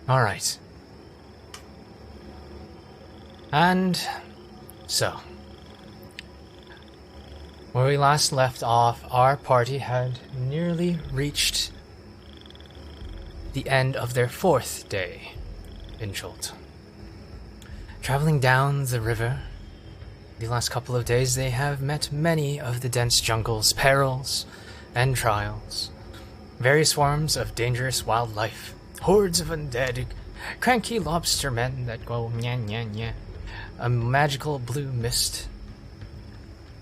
Alright. And so, where we last left off, our party had nearly reached the end of their 4th day in Jolt. Traveling down the river, the last couple of days they have met many of the dense jungle's perils and trials, various forms of dangerous wildlife, hordes of undead, cranky lobster men that go nya nya nya, a magical blue mist,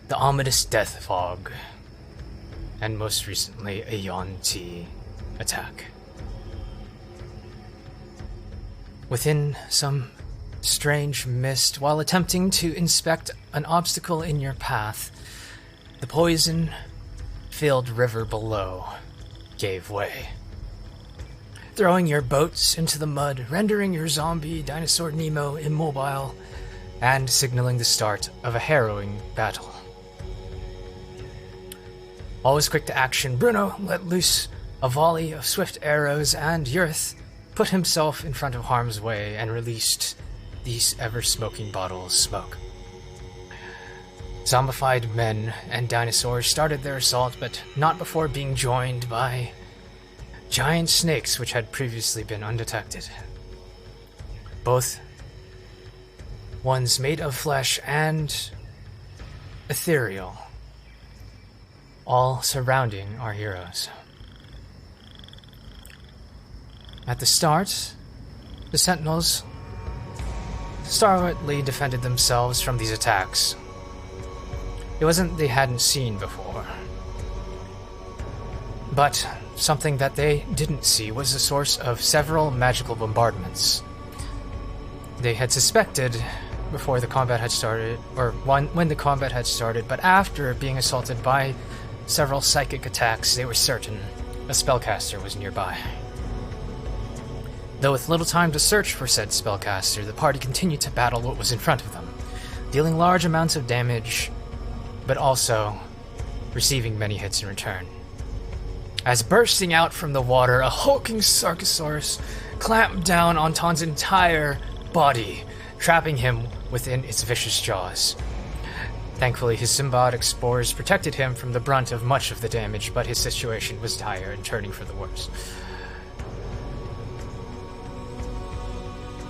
the ominous death fog, and most recently a Yuan-Ti attack. Within some strange mist, while attempting to inspect an obstacle in your path, the poison-filled river below gave way, throwing your boats into the mud, rendering your zombie dinosaur Nemo immobile, and signaling the start of a harrowing battle. Always quick to action, Bruno let loose a volley of swift arrows, and Yurth put himself in front of harm's way and released these ever-smoking bottles of smoke. Zombified men and dinosaurs started their assault, but not before being joined by giant snakes which had previously been undetected. Both ones made of flesh and ethereal, all surrounding our heroes. At the start, the Sentinels stalwartly defended themselves from these attacks. It wasn't they hadn't seen before, but something that they didn't see was the source of several magical bombardments. They had suspected before the combat had started, or when the combat had started, but after being assaulted by several psychic attacks, they were certain a spellcaster was nearby. Though with little time to search for said spellcaster, the party continued to battle what was in front of them, dealing large amounts of damage, but also receiving many hits in return. As bursting out from the water, a hulking Sarcosaurus clamped down on Tonn's entire body, trapping him within its vicious jaws. Thankfully, his symbiotic spores protected him from the brunt of much of the damage, but his situation was dire and turning for the worse.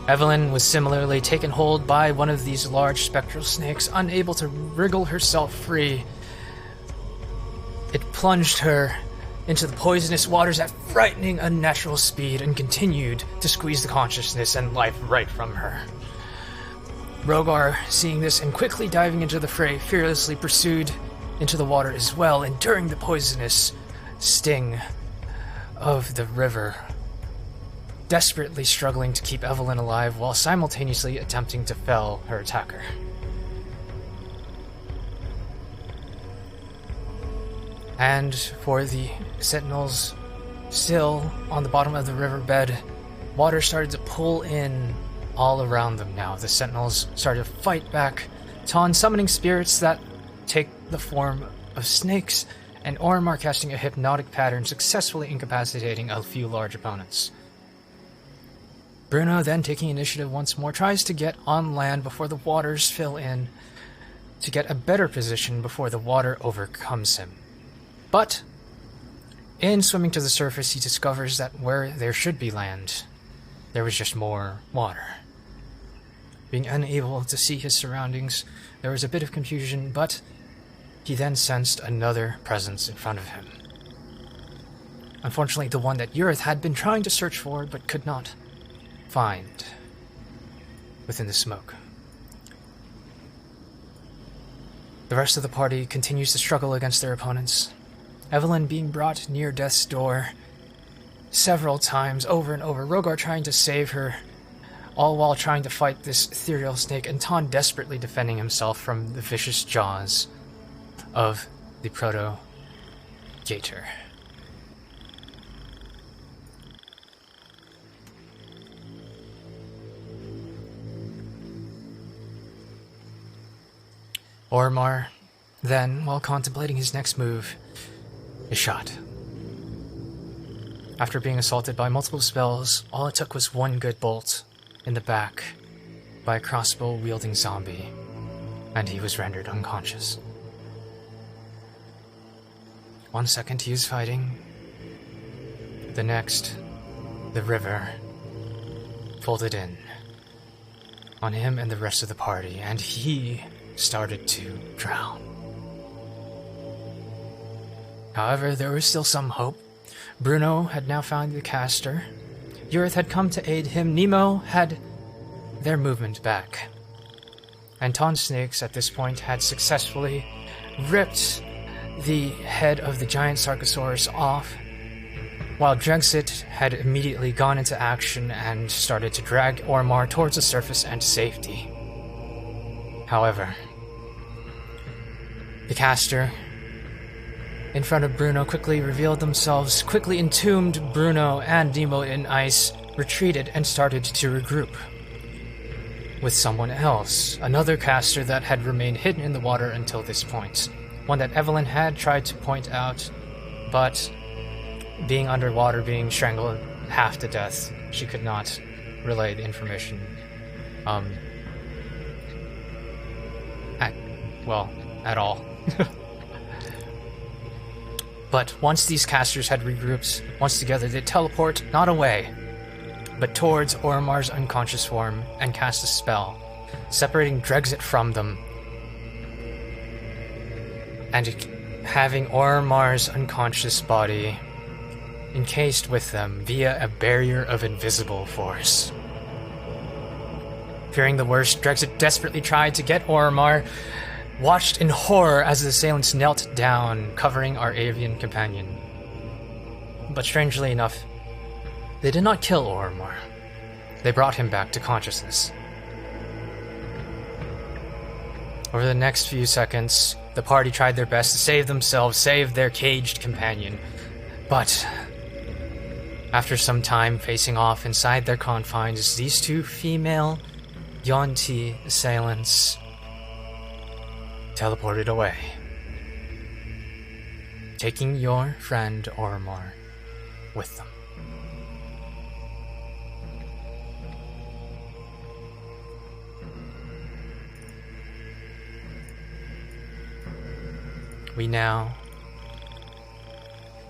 Evelyn was similarly taken hold by one of these large spectral snakes, unable to wriggle herself free. It plunged her into the poisonous waters at frightening unnatural speed and continued to squeeze the consciousness and life right from her. Rhogar, seeing this and quickly diving into the fray, fearlessly pursued into the water as well, enduring the poisonous sting of the river, desperately struggling to keep Evelyn alive while simultaneously attempting to fell her attacker. And for the Sentinels still on the bottom of the riverbed, water started to pull in all around them now. The Sentinels started to fight back, Tonn summoning spirits that take the form of snakes, and Ormar casting a hypnotic pattern, successfully incapacitating a few large opponents. Bruno, then taking initiative once more, tries to get on land before the waters fill in, to get a better position before the water overcomes him. But in swimming to the surface, he discovers that where there should be land, there was just more water. Being unable to see his surroundings, there was a bit of confusion, but he then sensed another presence in front of him. Unfortunately, the one that Yurth had been trying to search for, but could not find within the smoke. The rest of the party continues to struggle against their opponents, Evelyn being brought near death's door several times over and over, Rhogar trying to save her, all while trying to fight this ethereal snake, and Tonn desperately defending himself from the vicious jaws of the Proto-Gator. Ormar, then, while contemplating his next move, is shot. After being assaulted by multiple spells, all it took was one good bolt in the back by a crossbow-wielding zombie, and he was rendered unconscious. 1 second he was fighting. The next, the river folded in on him and the rest of the party, and he started to drown. However, there was still some hope. Bruno had now found the caster. Yurith had come to aid him. Nemo had their movement back. And Tonn Snakes at this point had successfully ripped the head of the giant Sarcosaurus off, while Drexit had immediately gone into action and started to drag Ormar towards the surface and safety. However, the caster in front of Bruno quickly revealed themselves, quickly entombed Bruno and Nemo in ice, retreated, and started to regroup with someone else, another caster that had remained hidden in the water until this point. One that Evelyn had tried to point out, but being underwater, being strangled half to death, she could not relay the information at all. But once these casters had regrouped once together, they teleport not away, but towards Ormar's unconscious form and cast a spell, separating Drexit from them, and having Ormar's unconscious body encased with them via a barrier of invisible force. Fearing the worst, Drexit desperately tried to get Ormar, watched in horror as the assailants knelt down, covering our avian companion. But strangely enough, they did not kill Ormar. They brought him back to consciousness. Over the next few seconds, the party tried their best to save themselves, save their caged companion. But after some time facing off inside their confines, these two female Yonti assailants teleported away, taking your friend Ormar with them. We now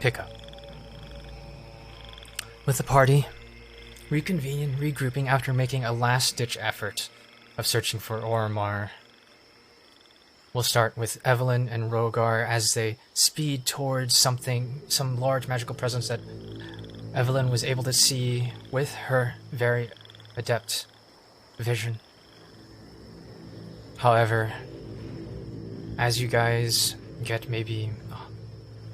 pick up with the party reconvening and regrouping after making a last-ditch effort of searching for Ormar. We'll start with Evelyn and Rhogar as they speed towards some large magical presence that Evelyn was able to see with her very adept vision. However, as you guys get maybe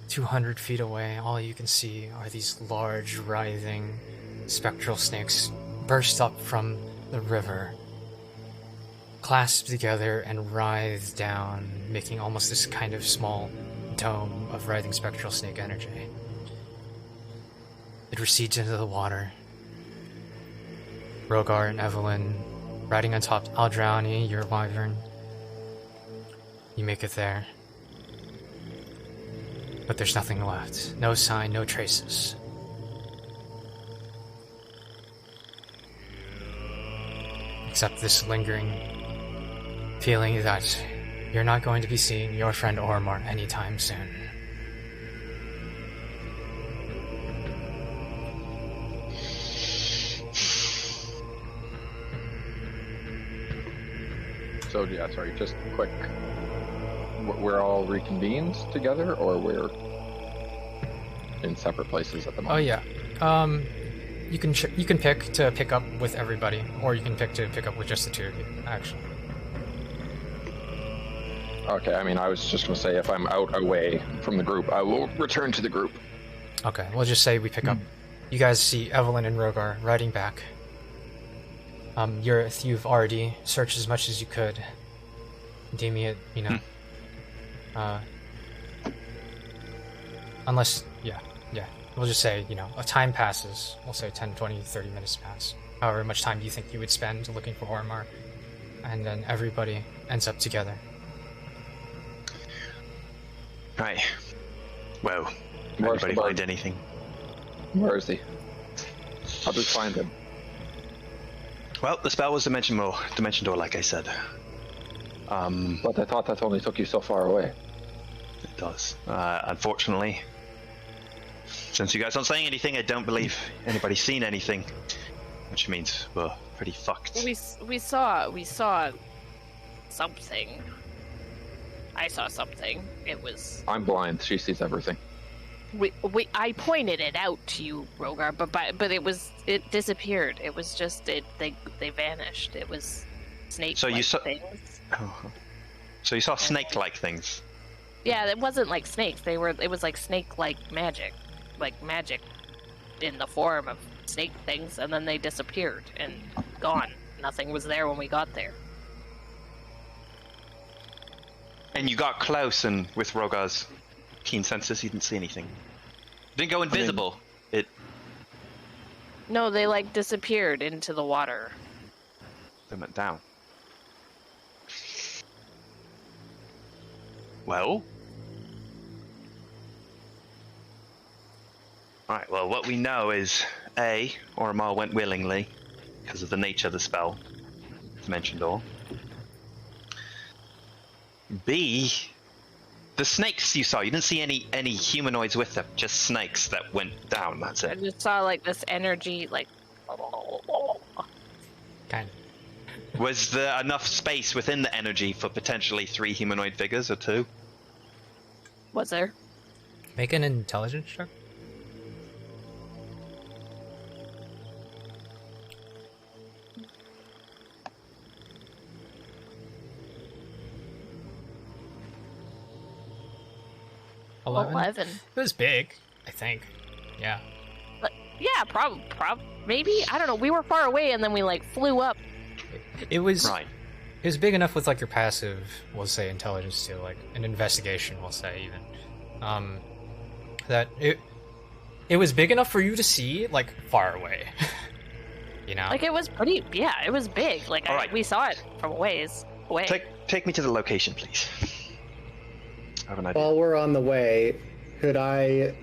200 feet away, all you can see are these large, writhing, spectral snakes burst up from the river, clasp together and writhe down, making almost this kind of small dome of writhing spectral snake energy. It recedes into the water. Rhogar and Evelyn riding on top Aldrauni, your wyvern. You make it there. But there's nothing left. No sign, no traces. Except this lingering feeling that you're not going to be seeing your friend Ormar anytime soon. So, yeah, sorry, just quick. We're all reconvened together, or we're in separate places at the moment? Oh, yeah. You can pick to pick up with everybody, or you can pick to pick up with just the two of you, actually. Okay, I mean, I was just going to say, if I'm out away from the group, I will return to the group. Okay, we'll just say we pick up. You guys see Evelyn and Rhogar riding back. You've already searched as much as you could, deeming it, unless, yeah, we'll just say, a time passes. We'll say 10, 20, 30 minutes pass. However much time do you think you would spend looking for Ormar? And then everybody ends up together. Right. Well, anybody find anything? Where is he? How do we find him? Well, the spell was dimension door, like I said. But I thought that only took you so far away. It does. Unfortunately, since you guys aren't saying anything, I don't believe anybody's seen anything, which means we're pretty fucked. We saw something. I saw something. It was. I'm blind. She sees everything. I pointed it out to you, Rhogar, but it disappeared. It was just they vanished. It was snake. So you saw things. So you saw snake-like things. Yeah, it wasn't like snakes. It was like snake-like magic, in the form of snake things, and then they disappeared and gone. Nothing was there when we got there. And you got close, and with Rhogar's keen senses, you didn't see anything. It didn't go invisible. No, they like disappeared into the water. They went down. Well. Alright, well, what we know is A, Oromar went willingly because of the nature of the spell, Dimension Door. B, the snakes you saw, you didn't see any humanoids with them, just snakes that went down, that's I it. just saw like this energy, like. Kind of. Was there enough space within the energy for potentially 3 humanoid figures or 2? Was there? Make an intelligence check. $11. 11. It was big, I think. Yeah. But, yeah, maybe. I don't know. We were far away, and then we like flew up. It was Right. It was big enough with like your passive, we'll say intelligence too, like an investigation, we'll say even. That it was big enough for you to see like far away. You know? Like it was pretty. Yeah, it was big. Like All right. we saw it from a ways away. Take me to the location, please. I have an idea. While we're on the way, could I,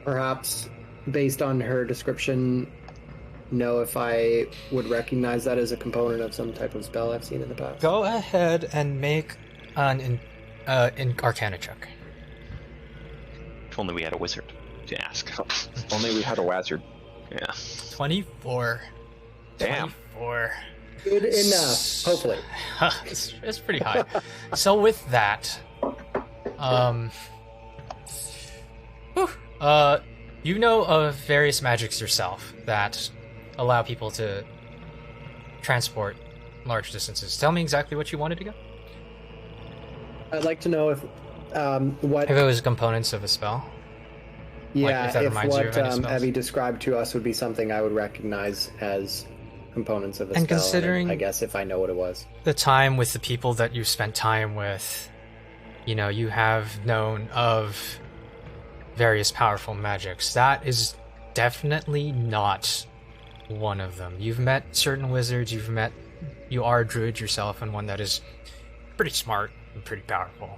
perhaps, based on her description, know if I would recognize that as a component of some type of spell I've seen in the past? Go ahead and make an Arcana check. If only we had a wizard to ask. Only we had a wizard. Yeah. 24. Damn. 24. Good enough, hopefully. It's pretty high. So with that, you know of various magics yourself that allow people to transport large distances. Tell me exactly what you wanted to go. I'd like to know if what. If it was components of a spell. Yeah, if that if reminds you what of any spells. Evie described to us would be something I would recognize as components of a And spell. considering- I guess if I know what it was. The time with the people that you spent time with, you know, you have known of various powerful magics. That is definitely not one of them. You've met certain wizards, you are a druid yourself, and one that is pretty smart and pretty powerful.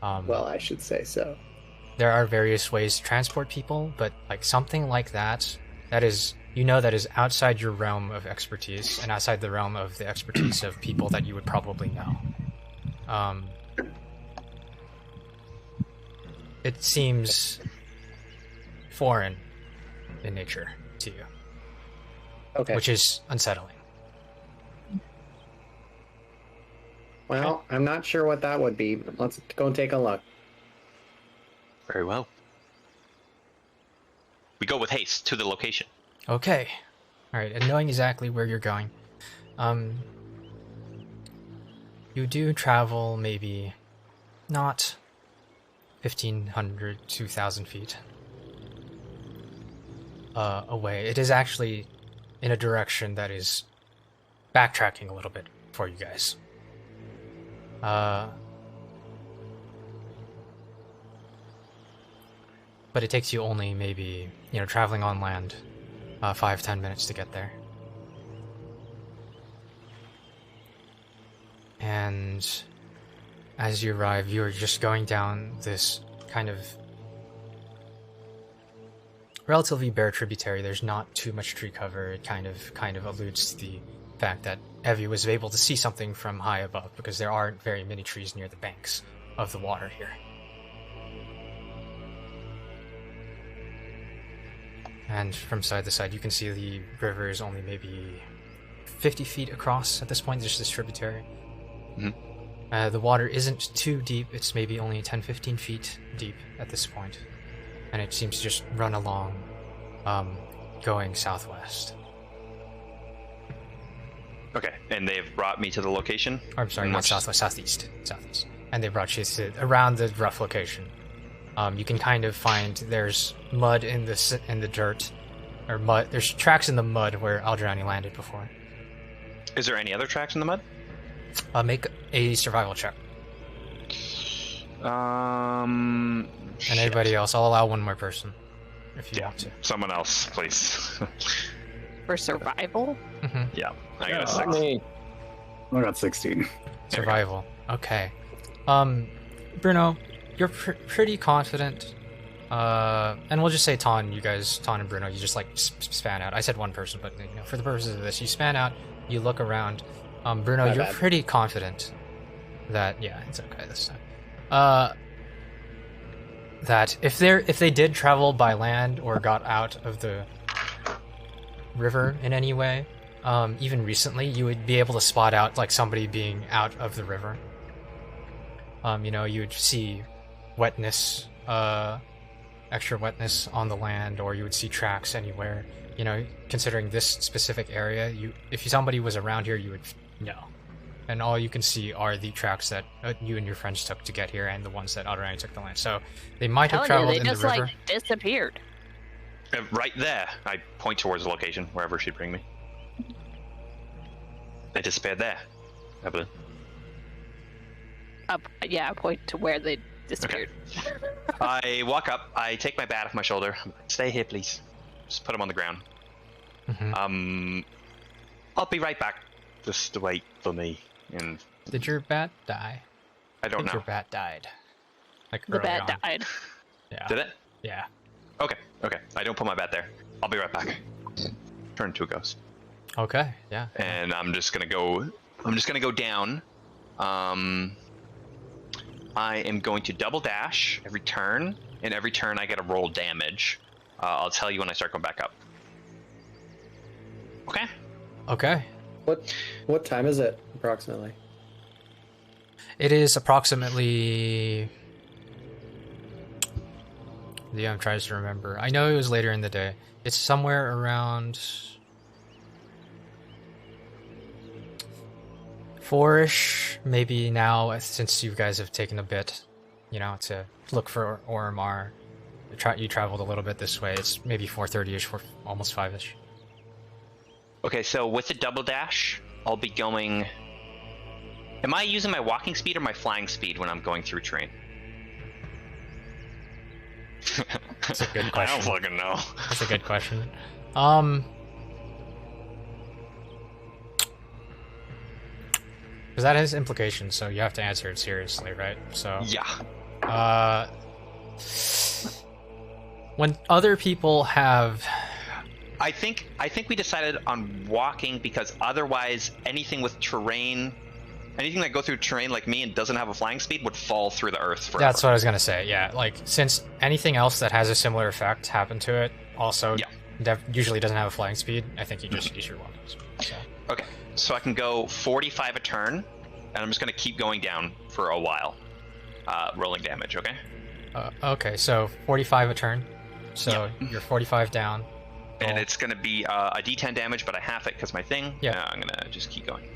Well, I should say so. There are various ways to transport people, but like something like that is, you know, that is outside your realm of expertise and outside the realm of the expertise of people that you would probably know. It seems foreign in nature to you, Okay. which is unsettling. Well, I'm not sure what that would be, but let's go and take a look. Very well. We go with haste to the location. Okay. Alright, and knowing exactly where you're going, you do travel maybe not 1,500, 2,000 feet away. It is actually in a direction that is backtracking a little bit for you guys. But it takes you only maybe, you know, traveling on land, 5-10 minutes to get there. And as you arrive, you're just going down this kind of relatively bare tributary. There's not too much tree cover. It kind of alludes to the fact that Evie was able to see something from high above because there aren't very many trees near the banks of the water here. And from side to side, you can see the river is only maybe 50 feet across at this point, just this tributary. The water isn't too deep, it's maybe only 10-15 feet deep at this point. And it seems to just run along, going southwest. Okay, and they've brought me to the location? I'm sorry, not southwest, southeast. Southeast. And they brought you to around the rough location. You can kind of find there's mud in the dirt, or mud. There's tracks in the mud where Aldrani landed before. Is there any other tracks in the mud? Make a survival check. And And anybody else, I'll allow one more person if you want to. Someone else, please. For survival? Yeah, I got a Not 6. me. I got 16. Survival. Okay. Bruno, you're pretty confident. And we'll just say Tonn and Bruno, you just like span out. I said one person, but for the purposes of this, you span out, you look around. Bruno, My you're bad. pretty confident that, yeah, it's okay this time. That if they did travel by land or got out of the river in any way, even recently, you would be able to spot out like somebody being out of the river. You would see wetness, extra wetness on the land, or you would see tracks anywhere. Considering this specific area, if somebody was around here, you would know. And all you can see are the tracks that you and your friends took to get here, and the ones that Aldrani took the land. So they might have traveled They in the just river. like disappeared. Right there. I point towards the location, wherever she'd bring me. They disappeared there, Evelyn. Yeah, I point to where they disappeared. I walk up, I take my bat off my shoulder. Stay here, please. Just put him on the ground. I'll be right back. Just wait for me. And Did your bat die? I don't think know. your bat died. Like The early bat on. died. Yeah. Did it? Yeah. Okay. I don't put my bat there. I'll be right back. Turn into a ghost. Okay. Yeah. And I'm just gonna go down. I am going to double dash every turn, and every turn I get a roll damage. I'll tell you when I start going back up. Okay. Okay. What time is it approximately? It is approximately. Yeah, I'm trying to remember. I know it was later in the day. It's somewhere around 4-ish, maybe now, since you guys have taken a bit, to look for Oromar. You traveled a little bit this way. It's maybe 4:30-ish, almost 5-ish. Okay, so with the double dash, I'll be going... Am I using my walking speed or my flying speed when I'm going through terrain? That's a good I question. don't fucking know. That's a good question. Because that has implications, so you have to answer it seriously, right? So Yeah. When other people have, I think we decided on walking because otherwise anything with terrain, anything that go through terrain like me and doesn't have a flying speed would fall through the earth forever. that's what I was gonna say. Yeah, like since anything else that has a similar effect happened to it, also usually doesn't have a flying speed. I think you just use your walking speed. So. Okay, so I can go 45 a turn, and I'm just gonna keep going down for a while, rolling damage. Okay. Okay, so 45 a turn. So you're 45 down. And it's gonna be a D10 damage, but I half it because my thing. Yeah. I'm gonna just keep going.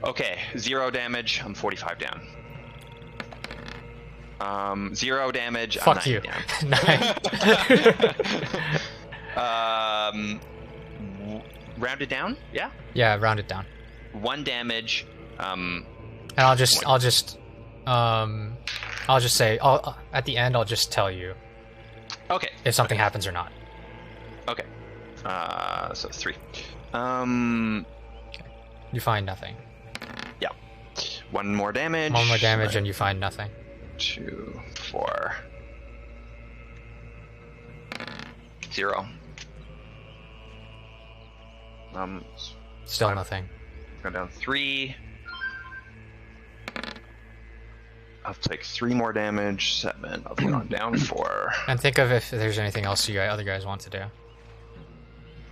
Okay, 0 damage. I'm 45 down. 0 damage. Fuck I'm you. 9 down. Rounded down. Yeah. Yeah, round it down. 1 damage. And I'll just say, at the end, I'll just tell you Okay. if something happens or not. Okay. So 3. You find nothing. Yeah. 1 more damage. One more damage, Right. and you find nothing. 2, 4. 0. Still nothing. Go down 3. I'll take 3 more damage. 7. I've gone down 4. And think of if there's anything else you other guys want to do.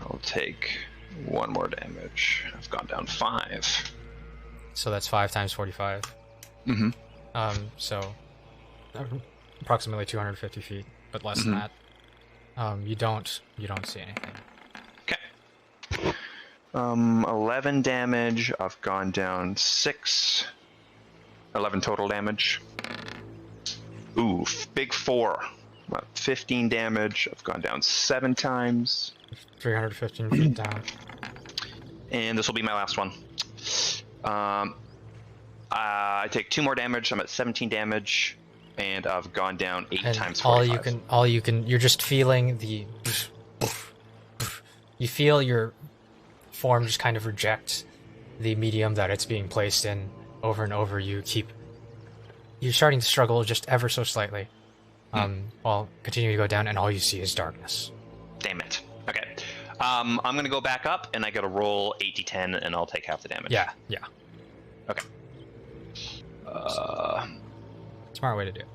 I'll take 1 more damage. I've gone down 5. So that's 5 times 45. Mm-hmm. So approximately 250 feet, but less than that. You don't see anything. Okay. 11 damage. I've gone down 6. 11 total damage. Ooh, big 4. 15 damage. I've gone down 7 times. 315 feet down. And this will be my last one. I take 2 more damage. I'm at 17 damage, and I've gone down 8 And times 45. you're just feeling the. You feel your form just kind of reject the medium that it's being placed in over and over. You're starting to struggle just ever so slightly, while continuing to go down, and all you see is darkness. Damn it. Okay. I'm gonna go back up, and I gotta roll 8d10, and I'll take half the damage. Yeah. Okay. Smart way to do it.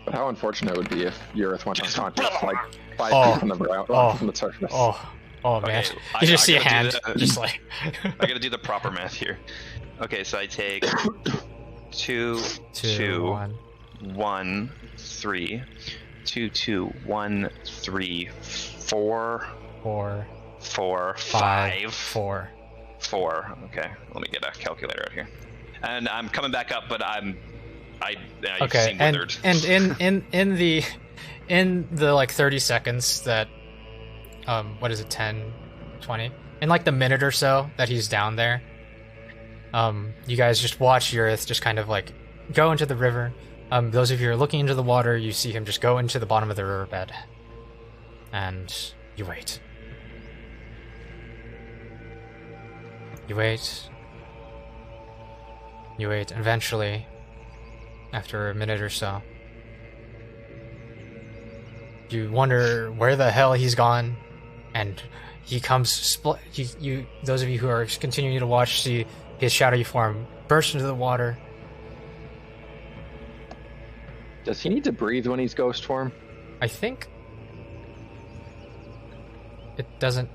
But how unfortunate it would be if Eurith went unconscious like 5 feet from the ground, from the surface. Oh man! Okay, You just see a gotta do hand, the- just like. I gotta do the proper math here. Okay, so I take 2, 2, 1, 3, 2, 2, 1, 3, 4, 4, 5, 4. 4. Okay, let me get a calculator out here. And I'm coming back up, but I Okay, seem withered. and in the like 30 seconds that what is it, 10, 20? In like the minute or so that he's down there, you guys just watch Eurith just kind of like go into the river. Those of you who are looking into the water, you see him just go into the bottom of the riverbed. And you wait. You wait. You wait, and eventually, after a minute or so, you wonder where the hell he's gone, and he comes. Those of you who are continuing to watch see his shadowy form burst into the water. Does he need to breathe when he's ghost form? I think it doesn't.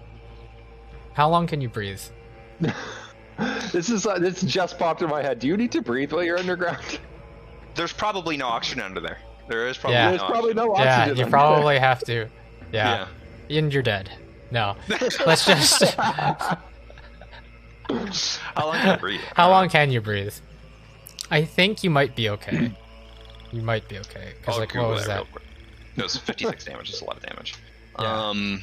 How long can you breathe? This just popped in my head. Do you need to breathe while you're underground? There's probably no oxygen under there. There is probably Yeah. There's no probably oxygen. no oxygen. Yeah, you under probably have to. Yeah. And you're dead. No. Let's just. How long can I breathe? How long can you breathe? I think you might be okay. You might be okay. Because, like, what Google was that? real quick. It was 56 damage. That's a lot of damage. Yeah.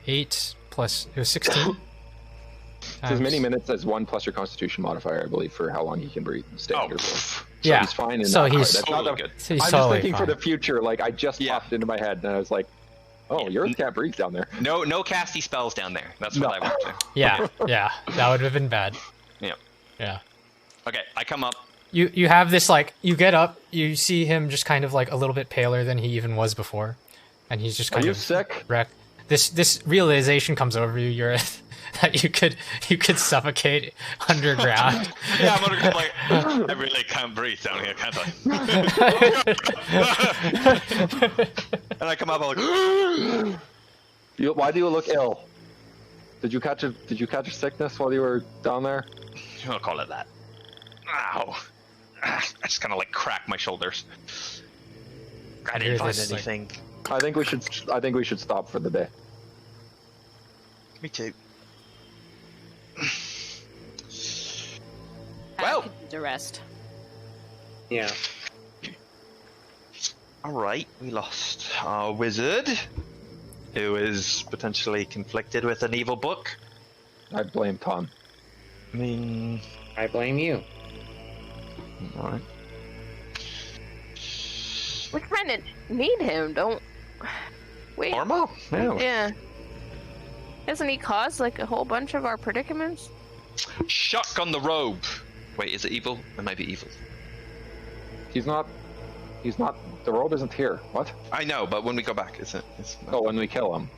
8 plus. It was 16. It's as many minutes as 1 plus your Constitution modifier, I believe, for how long he can breathe and stay Oh, underwater. pff. So Yeah. he's fine in So that he's part. That's not totally the- good. He's I'm just totally thinking fine. for the future. Like, I just Yeah. popped into my head, and I was like, "Oh, yours can't breathe down there." No casty spells down there. That's what No. I went to. Yeah, yeah. That would have been bad. Yeah. Yeah. Okay, I come up. You have this, like, you get up, you see him just kind of like a little bit paler than he even was before, and he's just Are kind you of sick? wrecked. This realization comes over you, Eurith, that you could suffocate underground. Yeah, I'm gonna like. I really can't breathe down here, can't I? And I come up. I'm like. Why do you look ill? Did you catch a sickness while you were down there? I'll call it that. Ow. I just kind of like crack my shoulders. I didn't Hear find this, like- anything. I think we should stop for the day. Me too. Well, the rest. Yeah. Alright, we lost our wizard, who is potentially conflicted with an evil book. I blame Tonn. I mean, I blame you. alright. We kind of need him, don't we? Ormo? Yeah. Yeah. Hasn't he caused like a whole bunch of our predicaments? Shock on the robe. Wait, is it evil? It might be evil. He's not He's not. The robe isn't here. What? I know, but when we go back, it's Oh, when we kill him.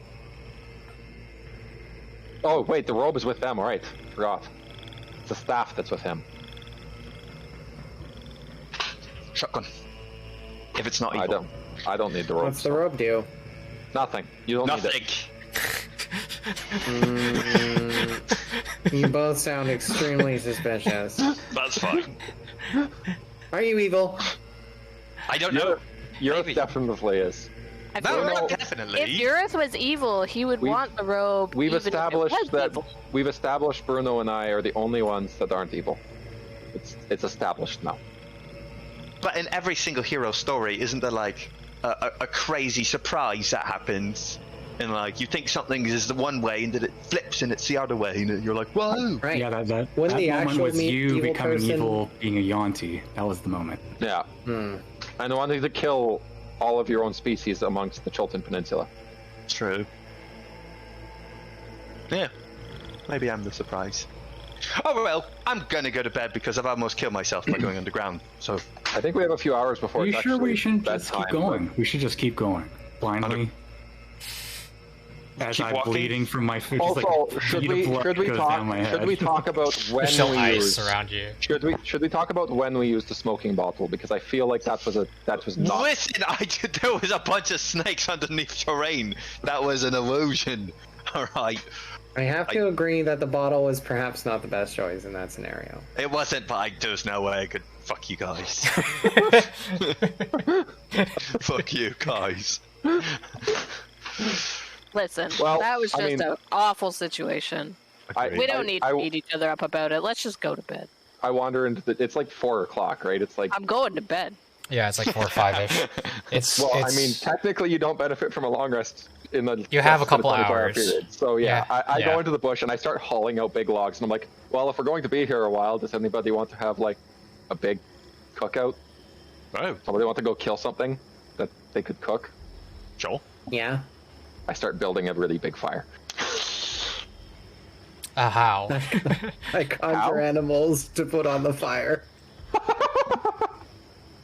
Oh, wait, the robe is with them, alright. Forgot. It's the staff that's with him. shotgun. If it's not evil. I don't need the robe. What's the robe do? Nothing. You don't need Nothing. it. You both sound extremely suspicious. That's fine. Are you evil? I don't know. Europe definitely is. I feel No, like not if definitely. Eurith was evil, he would want the robe. We've even if it established was that evil. Bruno and I are the only ones that aren't evil. It's established now. But in every single hero story, isn't there like a crazy surprise that happens? And like you think something is the one way, and then it flips and it's the other way, and you're like, "Whoa!" Right. Yeah, that When that the moment actual was you evil becoming person- evil, being a Yuan-ti. That was the moment. Yeah. And wanting to kill all of your own species amongst the Chultan Peninsula. True. Yeah. Maybe I'm the surprise. Oh well, I'm gonna go to bed because I've almost killed myself by going underground. So I think we have a few hours before Are you it's sure we actually shouldn't just keep bedtime, going? We should just keep going blindly. As Keep I'm walking. bleeding from my food. Also, like, should bead of we blood goes down my should head. we talk about when There's still we ice use around you. should we talk about when we used the smoking bottle, because I feel like that was not listen, there was a bunch of snakes underneath terrain. That was an illusion. All right. I have to agree that the bottle was perhaps not the best choice in that scenario. It wasn't, but there's no way I could fuck you guys. Fuck you guys. Listen, Well, that was I just mean- an awful situation. We don't need to beat each other up about it. Let's just go to bed. I wander into it's like 4 o'clock, right? It's like I'm going to bed. Yeah, it's like 4 or 5-ish. well, I mean, technically you don't benefit from a long rest in the You have a less than couple 24-hour hours. period. So yeah, Yeah, I yeah. go into the bush and I start hauling out big logs, and I'm like, well, if we're going to be here a while, does anybody want to have like a big cookout? Oh, Somebody want to go kill something that they could cook? Joel. Yeah. I start building a really big fire. How? I conjure animals to put on the fire.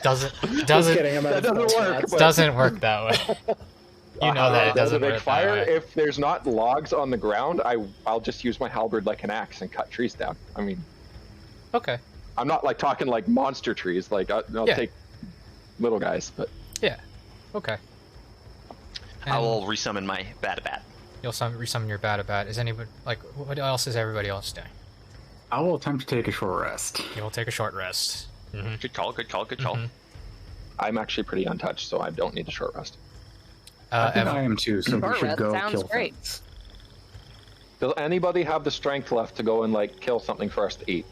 Doesn't Just kidding, I'm That doesn't work. but- doesn't work that way. You know that it Build a doesn't big work fire. that way. If there's not logs on the ground, I'll just use my halberd like an axe and cut trees down. I mean, Okay. I'm not like talking like monster trees. Like I'll Yeah. take little guys, but Yeah. Okay. I will resummon my Batabat. You'll resummon your Batabat. Is anybody like? What else is everybody else doing? I will attempt to take a short rest. You will take a short rest. Good call. Good call. Good call. Mhm. I'm actually pretty untouched, so I don't need a short rest. I think Evan, I am too, so we Short should rest go sounds kill great. things. Does anybody have the strength left to go and like kill something for us to eat?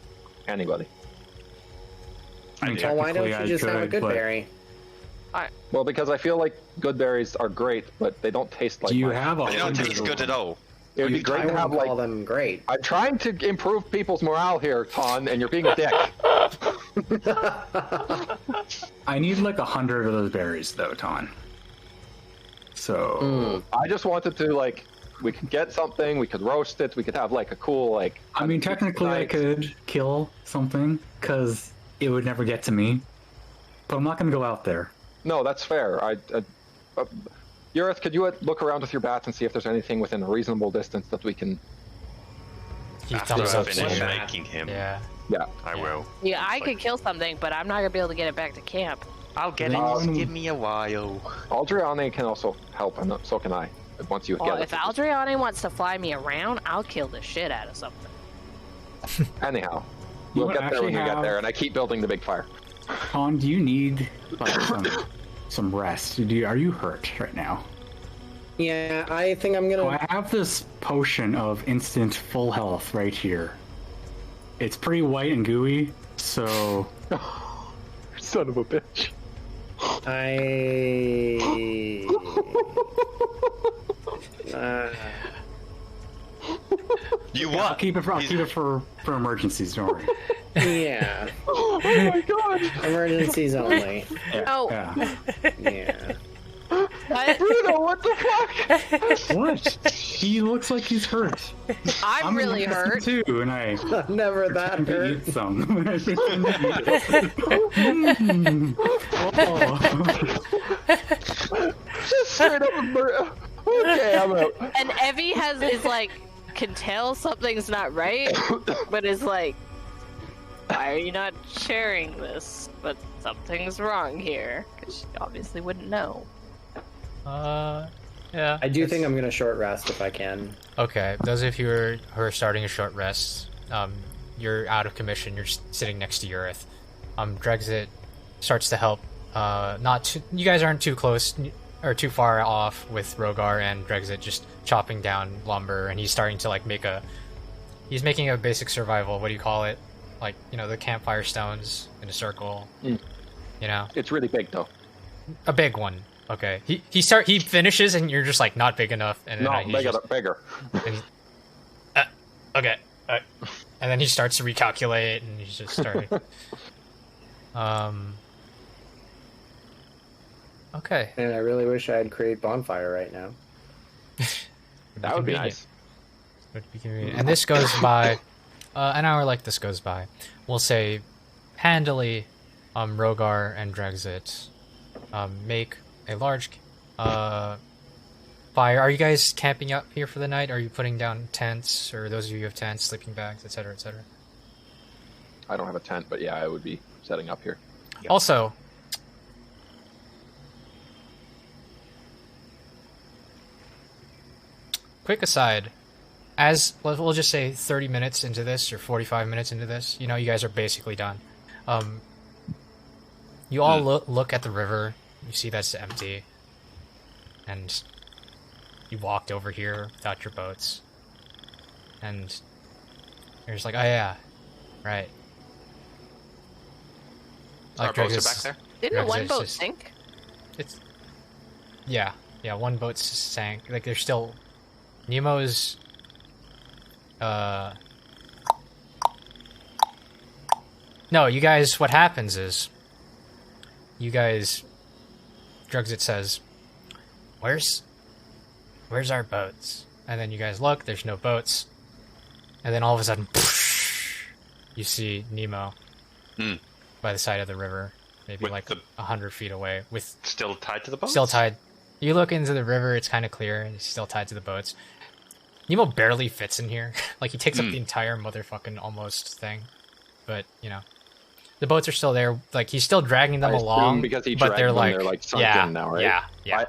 Anybody? I mean, Well, why don't technically you I just have a could, good but berry? Well, because I feel like good berries are great, but they don't taste like. Do you mine. have They don't 100 taste of good at them? all. It would be I great to wouldn't have call like. them great. I'm trying to improve people's morale here, Tonn, and you're being a dick. I need like 100 of those berries, though, Tonn. So, I just wanted to like. We could get something. We could roast it. We could have like a cool like. I mean, technically I night. could kill something, because it would never get to me. But I'm not going to go out there. No, that's fair. Urith, could you look around with your bats and see if there's anything within a reasonable distance that we can? he After thumbs I up. finish Yeah. making him, Yeah. Yeah. I will. Yeah, I could kill something, but I'm not gonna be able to get it back to camp. I'll get it. Just give me a while. Aldriane can also help, and so can I. Once you Well, get if it. Aldriane wants to fly me around, I'll kill the shit out of something. Anyhow, You we'll know, get there when we actually get have- there, and I keep building the big fire. Tonn, do you need like some rest? Are you hurt right now? Yeah, I think I'm Oh, gonna. I have this potion of instant full health right here. It's pretty white and gooey, so Son of a bitch. You I'll what? keep it for emergencies. Don't worry. Yeah, Oh my god. emergencies only. Oh. Yeah. Yeah. Bruno, what the fuck? What? He looks like he's hurt. I'm really hurt. too, and I I'm never that to hurt. eat some. Just straight up Bruno. Okay, I'm out. And Evie is like, can tell something's not right, but is like, why are you not sharing this? But something's wrong here, because she obviously wouldn't know. Yeah. I do think I'm gonna short rest if I can. Okay, those of you who are starting a short rest, you're out of commission. You're sitting next to Urith. Drexit starts to help. You guys aren't too close or too far off with Rhogar and Drexit just chopping down lumber, and he's starting to like he's making a basic survival. What do you call it? Like, the campfire stones in a circle. Mm. It's really big though. A big one. Okay. He finishes and you're just like not big enough, and then Bigger. And okay. And then he starts to recalculate, and he's just starting. Okay. And I really wish I had create bonfire right now. That would be nice. Would be convenient. And this goes by, an hour like this goes by. We'll say, handily, Rhogar and Drexit, make a large, fire. Are you guys camping up here for the night? Are you putting down tents, or those of you who have tents, sleeping bags, etc., etc.? I don't have a tent, but yeah, I would be setting up here. Yep. Also, quick aside, we'll just say 30 minutes into this, or 45 minutes into this, you guys are basically done. You all look at the river, you see that's empty, and you walked over here without your boats, and you're just like, oh yeah, right. Our boats are back there? Didn't one boat just, sink? It's yeah, one boat sank. Like there's still Nemo's. No, you guys. What happens is, Drugsit says, "Where's our boats?" And then you guys look. There's no boats. And then all of a sudden, you see Nemo by the side of the river, maybe With like the- 100 feet away, with Still tied to the boat? still tied. You look into the river; it's kind of clear, and he's still tied to the boats. Nemo barely fits in here. Like, he takes up the entire motherfucking almost thing. But, the boats are still there. Like, he's still dragging them I assume along. because he but dragged they're them, like, they're like sunk yeah, in now, right? Yeah.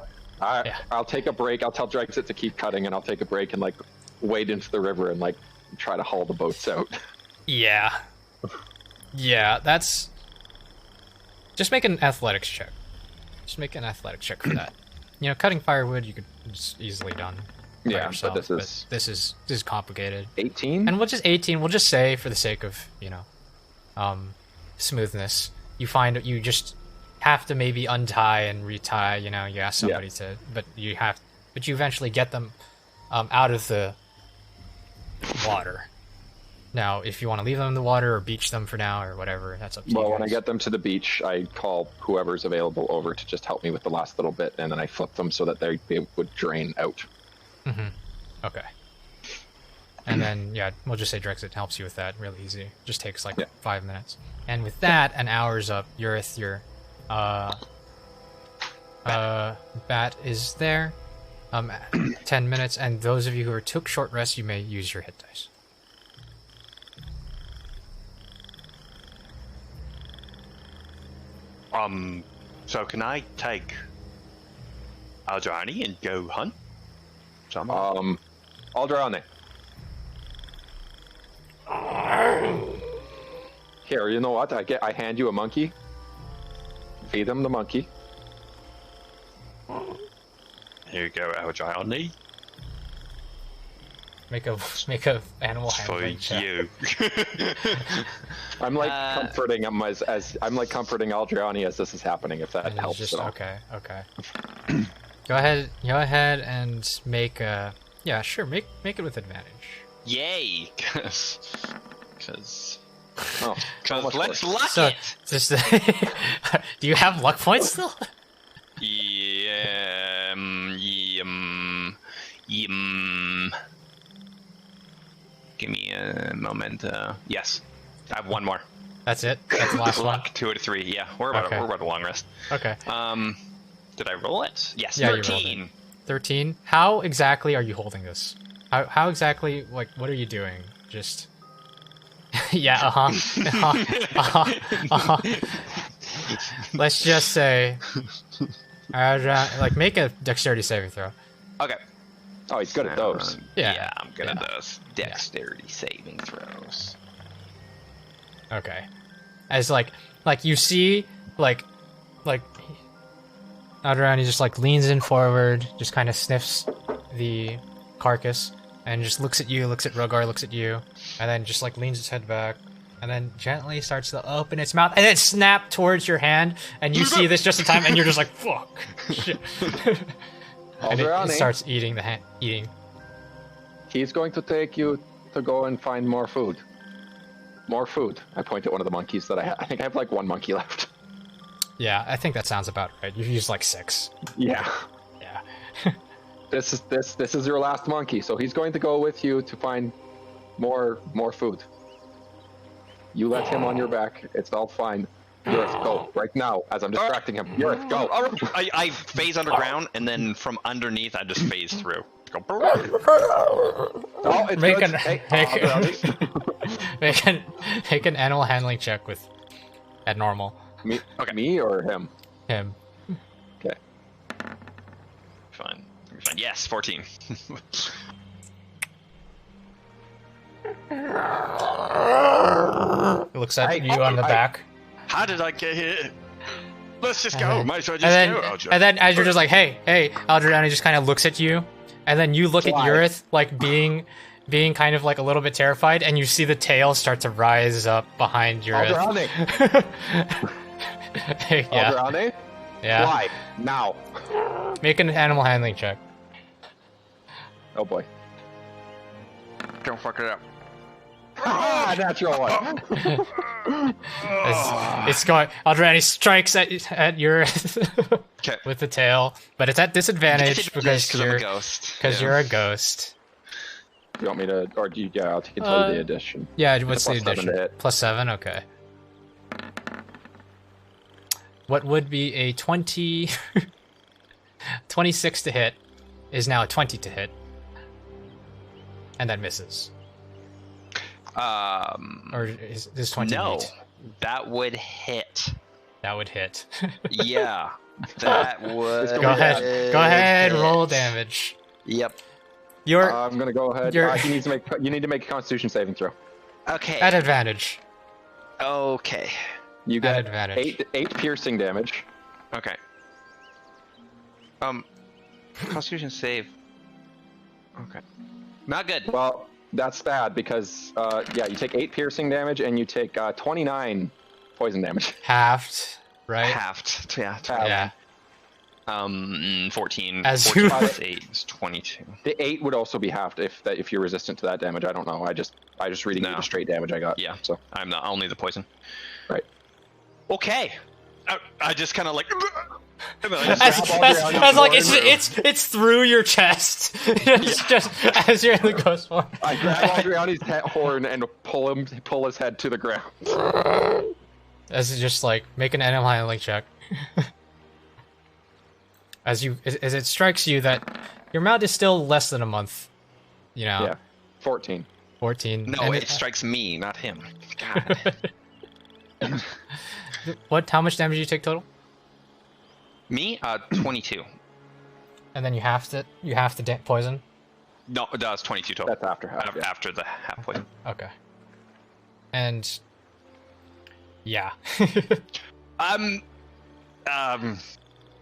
I'll take a break. I'll tell Drexit to keep cutting, and I'll take a break and like wade into the river and like try to haul the boats out. Yeah. Yeah, that's... Just make an athletics check. Just make an athletics check for that. Cutting firewood, you could just easily done. By Yeah, yourself, but this is complicated. 18. And we'll just say, for the sake of, smoothness, you just have to maybe untie and retie, you ask somebody to, but you eventually get them out of the water. Now, if you want to leave them in the water or beach them for now or whatever, that's up to you Well, when I guys. get them to the beach, I call whoever's available over to just help me with the last little bit, and then I flip them so that they would drain out. Okay. And then, we'll just say Drexit helps you with that real easy. Just takes 5 minutes. And with that, an hour's up. Urith, your bat is there. 10 minutes, and those of you who took short rest, you may use your hit dice. So can I take Aldrani and go hunt? Aldrani. Here, you know what? I hand you a monkey. Feed him the monkey. Here you go, Aldrani. Make a animal For handling check. you. I'm like comforting him as I'm like comforting Aldrani as this is happening. If that And he's helps just, at all. okay. Go ahead and make make it with advantage. Yay! Cause Oh, how much let's worse? luck So it! just do you have luck points still? Give me a moment. Yes, I have one more. That's it. That's the last one. Luck, 2 out of 3. Yeah, we're about a long rest. Okay. Did I roll it? Yes. Yeah, 13. 13. How exactly are you holding this? How exactly? Like, what are you doing? Just. Yeah. Let's just say. Like, make a dexterity saving throw. Okay. Oh, he's good at those. Yeah, I'm good at those. Dexterity saving throws. Okay. As like you see, like Alderani just like leans in forward, just kind of sniffs the carcass, and just looks at you, looks at Rhogar, looks at you, and then just like leans its head back, and then gently starts to open its mouth, and then snap towards your hand, and you see this just in time, and you're just like, fuck, shit. And it starts eating eating. He's going to take you to go and find more food. More food. I point at one of the monkeys that I have. I think I have like 1 monkey left. Yeah, I think that sounds about right. You've used like 6. Yeah. Yeah. This is your last monkey, so he's going to go with you to find more food. You let him on your back. It's all fine. Yurith, go right now as I'm distracting him. Yurith, go. I phase underground, and then from underneath, I just phase through. Go. Oh, it's Make good. make an animal handling check at normal. Me or him? Him. Okay. Fine. Yes, 14. It looks at you on the back. How did I get here? Let's just go. Might as well just go. And then as you're just like, hey, Aldrani just kind of looks at you, and then you look at Yurith, like being kind of like a little bit terrified, and you see the tail start to rise up behind Yurith. Yeah. Aldrani? Yeah. Fly now. Make an animal handling check. Oh boy. Don't fuck it up. Ah, natural one. It's going. Aldrani strikes at Yurith with the tail, but it's at disadvantage because I'm a ghost. Because you're a ghost. You want me to, or do you? Yeah, I'll take the addition. Yeah, what's the +7 addition? to hit. +7, okay. What would be a 20... 26 to hit is now a 20 to hit. And that misses. Or is 20 No, meet? that would hit. That would hit. Yeah, that would. Go ahead, roll damage. Yep. I'm gonna go ahead. You need to make a Constitution saving throw. Okay. At advantage. Okay. You get advantage. 8 piercing damage. Okay. Constitution save. Okay. Not good. Well, that's bad because you take 8 piercing damage and you take 29 poison damage. Halved, right? Halved. Yeah. Yeah. 14. As 14 you- plus 8 is 22. The 8 would also be halved if you're resistant to that damage. I don't know. I just reading you the straight damage I got. Yeah. So I'm not only the poison. right. Okay. I just kind of like. As like it's through your chest. It's just as you're in the ghost form. I grab Adriani's horn and pull his head to the ground. As it's just like make an animal handling check. As it strikes you that your mount is still less than a month. You know. Yeah. 14. 14. No, and it strikes me, not him. God. How much damage do you take total? Me? 22. And then you have to poison. No, it does 22 total. That's after half. Yeah. After the half poison. Okay. And yeah.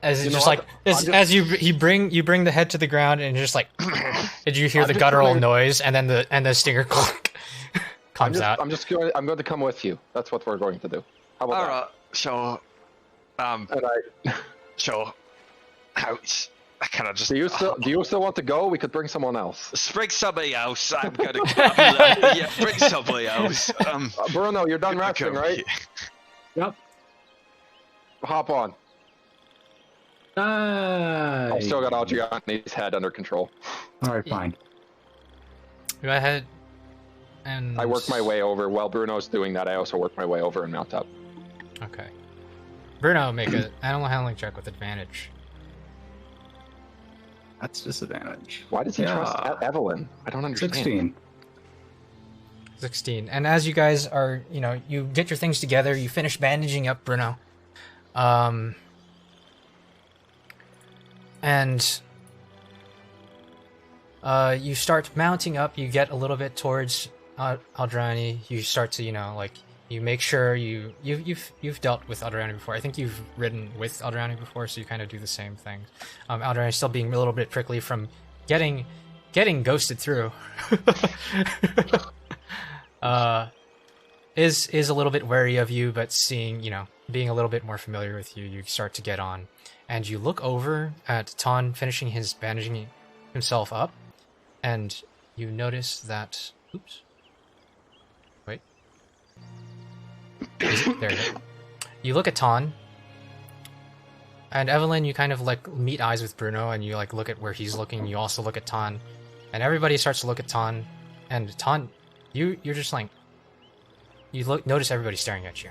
As it's just like you bring the head to the ground and just like did you hear the guttural noise and then the stinger comes out. I'm going to come with you. That's what we're going to do. How about that? So So, ouch. I kind of just. Do you still want to go? We could bring someone else. Bring somebody else. I'm gonna. Yeah, bring somebody else. Bruno, you're done resting, right? Yep. Hop on. I've still got Adriani's head under control. All right, fine. Go ahead and... I work my way over. While Bruno's doing that, I also work my way over and mount up. Okay. Bruno, make an animal handling check with advantage. That's disadvantage. Why does he trust Evelyn? I don't understand. 16. 16. And as you guys are, you get your things together, you finish bandaging up Bruno. And you start mounting up, you get a little bit towards Aldrani. You start to, you make sure you've dealt with Aldrani before. I think you've ridden with Aldrani before, so you kind of do the same thing. Aldrani still being a little bit prickly from getting ghosted through. Is a little bit wary of you, but seeing, being a little bit more familiar with you, you start to get on. And you look over at Tonn finishing his bandaging himself up, and you notice that... Oops. Wait. There you go. You look at Tonn, and Evelyn, you kind of meet eyes with Bruno, and you look at where he's looking. You also look at Tonn, and everybody starts to look at Tonn, and Tonn, you're just you notice everybody staring at you.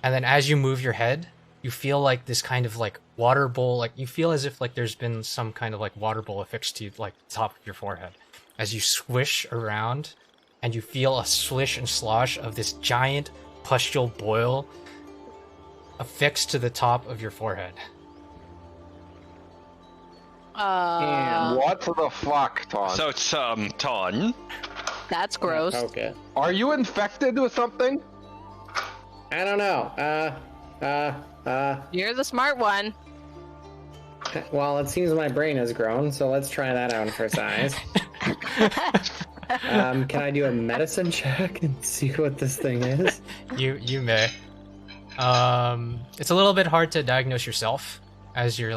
And then as you move your head, you feel this kind of water bowl, you feel as if there's been some kind of water bowl affixed to the top of your forehead. As you swish around, and you feel a swish and slosh of this giant pustule boil affixed to the top of your forehead. What the fuck, Tonn? So it's Tonn. That's gross. Okay. Are you infected with something? I don't know. You're the smart one. Well, it seems my brain has grown, so let's try that out for size. Can I do a medicine check and see what this thing is? You may. It's a little bit hard to diagnose yourself, as you're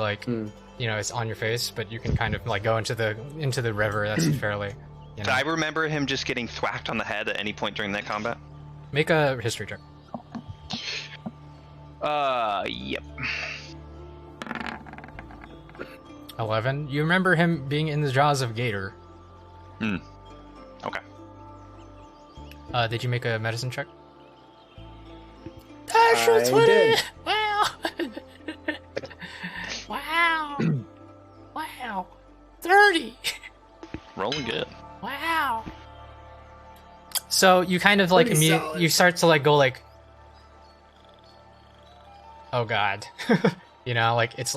it's on your face, but you can kind of go into the river. That's fairly. Did I remember him just getting thwacked on the head at any point during that combat? Make a history check. Yep. 11. You remember him being in the jaws of Gator. Okay. Did you make a medicine check? I did. Wow. Wow. Wow. 30. Rolling good. Wow. So you kind of you start to go oh god. It's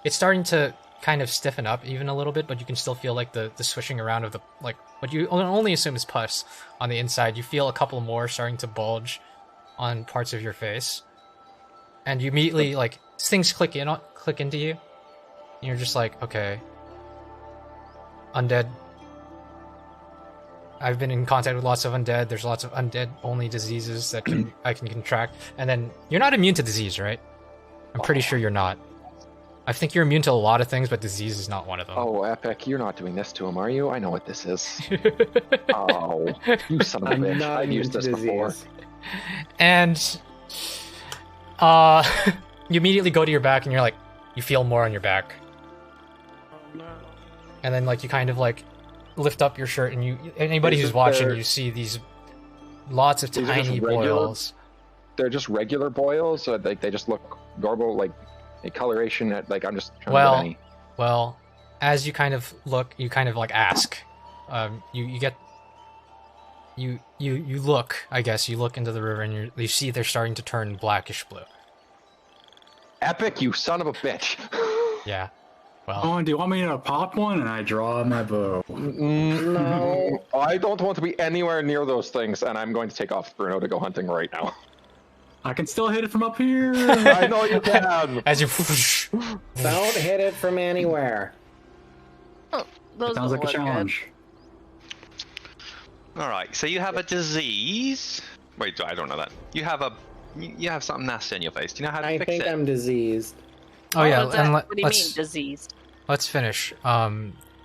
starting to kind of stiffen up even a little bit, but you can still feel the swishing around of the what you only assume is pus on the inside. You feel a couple more starting to bulge on parts of your face, and you immediately things click into you, and you're just okay, undead. I've been in contact with lots of undead. There's lots of undead only diseases that I can contract, and then you're not immune to disease, right? I'm pretty sure you're not. I think you're immune to a lot of things, but disease is not one of them. Oh, Epic, you're not doing this to him, are you? I know what this is. Oh, you son of a bitch. I've used this before. And you immediately go to your back, and you're you feel more on your back. Oh, no. And then you kind of lift up your shirt, and anybody who's watching, you see these lots of tiny boils. They're just regular boils, or they just look normal, a coloration at I'm just trying to get any. Well, as you kind of look, you kind of ask. You look, I guess, you look into the river, and you see they're starting to turn blackish blue. Epic, you son of a bitch. Yeah. Well. Oh, do you want me to pop one? And I draw my bow. No, I don't want to be anywhere near those things, and I'm going to take off Bruno to go hunting right now. I can still hit it from up here. I know you can. As you Don't hit it from anywhere. Oh, those Sounds like a challenge. All right. So you have a disease. Wait, I don't know that. You have something nasty on your face. Do you know how to I fix think it? I'm diseased. Oh yeah, and what do you mean diseased? Let's finish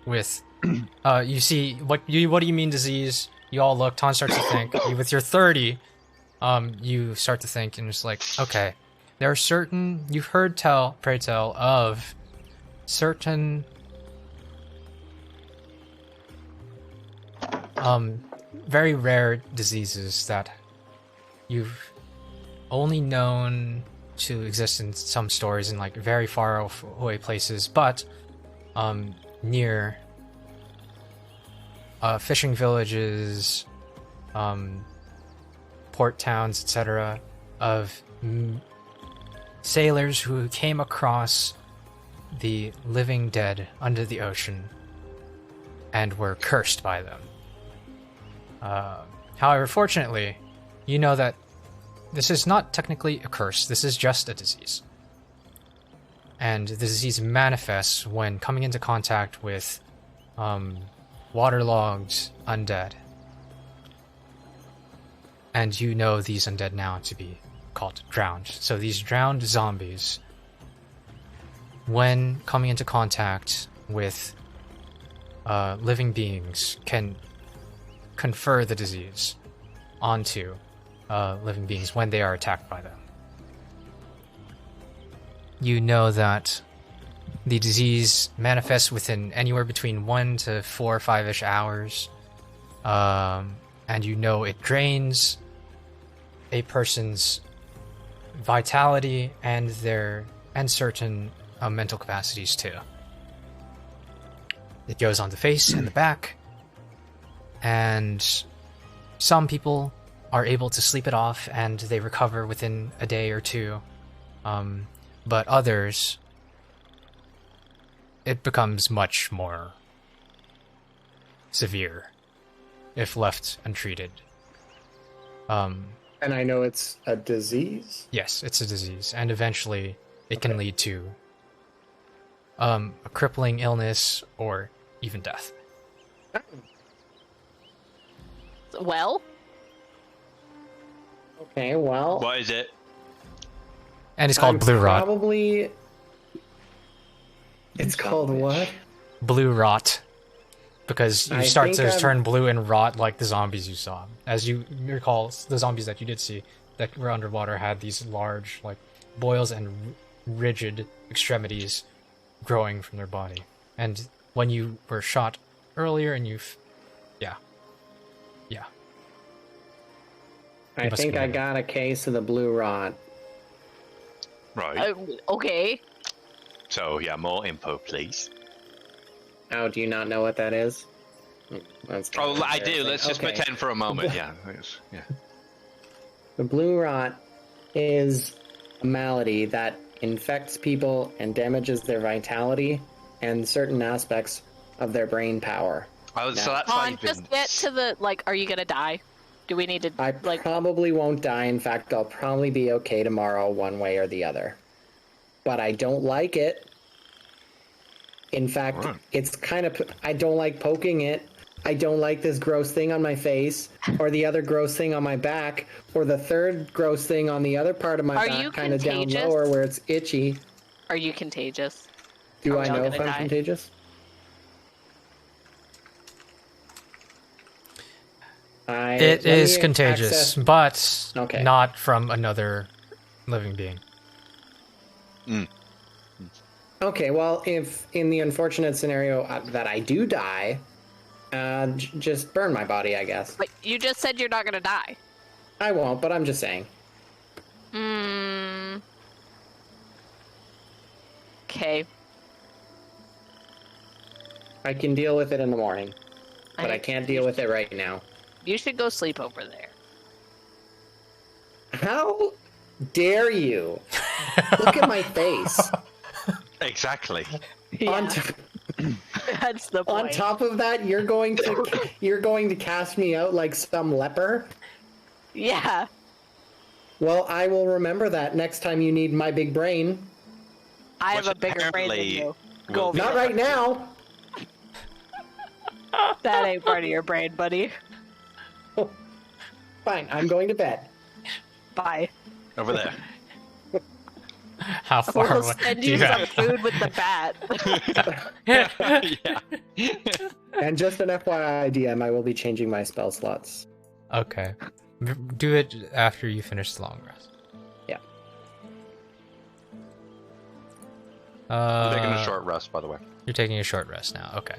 with you see what do you mean disease? You all look. Tonn starts to think. With your 30, you start to think, and it's okay, there are certain, you've heard pray tell of certain very rare diseases that you've only known to exist in some stories in like very far away places, but near fishing villages, port towns, etc., of sailors who came across the living dead under the ocean and were cursed by them. However, fortunately, you know that this is not technically a curse, this is just a disease. And the disease manifests when coming into contact with waterlogged undead. And you know these undead now to be called drowned. So these drowned zombies, when coming into contact with living beings, can confer the disease onto living beings when they are attacked by them. You know that the disease manifests within anywhere between 1 to 4 or 5-ish hours, and you know it drains a person's vitality and certain mental capacities too. It goes on the face and the back, and some people are able to sleep it off and they recover within a day or two, but others, it becomes much more severe if left untreated. And I know it's a disease? Yes, it's a disease, and eventually it can lead to a crippling illness or even death. Well? Okay, well... What is it? And it's called blue rot. Probably... It's called what? Blue rot. Because you I start think to turn blue and rot like the zombies you saw. As you recall, the zombies that you did see that were underwater had these large, like, boils and rigid extremities growing from their body. And when you were shot earlier and yeah. I think I got a case of the blue rot. Right. Okay. So, yeah, more info, please. Oh, do you not know what that is? That's kind of I do. embarrassing. Let's just Okay. pretend for a moment. Yeah. The blue rot is a malady that infects people and damages their vitality and certain aspects of their brain power. Oh, so that's why Tonn, just get to the, like, are you gonna die? Do we need to, I like... probably won't die. In fact, I'll probably be okay tomorrow one way or the other. But I don't like it. In fact, it's kind of... I don't like poking it. I don't like this gross thing on my face, or the other gross thing on my back, or the third gross thing on the other part of my back, kind of down lower where it's itchy. Are you contagious? Do Are I we all know if gonna I'm die? contagious? It is contagious, but Okay. not from another living being. Okay, well, if in the unfortunate scenario that I do die, just burn my body, I guess. But you just said you're not gonna die. I won't, but I'm just saying. Okay. I can deal with it in the morning, but I can't deal with it right now. You should go sleep over there. How dare you? Look at my face. Exactly. On, That's the on point. top of that, you're going to cast me out like some leper? Yeah. Well, I will remember that next time you need my big brain. I have a bigger brain than you. Go over Not there. right now. That ain't part of your brain, buddy. Fine, I'm going to bed. Bye. Over there. How far We'll away send do you you some have? food with the bat. Yeah. And just an FYI, DM, I will be changing my spell slots. Okay. Do it after you finish the long rest. Yeah. I'm taking a short rest, by the way. You're taking a short rest now. Okay.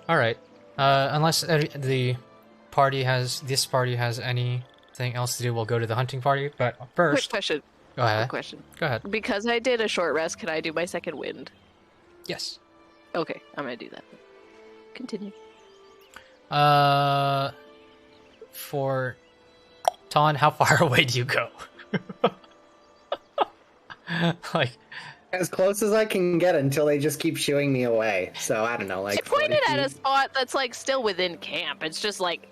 All right. Unless the party has anything else to do, we'll go to the hunting party. But first, Quick question. go ahead. Quick question. Go ahead. Because I did a short rest, can I do my second wind? Yes. Okay, I'm gonna do that. Continue. For Tonn, how far away do you go? Like, as close as I can get until they just keep shooing me away. So I don't know, like I pointed 40 at a feet. spot that's like still within camp. It's just like,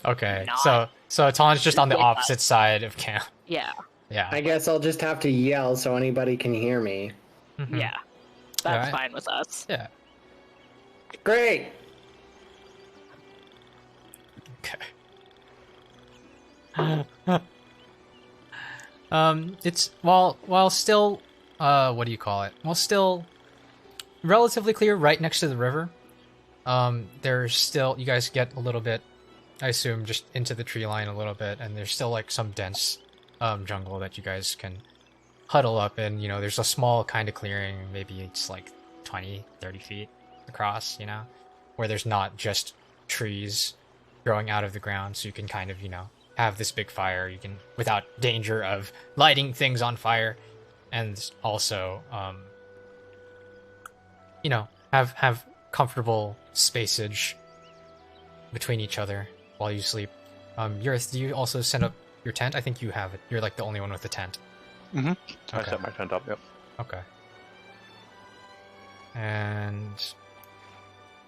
okay, Not so Tonn's just on the with us. opposite side of camp. yeah, Yeah. I guess I'll just have to yell so anybody can hear me. Mhm. yeah, that's Alright. fine with us. Yeah. Great. Okay. It's while still what do you call it? While still relatively clear right next to the river. There's still, you guys get a little bit, I assume, just into the tree line a little bit, and there's still like some dense jungle that you guys can huddle up in. You know, there's a small kind of clearing, maybe it's like 20-30 feet across, you know, where there's not just trees growing out of the ground, so you can kind of, you know, have this big fire. You can, without danger of lighting things on fire, and also, you know, have comfortable spacage between each other while you sleep. Yurith, do you also set up your tent? I think you have it. You're like the only one with the tent. I Okay. set my tent up. Yep. Okay. And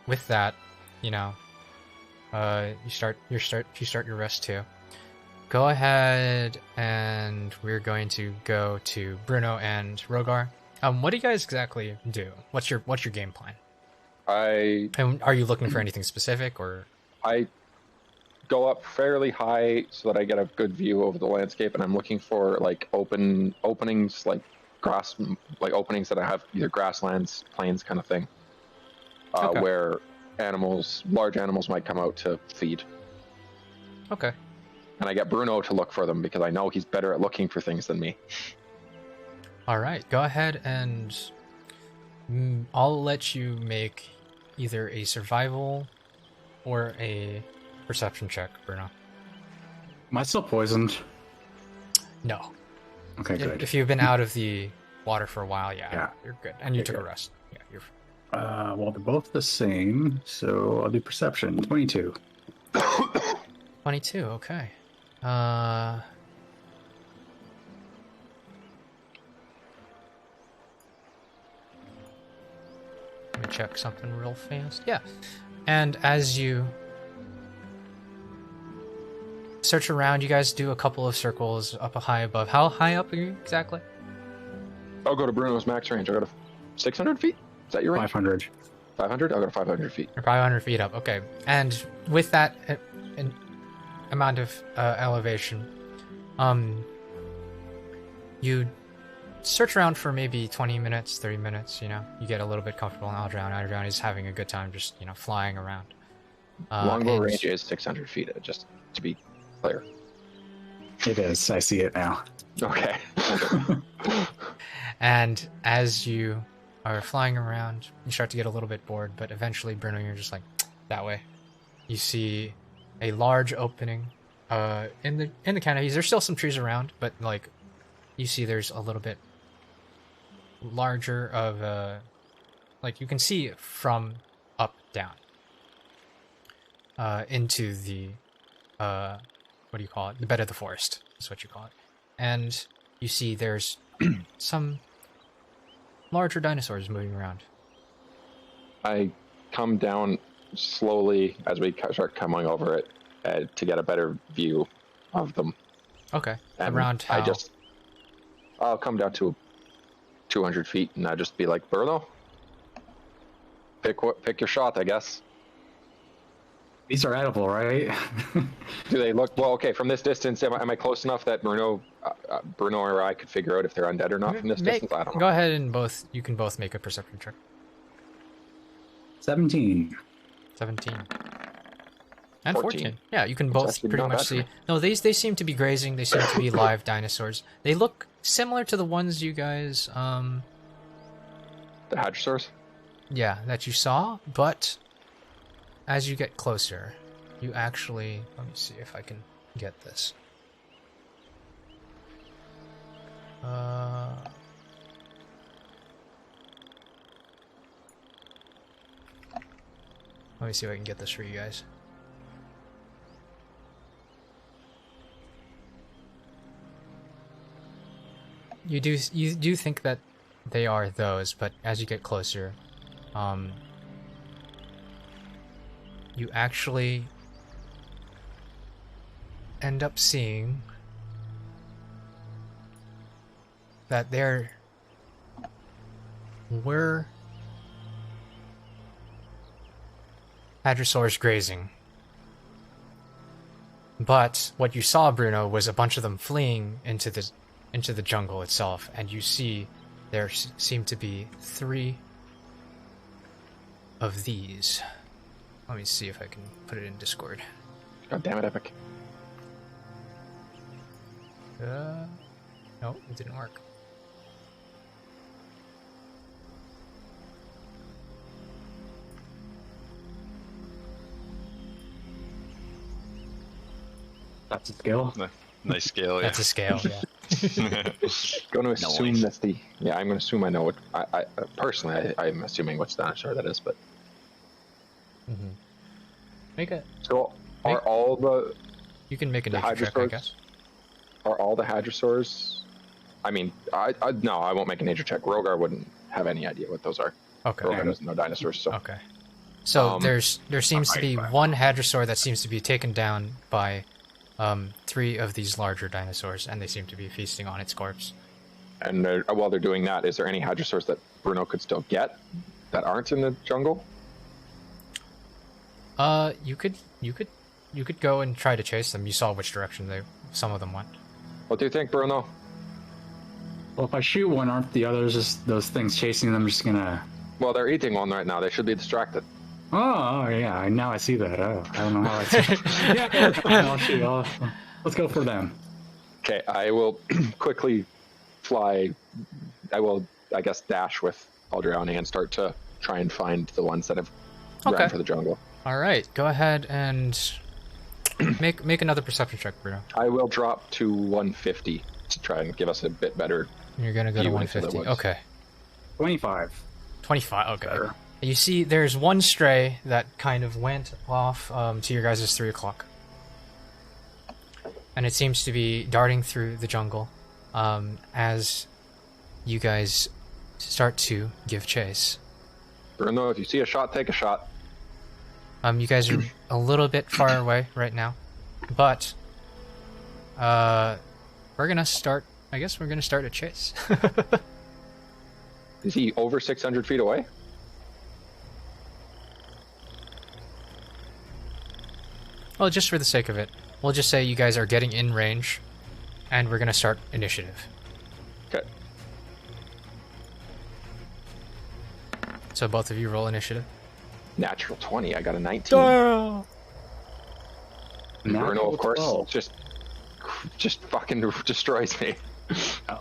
with that, you know, you start your rest too. Go ahead, and we're going to go to Bruno and Rhogar. What do you guys exactly do? What's your game plan? And are you looking for anything specific, or? I go up fairly high so that I get a good view over the landscape, and I'm looking for like openings, like grass, like openings that I have either grasslands, plains kind of thing, Okay. where large animals might come out to feed. Okay. And I get Bruno to look for them because I know he's better at looking for things than me. All right. Go ahead, and I'll let you make either a survival or a perception check, Bruno. Am I still poisoned? No. Okay, good. If you've been out of the water for a while, yeah. You're good. And you Okay, took a good. rest. Yeah, you're. Well, they're both the same, so I'll do perception. 22. 22, okay. Let me check something real fast. Yeah. And as you search around, you guys do a couple of circles up high above. How high up are you exactly? I'll go to Bruno's max range. I'll go to 600 feet. Is that your range? 500. 500? I'll go to 500 feet. You're 500 feet up, okay. And with that amount of elevation, you search around for maybe 20 minutes, 30 minutes, you know. You get a little bit comfortable, and Aldrown is having a good time just, you know, flying around. Longbow and- range is 600 feet, just to be clear. It is. I see it now. Okay. And as you are flying around, you start to get a little bit bored, but eventually, Bruno, you're just like, that way. You see a large opening in the canopies. There's still some trees around, but like you see there's a little bit larger of like you can see from up down into the what do you call it? The bed of the forest is what you call it. And you see there's some larger dinosaurs moving around. I come down slowly as we start coming over it to get a better view of them. Okay. And Around how? I'll come down to 200 feet and I'll just be like, Bruno, pick your shot, I guess. These are edible, right? Do they look well? Okay, from this distance, am I close enough that Bruno or I could figure out if they're undead or not from this distance? I don't know. Go ahead and you can both make a perception check. 17. 17. And 14. 14. Yeah, you can both actually pretty not much bad for see. me. No, they seem to be grazing. They seem to be live dinosaurs. They look similar to the ones you guys The hadrosaurs? Yeah, that you saw, but as you get closer, you actually... Let me see if I can get this. Let me see if I can get this for you guys. You do think that they are those, but as you get closer, you actually end up seeing that there were hadrosaurs grazing. But what you saw, Bruno, was a bunch of them fleeing into the jungle itself, and you see there seem to be 3 of these. Let me see if I can put it in Discord. God damn it, Epic. No, it didn't work. That's a skill. Nice scale, yeah. That's a scale, yeah. Going to assume Nice. that's the... Yeah, I'm going to assume I know what... I personally, I'm assuming which dinosaur that is, but... Mm-hmm. Make it. So, are all the... You can make a the nature check, I hadrosaurs... guess. Are all the hadrosaurs... I mean, no, I won't make a nature check. Rhogar wouldn't have any idea what those are. Okay. Rhogar doesn't know dinosaurs, so... Okay. So there seems to be one hadrosaur that seems to be taken down by 3 of these larger dinosaurs, and they seem to be feasting on its corpse. And while they're doing that, is there any hadrosaurs that Bruno could still get that aren't in the jungle? You could go and try to chase them. You saw which direction some of them went. What do you think, Bruno? Well, if I shoot one, aren't the others just those things chasing them just gonna... Well, they're eating one right now. They should be distracted. Oh, yeah, now I see that. Oh, I don't know how I see it. Yeah, I'll shoot. Let's go for them. Okay, I will quickly fly. I will, I guess, dash with Aldriani and start to try and find the ones that have ran for the jungle. All right, go ahead and make another perception check, Bruno. I will drop to 150 to try and give us a bit better. You're gonna go to view into the 150. woods. Okay. 25. 25. Okay. Better. You see, there's one stray that kind of went off to your guys' 3 o'clock. And it seems to be darting through the jungle as you guys start to give chase. Bruno, if you see a shot, take a shot. You guys are a little bit far away right now, but we're gonna start. I guess we're gonna start a chase. Is he over 600 feet away? Well, just for the sake of it, we'll just say you guys are getting in range, and we're gonna start initiative. Okay. So both of you roll initiative. Natural 20. I got a 19. Bruno, of course, 12. just fucking destroys me. Oh.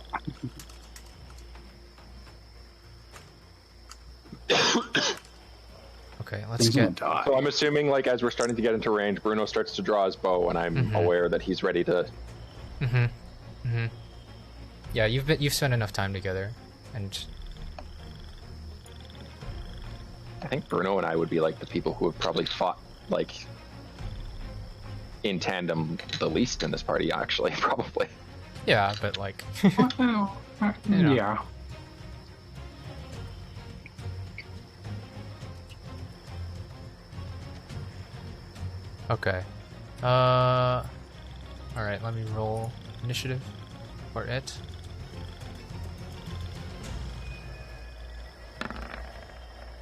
Okay, let's Things get. gonna die. So I'm assuming, like, as we're starting to get into range, Bruno starts to draw his bow, and I'm aware that he's ready to. Yeah, you've spent enough time together, and I think Bruno and I would be like the people who have probably fought like in tandem the least in this party. Actually, probably. yeah, but like, know. Yeah. okay. All right, let me roll initiative for it.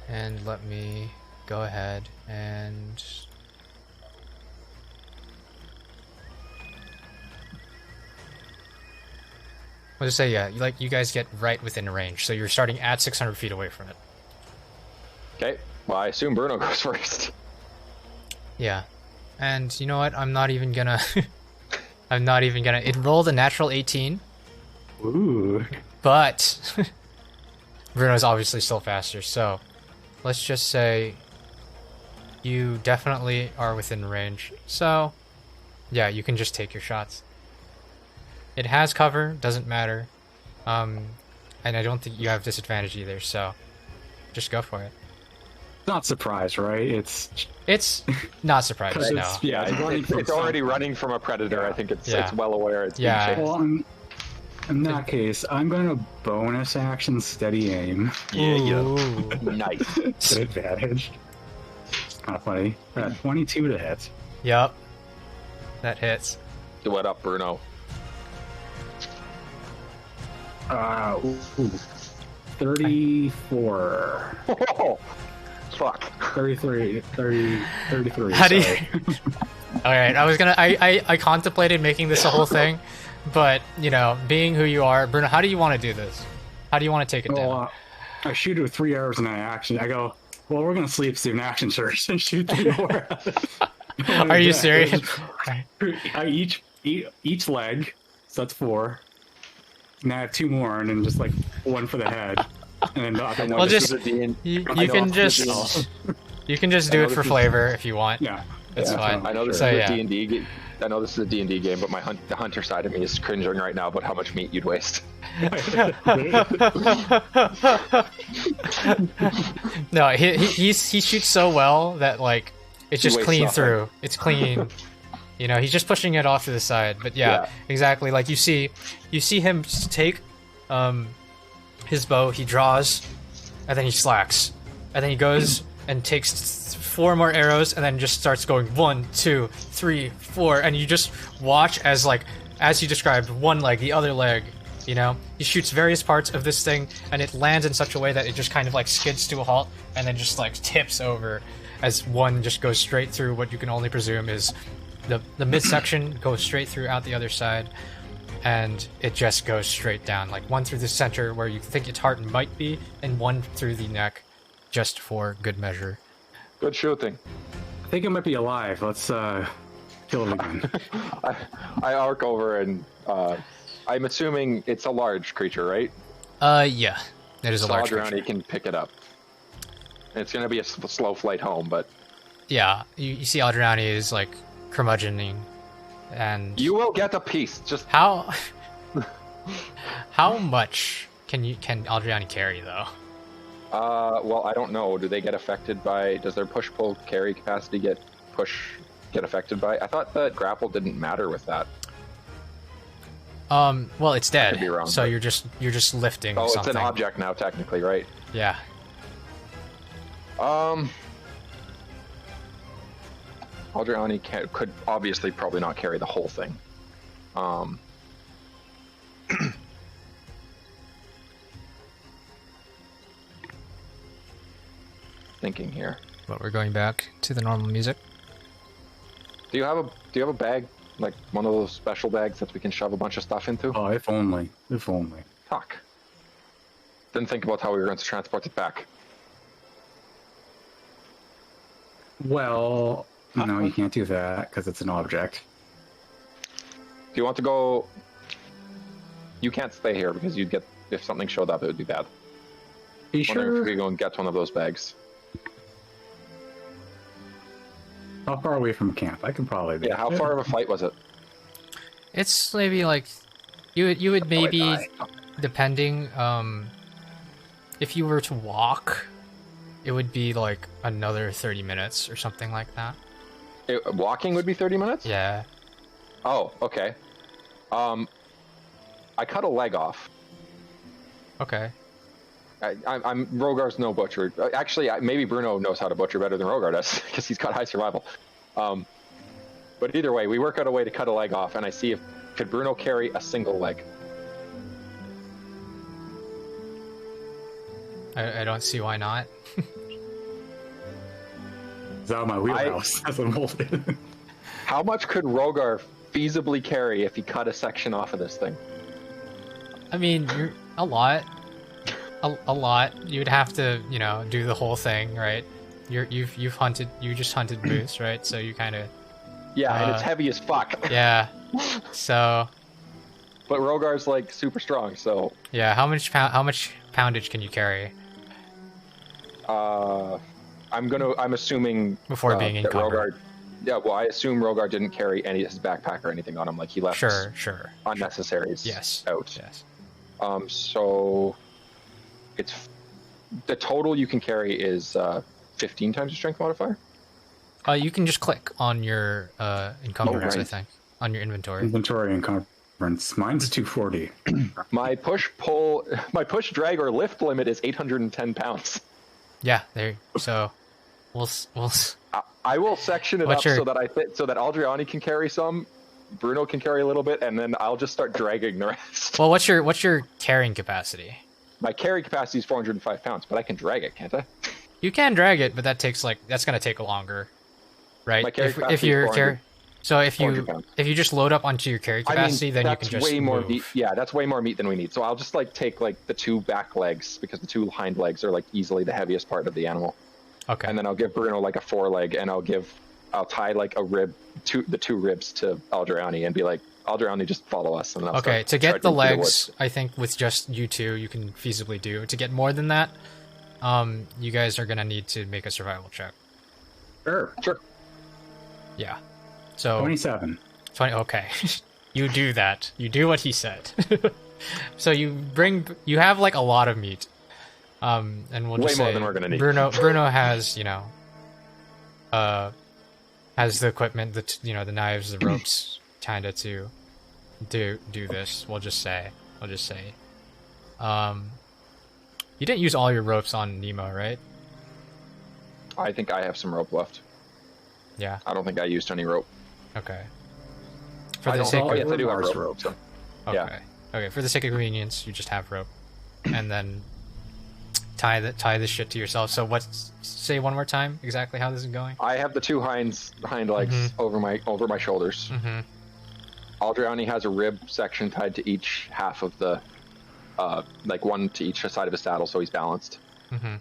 And let me go ahead and I'll just say, yeah, like you guys get right within range, so you're starting at 600 feet away from it. Okay. Well, I assume Bruno goes first. Yeah. And you know what? I'm not even gonna It rolled a natural 18, Ooh. but Bruno's obviously still faster, so let's just say you definitely are within range. So, yeah, you can just take your shots. It has cover, doesn't matter. And I don't think you have disadvantage either, so just go for it. Not surprised, right? It's not surprised, no. It's already running from a predator. Yeah. I think it's Yeah. well aware it's Yeah. being chased. well, in that case, I'm going to bonus action steady aim. Ooh. Nice. Good advantage. It's kind of funny. 22 to hit. Yup. That hits. Do it up, Bruno. Ooh, 34. Oh, fuck. 33. How do you... sorry. Alright, I contemplated making this a whole thing, but, you know, being who you are, Bruno, how do you want to do this? How do you want to take it down? Well, I shoot with 3 arrows in an action. I go, well, we're going to sleep through an action first and shoot 3 more. Are you serious? Each leg, so that's 4. And I have 2 more, and then just like 1 for the head. And then the other one. Well, just... This is a D&D You can just... You can just do it for flavor if you want. Yeah. It's fine. I know this So, is yeah. a D&D game. I know this is a D&D game, but the hunter side of me is cringing right now about how much meat you'd waste. No, he shoots so well that like it's just wastes clean nothing. through. It's clean. You know, he's just pushing it off to the side. But yeah, exactly. Like you see him take his bow. He draws, and then he slacks, and then he goes and takes 4 more arrows, and then just starts going 1, 2, 3, 4, and you just watch as you described, one leg, the other leg. You know, he shoots various parts of this thing, and it lands in such a way that it just kind of like skids to a halt, and then just like tips over as one just goes straight through what you can only presume is the midsection, goes straight through out the other side, and it just goes straight down, like 1 through the center where you think its heart might be, and 1 through the neck, just for good measure. Good shooting. I think it might be alive. Let's kill it again. I arc over and I'm assuming it's a large creature, right? Yeah, it is a large Adriani creature. can pick it up. It's going to be a slow flight home, but Yeah, you see Adriani is like curmudgeoning, and you will get a piece. Just how much can Adriani carry though? well, I don't know. Do they get affected by? Does their push pull carry capacity get affected by? I thought that grapple didn't matter with that. Well, it's dead, could be wrong, so but- you're just lifting Oh, something. it's an object now, technically, right? Yeah. Adriani could obviously probably not carry the whole thing. Thinking here. But we're going back to the normal music. Do you have a bag, like one of those special bags that we can shove a bunch of stuff into? Oh, if only. If only. Fuck. Didn't think about how we were going to transport it back. Well, no, you can't do that because it's an object. Do you want to go? You can't stay here because you'd get, if something showed up, it would be bad. Are you Wondering if we sure? could go and get one of those bags. How far away from camp? I can probably be. Yeah, how far of a flight was it? It's maybe like you would maybe, depending, if you were to walk, it would be like another 30 minutes or something like that. Walking would be 30 minutes? Yeah. Oh, okay. I cut a leg off. Okay. I'm Rhogar's no butcher. Actually, maybe Bruno knows how to butcher better than Rhogar does because he's got high survival. But either way, we work out a way to cut a leg off, and I see if could Bruno carry a single leg. I don't see why not. It's out of my wheelhouse. That's what I'm holding. How much could Rhogar feasibly carry if he cut a section off of this thing? I mean, you're a lot. A lot. You'd have to, you know, do the whole thing, right? You just hunted moose, right? So you kind of, Yeah, and it's heavy as fuck. yeah. So But Rhogar's like super strong, so yeah, how much poundage can you carry I'm assuming before being that encumbered? Rhogar. Yeah, well, I assume Rhogar didn't carry any of his backpack or anything on him. Like he left Sure. unnecessaries Yes. out. Yes. So it's the total you can carry is 15 times your strength modifier. You can just click on your encumbrance, Okay. I think, on your inventory. Inventory encumbrance. Mine's 240. My push drag or lift limit is 810 pounds. Yeah, there. So, we'll. I will section it What's up your- so that Aldriani can carry some, Bruno can carry a little bit, and then I'll just start dragging the rest. Well, what's your carrying capacity? My carry capacity is 405 pounds, but I can drag it, can't I? You can drag it, but that's gonna take longer, right? My carry if capacity is you're 400 so if 400 pounds. you just load up onto your carry capacity, then you that's can just way more move. meat. Yeah, that's way more meat than we need. So I'll just like take like the two back legs because the two hind legs are like easily the heaviest part of the animal. Okay. And then I'll give Bruno like a foreleg, and I'll tie like a rib, the two ribs to Aldriani and be like, Aldriani, just follow us. And then I'll Okay, start to get the charging through legs, I think with just you two, you can feasibly do. To get more than that, you guys are gonna need to make a survival check. Sure. Sure. Yeah. So 27. 20. Okay, you do that. You do what he said. So you have like a lot of meat. And we'll just Way more say than we're gonna need. Bruno has has the equipment, the knives, the ropes, kinda to do this. We'll just say. You didn't use all your ropes on Nemo, right? I think I have some rope left. Yeah. I don't think I used any rope. Okay. Yes, I do have Mars rope. So. Okay. Yeah. Okay. For the sake of convenience, you just have rope, and then tie this shit to yourself. So say one more time exactly how this is going. I have the two hind legs over my shoulders. Mm-hmm. Aldriani has a rib section tied to each half of the, like one to each side of his saddle, so he's balanced. Mm-hmm.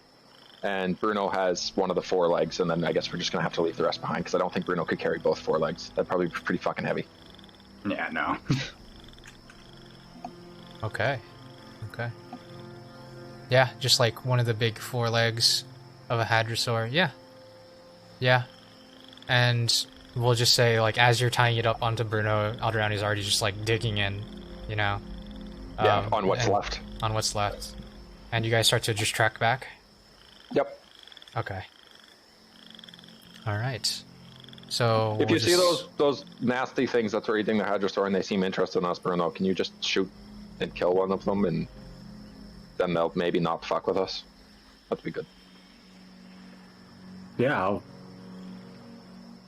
And Bruno has one of the forelegs, and then I guess we're just gonna have to leave the rest behind because I don't think Bruno could carry both forelegs. That'd probably be pretty fucking heavy. Yeah, no. Okay. Yeah, just like one of the big forelegs of a hadrosaur. Yeah. And we'll just say, like, as you're tying it up onto Bruno, Aldriani's already just like digging in, Yeah, on what's left. On what's left. And you guys start to just track back? Yep. Okay. Alright. So If you see those nasty things that's raiding the hadrosaur and they seem interested in us, Bruno, can you just shoot and kill one of them, and then they'll maybe not fuck with us? That'd be good. Yeah, I'll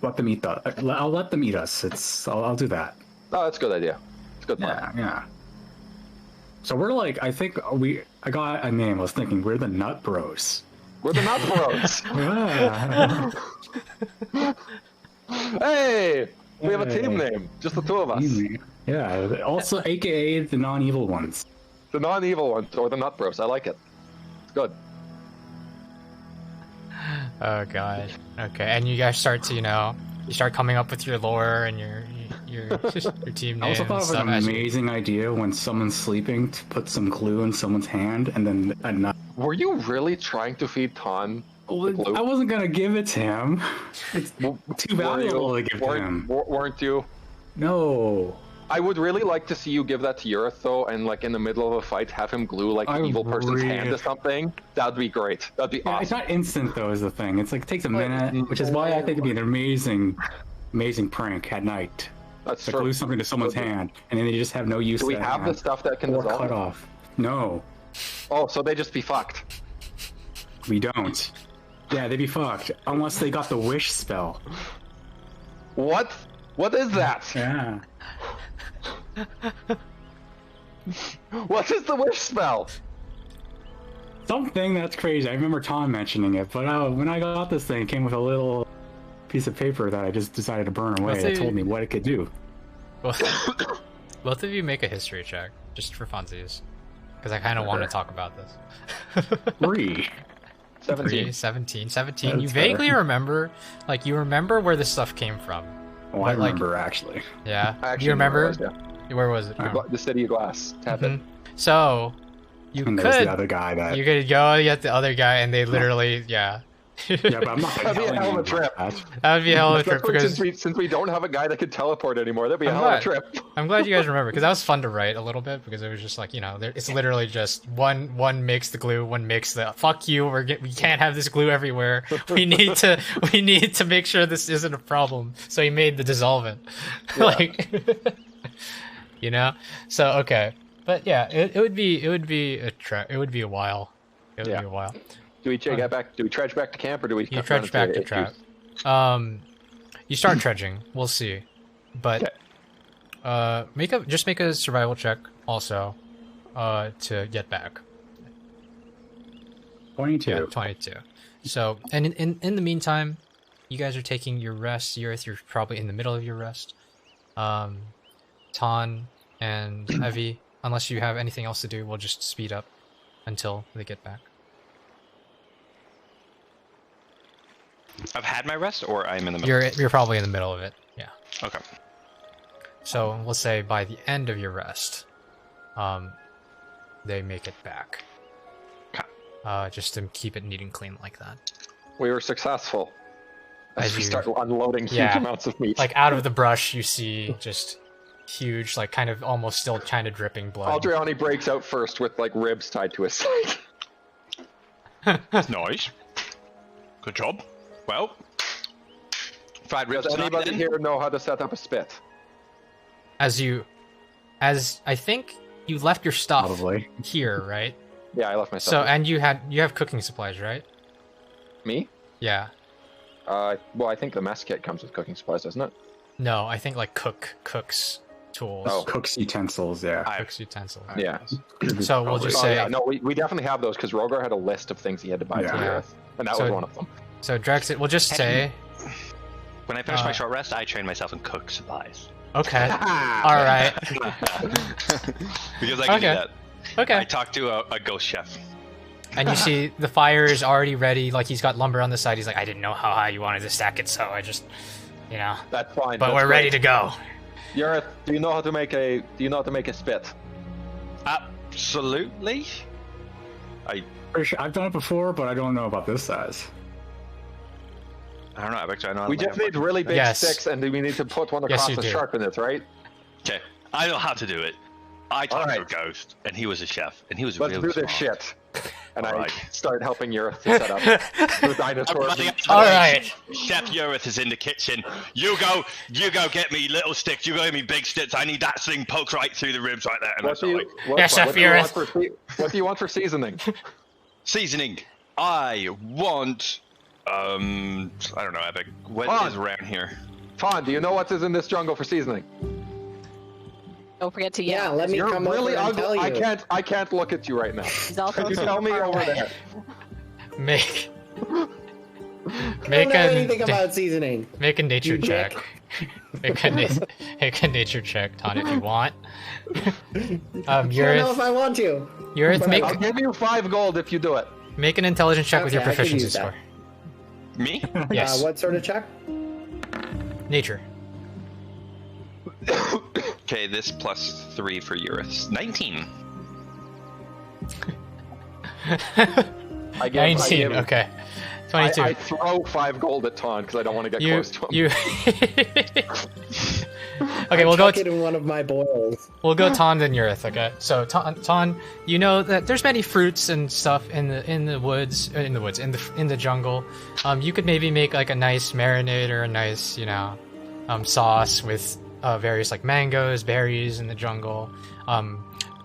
let them eat I'll let them eat us. I'll do that. Oh, that's a good idea. It's a good plan. Yeah. So we're like, I think I got a name. I was thinking we're the Nut Bros. We're the Nut Bros. Yeah. Hey, we have a team name. Just the two of us. Yeah. Also, AKA the non-evil ones. The non-evil ones, or the Nut Bros. I like it. It's good. Oh god. Okay, and you guys start to, you start coming up with your lore and your team name. I also and thought it was stuff an as you- amazing idea when someone's sleeping to put some glue in someone's hand and then a nut. Were you really trying to feed Tonn? glue? I wasn't gonna give it to him. It's too valuable to give to him. Weren't you? No. I would really like to see you give that to Yurith, though, and like in the middle of a fight, have him glue like an evil person's hand to something. That'd be great. That'd be Yeah, it's awesome. not instant though. Is the thing. It's like it takes a minute, which is why I think it'd be an amazing prank at night. That's To true. glue something to someone's hand, and then they just have no use. Do we to that have the hand, stuff that can or dissolve? cut off? No, Oh, so they just be fucked. we don't. Yeah, they'd be fucked unless they got the wish spell. What? What is that? Yeah. What is the wish spell? Something that's crazy. I remember Tonn mentioning it, but when I got this thing, it came with a little piece of paper that I just decided to burn away. It told me what it could do. Both of you make a history check, just for funsies. Because I kind of want to talk about this. 3. 17. 17. That's You vaguely better. remember, you remember where this stuff came from. Oh, I But, like- remember actually. Yeah? I actually you remember? know where it was, Where was it? Yeah. yeah. The City of Glass. Tap it. So, You And could. there's the other guy that. You could go get the other guy, and they literally, yeah. Yeah, but I'm not That'd be a telling hell of you a trip. about that. That would be a hell of a trip Especially because since we don't have a guy that can teleport anymore, that'd be a I'm hell of a glad. trip. I'm glad you guys remember because that was fun to write a little bit because it was just like it's literally just one makes the glue, one makes the fuck you. We can't have this glue everywhere. We need to make sure this isn't a problem. So he made the dissolvent, Yeah. like So okay, but yeah, it would be a while. It would Yeah. be a while. Do we get back? Do we trudge back to camp, or do we? You run trudge into back to issues? trap. You start trudging. We'll see, but make a survival check also, to get back. 22. Yeah, 22. So, and in the meantime, you guys are taking your rest. You're probably in the middle of your rest. Tonn and Evie, unless you have anything else to do, we'll just speed up until they get back. I've had my rest, or I'm in the middle. You're probably in the middle of it. Yeah. Okay. So let's say by the end of your rest, they make it back. Just to keep it neat and clean like that. We were successful. As we you- start unloading huge Yeah. amounts of meat. Like out of the brush, you see just huge, like kind of almost still kind of dripping blood. Aldriani breaks out first with like ribs tied to his side. Nice. Good job. Well, fried ribs Does tonight, anybody then? here know how to set up a spit? As I think you left your stuff Probably. here, right? Yeah, I left my So stuff. and you have cooking supplies, right? Me? Yeah. Well, I think the mess kit comes with cooking supplies, doesn't it? No, I think like cooks tools, Oh. Cook's utensils, yeah. cooks utensils. Yeah. So we'll just Oh, say yeah. No, we definitely have those because Rhogar had a list of things he had to buy for Yeah. the Earth, and that So- was one of them. so Drexit. We'll just say When I finish my short rest, I train myself in cook supplies. okay. All right. Because I can Okay. do that. I Okay. talked to a ghost chef. And you see the fire is already ready. Like he's got lumber on the side. He's like, I didn't know how high you wanted to stack it, so I just, That's fine. But that's we're ready great. to go. Yareth, do you know how to make a spit? Absolutely. Pretty sure I've done it before, but I don't know about this size. I don't know. I know. We just need really big Yes. sticks, and we need to put one Yes, across you to do. sharpen it, right? Okay, I know how to do it. I talked to a Alright. ghost, and he was a chef, and he was Let's really do this smart. shit. And Alright. I start helping Yareth to set up the dinosaurs. All right. Chef Urith is in the kitchen. You go get me little sticks. You go get me big sticks. I need that thing poked right through the ribs right there. And What that's do you, like Yes, Chef Yareth. what do you want for seasoning? seasoning. I want. I don't know, Epic. What On. is around here? Fawn, do you know what is in this jungle for seasoning? Don't forget to Yeah, yell. let me You're come really over and tell ugly. you. I can't look at you right now. He's also Can you super tell me far over away. there? Make I don't know anything about seasoning. make a nature You check. dick. Make a nature check, Ton, if you want. I don't know if Yareth, I want to. Yareth, I'll give you 5 gold if you do it. make an intelligence check with your Okay, I could proficiency use that. score. Me? Yes, What sort of check? nature. Okay, this plus 3 for Urith. 19. I give, 19. Okay. 22. I throw 5 gold at Tonn because I don't want to get you close to him. you. Okay, we'll go. Chuck it in one of my boils. We'll go Tonn then Urith. Okay, so Tonn, you know that there's many fruits and stuff in the woods, in the jungle. You could maybe make like a nice marinade or a nice sauce with various like mangoes, berries in the jungle.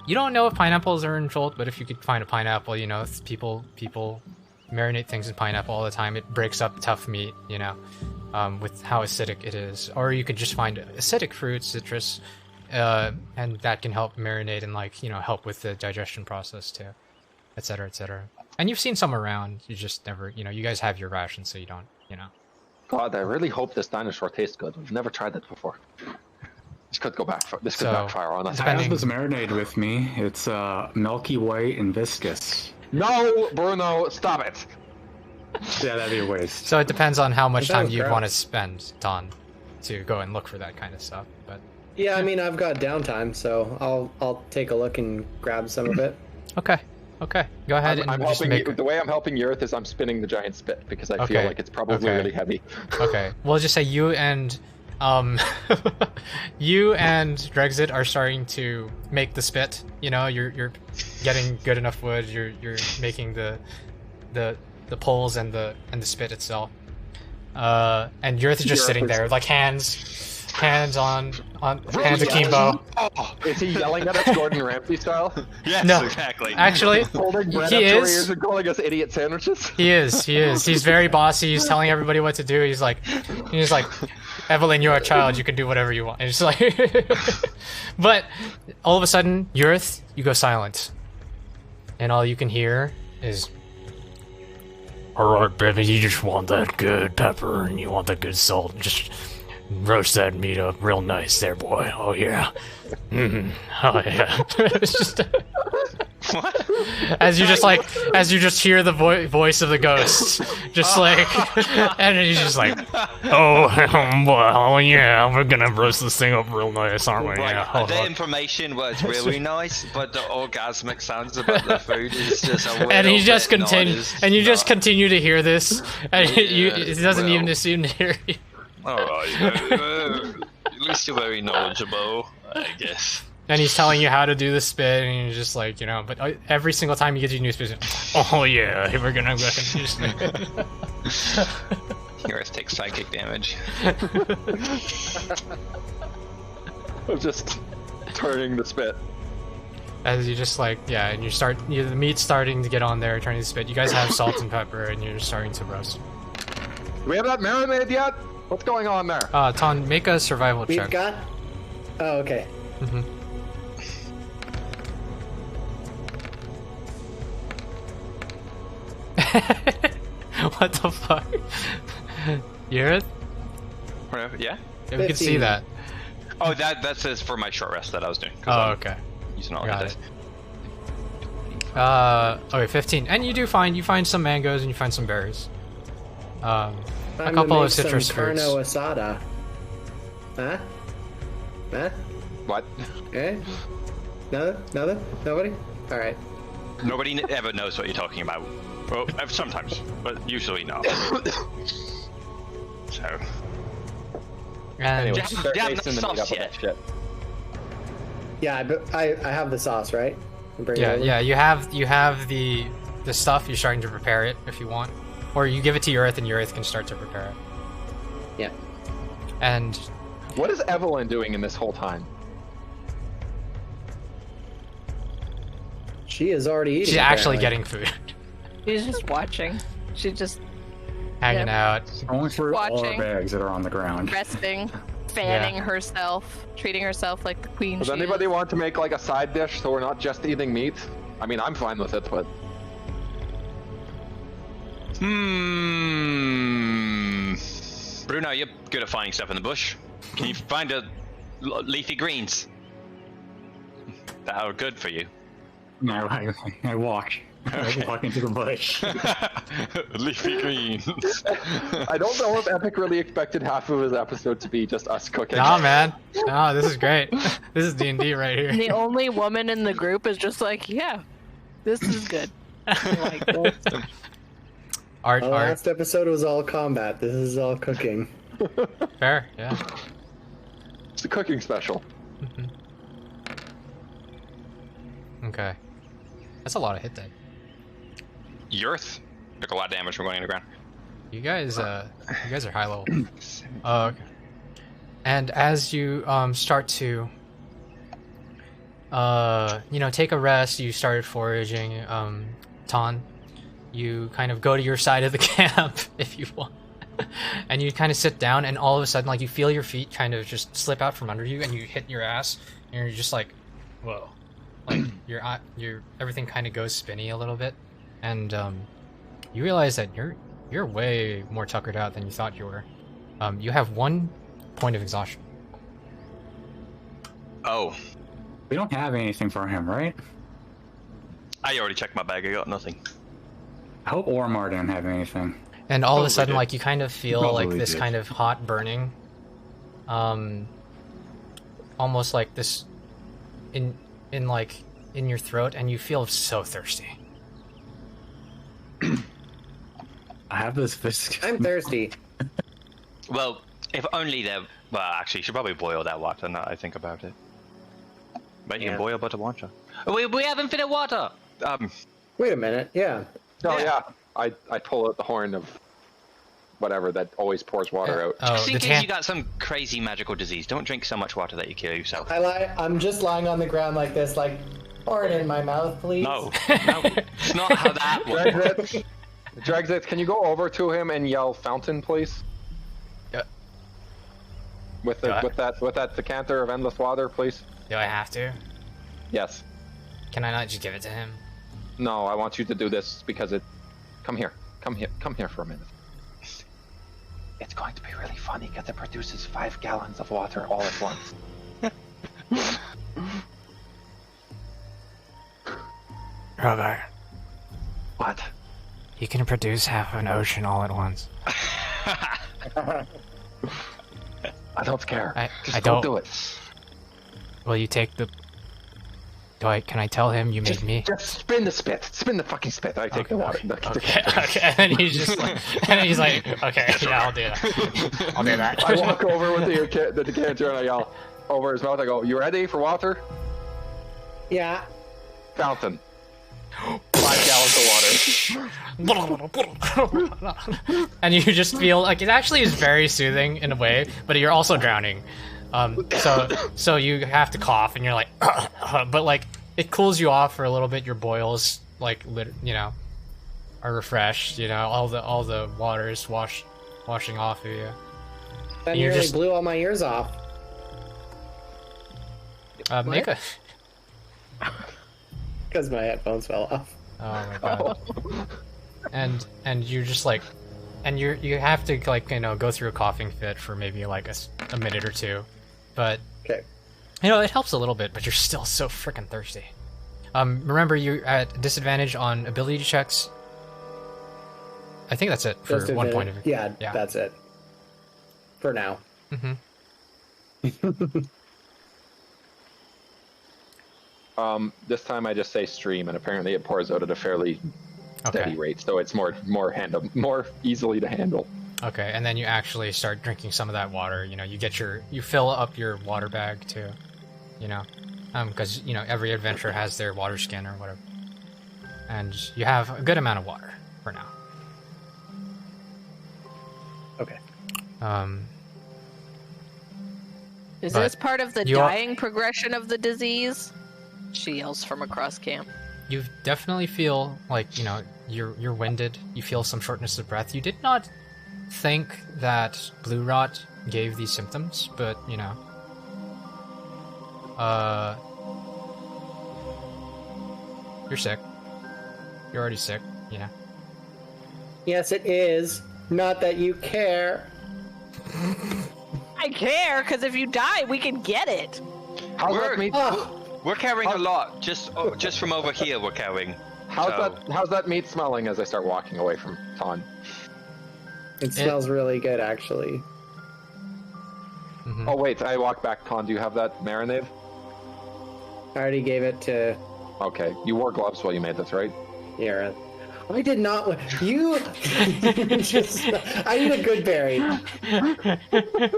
You don't know if pineapples are in Jolt, but if you could find a pineapple, people marinate things in pineapple all the time. It breaks up tough meat, with how acidic it is. Or you could just find acidic fruit, citrus, and that can help marinate and help with the digestion process too, etc., etc. And you've seen some around. You just never, you guys have your ration, so you don't, God, I really hope this dinosaur tastes good. We've never tried that before. This could go back. This could So, backfire on us. I have Depending- this marinade with me. It's milky white and viscous. No, Bruno, stop it. Yeah, that'd be a waste. So it depends on how much That time was you'd gross. want to spend, Don, to go and look for that kind of stuff. But Yeah, I mean, I've got downtime, so I'll take a look and grab some of it. okay, Okay, go ahead I'm and just helping make. the way I'm helping Yurth is I'm spinning the giant spit because I feel Okay, like it's probably okay. really heavy. Okay, we'll just say you and you and Drexit are starting to make the spit. You know, you're getting good enough wood. You're making the poles and the spit itself. And Yurth is just sitting there, like hands on hands akimbo. Oh, is he yelling at us Gordon Ramsay style? Yes, No, exactly. actually, Holding bread he up to our is. ears and calling us idiot sandwiches? He is. He's very bossy. He's telling everybody what to do. He's like, Evelyn, you're a child. You can do whatever you want. And it's like, but all of a sudden, Yurth, you go silent, and all you can hear is, "All right, baby, you just want that good pepper and you want that good salt. Just roast that meat up real nice, there, boy. Oh yeah, oh yeah." It's just. What? As you just hear the voice of the ghost, just like, and he's just like, "Oh, well, yeah, we're gonna roast this thing up real nice, aren't we?" Right, Yeah. the information was really nice, but the orgasmic sounds about the food is just a little And he just bit continue, not and you just not- continue to hear this, and Yeah, it doesn't even well. seem to hear you. Alright, at least you're very knowledgeable, I guess. And he's telling you how to do the spit, and you're just like, but every single time he gives you a new spit, "Oh yeah, we're gonna go and do spit." Yours takes psychic damage. I'm just turning the spit. As you just like, yeah, and the meat's starting to get on there, turning to spit. You guys have salt and pepper, and you're starting to roast. Do we have that marinated yet? What's going on there? Tonn, make a survival We've check. got. Oh, okay. Mhm. What the fuck? You hear it? Whatever, yeah? Yeah, we can see 15. that. Oh, that says for my short rest that I was doing. 'cause Oh, I'm okay. Using all Got that. it. Okay, 15. And you find some mangoes and you find some berries. A Time couple to make of citrus some fruits. Carno asada. Huh? Huh? What? Eh? Nothing? Nobody? Alright. Nobody ever knows what you're talking about. Well, sometimes, but usually not. So, And Anyway, Yeah, start yeah, basting the not meat up sauce with yet. that shit. Yeah, I have the sauce, right? Bring it yeah, over? yeah, you have the stuff. You're starting to prepare it if you want, or you give it to Yurith and Yurith can start to prepare it. Yeah. And What is Evelyn doing in this whole time? She is already eating. she's actually apparently. getting food, She's just watching. She's just hanging out. Going through all our Watching. bags that are on the ground. resting, fanning herself, treating herself like the queen. Does she anybody is. want to make like a side dish so we're not just eating meat? I mean, I'm fine with it, but Bruno, you're good at finding stuff in the bush. Can you find leafy greens that are good for you? No, I walk. Okay. I walk into the bush. Leafy greens. I don't know if Epic really expected half of his episode to be just us cooking. Nah, man. Nah, this is great. This is D&D right And here. the only woman in the group is just like, yeah, this is good. I'm like, well, Art, The art. last episode was all combat. This is all cooking. Fair, yeah. It's a cooking special. Okay. That's a lot of hit die. Yurth took a lot of damage from going underground. You guys are high level. Oh, okay. And as you start to take a rest, you started foraging. Tonn, you kind of go to your side of the camp if you want, and you kind of sit down, and all of a sudden, like, you feel your feet kind of just slip out from under you, and you hit your ass, and you're just like, whoa, like your everything kind of goes spinny a little bit, and you realize that you're way more tuckered out than you thought you were. You have 1 point of exhaustion. Oh, We don't have anything for him, right? I already checked my bag. I got nothing. I hope Ormar didn't have anything. And all of a Probably sudden, did. like, you kind of feel Probably like this did. kind of hot burning, almost like this in your throat, and you feel so thirsty. I have this fish. I'm thirsty. Well, if only there. Well, actually, you should probably boil that water. Now I think about it. But you can boil butter water. Oh, we have infinite water. Wait a minute. Yeah. Oh yeah. I pull out the horn of whatever that always pours water out. Just in case you got some crazy magical disease, don't drink so much water that you kill yourself. I'm just lying on the ground like this, like, pour it in my mouth, please. No, it's not how that works. Dragzit, can you go over to him and yell fountain, please? Yeah. With that decanter of endless water, please. Do I have to? Yes. Can I not just give it to him? No, I want you to do this because it. Come here for a minute. It's going to be really funny because it produces 5 gallons of water all at once. Rhogar, What? you can produce half an ocean all at once. I don't care. I Just don't. do it. Will you take the... Can I tell him you made me? Just spin the spit. Spin the fucking spit. I take the water. Okay, and then he's just like... And then he's like, okay, yeah, I'll do that. I'll do that. I walk over with the decanter and I yell over his mouth. I go, "You ready for water?" Yeah. Fountain. 5 gallons of water. And you just feel like it actually is very soothing in a way, but you're also drowning. So you have to cough, and you're like, but like it cools you off for a little bit. Your boils, like, are refreshed. All the water is washing off of you. That nearly blew all my ears off. Make a. Because my headphones fell off. Oh my god. And you're just like, and you have to like go through a coughing fit for maybe like a minute or two, but okay. It helps a little bit, but you're still so freaking thirsty. Remember you're at disadvantage on ability checks. I think that's it for Just 1 point of view. Yeah, that's it. For now. Mm-hmm. This time I just say stream, and apparently it pours out at a fairly steady rate, so it's more easily to handle. Okay, and then you actually start drinking some of that water. You fill up your water bag too. Because every adventurer has their water skin or whatever, and you have a good amount of water for now. Okay. Is this part of the dying progression of the disease? She yells from across camp. You definitely feel like, you're winded. You feel some shortness of breath. You did not think that blue rot gave these symptoms, but, you're sick. You're already sick, Yes, it is. Not that you care. I care, because if you die, we can get it. We're carrying a lot. Just from over here, we're carrying. How's that meat smelling as I start walking away from Tonn? It smells really good, actually. Mm-hmm. Oh wait, I walk back. Tonn, do you have that marinade? I already gave it to... Okay, you wore gloves while you made this, right? Yeah. I did not... You... I need a good berry. I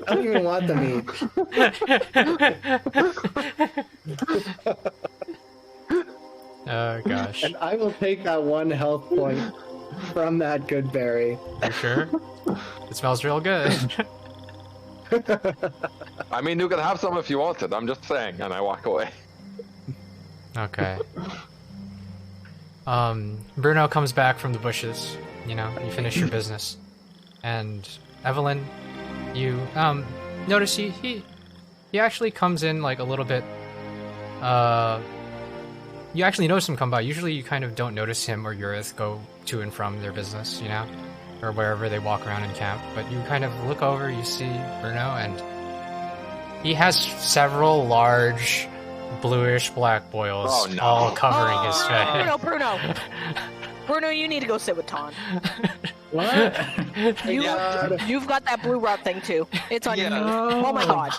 don't even want the meat. Oh, gosh. And I will take that 1 health point from that good berry. You sure? It smells real good. I mean, you can have some if you wanted. I'm just saying, and I walk away. Okay. Bruno comes back from the bushes. You finish your business, and Evelyn, you notice he actually comes in like a little bit. You actually notice him come by. Usually, you kind of don't notice him or Urith go to and from their business, or wherever they walk around in camp. But you kind of look over, you see Bruno, and he has several large bluish black boils all covering his face. Bruno, you need to go sit with Tonn. What? You've got that blue rot thing too. It's on you. Oh my god.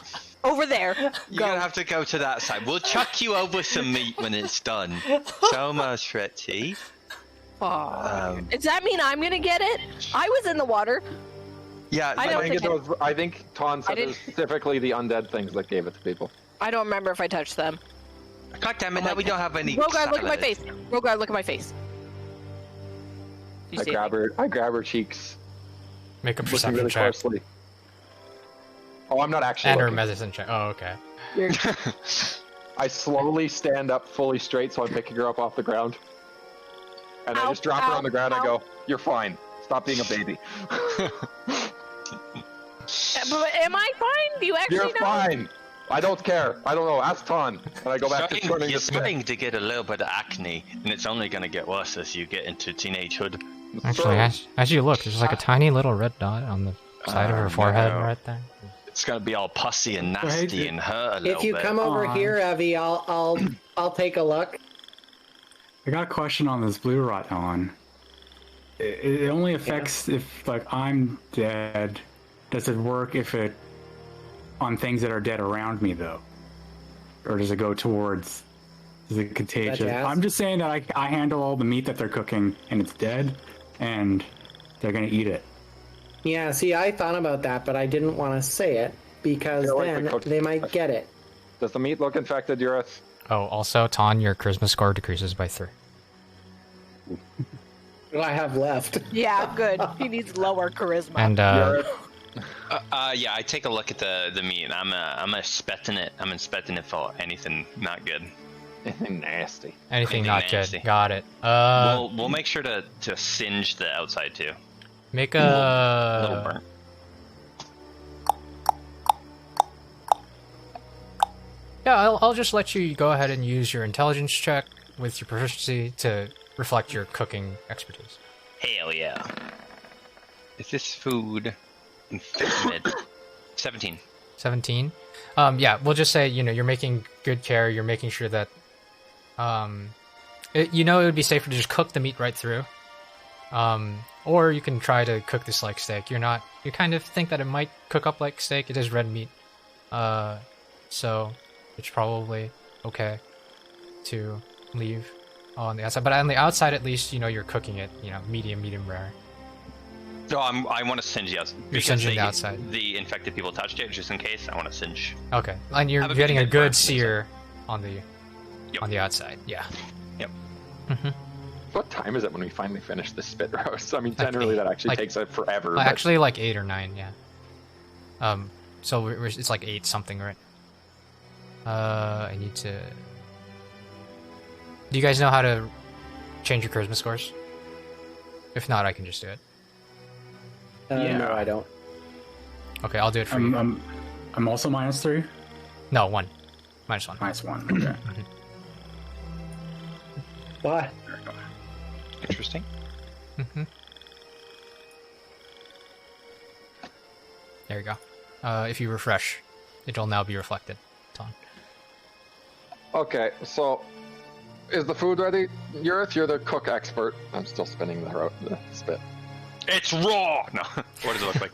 Over there. You're gonna have to go to that side. We'll chuck you over some meat when it's done. So much, Retty. Does that mean I'm gonna get it? I was in the water. Yeah, I don't think I think Tonn said it was specifically the undead things that gave it to people. I don't remember if I touched them. God damn it! Now we don't have any. Rhogar, look at my salad. face. Rhogar, look at my face. Do you see it? I grab her cheeks, Make a looking perception really check. closely. Oh, I'm not actually. And her looking. medicine check. Oh, okay. I slowly stand up fully straight, so I'm picking her up off the ground. And I just drop her on the ground and I go, "You're fine. Stop being a baby." But am I fine? Do you actually You're know? fine. I don't care. I don't know. Ask Tonn. And I go back to turning You're the spit. starting to get a little bit of acne, and it's only going to get worse as you get into teenagehood. Actually, as you look, there's like a tiny little red dot on the side of her forehead no. right there. It's going to be all pussy and nasty and hurt a little If you bit. come over here, Evie, I'll take a look. I got a question on this blue rot on. It only affects if like I'm dead. Does it work if it on things that are dead around me though, or does it go towards? Is it contagious? Yes. I'm just saying that I handle all the meat that they're cooking and it's dead, and they're gonna eat it. Yeah, see, I thought about that, but I didn't want to say it because Yeah, like then the cook- they might get it. Does the meat look infected, Urith? Oh, also, Tonn, your charisma score decreases by 3. What I have left. Yeah, good. He needs lower charisma. And Yeah, I take a look at the meat, and I'm inspecting it. I'm inspecting it for anything not good. Anything nasty. anything anything not nasty. good. Got it. We'll make sure to singe the outside too. Make Little a burnt. Yeah, I'll just let you go ahead and use your intelligence check with your proficiency to reflect your cooking expertise. Hell yeah. Is this food infected? 17. 17. Yeah, we'll just say, you're making good care. You're making sure that, it would be safer to just cook the meat right through. Or you can try to cook this like steak. You kind of think that it might cook up like steak. It is red meat. So it's probably okay to leave on the outside. But on the outside, at least, you're cooking it, medium rare. No, I want to singe the outside. You're singeing the outside. The infected people touched it, just in case. I want to singe. Okay, and you're Have a getting a good good burn, sear on the Yep. outside. Yeah. Yep. Mm-hmm. What time is it when we finally finish this spit roast? I mean, Like generally eight. that actually Like- takes forever. but- Actually, like 8 or 9. Yeah. So it's like 8 something, right? I need to. Do you guys know how to change your charisma scores? If not, I can just do it. No, I don't. Okay, I'll do it for you. I'm also -3. No, 1. -1. -1. Okay. What? Interesting. Mm-hmm. There you go. If you refresh, it'll now be reflected. Tonn. Okay, so is the food ready? Urith, you're the cook expert. I'm still spinning the spit. It's raw! No. What does it look like?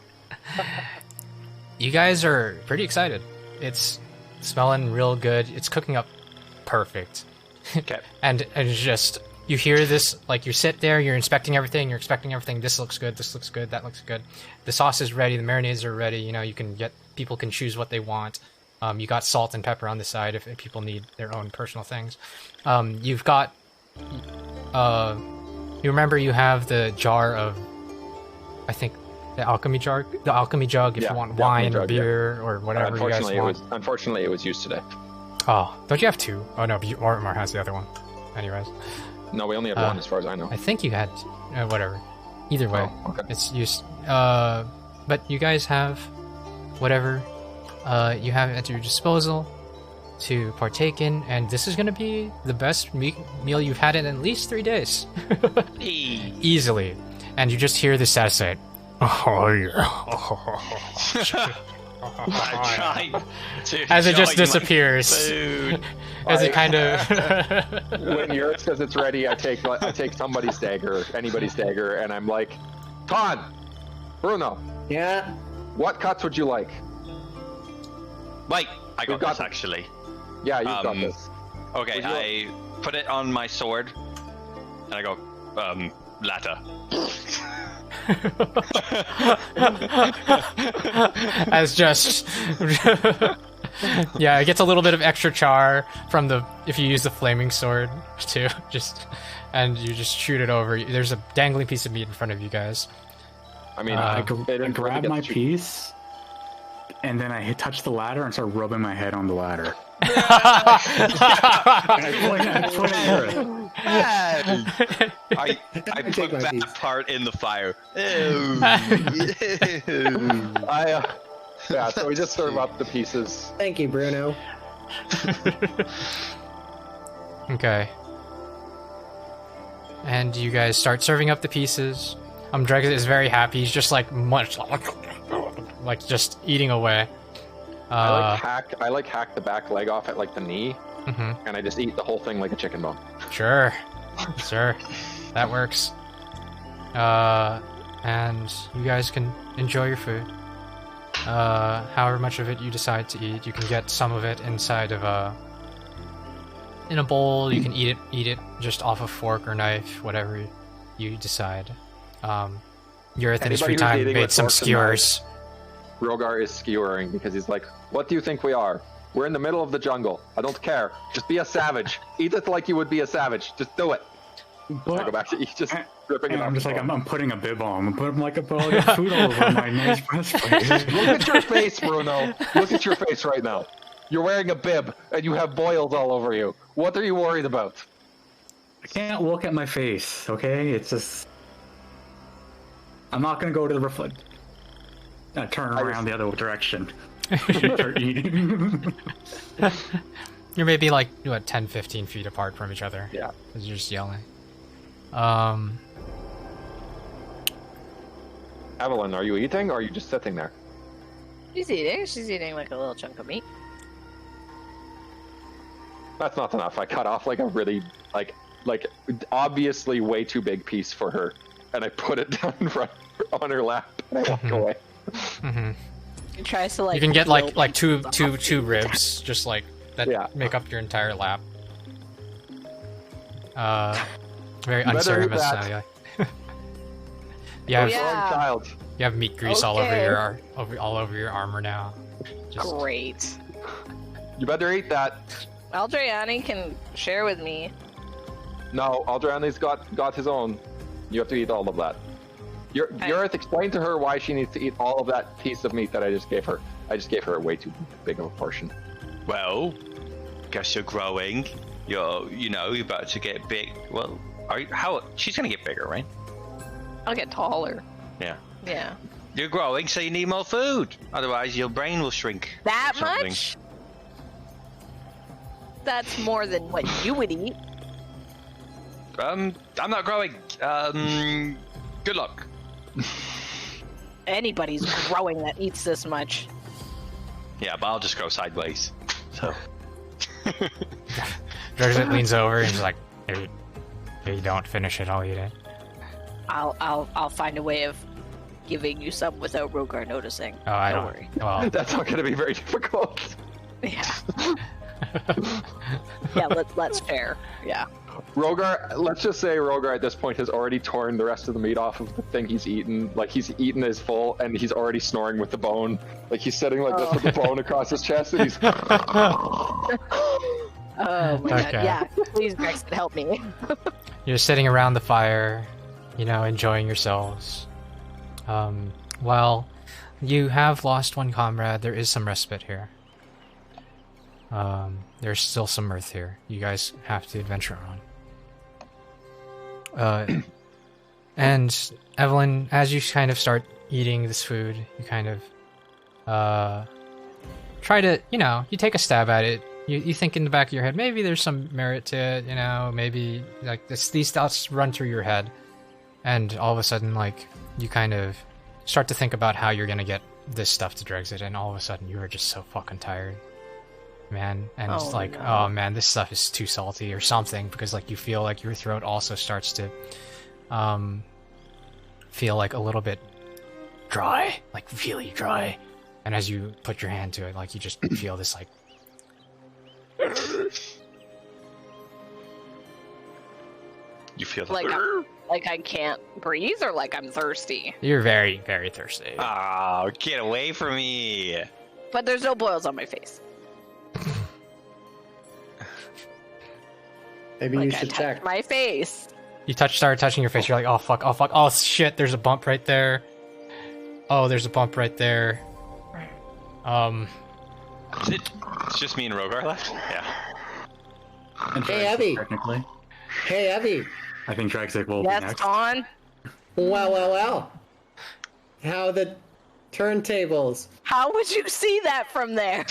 You guys are pretty excited. It's smelling real good. It's cooking up perfect. Okay. And it's just, you hear this, like you sit there, you're inspecting everything, you're expecting everything. This looks good, that looks good. The sauce is ready, the marinades are ready. People can choose what they want. You got salt and pepper on the side if people need their own personal things. You've got, you remember you have the jar of, I think, the alchemy jug if Yeah, you want the alchemy wine or jug, beer or whatever you guys want. Unfortunately, it was used today. Oh, don't you have 2? Oh no, Ortmar has the other one. Anyways, No, we only have one, as far as I know. I think you had whatever. Either way, Oh, okay. it's used. But you guys have whatever you have at your disposal to partake in, and this is going to be the best meal you've had in at least 3 days, easily. And you just hear the satisfied. Oh yeah. I tried to As it just enjoy my disappears. food. As it kind of. When Urith says it's ready, I take somebody's dagger, anybody's dagger, and I'm like, Tonn, Bruno, Yeah. what cuts would you like? Wait, I got We've got this them. actually. Yeah, you've got this. Okay, Would you I put it on my sword, and I go, ladder. As just yeah, it gets a little bit of extra char from the if you use the flaming sword too. And you just shoot it over. There's a dangling piece of meat in front of you guys. I mean, I they didn't really grab get my to shoot. piece, and then I touch the ladder and start rubbing my head on the ladder. And I point at Earth. I put my that piece. part in the fire. Yeah, so we just serve up the pieces. Thank you, Bruno. Okay. And you guys start serving up the pieces. Drexit is very happy. He's just like like just eating away. I like hack the back leg off at like the knee, and I just eat the whole thing like a chicken bone. Sure, sure, that works. And you guys can enjoy your food. However much of it you decide to eat, you can get some of it inside of in a bowl. You can eat it just off a fork or knife, whatever you decide. Yurith in his free Anybody who's time eating made with some forks and skewers. Rhogar is skewering because he's like, "What do you think we are? We're in the middle of the jungle. I don't care. Just be a savage. Eat it like you would be a savage. Just do it." I go back to eat, just ripping it And off. I'm just the like, bone. I'm putting a bib on. I'm putting like a food all over my nice breastplate. Look at your face, Bruno. Look at your face right now. You're wearing a bib and you have boils all over you. What are you worried about? I can't look at my face, okay? It's just... I'm not gonna go to the reflect. Turn around the other direction. Start eating. You're maybe like 10-15 feet apart from each other. Yeah. Because you're just yelling. Evelyn, are you eating or are you just sitting there? She's eating. She's eating like a little chunk of meat. That's not enough. I cut off like a really, like obviously way too big piece for her. And I put it down right on her lap and I walk away. He tries to like. You can get build like two off. ribs, just like that make up your entire lap. Very You better eat unservice. that. Yeah. You have, yeah. Child. you have meat grease all over Okay. your armor now. Just, Great. You better eat that. Aldriani can share with me. No, Aldriani's got his own. You have to eat all of that. Yurith, explain to her why she needs to eat all of that piece of meat that I just gave her. I just gave her a way too big of a portion. Well, guess you're growing. You're about to get big. Well, she's gonna get bigger, right? I'll get taller. Yeah. Yeah. You're growing, so you need more food. Otherwise, your brain will shrink. That Something. much? That's more than what you would eat. I'm not growing. Good luck. Anybody's growing that eats this much. Yeah, but I'll just grow sideways. So. Drexit leans over and he's like, "If you don't finish it, I'll eat it." I'll find a way of giving you some without Rhogar noticing. Oh, I Don't don't. worry. Well, That's not going to be very difficult. Yeah. Yeah, that's fair. Yeah. Rhogar, let's just say Rhogar at this point has already torn the rest of the meat off of the thing he's eaten. Like, he's eaten his full, and he's already snoring with the bone. Like, he's sitting like this with the bone across his chest, and he's... Oh my god. Okay. Yeah. Please, Brexit, help me. you're sitting around the fire, enjoying yourselves. While you have lost one comrade, there is some respite here. There's still some mirth here. You guys have to adventure on. And Evelyn, as you kind of start eating this food, you kind of try to, you take a stab at it. You think in the back of your head, maybe there's some merit to it, maybe like these thoughts run through your head, and all of a sudden, like, you kind of start to think about how you're gonna get this stuff to Drexit, and all of a sudden you are just so fucking tired, man. And it's like, no. oh man, this stuff is too salty or something, because like you feel like your throat also starts to feel like a little bit dry, like really dry. And as you put your hand to it, like you just feel this like feel Like I can't breathe, or like I'm thirsty. You're very, very thirsty. Oh, get away from me! But there's no boils on my face. Maybe Like you I should touched check. my face. You start touching your face. You're like, oh fuck, oh fuck, oh shit. There's a bump right there. Oh, there's a bump right there. It's just me and Rhogar left? Yeah. And Hey, Dragstick, Abby. Technically. Hey, Evie. I think Dragstick will be Yes, next. Tonn. Well. How are the turntables? How would you see that from there?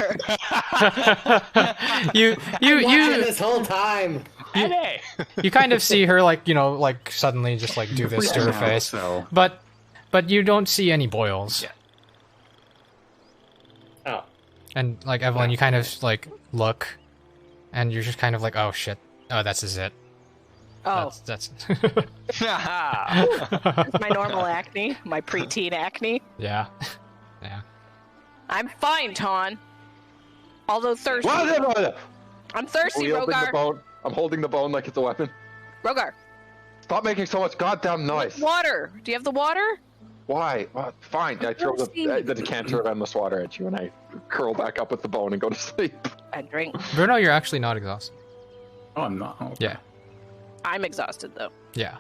Watching this whole time. Hey! You kind of see her like, like suddenly just like do this to her Yeah, face. So. But you don't see any boils. Yeah. Oh. And like Evelyn, you kind of like look and you're just kind of like, oh shit. Oh, that's is it. Oh, That's it's my normal acne, my preteen acne. yeah. Yeah. I'm fine, Tonn. Although thirsty. I'm thirsty, We opened the Rhogar. bone. I'm holding the bone like it's a weapon. Rhogar, Stop making so much goddamn noise. water. Do you have the water? Why? Fine. I throw the decanter of endless water at you, and I curl back up with the bone and go to sleep. I drink. Bruno, you're actually not exhausted. Oh, I'm not. Okay. Yeah. I'm exhausted though. Yeah.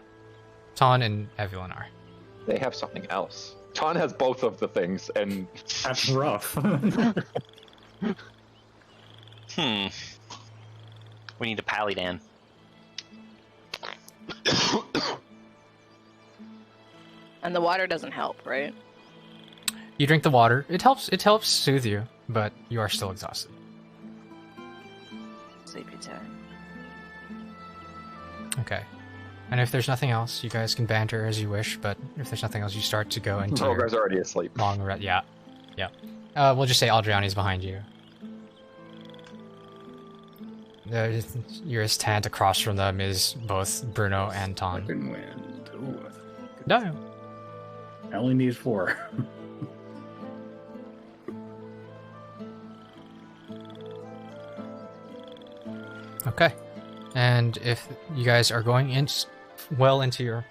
Tonn and Evelyn are. They have something else. Tonn has both of the things, and That's rough. We need a Paladin. And the water doesn't help, right? You drink the water. It helps soothe you, but you are still exhausted. Sleepy time. Okay. And if there's nothing else, you guys can banter as you wish, but if there's nothing else, you start to go into your Rogar's already asleep. long rest. Yeah. We'll just say Aldriani's behind you. Your tent across from them is both Bruno and Tonn. Fucking wind. Ooh. No. I only need 4. Okay. And if you guys are going well into your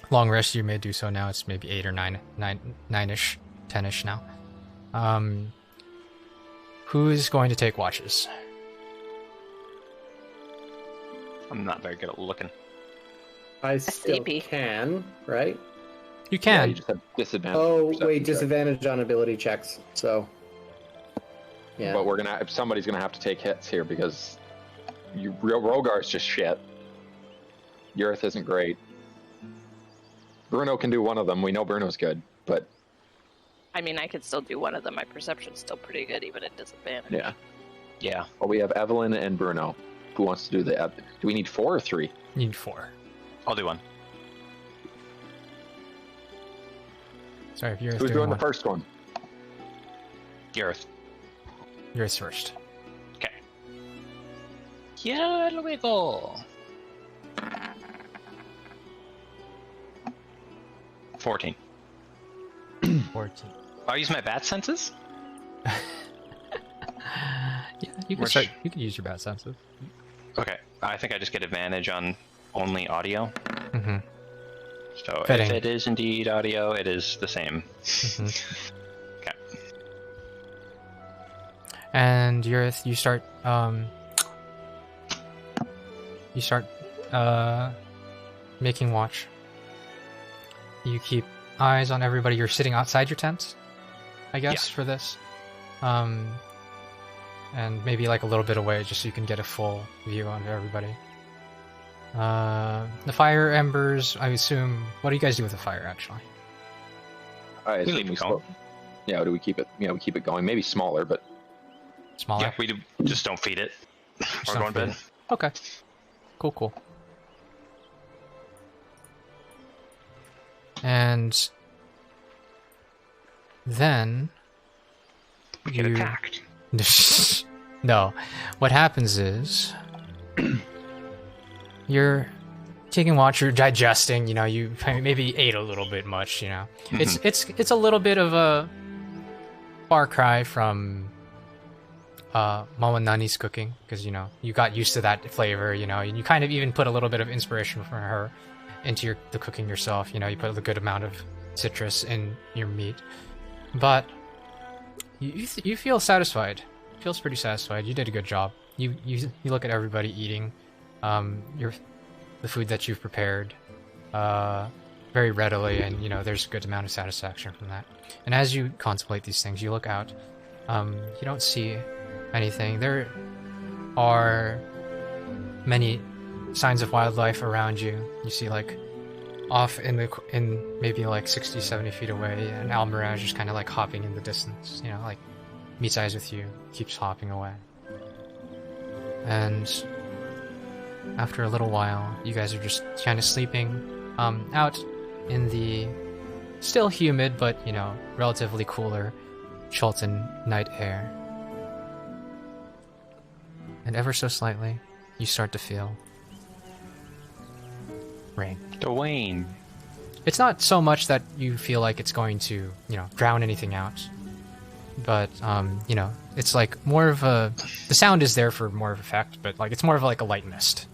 long rest, you may do so now. It's maybe 8 or 9-ish, 10-ish now. Who is going to take watches? I'm not very good at looking. I still SCP. can, right? You Yeah, can. you just have disadvantage. Oh, perception wait, check. disadvantage on ability checks. So, yeah. But somebody's gonna have to take hits here because Rogar's just shit. Yurith isn't great. Bruno can do one of them. We know Bruno's good, but I mean, I could still do one of them. My perception's still pretty good, even at disadvantage. yeah. Yeah. Well, we have Evelyn and Bruno. Who wants to do the? Do we need 4 or 3? You need 4. I'll do one. Sorry, if you're Who's doing the one. first one? Gareth. Yours first. Okay. Here we go. 14. 14. I'll use my bat senses? Yeah, you can Which- start. You can use your bat senses. Okay. I think I just get advantage on only audio. Mm-hmm. So Fitting. if it is indeed audio, it is the same. Mm-hmm. Okay. And you start making watch. You keep eyes on everybody. You're sitting outside your tent, I guess, for this. And maybe like a little bit away just so you can get a full view on everybody. The fire embers, I assume. What do you guys do with the fire, actually? I assume leave it we going. still. Yeah, do we keep it? Yeah, we keep it going. Maybe smaller, but Smaller? Yeah, we do, just don't feed it. Just Or don't go to feed bed. it. Okay. Cool. And then We get you- attacked. No. What happens is you're taking watch, you're digesting, you maybe ate a little bit much, It's a little bit of a far cry from Mama Nani's cooking, because, you know, you got used to that flavor, you know, and you kind of even put a little bit of inspiration from her into the cooking yourself, you know, you put a good amount of citrus in your meat. But you feel satisfied. Feels pretty satisfied. You did a good job. You look at everybody eating the food that you've prepared very readily, and you know there's a good amount of satisfaction from that. And as you contemplate these things, you look out. You don't see anything. There are many signs of wildlife around you. You see, like, off in maybe like 60, 70 feet away, an almirage just kind of like hopping in the distance, you know, like meets eyes with you, keeps hopping away. And after a little while, you guys are just kind of sleeping out in the still humid but, you know, relatively cooler Chulton night air. And ever so slightly, you start to feel rain. Dwayne. It's not so much that you feel like it's going to, you know, drown anything out. But, you know, it's like more of a... The sound is there for more of effect, but like it's more of like a light mist.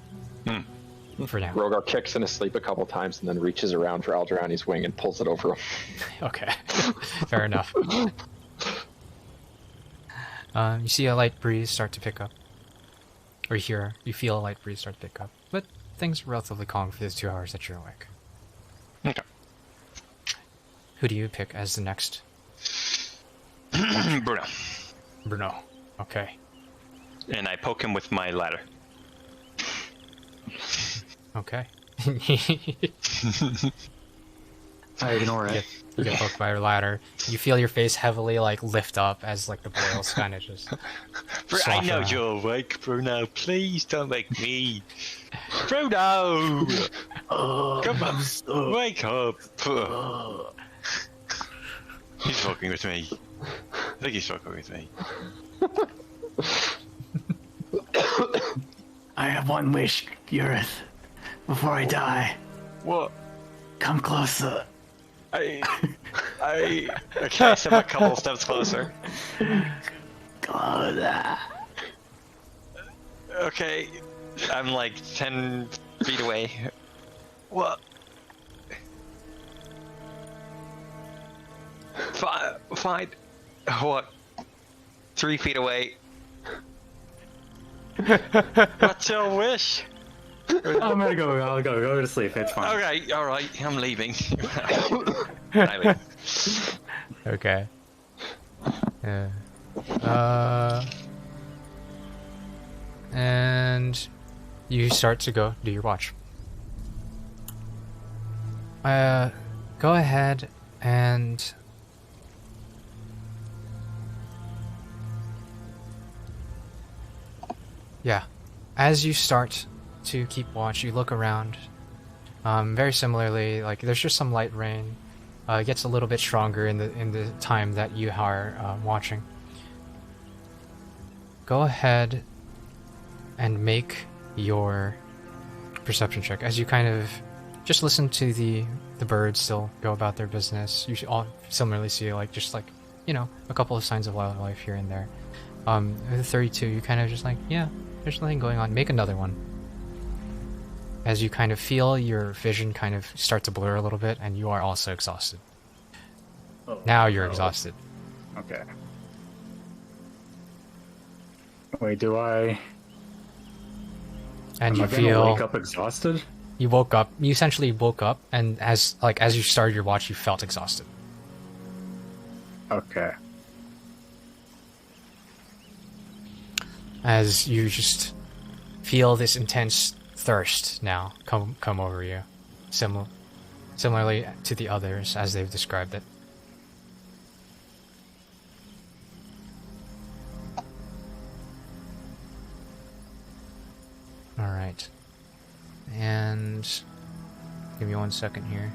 For now. Rhogar kicks in his sleep a couple times and then reaches around for Alderaani's wing and pulls it over him. Okay. Fair enough. You see a light breeze start to pick up. Or you feel a light breeze start to pick up. But things are relatively calm for those 2 hours that you're awake. Okay. Who do you pick as the next? Bruno. Bruno. Okay. And I poke him with my ladder. Okay. I ignore it. You get poked by your ladder. You feel your face heavily like lift up as like the boils kind of just. I know you're awake, Bruno. Please don't make me. Bruno! Come on, wake up. He's talking with me. I think he's talking with me. I have one wish, Urith, before I die. What? Come closer. Okay, I step a couple steps closer. Closer. Okay, I'm like 10 feet away. What? Fine. What? 3 feet away. What's your wish? I'm gonna go. I'll go to sleep. It's fine. Okay, alright, I'm leaving. I leave. Okay. Yeah. And you start to go do your watch. Go ahead and yeah. As you start to keep watch, you look around. Very similarly, like there's just some light rain. It gets a little bit stronger in the time that you are watching. Go ahead and make your perception check as you kind of just listen to the birds still go about their business. You should all similarly see like you know, a couple of signs of wildlife here and there. With the 32, you kind of just like, yeah, there's nothing going on. Make another one. As you kind of feel your vision kind of start to blur a little bit, and you are also exhausted. Oh, now you're exhausted. Okay. Wait, do I? And Am you I gonna feel wake up exhausted? you woke up. You essentially woke up, and as you started your watch, you felt exhausted. Okay. As you just feel this intense thirst now come over you, similarly to the others as they've described it. All right, and give me 1 second here.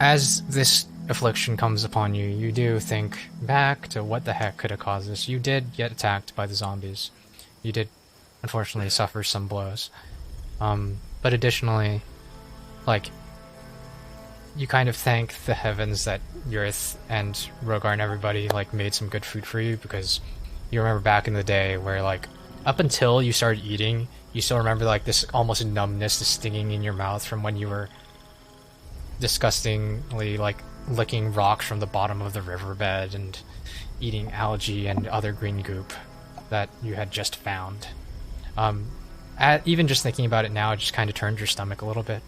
As this affliction comes upon you, you do think back to what the heck could have caused this. You did get attacked by the zombies. You did, unfortunately, suffer some blows. But additionally, like, you kind of thank the heavens that Yurith and Rhogar and everybody, like, made some good food for you, because you remember back in the day where, like, up until you started eating, you still remember, like, this almost numbness, this stinging in your mouth from when you were disgustingly, like, licking rocks from the bottom of the riverbed and eating algae and other green goop that you had just found. Even just thinking about it now, it just kind of turned your stomach a little bit.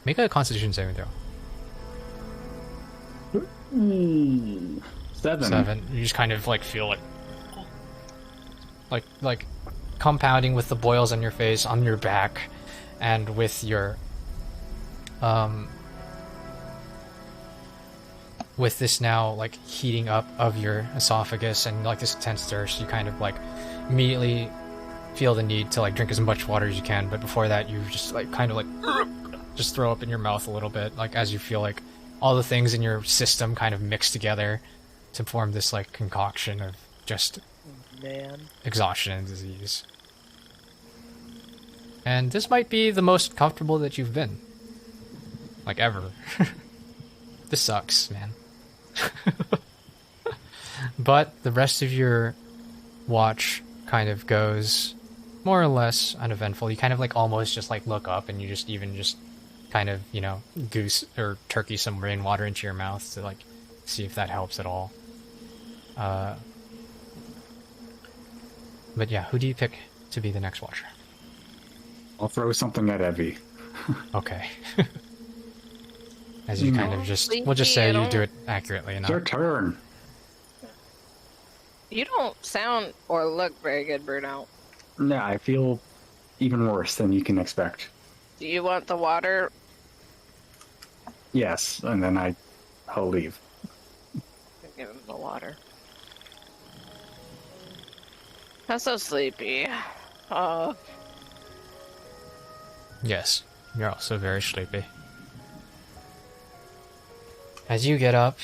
Make a Constitution saving throw. 7. You just kind of like feel like compounding with the boils on your face, on your back, and with your with this now like heating up of your esophagus and like this intense thirst. You kind of like immediately feel the need to like drink as much water as you can, but before that you just like kind of like just throw up in your mouth a little bit, like as you feel like all the things in your system kind of mix together to form this like concoction of just exhaustion and disease. And this might be the most comfortable that you've been, like, ever. This sucks, man. But the rest of your watch kind of goes more or less uneventful. You kind of like almost just like look up and you just even just kind of, you know, goose or turkey some rainwater into your mouth to like see if that helps at all. But yeah, who do you pick to be the next watcher? I'll throw something at Evie. Okay. As you kind of just, we'll just say you do it accurately enough. It's your turn. You don't sound or look very good, Bruno. Yeah, I feel even worse than you can expect. Do you want the water? Yes, and then I'll leave. Give him the water. I'm so sleepy. Yes, you're also very sleepy. As you get up,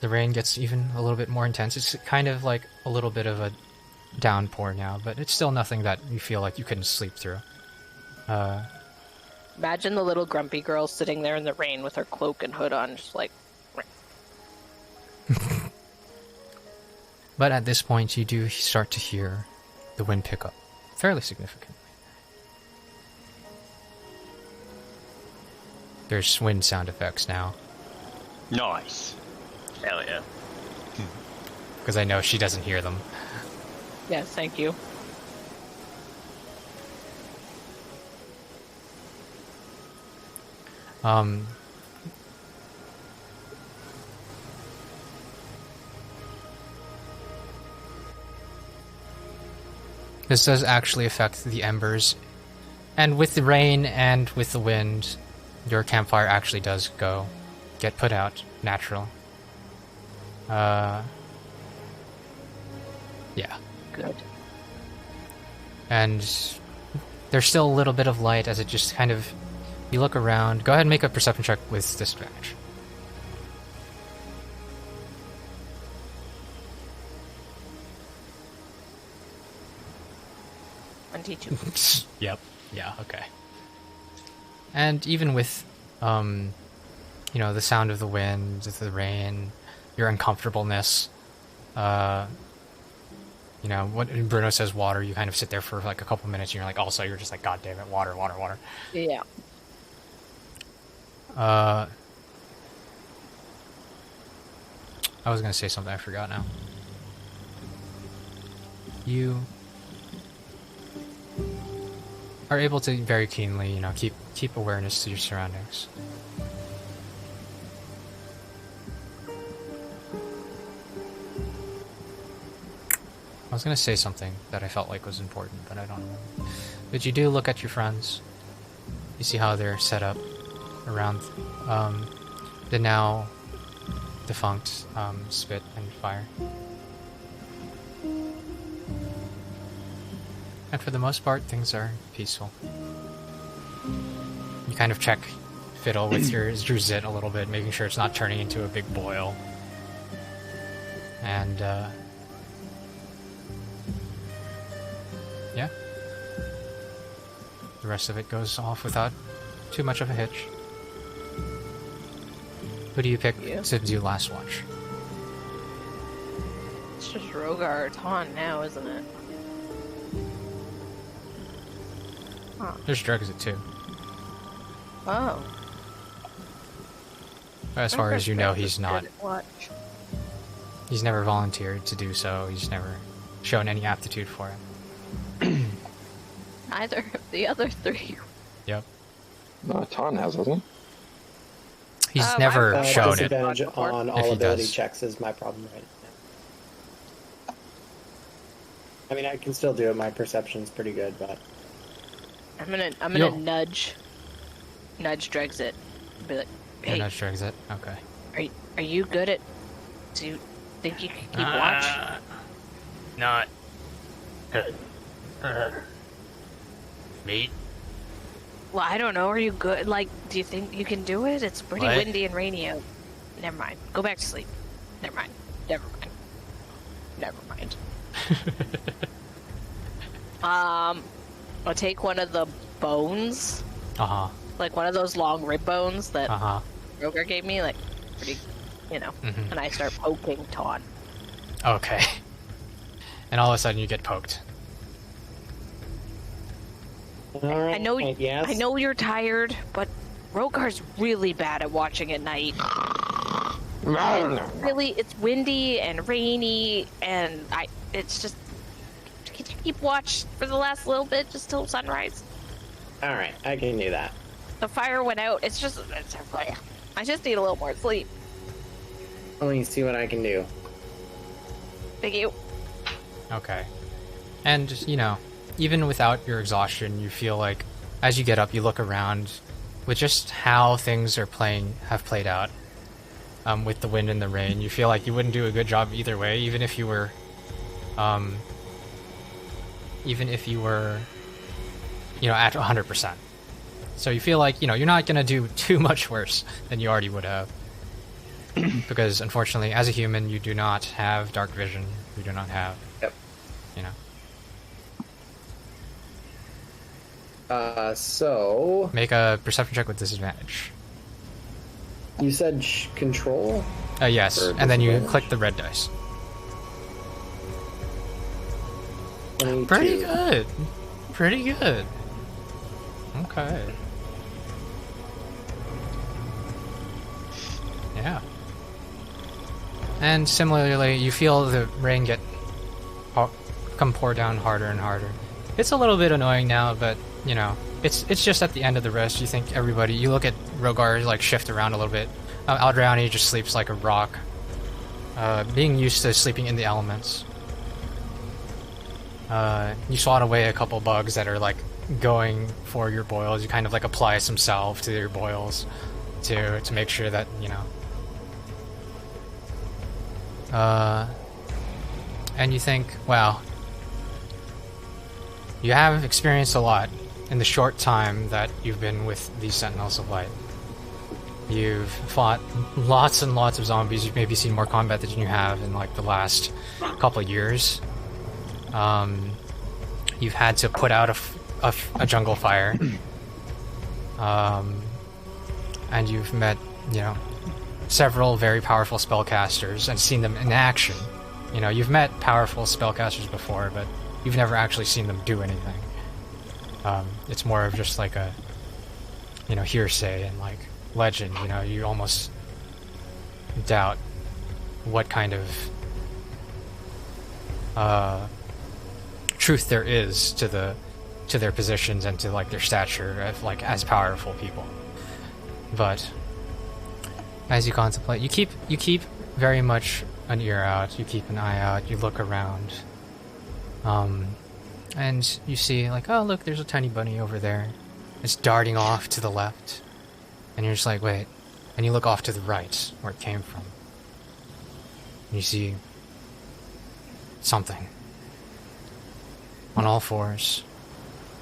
the rain gets even a little bit more intense. It's kind of like a little bit of a downpour now, but it's still nothing that you feel like you couldn't sleep through. Imagine the little grumpy girl sitting there in the rain with her cloak and hood on, just like... But at this point, you do start to hear the wind pick up fairly significantly. There's wind sound effects now. Nice. Hell yeah. Because I know she doesn't hear them. Yes, thank you. This does actually affect the embers. And with the rain and with the wind, your campfire actually does get put out natural. Yeah. Good. And there's still a little bit of light as it just kind of... You look around. Go ahead and make a perception check with disadvantage. Yep. Yeah, okay. And even with, you know, the sound of the wind, the rain, your uncomfortableness, you know, when Bruno says water, you kind of sit there for like a couple minutes and you're like, also, you're just like, God damn it, water, water, water. Yeah. I was gonna say something, I forgot now. You are able to very keenly, you know, keep awareness to your surroundings. I was gonna say something that I felt like was important, but I don't remember. But you do look at your friends. You see how they're set up around the now defunct spit and fire. And for the most part, things are peaceful. You kind of fiddle with your zit a little bit, making sure it's not turning into a big boil. And, yeah. the rest of it goes off without too much of a hitch. Who do you pick to do last watch? It's just Rhogar or Tonn now, isn't it? Huh. There's Drexit too. Oh. But as far as you know, he's not. Watch. He's never volunteered to do so. He's never shown any aptitude for it. Neither of the other three. Yep. No, Tonn has, hasn't He's never shown it. Disadvantage on all he ability does. checks is my problem right now. I mean, I can still do it. My perception's pretty good, but I'm gonna nudge Drexit. Be like, hey, Nudge Drexit. Okay. are you good at? Do you think you can keep watch? Not. Me? Well, I don't know. Are you good? Like, do you think you can do it? It's pretty What? windy and rainy out. Never mind. Go back to sleep. Never mind. Never mind. Never mind. I'll take one of the bones, like one of those long rib bones that Rhogar gave me, like pretty, and I start poking Tonn. Okay. And all of a sudden you get poked. all right. I know. Yes. I know you're tired, but Rhogar's really bad at watching at night. It's windy and rainy, and it's just. Can you keep watch for the last little bit, just till sunrise? All right, I can do that. The fire went out. I just need a little more sleep. Let me see what I can do. Thank you. Okay. And, even without your exhaustion, you feel like, as you get up, you look around with just how things have played out. With the wind and the rain, you feel like you wouldn't do a good job either way, even if you were, at 100%. So you feel like, you're not going to do too much worse than you already would have. Because, unfortunately, as a human, you do not have dark vision. You do not have, So... Make a perception check with disadvantage. You said control? Yes, Or and then you disadvantage? click the red dice. 22. Pretty good. Pretty good. Okay. Yeah. And similarly, you feel the rain come pour down harder and harder. It's a little bit annoying now, but it's just at the end of the rest. You think everybody. You look at Rhogar like shift around a little bit. Aldrauni just sleeps like a rock, being used to sleeping in the elements. You swat away a couple bugs that are like going for your boils. You kind of like apply some salve to your boils to make sure that and you think, wow, you have experienced a lot in the short time that you've been with these Sentinels of Light. You've fought lots and lots of zombies. You've maybe seen more combat than you have in like the last couple of years. You've had to put out a jungle fire. And you've met, several very powerful spellcasters and seen them in action. You've met powerful spellcasters before, but you've never actually seen them do anything. It's more of just like a, hearsay and like legend. You almost doubt what kind of truth there is to their positions and to like their stature of like as powerful people. But as you contemplate, you keep very much an ear out, you keep an eye out, you look around, and you see like, oh look, there's a tiny bunny over there. It's darting off to the left, and you're just like, wait, and you look off to the right where it came from, and you see something on all fours,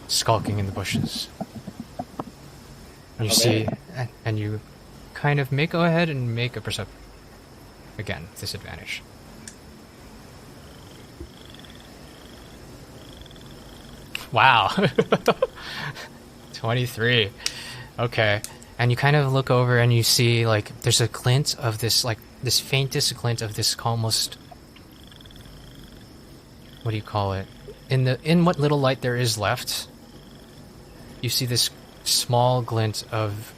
skulking in the bushes. And you see, and you kind of go ahead and make a perception. Again, disadvantage. Wow. 23. Okay. And you kind of look over and you see, like, there's a glint of this, like, this faintest glint of this almost... What do you call it? In what little light there is left, you see this small glint of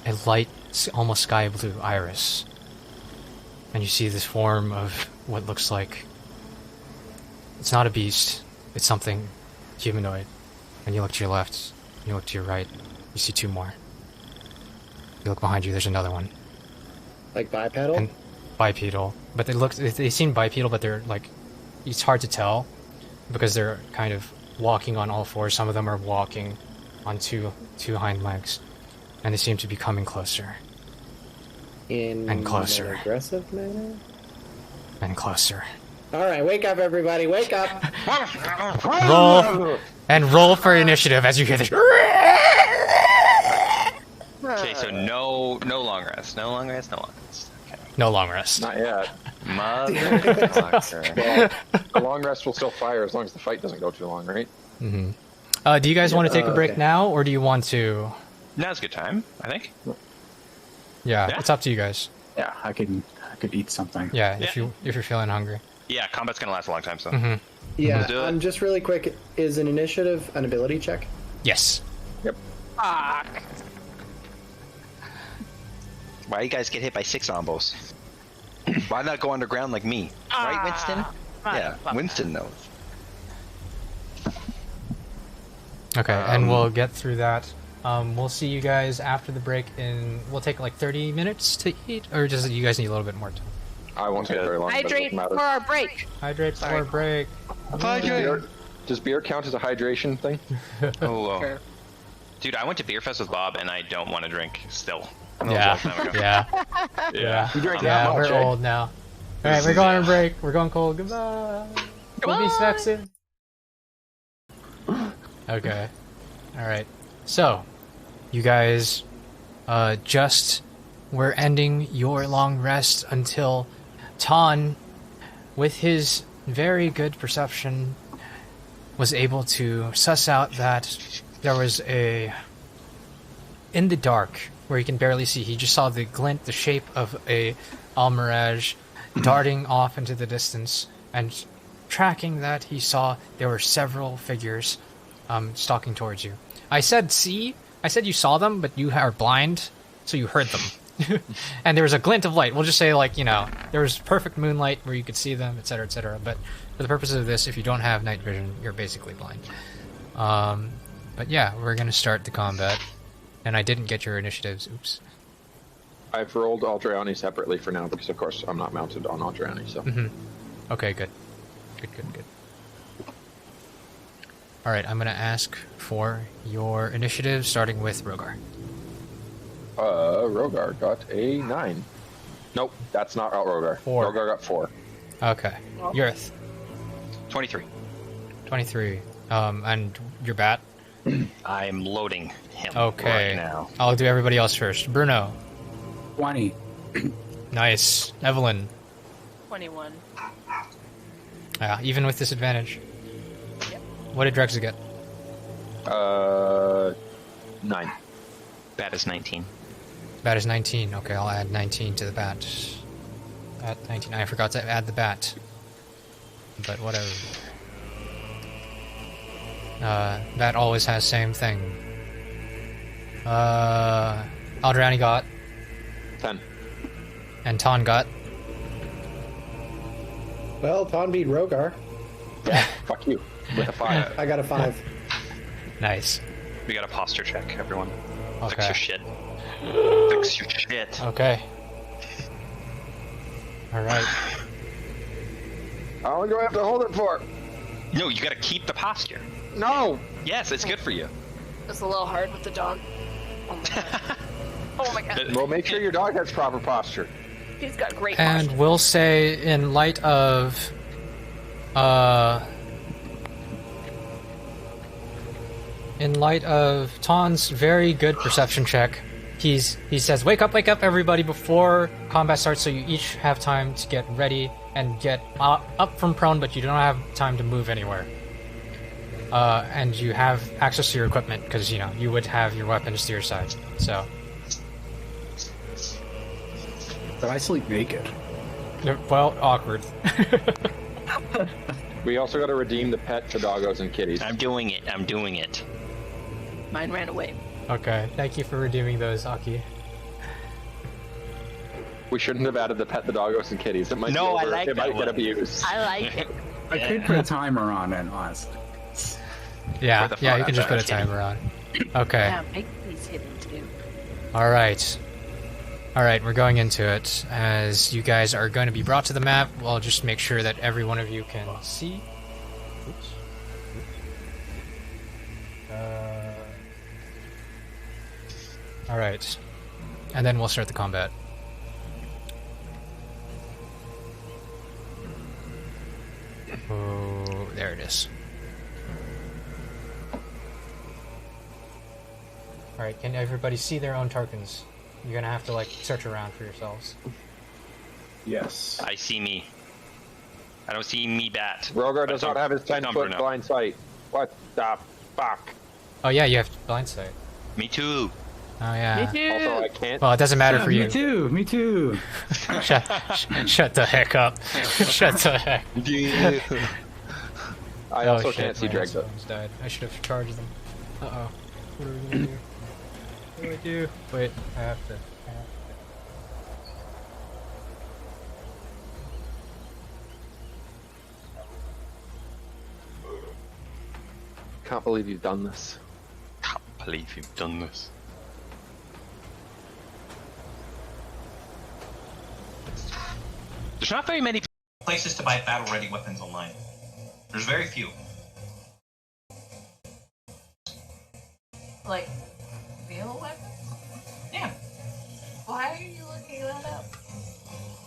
a light, almost sky blue iris. And you see this form of what looks like... It's not a beast. It's something humanoid. And you look to your left, you look to your right, you see two more. You look behind you, there's another one. Like bipedal? And bipedal. But they seem bipedal, but they're like... It's hard to tell because they're kind of walking on all fours. Some of them are walking on two hind legs. And they seem to be coming closer. In closer. an aggressive manner? And closer. Alright, wake up everybody, wake up! Roll for initiative as you hear this. Okay, so no long rest. No long rest, no long rest. Okay. No long rest. Not yet. Motherfucker. Well, the long rest will still fire as long as the fight doesn't go too long, right? Mm-hmm. Do you guys want to take a break now, or do you want to... Now's a good time, I think. Yeah, it's up to you guys. Yeah, I could eat something. Yeah, if you're feeling hungry. Yeah, combat's gonna last a long time, so. Mm-hmm. Yeah, Let's do it. just really quick, is an initiative an ability check? Yes. Yep. Why you guys get hit by 6 combos? Why not go underground like me? Right, Winston? Yeah, Winston knows. Okay, and we'll get through that. We'll see you guys after the break we'll take like 30 minutes to eat, or does you guys need a little bit more time? I won't take very long. Hydrate for our break. Hydrate for our break. Does beer count as a hydration thing? Oh, Sure. dude, I went to Beer Fest with Bob, and I don't want to drink still. Yeah, yeah, Yeah. You drink yeah. that much, We're eh? old now. All right, we're going on break. We're going cold. Goodbye. We'll be sexy. Okay. All right. So, you guys, we're ending your long rest until Tonn, with his very good perception, was able to suss out that there was in the dark, where he can barely see, he just saw the glint, the shape of a Almirage darting off into the distance, and tracking that, he saw there were several figures stalking towards you. I said you saw them, but you are blind, so you heard them. And there was a glint of light. We'll just say, like, there was perfect moonlight where you could see them, etc., etc. But for the purposes of this, if you don't have night vision, you're basically blind. But yeah, we're going to start the combat. And I didn't get your initiatives. Oops. I've rolled Aldriani separately for now because, of course, I'm not mounted on Aldriani. So. Mm-hmm. Okay, good. Good. All right, I'm going to ask for your initiative, starting with Rhogar. Rhogar got a 9. Nope, that's not Rhogar. 4. Rhogar got 4. Okay. Yurith. 23. 23. And your bat? I'm loading him Okay. right now. I'll do everybody else first. Bruno. 20. Nice. Evelyn. 21. Even with disadvantage. Yep. What did Drexel get? 9. Bat is 19. Bat is 19. Okay, I'll add 19 to the bat. At 19. I forgot to add the bat. But whatever. That always has same thing. Aldrani got. 10. And Tonn got. Well, Tonn beat Rhogar. Yeah, fuck you. With a 5. I got a 5. Nice. We got a posture check, everyone. Fix Okay. your shit. Fix your shit. Okay. Alright. How long do I have to hold it for? No, you gotta keep the posture. No! Yes, it's good for you. It's a little hard with the dog. Oh my god. Oh my god. Well, make sure your dog has proper posture. He's got great And posture. we'll say, in light of Tonn's very good perception check, he says, wake up, everybody, before combat starts, so you each have time to get ready and get up from prone, but you don't have time to move anywhere. and you have access to your equipment because you would have your weapons to your side. So, But I sleep naked. well, awkward. We also got to redeem the pet to doggos and kitties. I'm doing it. Mine ran away. Okay, thank you for redeeming those, Aki. We shouldn't have added the pet the doggos and kitties. It might No, I be like it that might get one. abused. I like it. I could put a timer on it, honestly. Yeah, For the yeah, fun you can just of put a it. timer on. Okay. Yeah, make these hidden too. All right, we're going into it. As you guys are going to be brought to the map, I'll just make sure that every one of you can see. Oops. All right, and then we'll start the combat. Oh, there it is. All right, can everybody see their own tokens? You're gonna have to like search around for yourselves. Yes. I see me. I don't see me bat. Rhogar does not have his But 10-foot Bruno. blind sight. What the fuck? Oh yeah, you have blind sight. Me too. Oh yeah. Also, I can't. Well, it doesn't matter for you. Me too. Me too. Shut the heck up. Shut the heck. I Oh, also shit, can't see my Drake. headphones died. I should have charged them. Uh-oh. What are we gonna do? What do I do? Wait, I have to. Can't believe you've done this. Can't believe you've done this. There's not very many places to buy battle-ready weapons online. There's very few. Like, real weapons? Yeah, Why are you looking that up?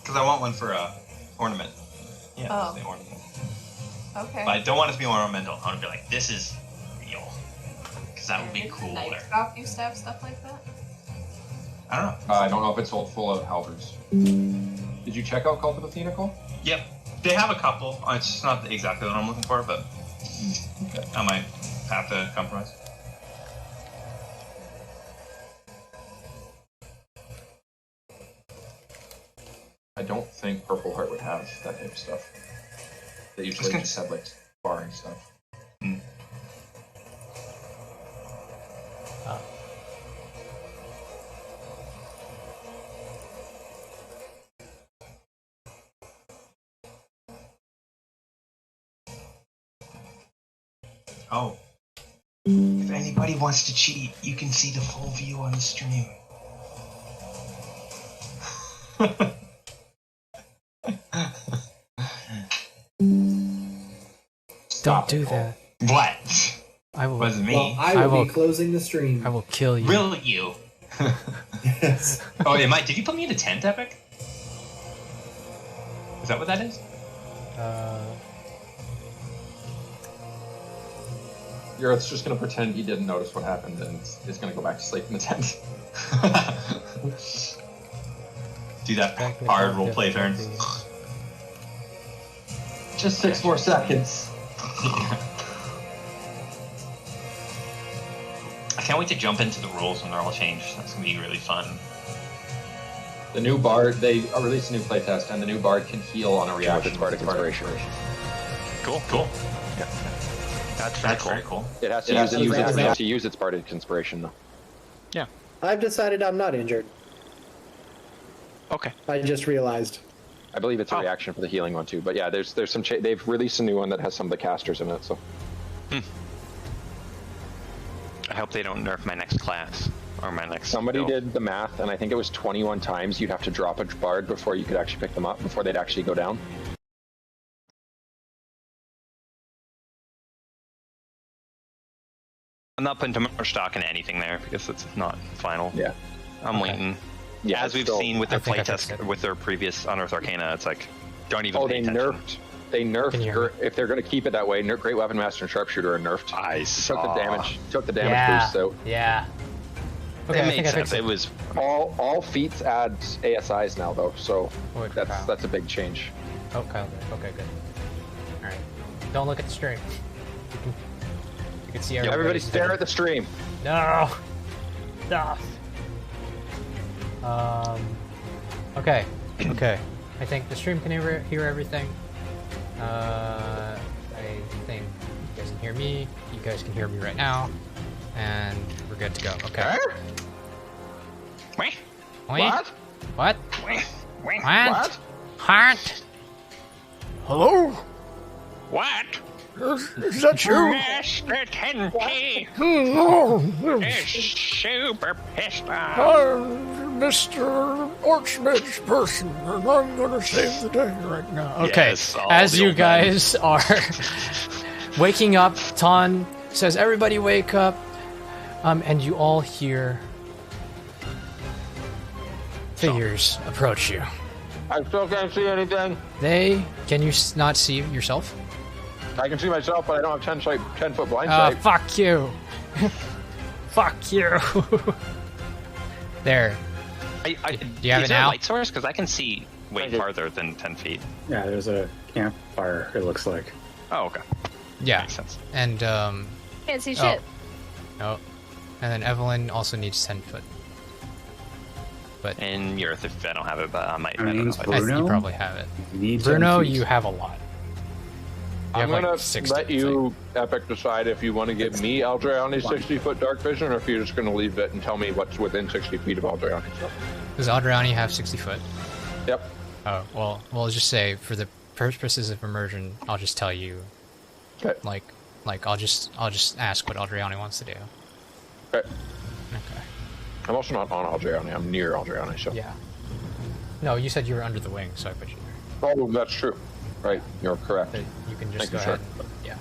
because I want one for a ornament. Yeah, Oh. the ornament. Okay. But I don't want it to be ornamental. I want to be like, this is real, because that would be cooler. Night Shop used to have stuff like that? I don't know. I don't know if it's sold full of halberds. Did you check out Cult of Athena, Cole? Yep, they have a couple. It's just not exactly what I'm looking for, but I might have to compromise. I don't think Purple Heart would have that type of stuff. They usually just have like sparring stuff. Oh. If anybody wants to cheat, you can see the full view on the stream. Don't do that. What? I will. Wasn't me. Well, I I will will- be closing the stream. I will kill you. Will you? Yes. Oh, am I? Did you put me in a tent, Epic? Is that what that is? You're just gonna pretend he didn't notice what happened and is gonna go back to sleep in the tent. Do that hard roleplay turn. Just 6 more seconds. I can't wait to jump into the rules when they're all changed. That's gonna be really fun. The new bard, they released a new playtest, and the new bard can heal on a reaction. Bardic Inspiration. Cool. Cool. Yeah. That's very cool. It has to use its Bardic Inspiration though. Yeah. I've decided I'm not injured. Okay. I just realized. I believe it's a reaction for the healing one too. But yeah, there's some they've released a new one that has some of the casters in it. So I hope they don't nerf my next class or my next. somebody skill. did the math, and I think it was 21 times you'd have to drop a bard before you could actually pick them up, before they'd actually go down. I'm not putting too much stock into anything there because it's not final. Yeah. I'm waiting. Yeah, As we've still- seen with their I think I fixed playtest, it. with their previous Unearthed Arcana, it's like, don't even pay they attention. They Can you nerfed hear me? if they're going to keep it that way. Great Weapon Master and Sharpshooter are nerfed. I Took the damage. Took the damage Yeah. boost. So Yeah. Okay, It I made think I sense. fixed It it. was all feats add ASIs now though. So Holy cow. that's a big change. Oh, Kyle did. Okay, good. Alright. Don't look at the stream. You can see Everybody stare at the stream. No. Stop. Okay. Okay. I think the stream can hear everything. I think you guys can hear me. You guys can hear me right now. And we're good to go. Okay. What? What? What? What? What? Heart? Hello? What? Is that you? Master 10P is super pissed off. I'm Mr. Archmage person, and I'm gonna save the day right now. Okay, Yes, all as the you old men. guys are waking up, Tonn says, "Everybody wake up," and you all hear figures approach you. I still can't see anything. Can you not see yourself? I can see myself, but I don't have 10-foot blind sight. Fuck you. Fuck you. There. Do you have is it there now? a light source? Because I can see way farther than 10 feet. Yeah, there's a campfire, it looks like. Oh, okay. Yeah. Makes sense. And, Can't see Oh. shit. Oh. And then Evelyn also needs 10 foot. In Earth, if I don't have it, but I might. I don't know means if I I do. think you Bruno? probably have it. Needs Bruno, 10 feet. you have a lot. You I'm have, gonna like, 60, let you, Epic, decide if you want to give me Aldreani's 60-foot dark vision, or if you're just going to leave it and tell me what's within 60 feet of Aldreani. Does Aldrani have 60 foot? Yep. Oh, well, we'll just say for the purposes of immersion, I'll just tell you. Okay. Like I'll just ask what Aldrani wants to do. Okay. Okay. I'm also not on Aldreani. I'm near Aldreani, so. Yeah. No, you said you were under the wing, so I put you there. Oh, that's true. Right. You're correct. But you can just Thank go you, sir. ahead.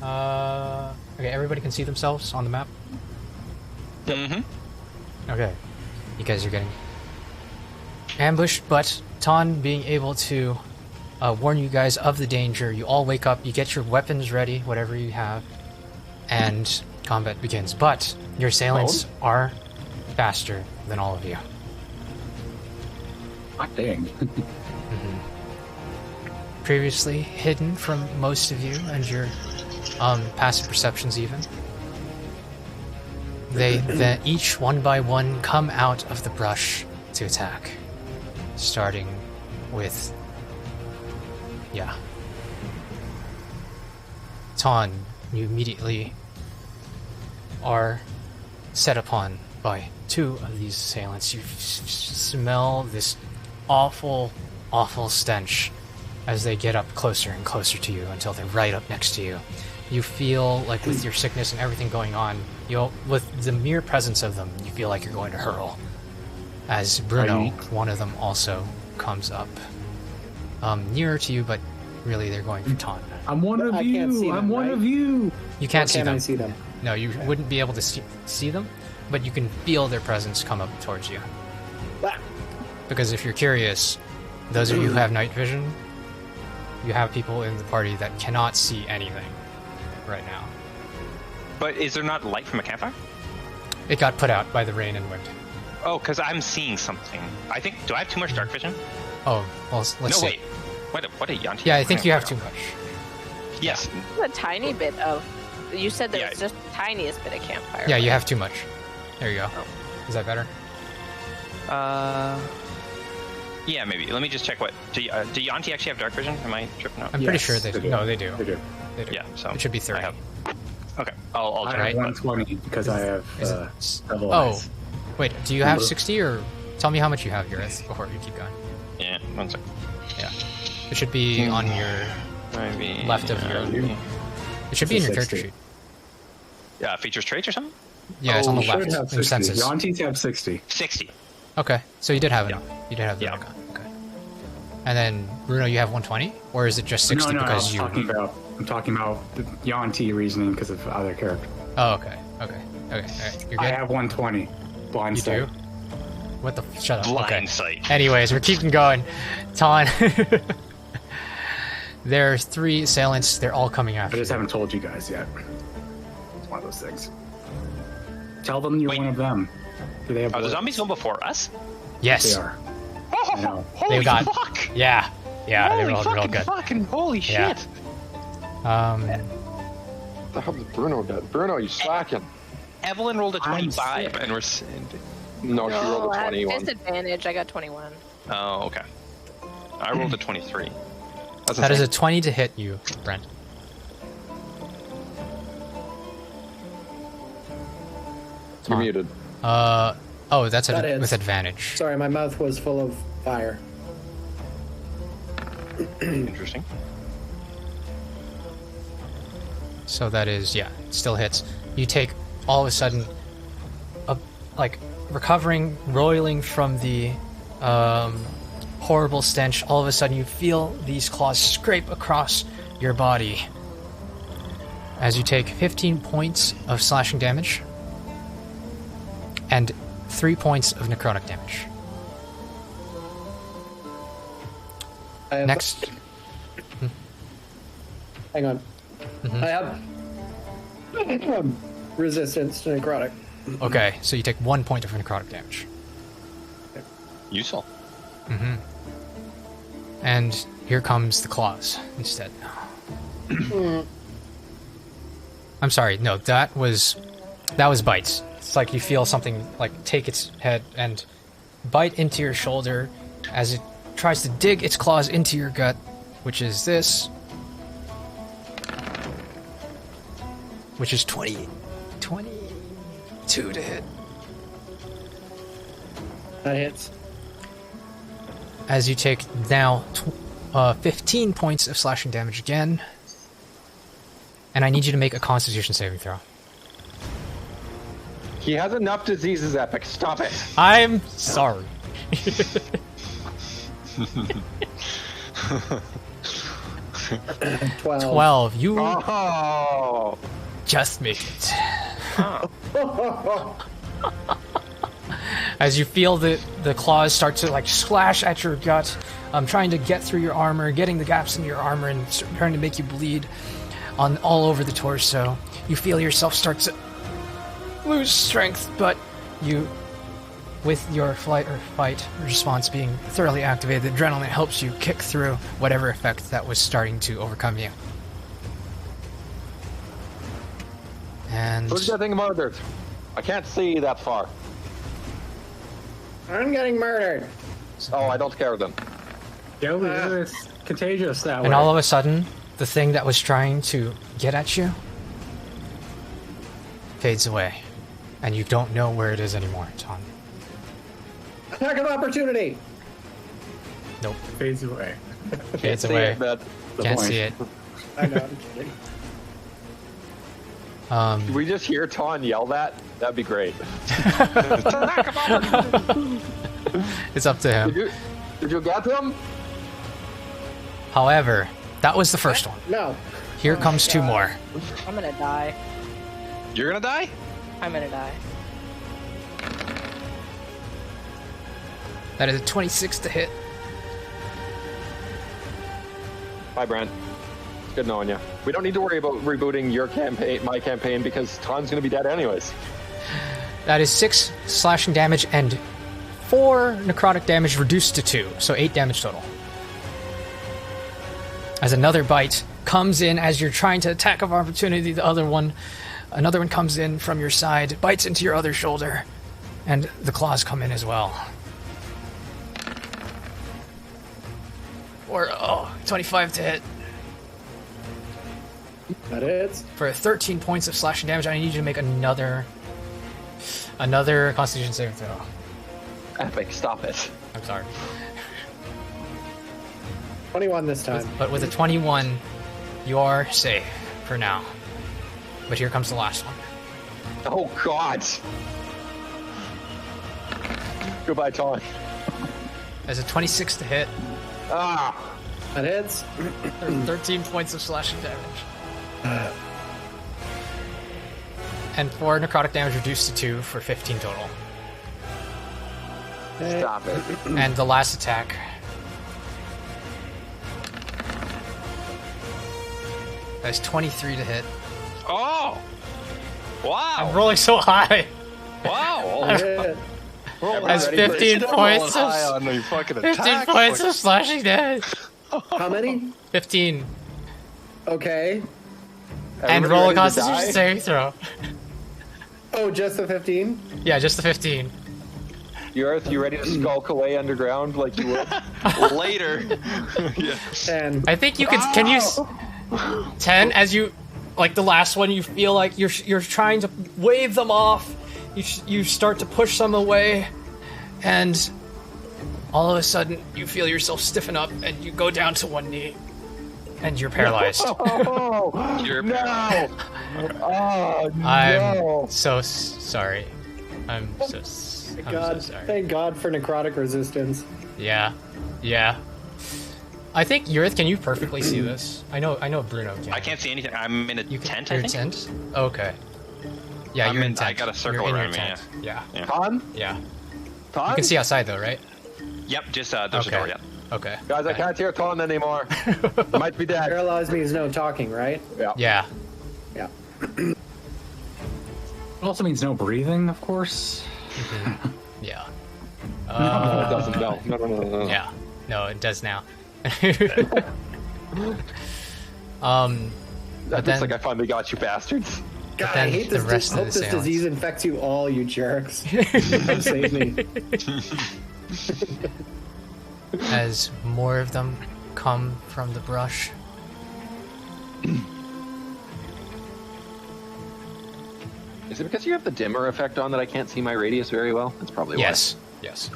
Yeah. Okay, everybody can see themselves on the map? Mm-hmm. Okay. You guys are getting ambushed, but Tonn being able to warn you guys of the danger, you all wake up, you get your weapons ready, whatever you have, and combat begins. But your assailants are faster than all of you. Hot dang. Previously hidden from most of you and your passive perceptions even. They then each one by one come out of the brush to attack. Starting with Tonn, you immediately are set upon by two of these assailants. You smell this awful, awful stench as they get up closer and closer to you until they're right up next to you. You feel like with your sickness and everything going on, with the mere presence of them, you feel like you're going to hurl. As Bruno, one of them, also comes up nearer to you, but really they're going for Tonn. I'm one of I can't see you. them, I'm one right? of you. You can't see Can them. I see them? No, you wouldn't be able to see them, but you can feel their presence come up towards you. Ah. Because if you're curious, those of you who have night vision, you have people in the party that cannot see anything right now. But is there not light from a campfire? It got put out by the rain and wind. Oh, because I'm seeing something. I think. Do I have too much dark vision? Oh, well, let's No, see. wait. What a Yanti. Yeah, I think you have too much. Yes. A tiny bit of. You said there Yeah. was just the tiniest bit of campfire. Yeah, you have too much. There you go. Oh. Is that better? Yeah, maybe. Let me just check what. Do Yanti actually have dark vision? Am I tripping out? I'm pretty Yes, sure they they do. do. No, they do. They do. They do. Yeah, so it should be 30. I have. Okay, I'll I try. have 120 because I have Is it- double Oh, eyes. wait. Do you have Remember? 60 or tell me how much you have, Gareth, before you keep going? Yeah, 1 sec. Yeah. It should be on your Maybe left of your. It should be in your character 60. sheet. Yeah, features traits or something. Yeah, it's on the You should left. have Your 60. senses. Yantis have 60. 60. Okay, so you did have it. Yeah. You did have the Yeah. icon. Okay. And then Bruno, you have 120, or is it just 60 no, because I'm you? talking about the Yanti reasoning because of other character. Oh, okay. Okay. All right. You're I good. have 120. Blind You sight. do? What the? Shut up. Blind Okay. sight. Anyways, we're keeping going. Tonn. There's 3 assailants. They're all coming I after just you. haven't told you guys yet. It's one of those things. Tell them you're Wait. one of them. Do they have Are the work? zombies going before us? Yes. They are. I know. Holy got- fuck! Yeah. Yeah. Holy They're all real fucking good. fucking holy Yeah. shit! the hell did Bruno get? Bruno, you slacking. Evelyn rolled a I'm 25, sick. and we're. No, she rolled a I had 21. disadvantage. I got 21. Oh, okay. I rolled a 23. That's That is a insane. 20 to hit you, Brent. You're muted. Oh, that's That is. with advantage. Sorry, my mouth was full of fire. Interesting. So that is, yeah, it still hits. You take, all of a sudden, like, recovering, roiling from the horrible stench, all of a sudden you feel these claws scrape across your body as you take 15 points of slashing damage and 3 points of necrotic damage. I have, Next. Hang on. I have resistance to necrotic. Okay, so you take 1 point of necrotic damage. Useful. And here comes the claws instead. I'm sorry, no, that was bites. It's like you feel something like take its head and bite into your shoulder as it tries to dig its claws into your gut, which is this. Which is 22 to hit. That hits. As you take now 15 points of slashing damage again. And I need you to make a Constitution saving throw. He has enough diseases, Epic. Stop it. I'm sorry. 12. 12. You Oh. just make it. As you feel the claws start to like slash at your gut, trying to get through your armor, getting the gaps in your armor and trying to make you bleed on all over the torso. You feel yourself start to lose strength, but you, with your flight or fight response being thoroughly activated, the adrenaline helps you kick through whatever effect that was starting to overcome you. And Who's getting murdered? I can't see that far. I'm getting murdered. Oh, I don't care then. Yo, it's contagious that way. and all of a sudden, the thing that was trying to get at you fades away, and you don't know where it is anymore, Tonn. Attack of opportunity. Nope, Fades away. fades See away. it, but Can't point. see it. I know. I'm kidding. Did we just hear Tonn yell that? That'd be great. It's up to him. Did you get him? However, that was the first one. No. Here comes two more. I'm gonna die. You're gonna die? I'm gonna die. That is a 26 to hit. Hi, Brent. It's good knowing you. We don't need to worry about rebooting your campaign, my campaign, because Tonn's gonna be dead anyways. That is 6 slashing damage and 4 necrotic damage reduced to 2, so 8 damage total. As another bite comes in as you're trying to attack of opportunity, another one comes in from your side, bites into your other shoulder, and the claws come in as well. Or 25 to hit. That is. For 13 points of slashing damage, I need you to make another Constitution saving throw. Epic, stop it. I'm sorry. 21 this time. But with a 21, you are safe for now. But here comes the last one. Oh, God. Goodbye, Tonn. As a 26 to hit, Ah. That hits. 13 points of slashing damage. And 4 necrotic damage reduced to 2 for 15 total. Stop it. And the last attack. That's 23 to hit. Oh! Wow! I'm rolling so high. Wow! Hit. As 15 points high of, on the fucking 15 attack. points of slashing damage. How many? 15. Okay. And Everybody roll a ready to Constitution die? saving throw. Oh, just the 15? Yeah, just the 15. Earth, you ready to skulk away underground like you would? Later. Yeah. 10. I think you can you 10 as you like the last one you feel like you're trying to wave them off. You start to push them away and all of a sudden you feel yourself stiffen up and you go down to one knee and you're paralyzed. Oh, You're no! Oh, no! I'm so sorry. I'm so sorry. Thank God for necrotic resistance. Yeah. I think Yurith, can you perfectly see this? I know Bruno can. I can't see anything. I'm in a tent, I You're think. tent? Okay. Yeah, I'm you're in- in tent. I got a circle You're in around your me, tent. Yeah. Tonn? Yeah. Tonn? You can see outside though, right? Yep, just there's a door, yeah. Okay. Guys, I can't hear Tonn anymore. Might be dead. Paralyzed means no talking, right? Yeah. Yeah. It also means no breathing, of course. Yeah. No, it doesn't. No. Yeah. No, it does now. That then- looks like I finally got you, bastards. God, then I hate the this. rest of Hope the this seance. disease infects you all, you jerks. Come save me. As more of them come from the brush. Is it because you have the dimmer effect on that I can't see my radius very well? That's probably why. Yes.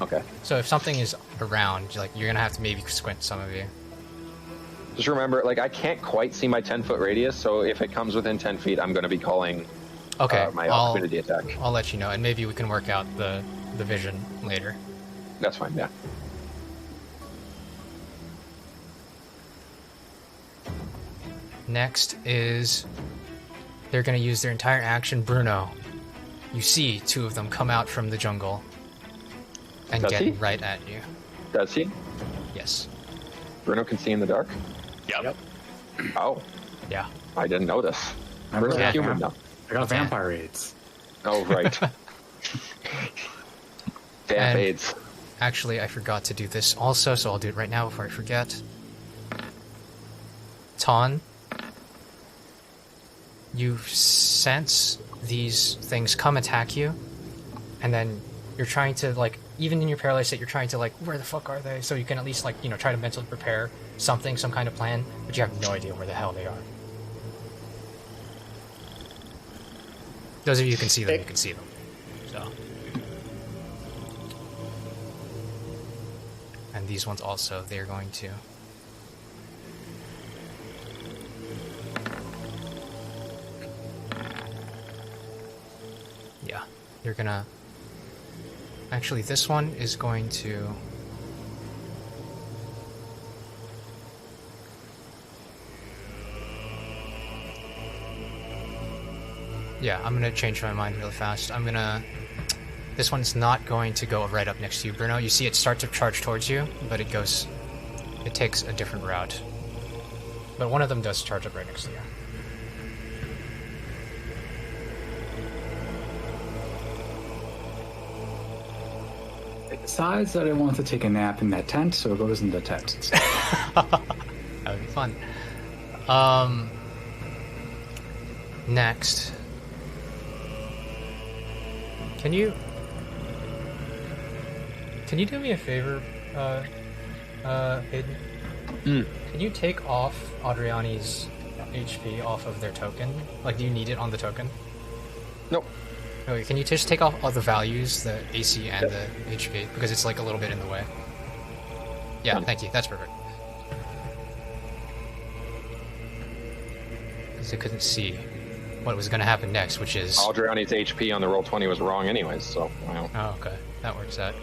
Okay. So if something is around, like you're gonna have to maybe squint some of you. Just remember, like, I can't quite see my 10-foot radius, so if it comes within 10 feet, I'm going to be calling Okay. my I'll opportunity attack. let you know, and maybe we can work out the vision later. That's fine, yeah. Next is they're gonna use their entire action. Bruno, you see two of them come out from the jungle and Does get he? right at you. Does he? Yes. Bruno can see in the dark? Yep. Oh, Yeah. I didn't notice. Bruno's Yeah. a human now. I got vampire aids. Oh, right. Vamp And- aids. Actually, I forgot to do this also, so I'll do it right now before I forget. Tonn, you sense these things come attack you, and then you're trying to, like, even in your paralyzed state, you're trying to, like, where the fuck are they? So you can at least, like, you know, try to mentally prepare something, some kind of plan, but you have no idea where the hell they are. Those of you who can see them, you can see them. So. And these ones also, they're going to. Yeah, they're gonna. Actually, this one is going to. Yeah, I'm gonna change my mind really fast. I'm gonna. This one's not going to go right up next to you, Bruno. You see it start to charge towards you, but it goes. It takes a different route. But one of them does charge up right next to you. It decides that it wants to take a nap in that tent, so it goes in the tent instead. That would be fun. Next. Can you do me a favor, Hayden? Can you take off Adriani's HP off of their token? Like, do you need it on the token? Nope. Okay, can you just take off all the values, the AC and the HP, because it's like a little bit in the way? Yeah, Done. thank you. That's perfect. Because I couldn't see what was going to happen next, which is... Aldriani's HP on the roll 20 was wrong anyways, so, well. Oh, okay. That works out.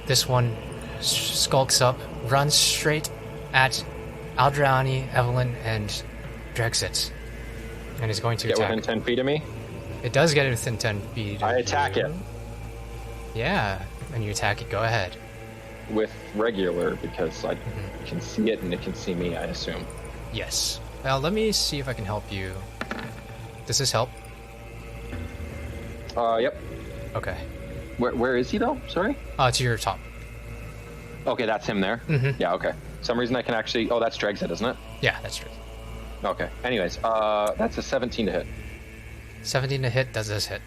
This one skulks up, runs straight at Aldriani, Evelyn, and Drexit, and is going to Get attack. within 10 feet of me. It does get within 10 feet. I of attack you. it. Yeah, and you attack it. Go ahead. With regular, because I can see it and it can see me, I assume. Yes. Well, let me see if I can help you. Does this help? Yep. Okay. Where is he, though? Sorry? To your top. Okay, that's him there? Mhm. Yeah, okay. Some reason I can actually... Oh, that's Drexit, isn't it? Yeah, that's true. Okay. Anyways, that's a 17 to hit. 17 to hit, does this hit?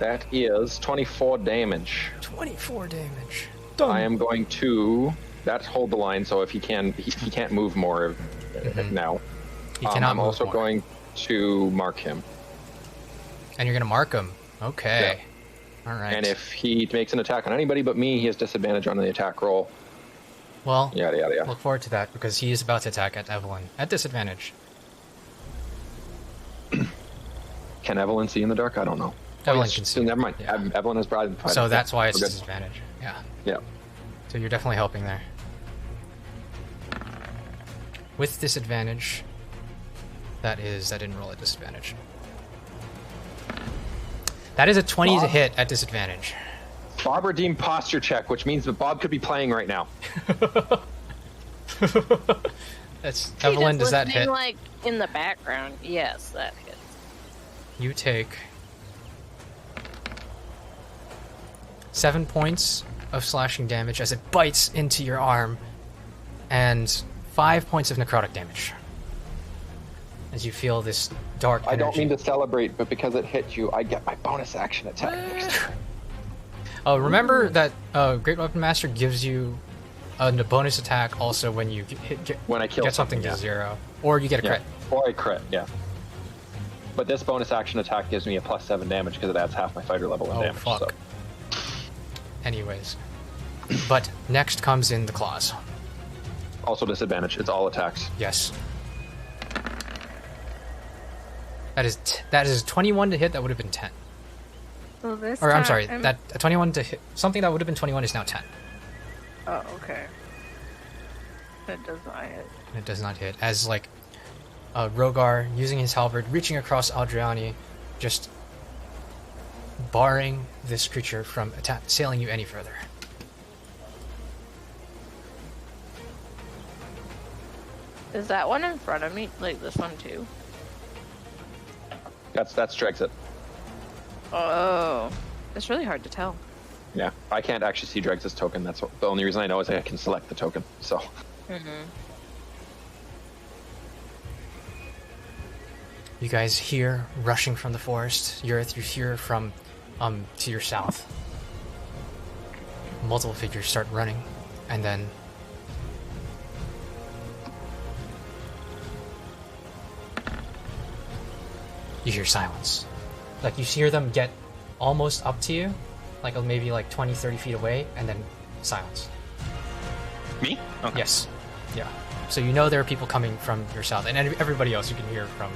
That is 24 damage. 24 damage. I am going to... That's hold the line, so if he can't move more now. He cannot I'm move also more. going to mark him. And you're going to mark him. Okay. Yeah. All right. And if he makes an attack on anybody but me, he has disadvantage on the attack roll. Well, Yada, yada, yada. look forward to that, because he is about to attack at Evelyn. At disadvantage. Can Evelyn see in the dark? I don't know. Evelyn yes, can see. Never mind. Yeah. Evelyn has probably... So that's why it's We're good. disadvantage. Yeah. Yeah. So you're definitely helping there. With disadvantage, that didn't roll at disadvantage. That is a 20 to hit at disadvantage. Bob redeemed posture check, which means that Bob could be playing right now. That's He Evelyn, just does that listening, hit? like in the background? Yes, that hits. You take 7 points of slashing damage as it bites into your arm, and 5 points of necrotic damage as you feel this dark energy. I don't mean to celebrate, but because it hit you, I get my bonus action attack next turn. Oh, remember that Great Weapon Master gives you a bonus attack also when you When I kill get something to yeah. 0, or you get a crit. Or I crit, yeah. But this bonus action attack gives me a +7 damage because it adds half my fighter level in Oh, damage. fuck. So. Anyways, but next comes in the claws. Also disadvantage. It's all attacks. Yes. That is 21 to hit. That would have been 10. So this Or I'm time- sorry, that 21 to hit. Something that would have been 21 is now 10. Oh, okay. It does not hit. It does not hit. As like Rhogar using his halberd, reaching across Adriani, just barring this creature from assailing you any further. Is that one in front of me? Like this one too? That's Drexit. Oh, it's really hard to tell. Yeah, I can't actually see Drexit's token. That's the only reason I know is I can select the token. So. You guys hear rushing from the forest. You hear from to your south. Multiple figures start running, and then you hear silence. Like you hear them get almost up to you, like maybe like 20-30 feet away, and then silence. Me? Okay. Yes. Yeah. So you know there are people coming from your south, and everybody else you can hear from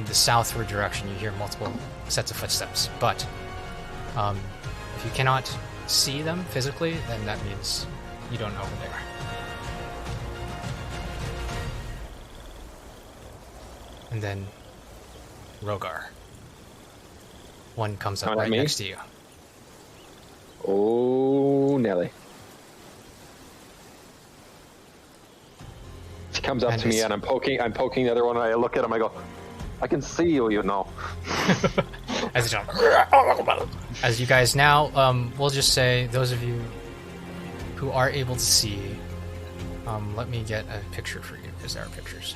the southward direction. You hear multiple sets of footsteps, but if you cannot see them physically, then that means you don't know who they are. And then Rhogar. One comes up right next to you. Oh, Nelly. He comes up to me and I'm poking the other one and I look at him, I go, I can see you, you know. As you guys now, we'll just say, those of you who are able to see, let me get a picture for you, because there are pictures.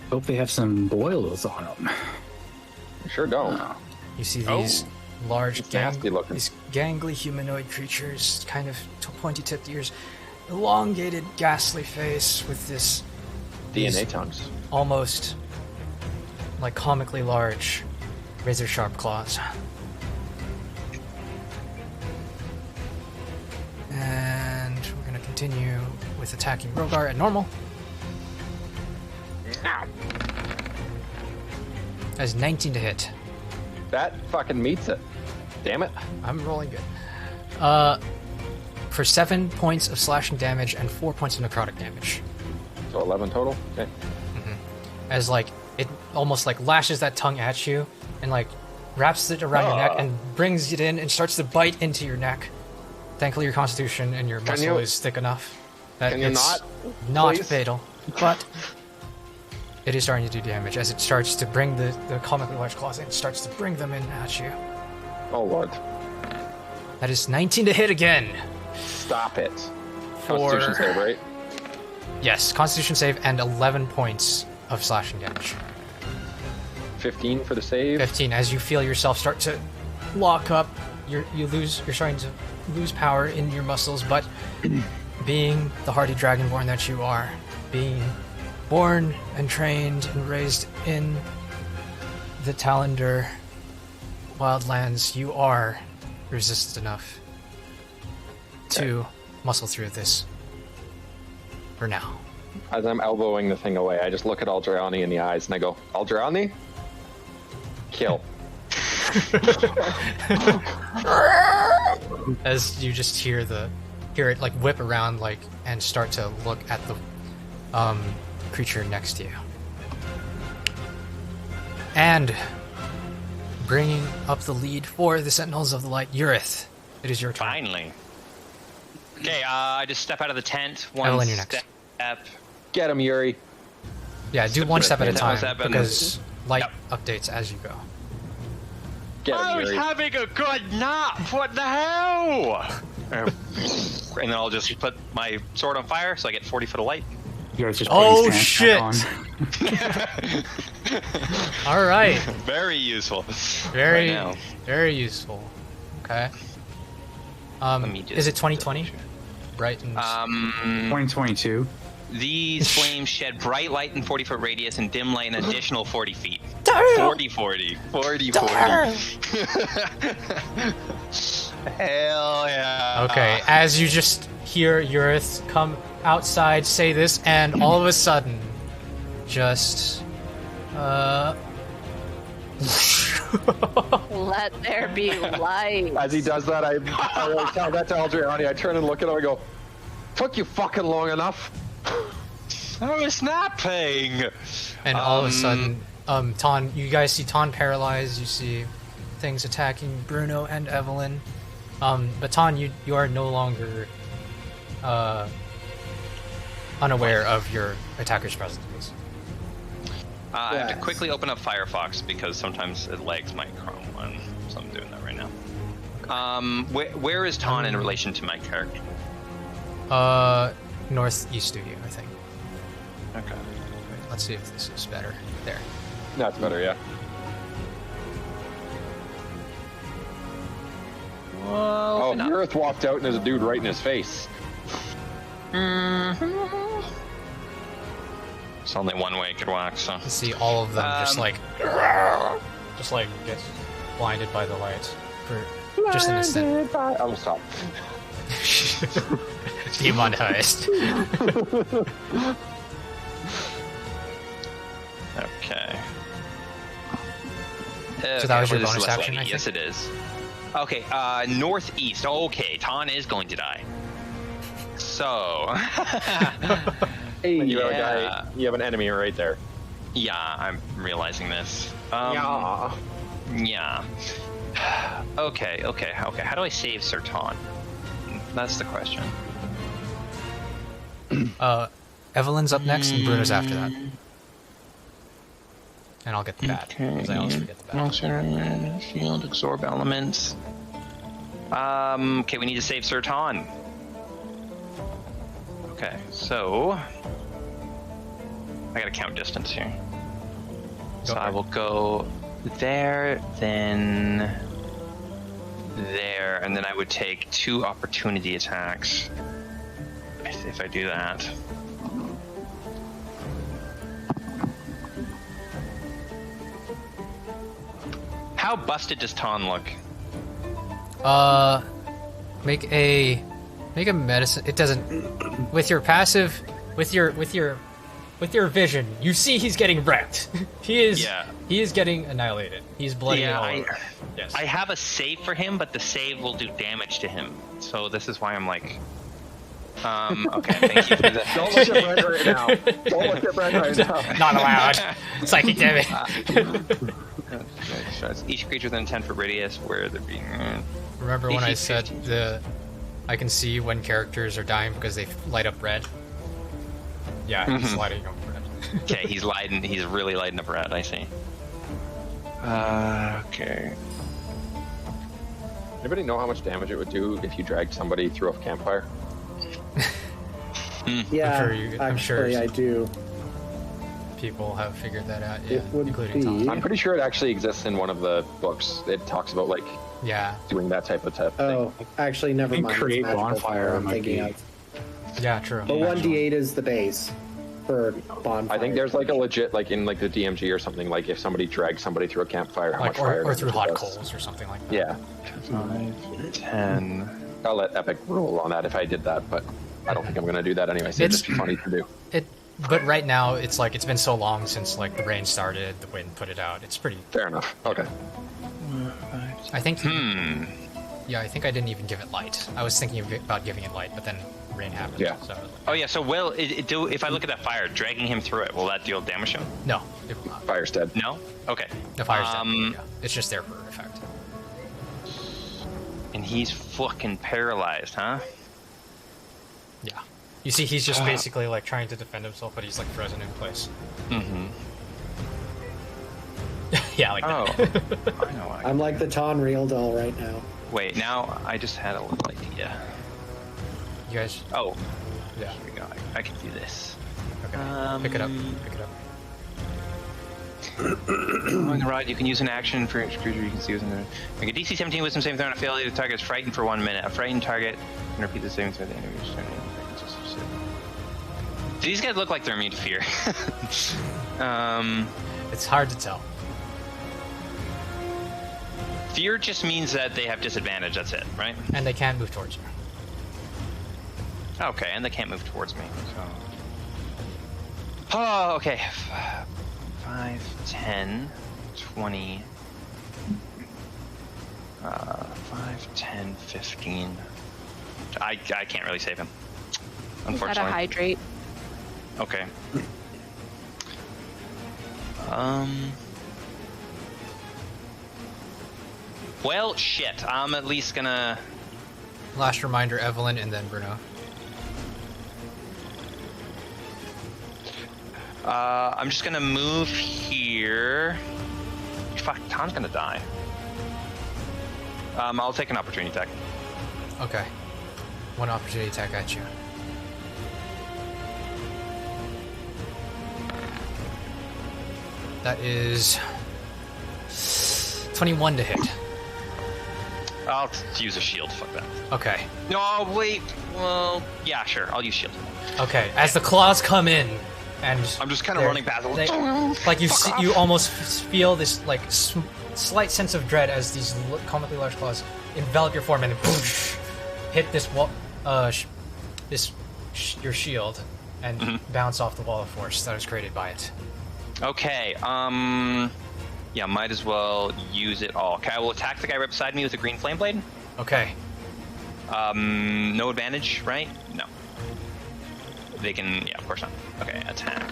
Hope they have some boils on them. I sure don't. You see these large, nasty looking. these gangly humanoid creatures, kind of pointy-tipped ears, elongated, ghastly face with this DNA tongues. almost like comically large, razor-sharp claws. And we're gonna continue with attacking Rhogar at normal. That's 19 to hit. That fucking meets it. Damn it. I'm rolling good. For 7 points of slashing damage and 4 points of necrotic damage. So 11 total? Okay. As like it almost like lashes that tongue at you and like wraps it around your neck and brings it in and starts to bite into your neck. Thankfully your constitution and your muscle is thick enough that Can you it's not fatal, but it is starting to do damage as it starts to bring the comically large claws in. It starts to bring them in at you. Oh lord. That is 19 to hit again. Stop it. Constitution save, right? Yes, Constitution save and 11 points of slashing damage. 15 for the save. 15. As you feel yourself start to lock up, you're starting to lose power in your muscles, but being the hardy dragonborn that you are, being born and trained and raised in the Talander wildlands, you are resistant enough to muscle through this for now. As I'm elbowing the thing away, I just look at Aldraoni in the eyes and I go, Aldraoni? Kill. As you just hear it like whip around like and start to look at the creature next to you. And bringing up the lead for the Sentinels of the Light, Urith. It is your turn. Finally. Okay, I just step out of the tent. Evelyn, you're next. Step. Get him, Yuri. Yeah, do one step at a time step and- because light updates as you go. Get him, I was Yuri. having a good nap. What the hell? And then I'll just put my sword on fire so I get 40 foot of light. Yours just Oh, putting his pants back on. All right. Very useful. Very, Right now. very useful. Okay. me just- Is it 2020? Right. And 2022. These flames shed bright light in 40 foot radius and dim light an additional 40 feet. Damn! 40. Hell yeah. Okay, as you just hear Urith come outside say this, and all of a sudden, just Let there be light. As he does that, I tell that to Aldraoni. I turn and look at him and go, took you fucking long enough. I was napping. and all of a sudden, Tonn, you guys see Tonn paralyzed. You see things attacking Bruno and Evelyn. But Tonn, you are no longer unaware of your attacker's presence. I have to quickly open up Firefox because sometimes it lags my Chrome one, so I'm doing that right now. Where is Tonn in relation to my character? Northeast of you, I think. Okay. Wait, let's see if this is better. There. That's better, yeah. Whoa. Oh, Urith walked out and there's a dude right in his face. It's only one way it could walk, so. You see all of them just like gets blinded by the light for just an instant. I'm stop. Demonized. Okay. So that was your this is bonus less action, laggy. I Yes, think? it is. Okay, northeast. Okay, Tonn is going to die. So. Hey, you have a Yeah. guy. You have an enemy right there. Yeah, I'm realizing this. Yeah. Yeah. Okay. How do I save Sir Tonn? That's the question. Evelyn's up next, and Bruno's after that. And I'll get the bat, because I always forget the bat. Shield, absorb elements. Okay, we need to save Sir Tonn. Okay, so I gotta count distance here. So I will go there, then there, and then I would take 2 opportunity attacks if I do that. How busted does Tonn look? Make a medicine. It doesn't. With your passive, with your vision, you see he's getting wrecked. He is getting annihilated. He's bloody all over. Yes. I have a save for him, but the save will do damage to him. So this is why I'm like, okay, thank you for that. Don't look at Brent right now. Don't look at Brent right now. Not allowed. Psychic damage. Each creature within 10 foot radius where they're being. Remember when I said I can see when characters are dying because they light up red? Yeah, he's lighting up red. Okay, he's lighting. He's really lighting up red. I see. Okay. Anybody know how much damage it would do if you dragged somebody through a campfire? Yeah, I'm sure actually, I do. people have figured that out. Yeah, It would including be. Tonn. I'm pretty sure it actually exists in one of the books. It talks about like Yeah, doing that type of thing. Oh, actually, never think mind. It's create magical bonfire fire I'm might thinking be- of. yeah, true. But 1d8 is the base for bonfire. I think there's like a legit, like in like the DMG or something, like if somebody drags somebody through a campfire, how much fire or through hot does. coals or something like that. Yeah, 5, 10. I'll let Epic rule on that if I did that, but I don't think I'm gonna do that anyway. So it'd It's- just be funny to do. But right now, it's like it's been so long since like the rain started, the wind put it out. It's pretty. Fair enough. Okay. I think. Hmm. Yeah, I think I didn't even give it light. I was thinking about giving it light, but then rain happened. Yeah. So Oh yeah. So will it do? If I look at that fire, dragging him through it, will that deal damage to him? no, it will not. Fire's dead. No. Okay. The fire's dead. Um, Yeah, it's just there for effect. And he's fucking paralyzed, huh? Yeah. You see, he's just basically like trying to defend himself, but he's like frozen in place. Mm-hmm. Yeah, like Oh. that. I know. I'm like the Tonn real doll right now. Wait. Now I just had a little idea. You guys. Oh. Yeah. Here we go. I can do this. Okay. Pick it up. Pick it up. On the rod, you can use an action for each creature you can see within the... Make a DC 17 Wisdom saving throw on a failure. The target is frightened for 1 minute. A frightened target can repeat the saving throw at the end of each turn. These guys look like they're immune to fear. It's hard to tell. Fear just means that they have disadvantage. That's it, right? And they can't move towards you. Okay, and they can't move towards me. So. Oh, okay. 5, 10, 20. 5, 10, 15. I can't really save him. Unfortunately. Gotta hydrate. Okay. Well, shit. I'm at least gonna. Last reminder, Evelyn, and then Bruno. I'm just gonna move here. Fuck, Tonn's gonna die. I'll take an opportunity attack. Okay. One opportunity attack at you. That is 21 to hit. I'll use a shield. Fuck that. Okay. No, wait. Well, yeah, sure. I'll use shield. Okay. As the claws come in, and I'm just kind of they're- running past them. like you almost feel this like slight sense of dread as these comically large claws envelop your form and then poosh, hit this wall, your shield, and bounce off the wall of force that was created by it. Okay. Yeah, might as well use it all. Okay, I will attack the guy right beside me with a green flame blade. Okay. No advantage, right? No. They can. Yeah, of course not. Okay, attack.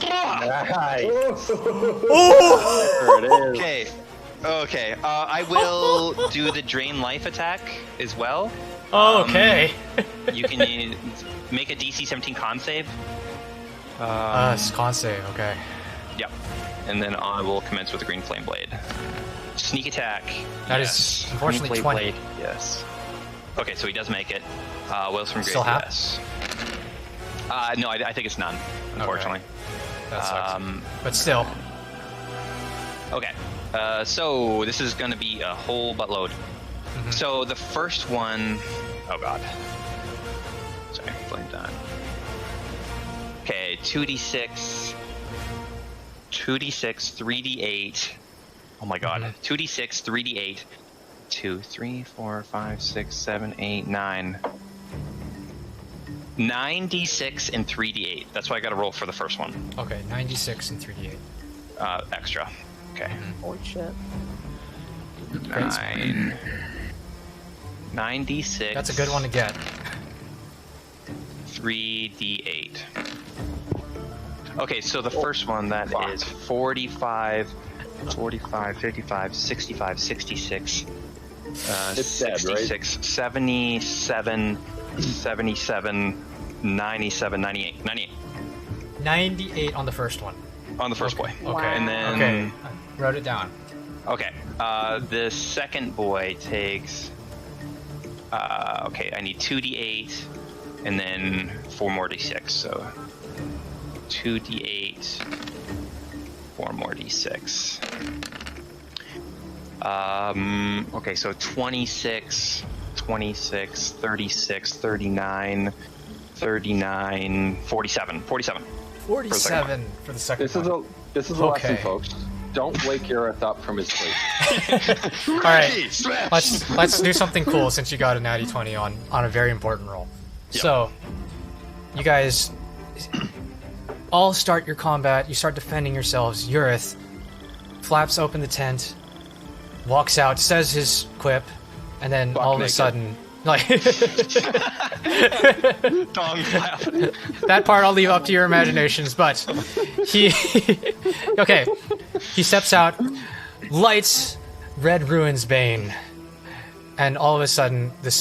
Nice. Oh! There it is. Okay. Okay. I will do the drain life attack as well. Oh, okay. You can make a DC 17 con save. It's con save. Okay. Yep. And then I will commence with the green flame blade. Sneak attack. That is yes. unfortunately Green 20. flame blade. Yes. Okay, so he does make it. Wills from Still Great. half? Yes. No, I think it's none. Unfortunately. That sucks. But still. Okay. So this is going to be a whole buttload. Mm-hmm. So the first one, oh god. Sorry, flame done. Okay, 2d6, 3d8. Oh my god. 2d6, 3d8, 2, 3, 4, 5, 6, 7, 8, 9. 9d6 and 3d8. That's why I got to roll for the first one. Okay, 96 and 3d8. Extra. Okay. Holy shit. 9d6. That's a good one to get. 3d8. Okay, so the first one, that is 45, 55, 65, 66, It's dead, right? 66, 77, 77, 97, 98. 98 98 on the first one. on the first boy. Okay. And then, Okay. I wrote it down. okay, the second boy takes, okay, I need 2d8 and then 4 more d6. So 2d8, 4 more d6. Okay, so 26, 36, 39, 47. 47 for the second one. This is a lesson, folks. Don't wake Ureth up from his sleep. All right, let's do something cool since you got a natty 20 on a very important roll. Yep. So, you guys all start your combat. You start defending yourselves. Ureth flaps open the tent, walks out, says his quip, and then all of a sudden, like Tongue flap. That part I'll leave up to your imaginations. But he steps out, lights Red Ruin's Bane, and all of a sudden the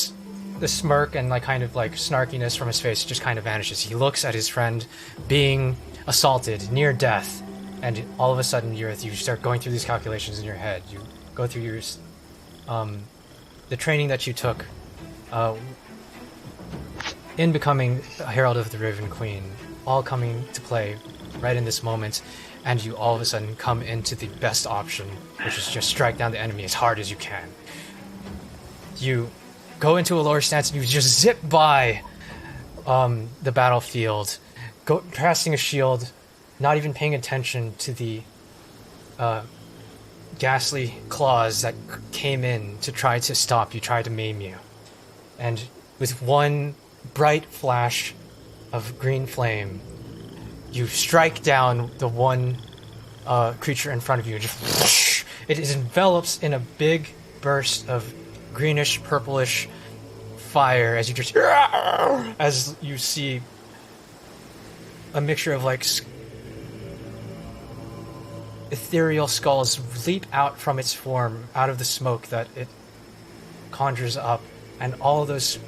smirk and kind of snarkiness from his face just kind of vanishes. He looks at his friend being assaulted near death, and all of a sudden you start going through these calculations in your head. You go through your the training that you took in becoming a Herald of the Raven Queen, all coming to play right in this moment, and you all of a sudden come into the best option, which is just strike down the enemy as hard as you can. You go into a lower stance and you just zip by the battlefield, casting a shield, not even paying attention to the ghastly claws that came in to try to stop you, try to maim you. And with one bright flash of green flame, you strike down the one creature in front of you. It envelops in a big burst of greenish, purplish fire as you see a mixture of ethereal skulls leap out from its form, out of the smoke that it conjures up, and all of those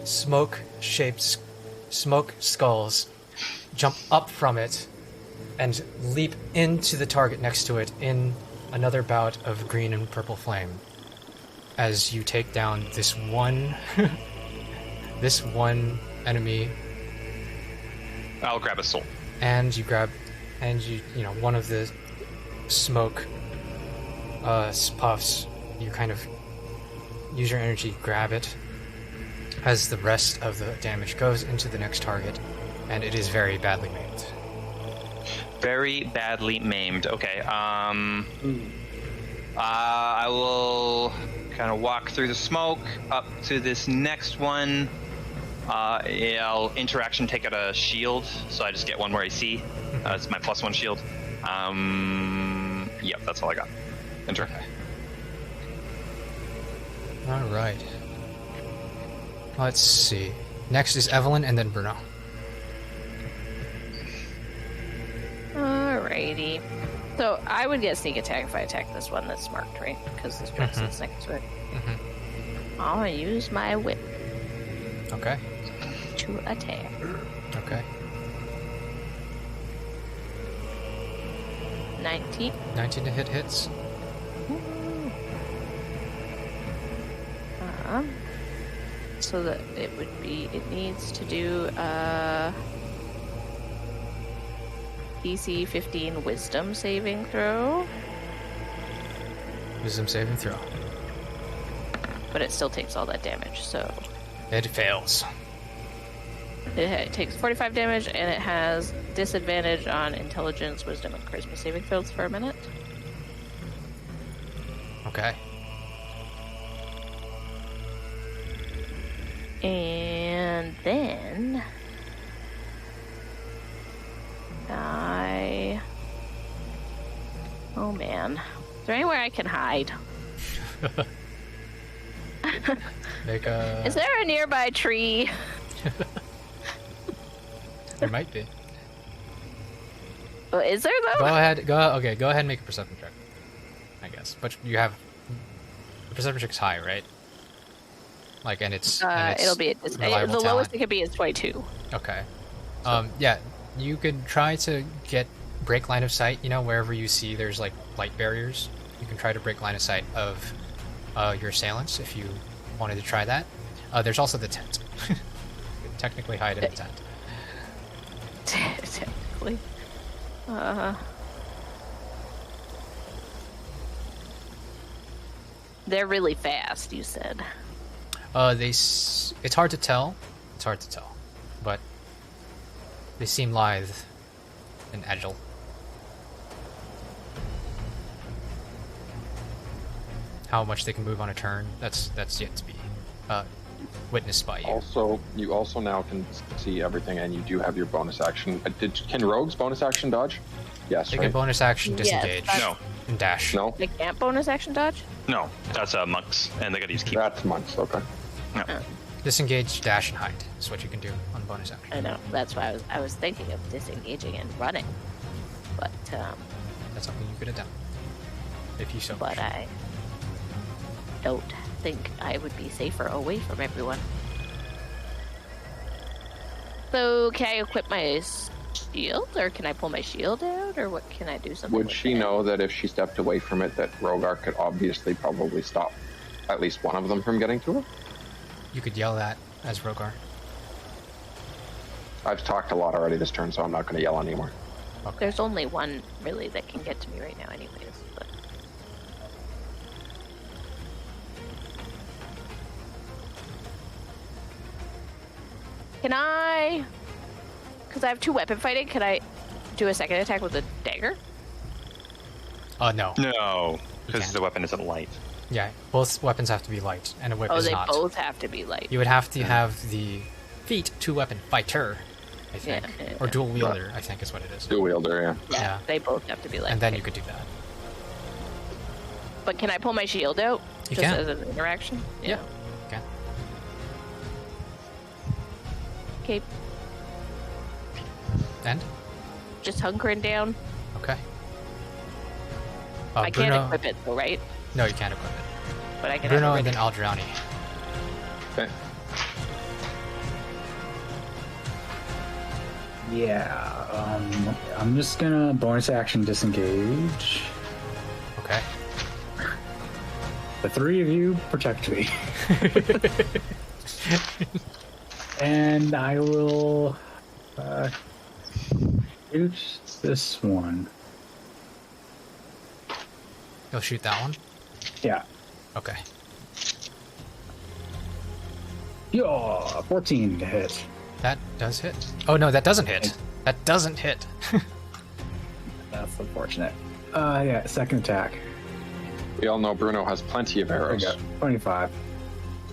smoke skulls jump up from it and leap into the target next to it in another bout of green and purple flame as you take down this one enemy. I'll grab a soul. And you one of the smoke puffs, you kind of use your energy, grab it, as the rest of the damage goes into the next target, and it is very badly maimed. Very badly maimed. Okay. I will kind of walk through the smoke up to this next one. I'll interaction take out a shield, so I just get one where I see. It's my +1 shield. Yep, that's all I got. Enter. All right. Let's see. Next is Evelyn, and then Bruno. Alrighty. So I would get sneak attack if I attack this one that's marked, right? Because this person is next to it. I'm gonna use my whip. Okay. To attack. Okay. 19. 19 to hits. So that it needs to do DC 15 Wisdom saving throw. Wisdom saving throw. But it still takes all that damage, so... It fails. It takes 45 damage, and it has disadvantage on Intelligence, Wisdom, and Charisma saving throws for a minute. Okay. And then... Oh man. Is there anywhere I can hide? Is there a nearby tree? There might be. Oh, is there though? Go ahead and make a perception check, I guess. But you have... The perception check's high, right? And it's it'll be the lowest it could be is 22. Okay. Yeah, you could try to break line of sight, wherever you see there's light barriers. You can try to break line of sight of your assailants if you wanted to try that. There's also the tent. You could technically hide in a tent. Technically. They're really fast, you said. It's hard to tell. It's hard to tell. But they seem lithe and agile. How much they can move on a turn, that's yet to be witnessed by you. You also now can see everything, and you do have your bonus action. Can rogues bonus action dodge? Yes, They right? can bonus action disengage No. and dash. No? They can't bonus action dodge? No, that's monks, and they gotta use keep. That's months, okay. No. Disengage, dash, and hide is what you can do on bonus action. I know. That's why I was thinking of disengaging and running. But That's something you could have done if you so but wish. I don't think I would be safer away from everyone. So can I equip my shield, or can I pull my shield out, or what can I do? Something. Would with she it? know that if she stepped away from it, that Rhogar could obviously probably stop at least one of them from getting to her? You could yell that as Rhogar. I've talked a lot already this turn, so I'm not going to yell anymore. There's only one really that can get to me right now, anyways. But can I? Because I have 2 weapon fighting. Can I do a second attack with a dagger? No. No, because can't. the weapon isn't light. Yeah, both weapons have to be light, and a whip Oh, is they not. both have to be light. You would have to have the feat 2-weapon fighter, I think. Yeah. Or dual wielder, I think is what it is. Dual wielder, yeah. Yeah. They both have to be light. And then you could do that. But can I pull my shield out? You just can. as an interaction? Yeah. Okay. Okay, And? just hunkering down. Okay. I Bruno... can't equip it though, right? No, you can't equip it. But I can Bruno have and it then Aldrauni. Okay. Yeah, I'm just gonna bonus action disengage. Okay. The 3 of you protect me. And I will shoot this one. You'll shoot that one? Yeah. Okay. Yeah, 14 to hit. That does hit. Oh no, that doesn't hit. That doesn't hit. That's unfortunate. Yeah, second attack. We all know Bruno has plenty of I arrows. got 25.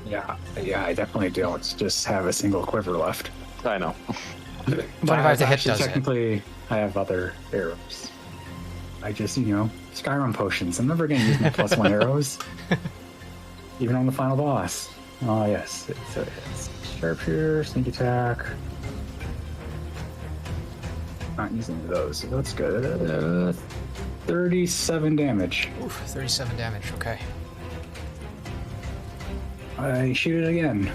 Yeah, I definitely don't just have a single quiver left. I know. 25 to hit Actually, does hit. technically, I have other arrows. I just, Skyrim potions. I'm never going to use my +1 arrows. Even on the final boss. Oh, yes. It's sharpshooter, sneak attack. Not using those, so that's good. 37 damage. Oof, 37 damage, okay. I shoot it again.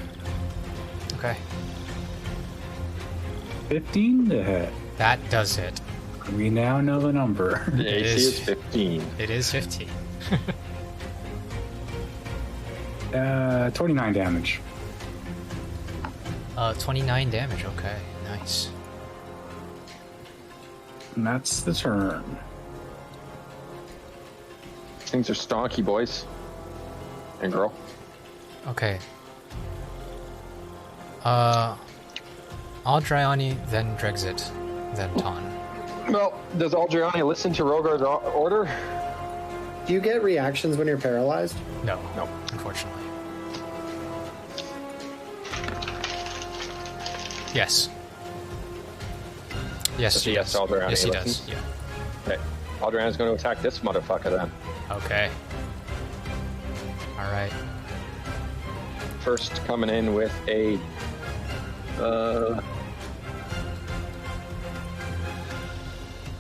Okay. 15 to hit. That does hit. We now know the number. The AC is- is 15. It is 15. 29 damage. 29 damage, okay. Nice. And that's the turn. Things are stonky, boys. And girl. Okay. Aldrauni, then Drexit, then Tonn. Well, does Aldriani listen to Rhogar's order? Do you get reactions when you're paralyzed? No, unfortunately. Yes. Yes, he Yes, does. Aldrauni Yes, he listens. does. Yeah. Okay. Aldriani's going to attack this motherfucker then. Okay. All right. First coming in with a...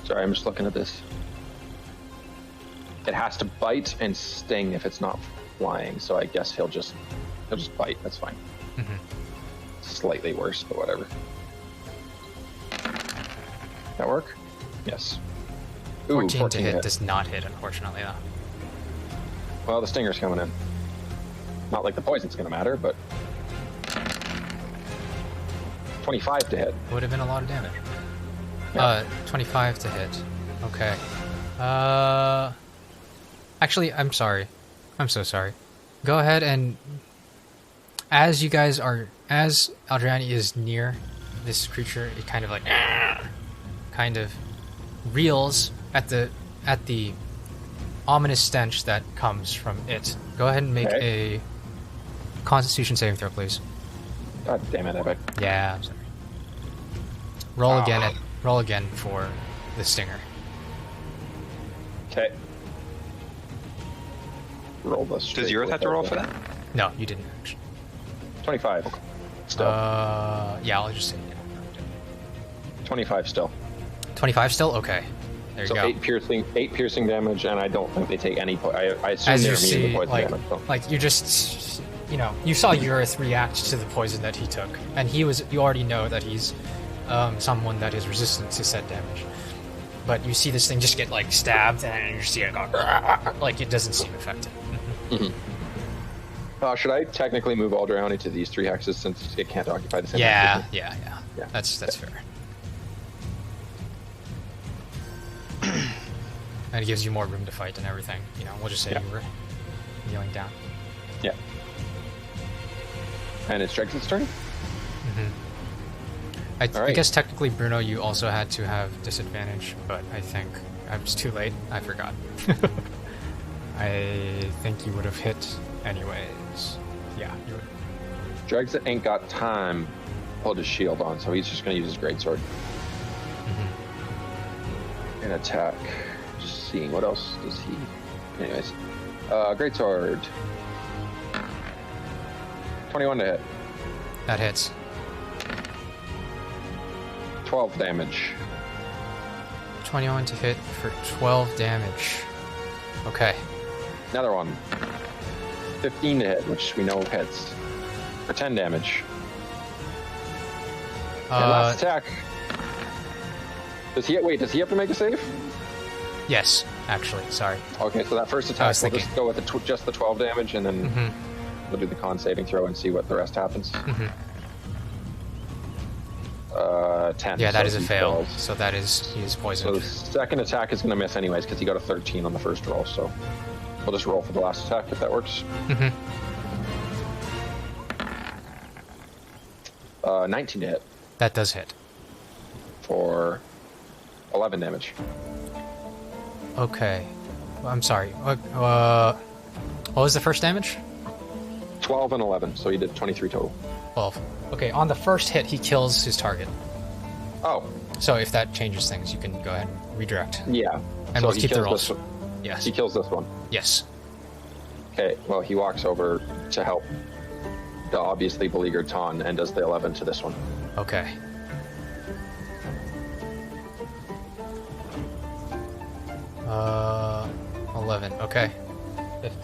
Sorry, I'm just looking at this. It has to bite and sting if it's not flying, so I guess he'll just bite. That's fine. Mhm. Slightly worse, but whatever. That work? Yes. Ooh, 14 to hit does not hit, unfortunately, though. Well, the stinger's coming in. Not like the poison's gonna matter, but 25 to hit. Would have been a lot of damage. Yeah. 25 to hit. Okay. Actually, I'm sorry. I'm so sorry. Go ahead and, as Aldriani is near this creature, it kind of like, kind of reels at the ominous stench that comes from it. Go ahead and make a Constitution saving throw, please. God damn it, Epic. Yeah, I'm sorry. Roll again for the stinger. Okay. Roll this. Does yours have to roll for that? No, you didn't actually. 25. Still. Yeah, I'll just say 25 still. 25 still? Okay. There you So go. 8 piercing damage, and I don't think they take any. I assume As they're you immune to see, poison like, damage. So. like you just, you saw Urith react to the poison that he took, and you already know that he's someone that is resistant to said damage. But you see this thing just get like stabbed, and you see it go like it doesn't seem affected. Should I technically move Aldriani to these 3 hexes since it can't occupy the same? Yeah. Yeah. That's fair. And it gives you more room to fight and everything. We'll just say you were kneeling down. Yeah. And it's Drex's turn? I right. guess technically, Bruno, you also had to have disadvantage, but I think I was too late. I forgot. I think you would have hit anyways. Yeah, you would. Dregs ain't got time to hold his shield on, so he's just going to use his greatsword. And attack. Just seeing what else does he... Anyways. Greatsword. 21 to hit. That hits. 12 damage. 21 to hit for 12 damage. Okay. Another one. 15 to hit, which we know hits. For 10 damage. And last attack. Does he have to make a save? Yes, actually. Sorry. Okay, so that first attack, we'll just go with just the 12 damage, and then we'll do the con saving throw and see what the rest happens. 10. Yeah, that so is a he fail. fails. So that is he is So poisoned. the second attack is going to miss anyways because he got a 13 on the first roll. So we'll just roll for the last attack if that works. 19 to hit That does hit. for 11 damage. Okay. Well, I'm sorry. What was the first damage? 12 and 11, so he did 23 total. 12. Okay, on the first hit, he kills his target. Oh, So if that changes things, you can go ahead and redirect. yeah. And so we'll he keep the kills rolls. this one. Yes. He kills this one. Yes. Okay, well, he walks over to help the obviously beleaguered Tonn and does the 11 to this one. Okay. Uh, 11. Okay. 50.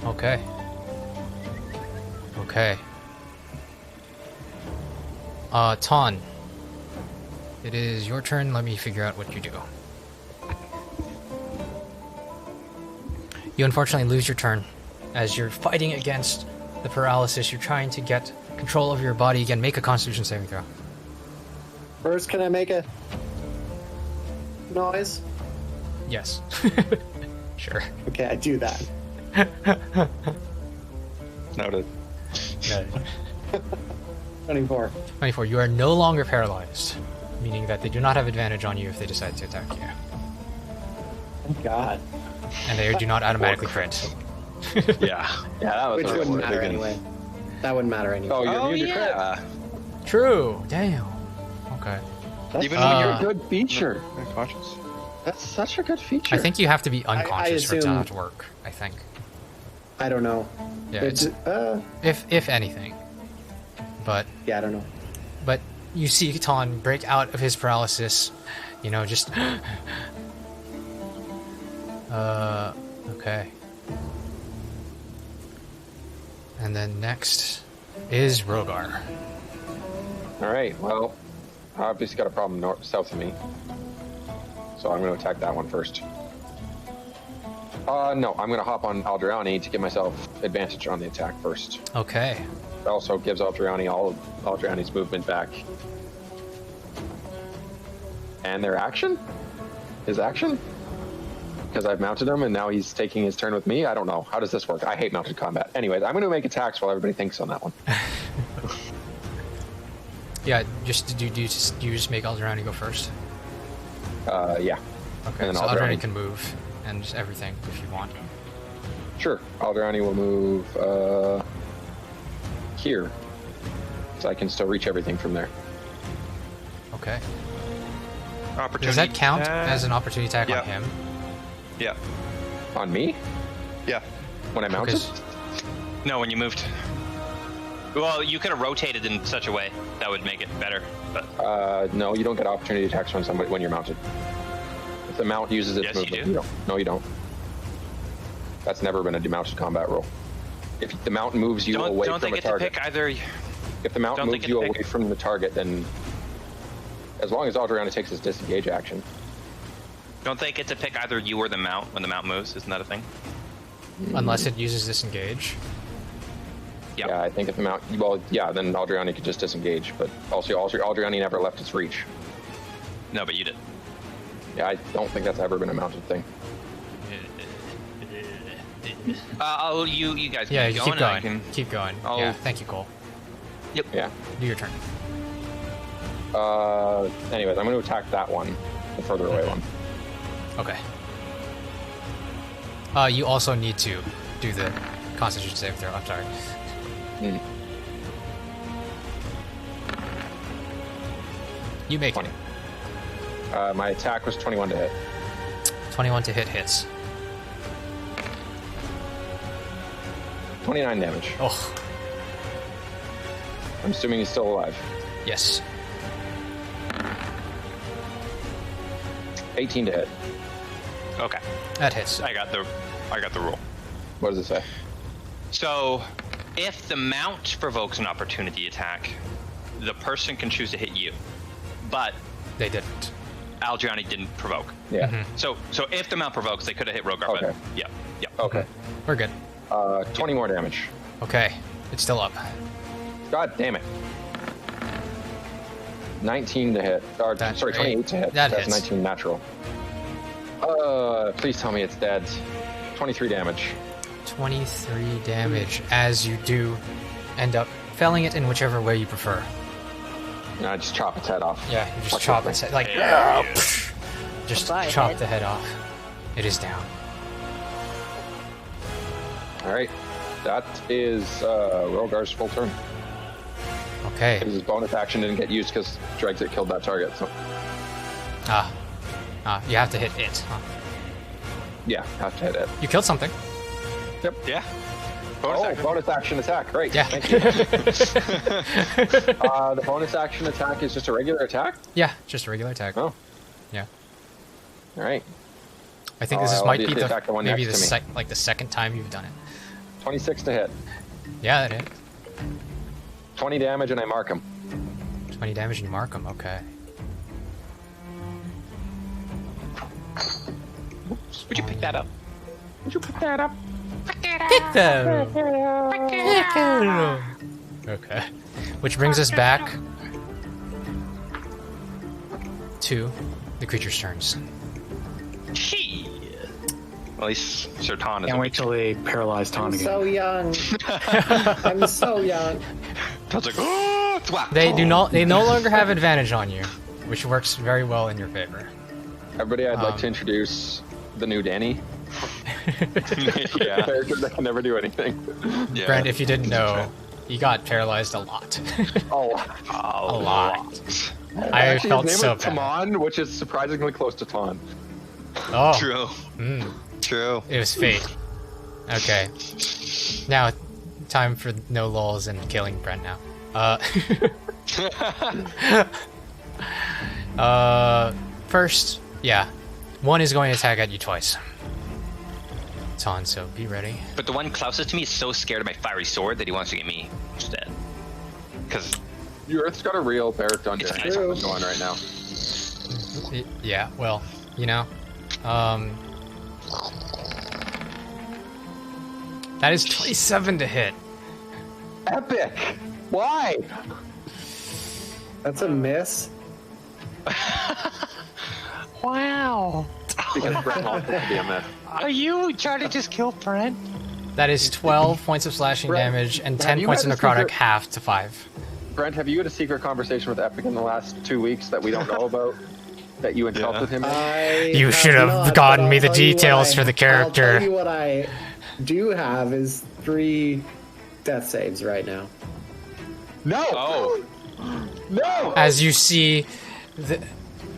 Okay. Okay. Tonn. It is your turn. Let me figure out what you do. You unfortunately lose your turn. As you're fighting against the paralysis, you're trying to get control of your body again. Make a Constitution saving throw. First, can I make a noise? Yes. Sure. Okay, I do that. Noted. 24. 24. You are no longer paralyzed, meaning that they do not have advantage on you if they decide to attack you. Thank God. And they do not automatically crit. Yeah. Yeah, that was Which a wouldn't really matter good- anyway. That wouldn't matter anyway. Oh, you're Oh, immune to crit. yeah. True. Damn. Okay. Even Uh, when you're Good feature. unconscious. That's such a good feature. I think you have to be unconscious for it to assume- not work. I think. I don't know. Yeah. It's, if anything. But yeah, I don't know. But you see Tonn break out of his paralysis, just... okay. And then next is Rhogar. Alright, well, I obviously got a problem south of me. So I'm going to attack that one first. No, I'm going to hop on Aldriani to give myself advantage on the attack first. Okay. also gives Aldriani all of Aldriani's movement back. And their action? His action? Because I've mounted him and now he's taking his turn with me? I don't know. How does this work? I hate mounted combat. Anyways, I'm going to make attacks while everybody thinks on that one. Yeah, do you just make Aldriani go first? Yeah. Okay, And so then Aldriani can move and everything if you want. Sure. Aldriani will move here. So I can still reach everything from there. Okay. Opportunity. Does that count as an opportunity attack on him? Yeah. On me? Yeah. When I mounted? No, when you moved. Well, you could have rotated in such a way that would make it better, but no, you don't get opportunity attacks when you're mounted. If the mount uses its movement, you don't. No, you don't. That's never been a demounted combat rule. If the mount moves you away from a target, if the mount moves you away from the target, then as long as Aldriani takes his disengage action. Don't they get to pick either you or the mount when the mount moves? Isn't that a thing? Unless it uses disengage. Yeah, I think if the mount, well, yeah, then Aldriani could just disengage, but also Aldriani never left its reach. No, but you did. Yeah, I don't think that's ever been a mounted thing. You guys keep going. Keep going. Yeah, thank you, Cole. Yep. Yeah. Do your turn. Anyways, I'm going to attack that one, the further away one. Okay. You also need to do the Constitution save throw. I'm sorry. You make 20. My attack was 21 to hit. 21 to hit hits. 29 damage. Oh. I'm assuming he's still alive. Yes. 18 to hit. Okay. That hits. I got the rule. What does it say? So, if the mount provokes an opportunity attack, the person can choose to hit you. But they didn't. Aldriani didn't provoke. Yeah. Mm-hmm. So if the mount provokes, they could have hit Rhogar. Okay. But yeah. Okay. We're good. 20 more damage. Okay. It's still up. God damn it. 19 to hit. Or, sorry, 28 to hit. That's hits. 19 natural. Please tell me it's dead. 23 damage. 23 damage as you do end up felling it in whichever way you prefer. And I just chop its head off. Yeah, you just chop its head, like, just chop the head off. It is down. Alright. That is Rhogar's full turn. Okay. Because his bonus action didn't get used because Drexit killed that target. So. You have to hit it, huh? Yeah, have to hit it. You killed something. Yep. Yeah. Bonus action attack. Great. Yeah. Thank you. The bonus action attack is just a regular attack? Yeah, just a regular attack. Oh. Yeah. Alright. I think this might be the one maybe next to me. the second time you've done it. 26 to hit. Yeah, that hit. 20 damage and I mark him. 20 damage and you mark him, okay. Would you pick that up? Would you pick that up? Pick them! Pick them! Okay. Which brings us back to the creature's turns. At least Sir Tonn is. Can't wait till they paralyze Tonn again. So young. I'm so young. Tonn's like, oh, They no longer have advantage on you, which works very well in your favor. Everybody, I'd like to introduce the new Danny. Yeah. Character that can never do anything. Yeah. Brent, if you didn't know, he got paralyzed a lot. A lot. I felt his name so is bad. Tamon, which is surprisingly close to Tonn. Oh. True. True. It was fate. Okay. Now, time for no lulls and killing Brent now. First, yeah. One is going to attack at you twice. Tonn, so be ready. But the one closest to me is so scared of my fiery sword that he wants to get me instead. Because Your Earth's got a real bear dungeon It's going on right now. Yeah, well, you know. That is 27 to hit. Epic! Why? That's a miss. Wow. Because Brent wants it to be a miss. Are you trying to just kill Brent? That is 12 points of slashing Brent, damage and have 10 you points of had a necrotic, secret- half to 5. Brent, have you had a secret conversation with Epic in the last 2 weeks that we don't know about? That you insulted him in? You should have not, gotten but me I'll the tell you what details for the I'll character. tell you what I do have is 3 death saves right now. No! Oh. No! As you see,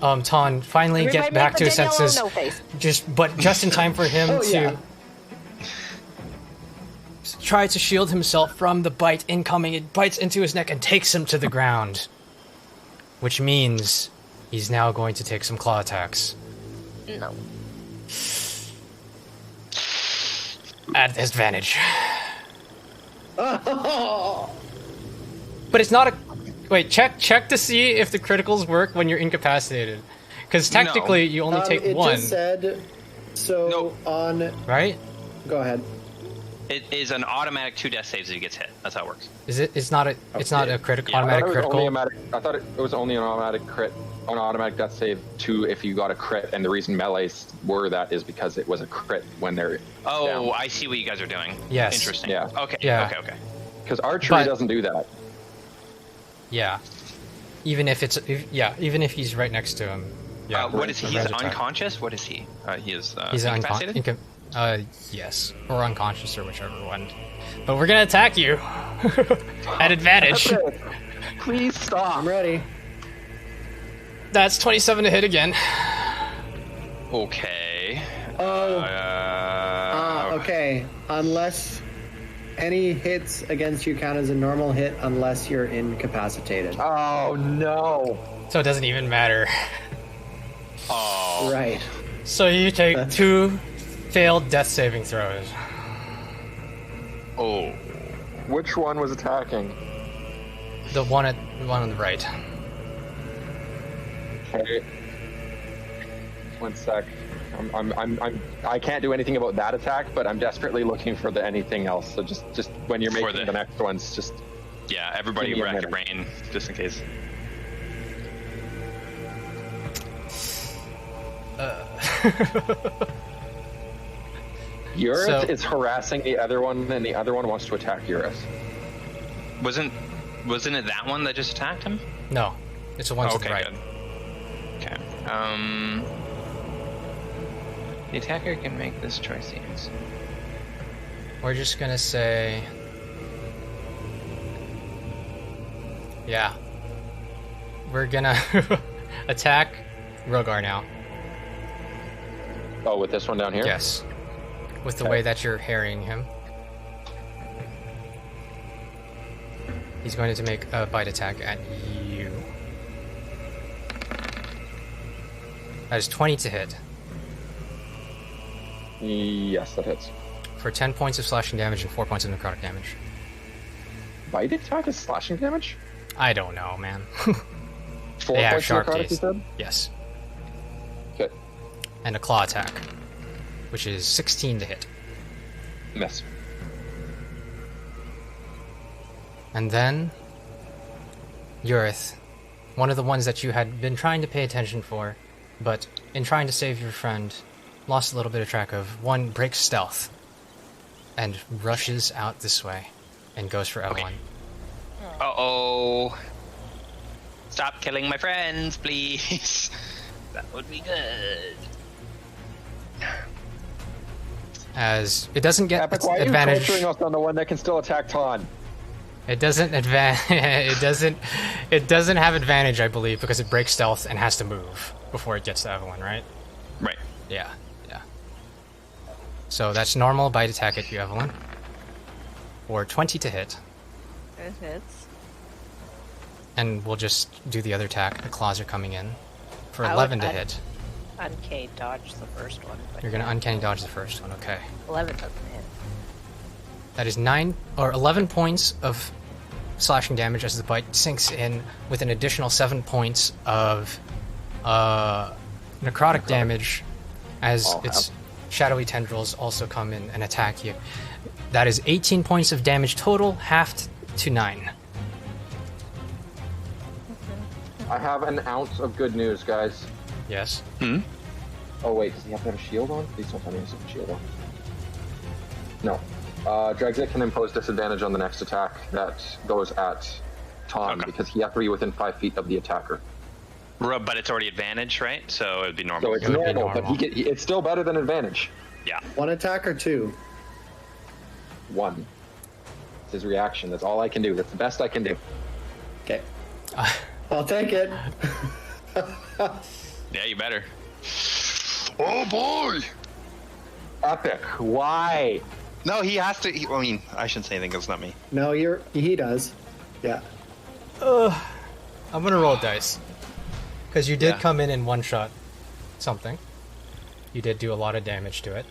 Tonn finally Remind get me back of to the his Daniel senses, No Face. just in time for him Oh, to yeah. try to shield himself from the bite incoming. It bites into his neck and takes him to the ground, which means he's now going to take some claw attacks No. at disadvantage. Oh, But it's not a. Wait, check to see if the criticals work when you're incapacitated, because technically you only take it one, just said, so Nope. on... right? Go ahead. It is an automatic 2 death saves if he gets hit. That's how it works. Is it? It's not a. It's not a critical. Yeah, automatic critical. I thought it was only an automatic crit, an automatic death save 2 if you got a crit, and the reason melees were that is because it was a crit when they're Oh, down. I see what you guys are doing. Yes. Interesting. Yeah. Okay. Yeah. Okay. Because archery But- doesn't do that. Yeah. Even if even if he's right next to him. Yeah. What is he? He's Res attack. unconscious? What is he? He is He's incapacitated? yes, or unconscious, or whichever one. But we're gonna attack you at advantage. Please stop. I'm ready. That's 27 to hit again. Okay. Oh, okay. Unless any hits against you count as a normal hit unless you're incapacitated. Oh no. So it doesn't even matter. Oh. Right. So you take That's- 2 failed death saving throws. Oh. Which one was attacking? The one on the right. Okay. 1 sec. I can't do anything about that attack, but I'm desperately looking for anything else. So just when you're For making the next ones, just Yeah, everybody Give me a rack your minute. brain, just in case. Urith So- is harassing the other one, and the other one wants to attack Urith. Wasn't it that one that just attacked him? No, it's the one to okay, the right. good. Okay. The attacker can make this choice. Yes. We're just gonna say, yeah, we're gonna attack Rhogar now. Oh, with this one down here? Yes, with the Okay. way that you're harrying him. He's going to make a bite attack at you. That is 20 to hit Yes, that hits. for 10 points of slashing damage and 4 points of necrotic damage. Bite attack is slashing damage? I don't know, man. 4 They have points sharp of necrotic, you teeth. said? Yes. Okay. And a claw attack, which is 16 to hit. Miss. And then, Urith, one of the ones that you had been trying to pay attention for, but in trying to save your friend, lost a little bit of track of. One breaks stealth and rushes out this way and goes for Evelyn. Uh-oh. Stop killing my friends, please. That would be good. As it doesn't get Epic, why are you advantage. culturing us on the one that can still attack Tonn? It doesn't it doesn't have advantage, I believe, because it breaks stealth and has to move before it gets to Evelyn, right? Right. Yeah. So that's normal bite attack at you, Evelyn. Or 20 to hit. It hits. And we'll just do the other attack. The claws are coming in. For I would 11 to un- hit. Uncanny dodge the first one. But You're gonna uncanny dodge the first one, okay. 11 doesn't hit. That is 11 points of slashing damage as the bite sinks in, with an additional 7 points of necrotic damage as its shadowy tendrils also come in and attack you. That is 18 points of damage total, halved to 9. I have an ounce of good news, guys. Yes. Oh wait, does he have to have a shield on? Please don't tell me he has a shield on. No. Drexit can impose disadvantage on the next attack that goes at Tonn because he has to be within 5 feet of the attacker. But it's already advantage, right? So it'd be normal. So it's normal, but it's still better than advantage. Yeah. 1 attack or 2? 1. It's his reaction. That's all I can do. That's the best I can do. Okay. I'll take it. Yeah, you better. Oh boy! Epic. Why? No, he has to. I mean, I shouldn't say anything because it's not me. No, he does. Yeah. I'm gonna roll dice. Because you did come in one shot something. You did do a lot of damage to it.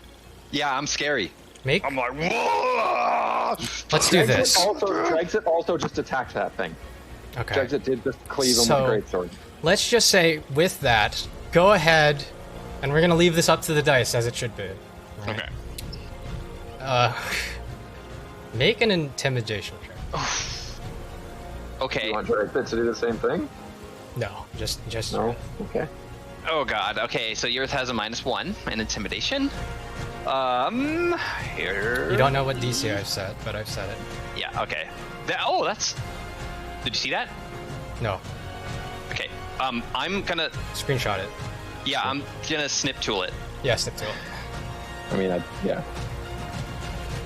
Yeah, I'm scary. Make? I'm like, whoa! Let's do this. Drexit also just attacked that thing. Okay. Drexit did just cleave him with a great sword. Let's just say, with that, go ahead, and we're gonna leave this up to the dice as it should be. Right? Okay. Make an intimidation check. Okay. You want Drexit to do the same thing? No, just no. Okay. Oh god. Okay, so yours has a -1 in intimidation. Here. You don't know what DC I've set, but I've set it. Yeah. Okay. That's. Did you see that? No. Okay. I'm gonna screenshot it. Yeah, I'm gonna snip tool it. Yeah, snip tool. I mean, yeah.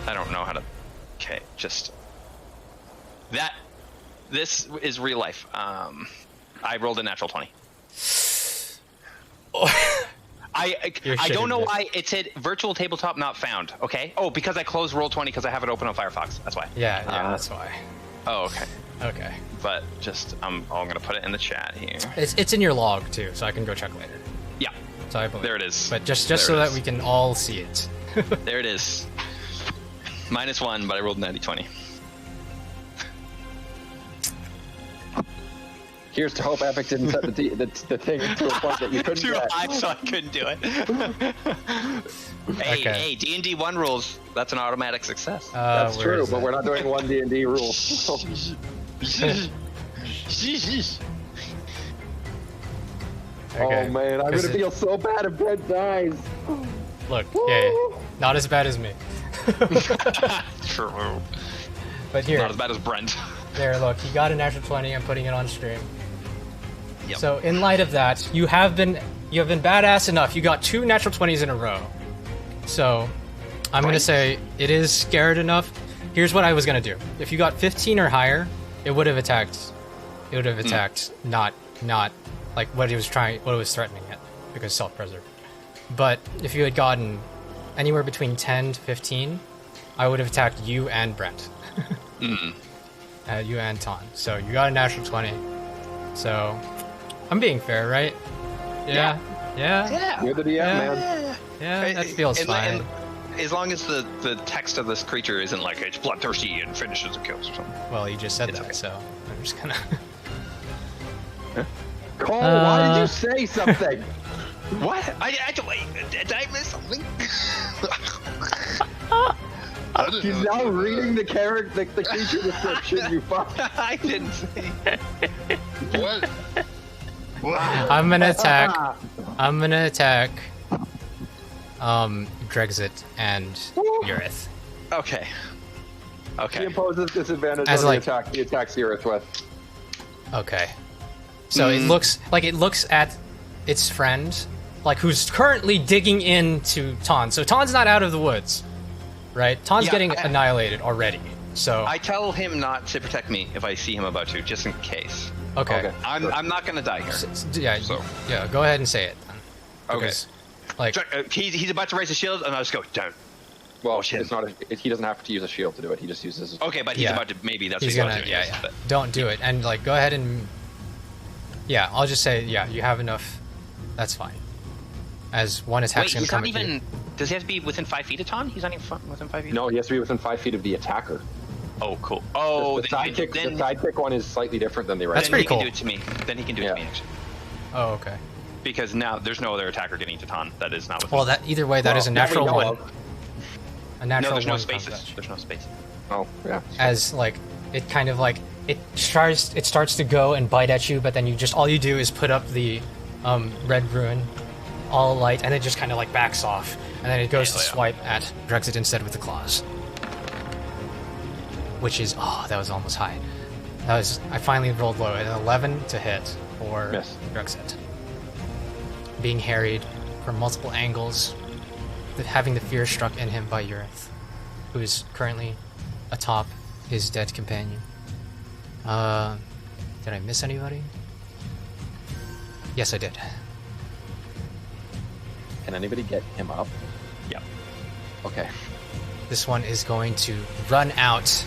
I don't know how to. Okay, just that. This is real life. I rolled a natural 20. I don't know why it said virtual tabletop not found. Okay. Oh, because I closed Roll20 because I have it open on Firefox. That's why. Yeah, that's why. Oh, okay. Okay. But just I'm gonna put it in the chat here. It's in your log too, so I can go check later. Yeah. So I believe. There it is. But just so that we can all see it. There it is. -1, but I rolled 90-20. Here's to hope Epic didn't set the thing to a point that you couldn't Too get. high, so I couldn't do it. Hey, D&D 1 rules. That's an automatic success. That's true, but we're not doing 1 D&D rule. Okay. Oh man, I'm gonna feel so bad if Brent dies. Look, yeah, not as bad as me. True. But here, not as bad as Brent. There, look, you got a natural 20. I'm putting it on stream. Yep. So in light of that, you have been badass enough. You got 2 natural 20s in a row. So I'm gonna say it is scared enough. Here's what I was gonna do. If you got 15 or higher, it would have attacked. It would have attacked, not like what it was threatening it, because self-preserve. But if you had gotten anywhere between 10 to 15, I would have attacked you and Brent. You and Tonn. So you got a natural 20. So I'm being fair, right? Yeah. You're the DM, man. Yeah, that feels fine. And as long as the text of this creature isn't like it's bloodthirsty and finishes and kills or something. Well, you just said that, so I'm just gonna. Cole, why did you say something? What? Did I miss something? He's now reading the creature description, you fuck. I didn't say. What? I'm gonna attack. Drexit and Urith. Okay. He imposes disadvantage as on the attack. He attacks Urith with. Okay. So it looks at its friend, like who's currently digging into Tonn. So Tonn's not out of the woods, right? Tonn's getting annihilated already. So I tell him not to protect me if I see him about to, just in case. Okay. I'm not gonna die here. Yeah. Go ahead and say it. Then. Because, he's about to raise a shield, and I'll just go down. Well, it's not. He doesn't have to use a shield to do it. He just uses. Okay, but he's about to. Maybe that's he's what gonna. he's Yeah. But don't do it, and go ahead and. Yeah, I'll just say you have enough. That's fine. As one attack's gonna come at you. Does he have to be within 5 feet of Tonn? He's not even within 5 feet. No, he has to be within 5 feet of the attacker. Oh, cool. Oh, the sidekick one is slightly different than the right. That's pretty cool. Then he can do it to me. Then he can do it to me, actually. Oh, okay. Because now there's no other attacker getting to Tonn that is not within. Well, either way, that is a natural one. A natural no, there's one. No spaces. There's no space. Oh, yeah. As it kind of like it starts to go and bite at you, but then all you do is put up the red rune, all light, and it just kind of like backs off, and then it goes to swipe at Drexit instead with the claws, which is that was almost high. I finally rolled low, an 11 to hit for Drexit. Being harried from multiple angles, having the fear struck in him by Urith, who is currently atop his dead companion. Did I miss anybody? Yes, I did. Can anybody get him up? Yep. Okay. This one is going to run out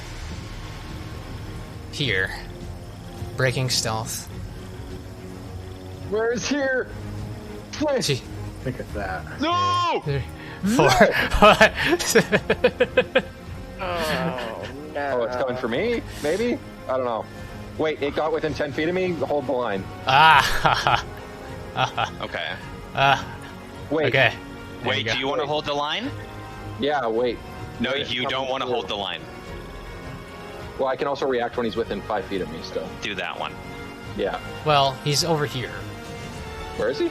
here, breaking stealth. Where's here? Gee. Look at that. No! 4. Oh no. Oh, it's coming for me? Maybe? I don't know. Wait, it got within 10 feet of me? Hold the line. Okay. Wait. Okay. Wait, do you want to hold the line? Yeah, wait. No, you don't want to hold the line. Well, I can also react when he's within 5 feet of me still. Do that one. Yeah. Well, he's over here. Where is he?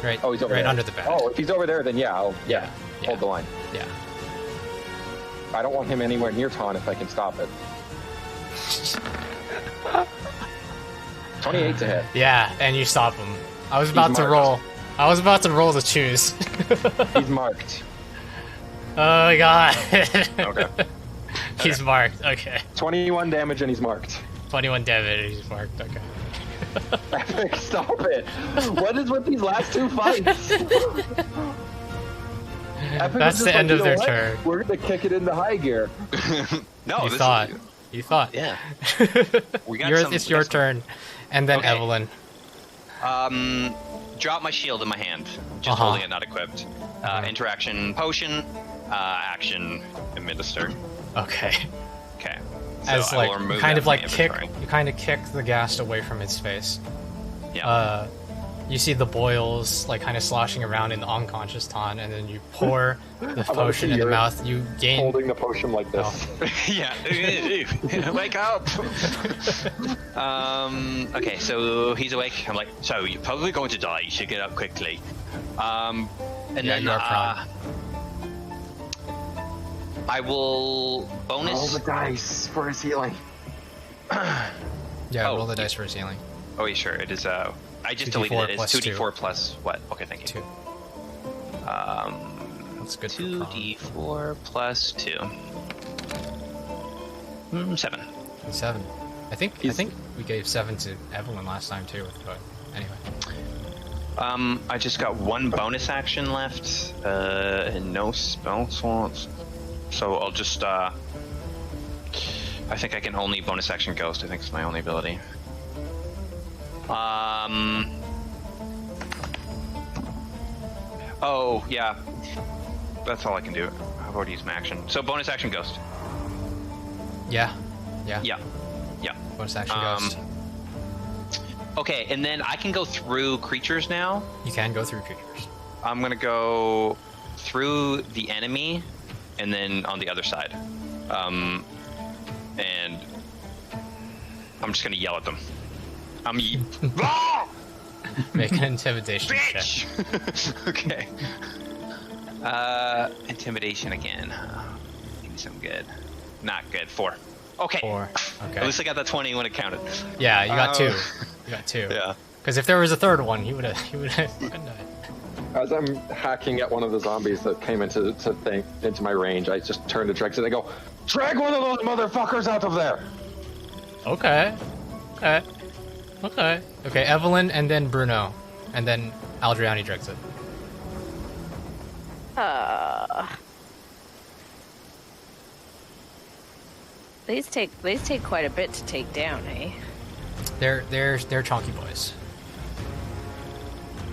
Right. Oh, he's over right there. under the bed. Oh, if he's over there, then yeah, I'll hold the line. Yeah. I don't want him anywhere near Tonn if I can stop it. 28 to hit. Yeah, and you stop him. I was about to roll to choose. He's marked. Oh my god. Okay. He's marked. Okay. 21 damage and he's marked. 21 damage. He's marked. Okay. Epic, stop it! What is with these last two fights? Epic That's the end of their turn. We're gonna kick it into high gear. No, You thought. Yeah. We got It's your turn, and then Okay. Evelyn. Drop my shield in my hand. Just holding it, not equipped. Interaction, potion, action, administer. Okay. Okay. As I like will remove kind that of from like my kick, inventory. you kind of kick the ghast away from its face. Yeah. You see the boils like kind of sloshing around in the unconscious Tonn, and then you pour the potion in the mouth. You gain. Holding the potion like this. Yeah. Wake up. Okay, so he's awake. I'm like, so you're probably going to die. You should get up quickly. And then you are prone. I will bonus. Roll the dice for his healing. Yeah, roll the dice for his healing. Oh, yeah, sure. It is. I just 2d4 deleted it. It's plus 2d4 plus what? Okay, thank you. 2. That's good. 2d4 plus 2. 7. 7. I think we gave 7 to Evelyn last time too. But anyway. I just got one bonus action left, and no spell slots. So I'll just, I think I can only bonus action Ghost. I think it's my only ability. Oh, yeah. That's all I can do. I've already used my action. So bonus action Ghost. Yeah. Yeah. Bonus action ghost. Okay, and then I can go through creatures now. You can go through creatures. I'm gonna go through the enemy, and then on the other side. And I'm just gonna yell at them. Make an intimidation check. Bitch! Okay. Intimidation again. Give me some good. Not good. 4. Okay. 4. Okay. At least I got that 20 when it counted. Yeah, you got 2. You got 2. Yeah. Because if there was a third one, he would have died. As I'm hacking at one of the zombies that came into my range, I just turn to Drex and I go, "Drag one of those motherfuckers out of there!" Okay. Okay, Evelyn and then Bruno. And then Aldriani directs it. These take quite a bit to take down, eh? They're chunky boys.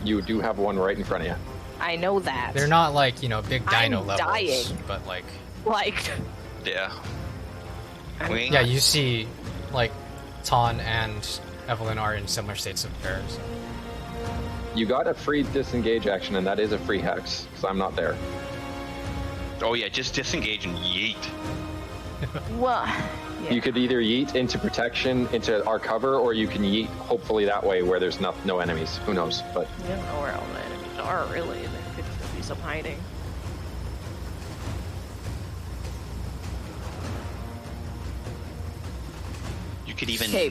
You do have one right in front of you. I know that. They're not like, big dino I'm levels. dying. But like Yeah. yeah, you see like Tonn and Evelyn are in similar states of peril. So. You got a free disengage action, and that is a free hex, because I'm not there. Oh yeah, just disengage and yeet. Well, Yeah. You could either yeet into protection, into our cover, or you can yeet hopefully that way where there's no enemies. Who knows? But I don't know where all the enemies are, really. There could be some hiding. You could even. Okay.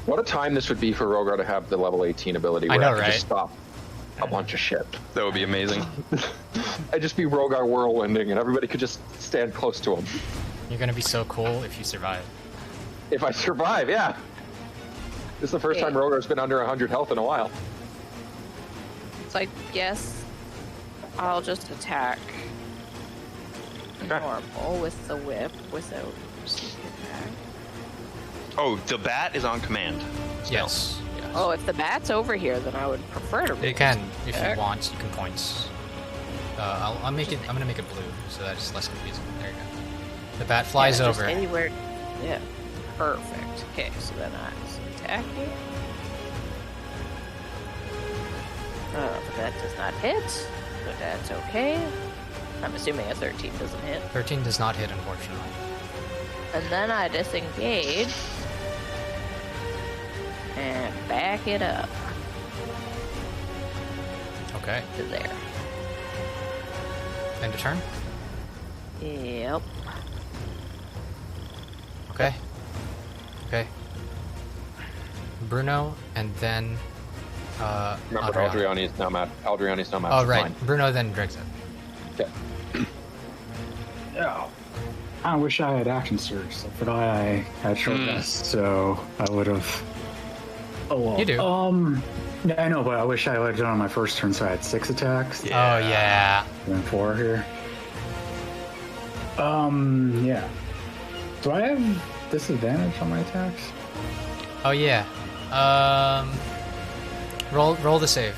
what a time this would be for Rhogar to have the level 18 ability I where know, I could right? just stop a bunch of shit. That would be amazing. I'd just be Rhogar whirlwinding and everybody could just stand close to him. You're gonna be so cool if you survive. If I survive, yeah. This is the first time Rhogar's been under 100 health in a while. So I guess I'll just attack normal with the whip without sneak attack. Oh, the bat is on command. still. Yes. Oh, if the bat's over here, then I would prefer to. You can, if you want, you can point. I'll make it. I'm gonna make it blue, so that it's less confusing. There you go. The bat flies just over. anywhere. Yeah. Perfect. Okay, so then I'm attacking. But that does not hit. But that's okay. I'm assuming a 13 doesn't hit. 13 does not hit, unfortunately. And then I disengage. And back it up Okay. to there. End of turn. Yep. Okay. Okay. Bruno, and then. Remember, Aldriani's now mad. Aldriani's now mad. Oh, right. Fine. Bruno, then Drexit. Okay. Yeah. I wish I had action surge. I forgot I had short rest, so I would have. Oh well. You do. Yeah, I know, but I wish I would have done on my first turn, so I had 6 attacks. Yeah. Oh yeah. And 4 here. Yeah. Do I have disadvantage on my attacks? Oh yeah. Roll the save.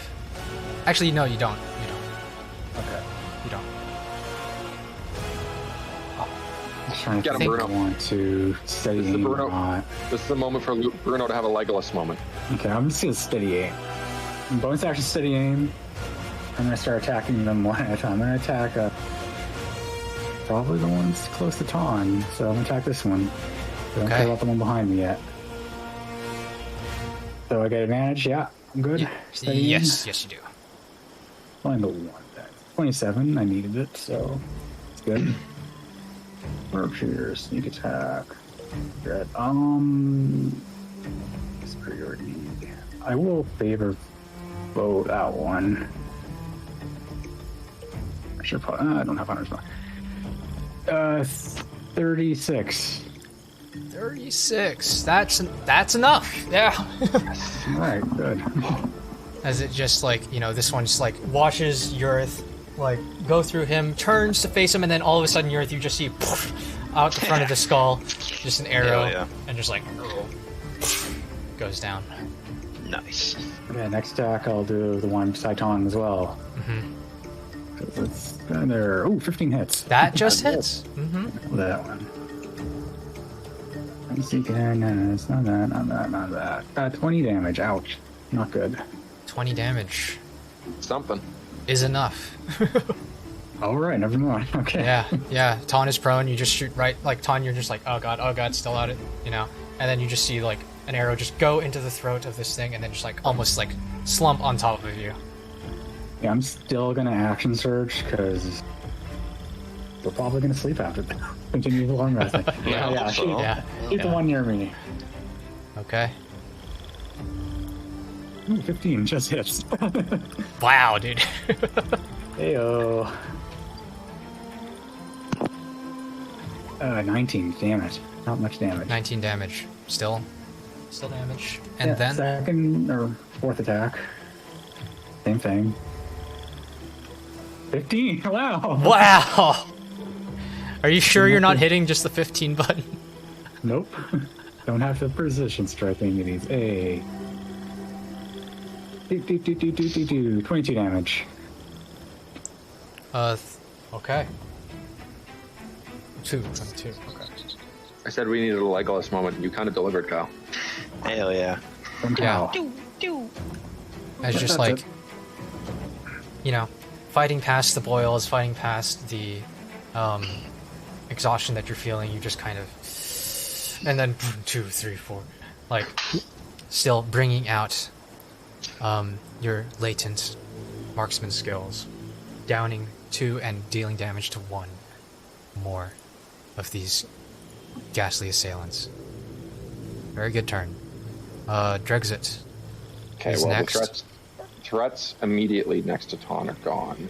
Actually, no, you don't. You don't. Okay. You don't. I'm trying to Get him, think Bruno. I want to steady This is the aim or Bruno. not. This is the moment for Bruno to have a Legolas moment. Okay, I'm just gonna steady aim. Bonus action steady aim. I'm gonna start attacking them one at a time. I'm gonna attack probably the ones close to Tonn, so I'm gonna attack this one. Don't Okay. care about the one behind me yet. So I get advantage, yeah, I'm good. Steady aim. Yes, yes, you do. Find the one. 27, I needed it, so it's good. Sharpshooter, sneak attack. Good. Superiority. I will favor vote that one. I should probably. I don't have hunters. 36. 36. That's enough. Yeah. All right, good. As it just like, you know, this one just like washes Yurith, like go through him, turns to face him, and then all of a sudden Yurith, you just see poof, out the front of the skull, just an arrow, Hell yeah. and just like goes down. Nice. Yeah, next attack I'll do the one beside Tonn as well. Mm-hmm. It's there. Ooh, 15 hits. That just hits. Mm-hmm. That one. Let's see, no, it's not that, not that. 20 damage. Ouch. Not good. 20 damage Something. is enough. All right, never mind. Okay. Yeah. Tonn is prone. You just shoot right, like Tonn. You're just like, oh god, still at it, you know. And then you just see like an arrow just go into the throat of this thing, and then just like almost like slump on top of you. Yeah, I'm still gonna action surge because we're probably gonna sleep after that. Continue the long rest. Yeah, so. Keep the one near me. Okay. Ooh, 15 just hits. Wow, dude. Heyo. 19. Damn it. Not much damage. 19 damage. Still damage. And Yeah, then second or fourth attack. Same thing. 15. Wow. wow. Are you sure you're not hitting just the 15 button? Nope. Don't have the precision strike any of these. Hey. 22 damage. Okay. 22. Okay. I said we needed a Legolas moment. You kind of delivered, Kyle. Hell yeah. From Yeah. Cal. As just That's like, it. you know, fighting past the boils, fighting past the exhaustion that you're feeling, you just kind of and then 2, 3, 4, like still bringing out your latent marksman skills, downing 2 and dealing damage to 1 more of these ghastly assailants. Very good turn. Drexit. Okay, is well, next. the threats immediately next to Tonn are gone.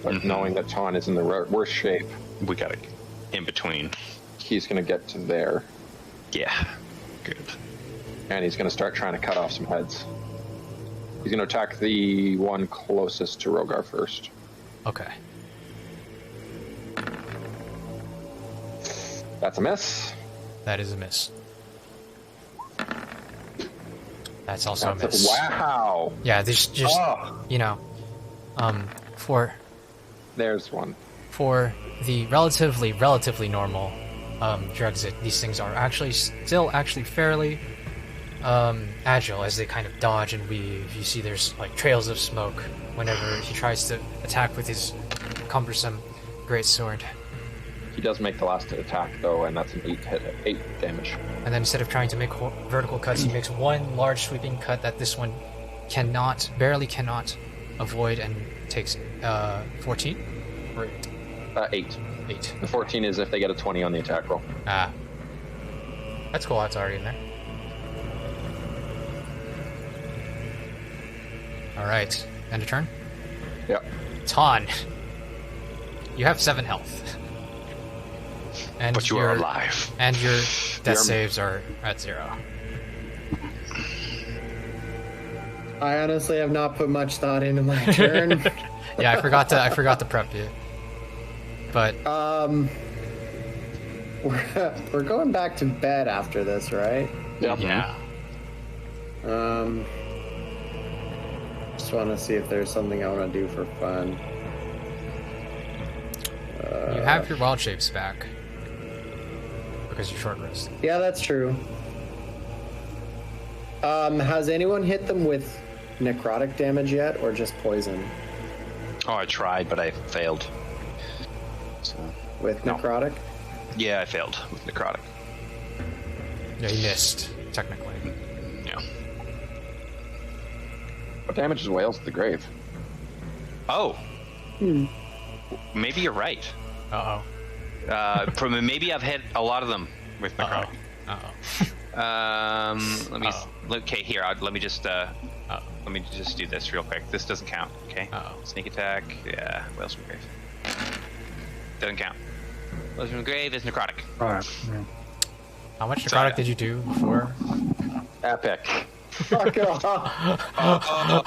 But knowing that Tonn is in the worst shape, We got it in between. he's going to get to there. Yeah. Good. And he's going to start trying to cut off some heads. He's going to attack the one closest to Rhogar first. Okay. That's a miss. That is a miss. That's also a miss. Wow. Yeah, there's just, you know, for There's one. for the relatively normal Drexit, these things are actually still fairly agile as they kind of dodge and weave. You see there's like trails of smoke whenever he tries to attack with his cumbersome greatsword. He does make the last attack though, and that's an 8 damage. And then instead of trying to make vertical cuts, he makes one large sweeping cut that this one barely cannot avoid, and takes 14 or 8. 8. The 14 is if they get a 20 on the attack roll. Ah, that's cool. That's already in there. All right, end of turn. Yep. Tonn, you have 7 health, and But you are alive. and your death saves are at 0. I honestly have not put much thought into my turn. Yeah, I forgot to prep you. But we're going back to bed after this, right? Yep. yeah, Just want to see if there's something I want to do for fun. you have your wild shapes back because you short rest. Yeah, that's true. Has anyone hit them with necrotic damage yet, or just poison? Oh, I tried, but I failed. So, With necrotic? yeah, I failed with necrotic. Yeah, you missed technically. Yeah. What damage is Whales to the Grave? Oh. Maybe you're right. Maybe I've hit a lot of them with necrotic. Let me. Okay, here. Let me just do this real quick. This doesn't count. Okay. Sneak attack. Yeah. Whales from Grave. Doesn't count. Whales from Grave is necrotic. Alright. Yeah. How much necrotic did you do before? Epic. Fuck off!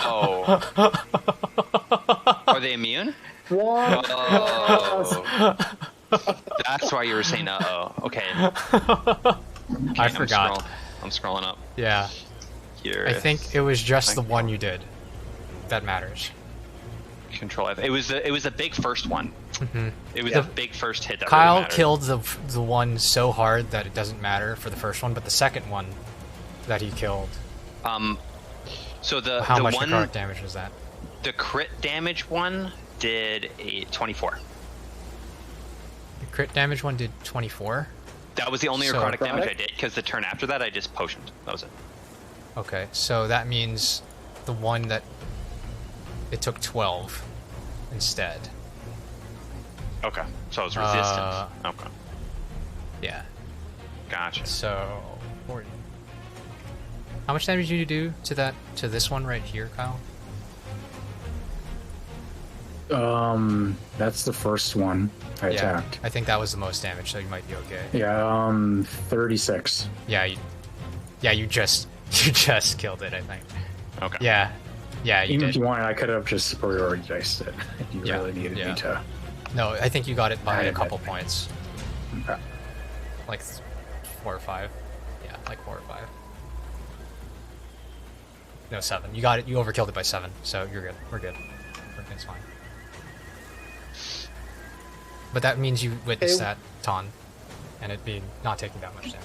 Oh. Are they immune? What? Oh. That's why you were saying uh-oh. Okay. I forgot. I'm scrolling up. Yeah. Here. I think it was just the one you did that matters. Control F. It was the big first one. Mm-hmm. It was the big first hit that Kyle really mattered. killed the one so hard that it doesn't matter for the first one, but the second one that he killed. So the How much one necrotic damage was that? the crit damage one did a 24. The crit damage one did 24. That was the only So- necrotic damage I did, because the turn after that I just potioned. That was it. Okay, so that means the one that it took 12 instead. Okay. So it was resistant. Okay. Yeah. Gotcha. So 40. How much damage did you do to this one right here, Kyle? That's the first one I attacked. I think that was the most damage, so you might be okay. Yeah, 36. Yeah, you just killed it, I think. Okay. Yeah, you Even did. if you wanted, I could have just superiority diced it. If you Yeah, really needed yeah. me to. No, I think you got it by I a did. couple points. Okay. Like 4 or 5. Yeah, like 4 or 5. No, 7. You got it. You overkilled it by 7, so you're good. We're good. Everything's fine. But that means you witnessed that, Tonn, and it being not taking that much damage.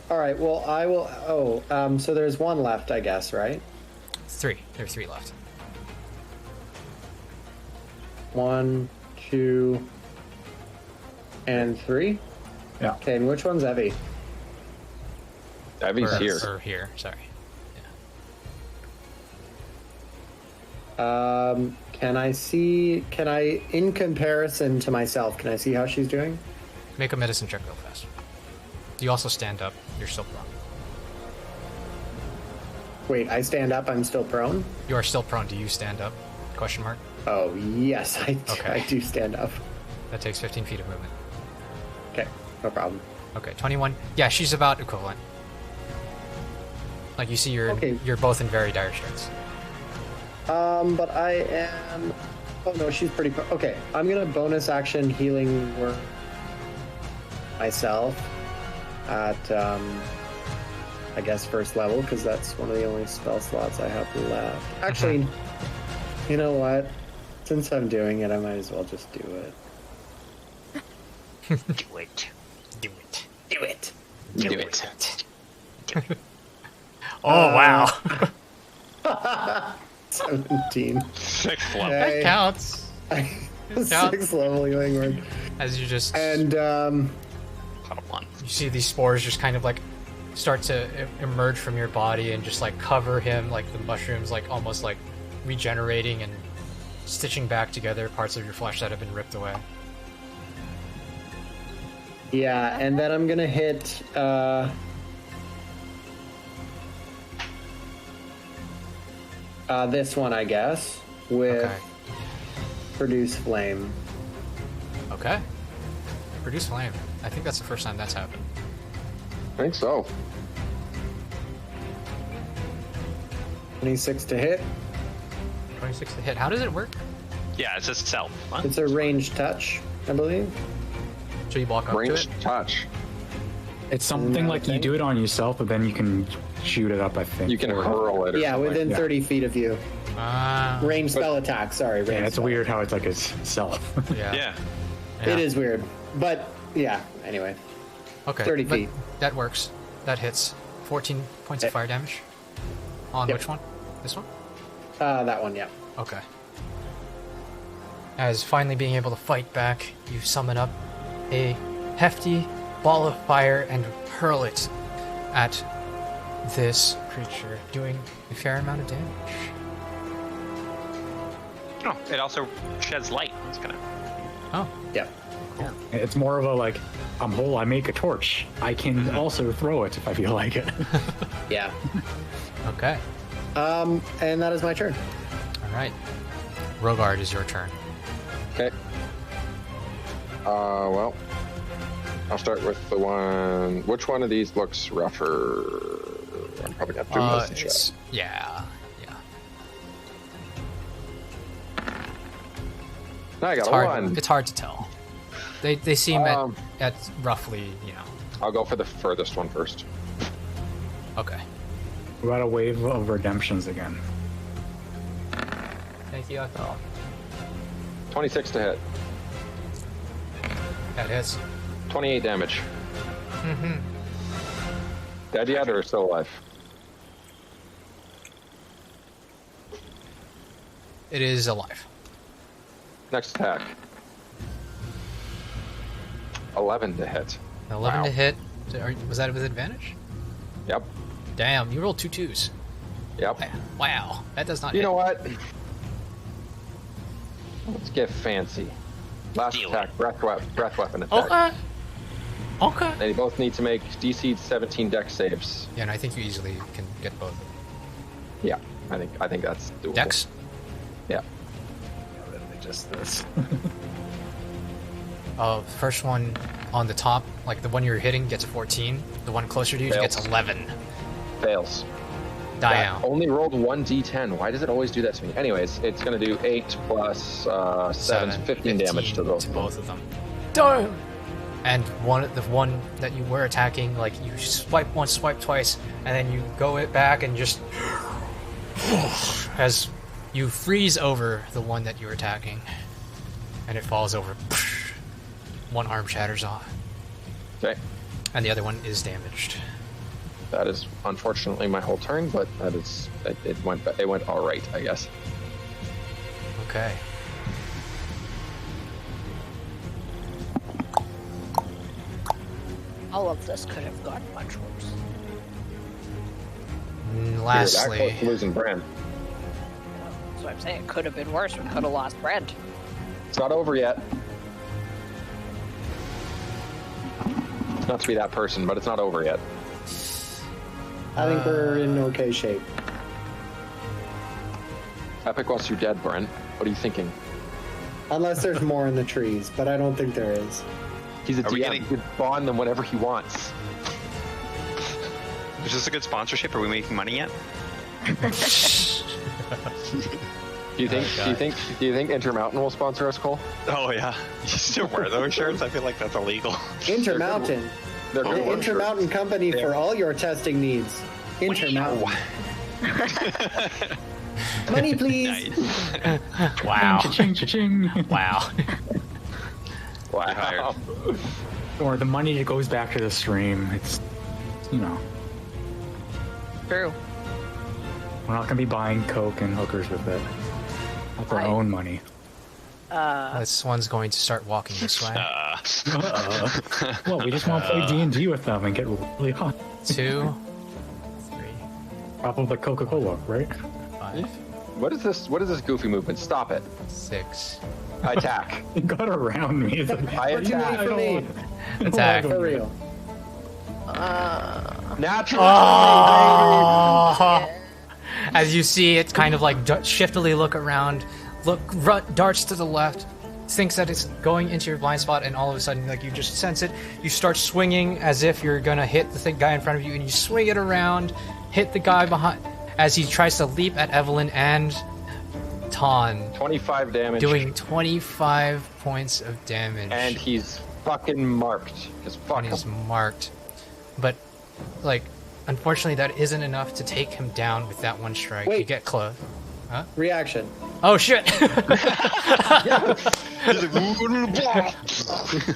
Alright, well, I will... Oh, so there's one left, I guess, right? 3. There are 3 left. 1, 2, And 3? Yeah. Okay, and which one's Evie? Evie's here. Or here, sorry. Can I, in comparison to myself, can I see how she's doing? Make a medicine check real fast. You also stand up. You're still prone. Wait, I stand up, I'm still prone? You are still prone. Do you stand up? Question mark. Oh, yes, I do stand up. That takes 15 feet of movement. Okay, no problem. Okay, 21. Yeah, she's about equivalent. Like, you see you're both in very dire straits. But I am... Oh, no, she's pretty... Okay, I'm gonna bonus action healing word myself at, I guess, first level, because that's one of the only spell slots I have left. Actually, you know what? Since I'm doing it, I might as well just do it. Do it. Do it. Do it! Do it. Oh, wow. 17. 6th level. That counts. 6th level healing word. As you just... And, you see these spores just kind of like start to emerge from your body and just like cover him, like the mushrooms, like almost like regenerating and stitching back together parts of your flesh that have been ripped away. yeah, and then I'm gonna hit, this one, I guess, with Okay. Produce Flame. Okay. Produce flame. I think that's the first time that's happened. I think so. 26 to hit. 26 to hit. How does it work? Yeah, it's just self. Huh? It's a ranged touch, I believe. So you walk up Range to it? touch. It's something like you do it on yourself, but then you can shoot it up, I think. You can or- hurl it. Or Yeah, something. within 30 feet of you. Ah. Ranged spell attack, sorry. Yeah, ranged it's spell. weird how it's like a self. Yeah. Yeah. Yeah. It is weird. But, yeah, anyway. Okay. 30 but feet. That works. That hits. 14 points of fire damage. On Yep. which one? This one? That one, yeah. Okay. As finally being able to fight back, you summon up a hefty ball of fire and hurl it at this creature, doing a fair amount of damage. Oh, it also sheds light. That's kind of... Oh, Yeah. It's more of a like, I'm whole, I make a torch. I can also throw it if I feel like it. Yeah. okay. And that is my turn. All right. Rhogar, it is your turn. Okay. Well, I'll start with the one. Which one of these looks rougher? I'm probably gonna have to do medicine check. Yeah. I It's got hard. one. It's hard to tell. They seem at roughly, I'll go for the furthest one first. Okay. We got a wave of redemptions again. Thank you. 26 to hit. That hits. 28 damage. Mm-hmm. Dead yet or still alive? It is alive. Next attack. 11 to hit. 11 Wow. to hit. Was that with advantage? Yep. Damn, you rolled 2 2s. Yep. Wow, that does not You hit. know what? Let's get fancy. Last attack, breath weapon attack. Okay. They both need to make DC 17 dex saves. Yeah, and I think you easily can get both. Yeah, I think that's doable. Dex? Yeah. Just this. First one on the top, like the one you're hitting, gets a 14. The one closer to you Fails. gets 11. Fails. Die That out. only rolled 1d10. Why does it always do that to me? Anyways, it's going to do 8 plus 7, 15 damage to both. of them. Damn! And the one that you were attacking, like you swipe once, swipe twice, and then you go it back and just as you freeze over the one that you're attacking, and it falls over. One arm shatters off, Okay. and the other one is damaged. That is unfortunately my whole turn, but it went all right, I guess. Okay. All of this could have gone much worse. Lastly, You're that close to losing Brand. That's what I'm saying. It could have been worse. We could have lost Brent. It's not over yet. Not to be that person, but it's not over yet. I think we're in okay shape. Epic wants you dead, Brent. What are you thinking? Unless there's more in the trees, but I don't think there is. He's a Are we DM. getting- He can bond them whatever he wants. Is this a good sponsorship? Are we making money yet? Do you think? Oh, do you think Intermountain will sponsor us, Cole? Oh yeah. You still wear those shirts? I feel like that's illegal. Intermountain. They're The good ones. Intermountain Company for all your testing needs. Intermountain. Money, please. Nice. wow, Cha-ching, cha-ching. wow. Wow. Or the money that goes back to the stream. It's, you know, True. we're not gonna be buying Coke and hookers with it. With our own money. This one's going to start walking this way. Well, we just want to play D&D with them and get really hot. 2, 3, Off of the Coca-Cola, right? 5, What is this? What is this goofy movement? Stop it! 6. I attack. It got around me. It's like, I Too attack. late for me. Attack. For real. Natural. Oh! As you see it kind of like shiftily look around, darts to the left, thinks that it's going into your blind spot, and all of a sudden, like, you just sense it. You start swinging as if you're gonna hit the guy in front of you, and you swing it around, hit the guy behind as he tries to leap at Evelyn and Tonn, 25 damage. doing 25 points of damage. And he's fucking marked. Because fuck And him. he's marked. But, like, unfortunately, that isn't enough to take him down with that one strike. Wait. You get close. Reaction. Oh shit!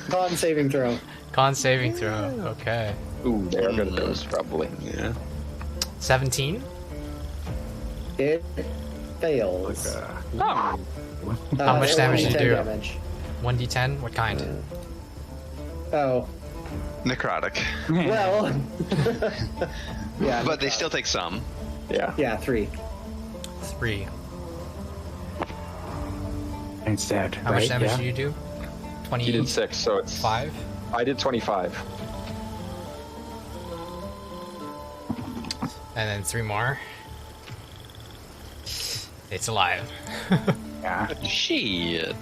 Con saving throw. Con saving throw. Okay. Ooh, they are good at those, probably. Yeah. 17. It fails. How much damage did you 1d10 do? Damage. 1d10. What kind? Oh. Necrotic. Well. Yeah. But they still take some. Yeah. Yeah, 3. 3. Instead, How much damage do you do? He did 6, so it's 5. I did 25. And then 3 more. It's alive. Yeah. Shit. It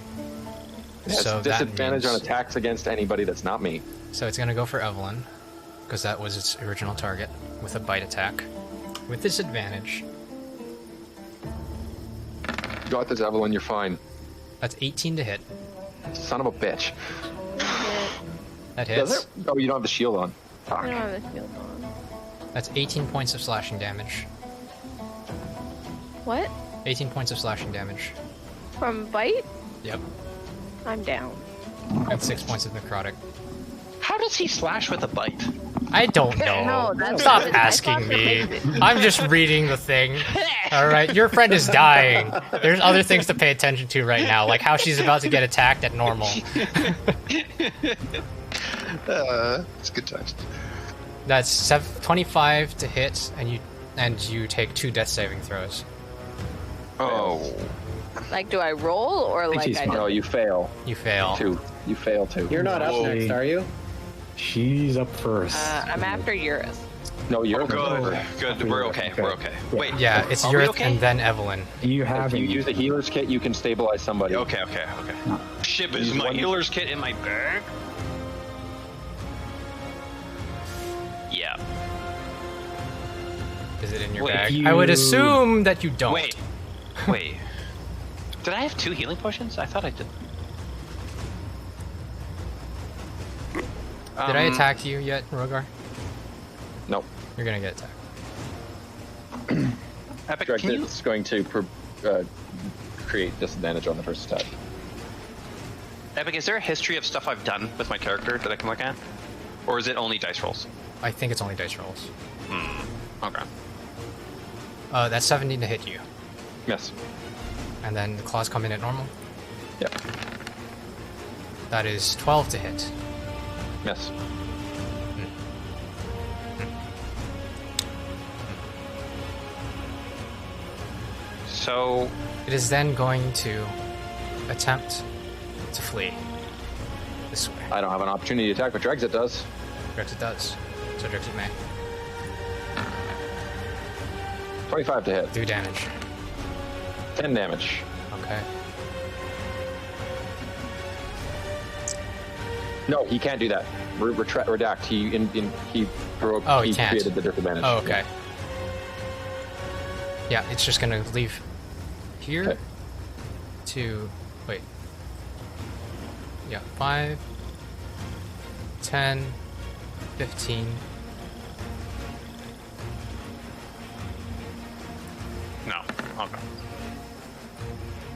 has So that disadvantage on means- attacks against anybody that's not me. So it's gonna go for Evelyn, because that was its original target, with a bite attack. With disadvantage. You got this, Evelyn. You're fine. That's 18 to hit. Son of a bitch. That Does hits. it? Oh, you don't have the shield on. Fuck. I don't have the shield on. That's 18 points of slashing damage. What? 18 points of slashing damage. From bite? Yep. I'm down. And 6 points of necrotic. How does he slash with a bite? I don't know. No, that's Stop I asking thought me. that I'm just reading the thing. Alright, your friend is dying. There's other things to pay attention to right now, like how she's about to get attacked at normal. It's good times. That's 25 to hit, and you take 2 death saving throws. Oh. Like, do I roll or like I No, just... you fail. You fail. 2. You fail 2. You're not up next, are you? She's up first. I'm after Eurus. No, you're Good. Good. We're okay. We're okay. Wait. Yeah, it's Are we Yurith okay? and then Evelyn. You If have you use the healer's kit, you can stabilize somebody. Okay. Ship is Use my one- healer's kit in my bag. Yeah. Is it in your Wait, bag? I would assume that you don't. Wait. Did I have 2 healing potions? I thought I did. Did I attack you yet, Rhogar? Nope. You're gonna get attacked. Epic, Correct. can you... It's going to create disadvantage on the first attack. Epic, is there a history of stuff I've done with my character that I can look at? Or is it only dice rolls? I think it's only dice rolls. Okay. That's 17 to hit you. Yes. And then the claws come in at normal. Yep. That is 12 to hit. Yes. So It is then going to attempt to flee this way. I don't have an opportunity to attack, but Drexit does. Drexit does. So Drexit may 25 to hit. do damage. 10 damage. Okay. No, he can't do that. Redact. He broke. Oh, he can't. Created the disadvantage. Oh, okay. Yeah, it's just gonna leave here Okay. to wait. Yeah, 5, 10, 15. no. Okay.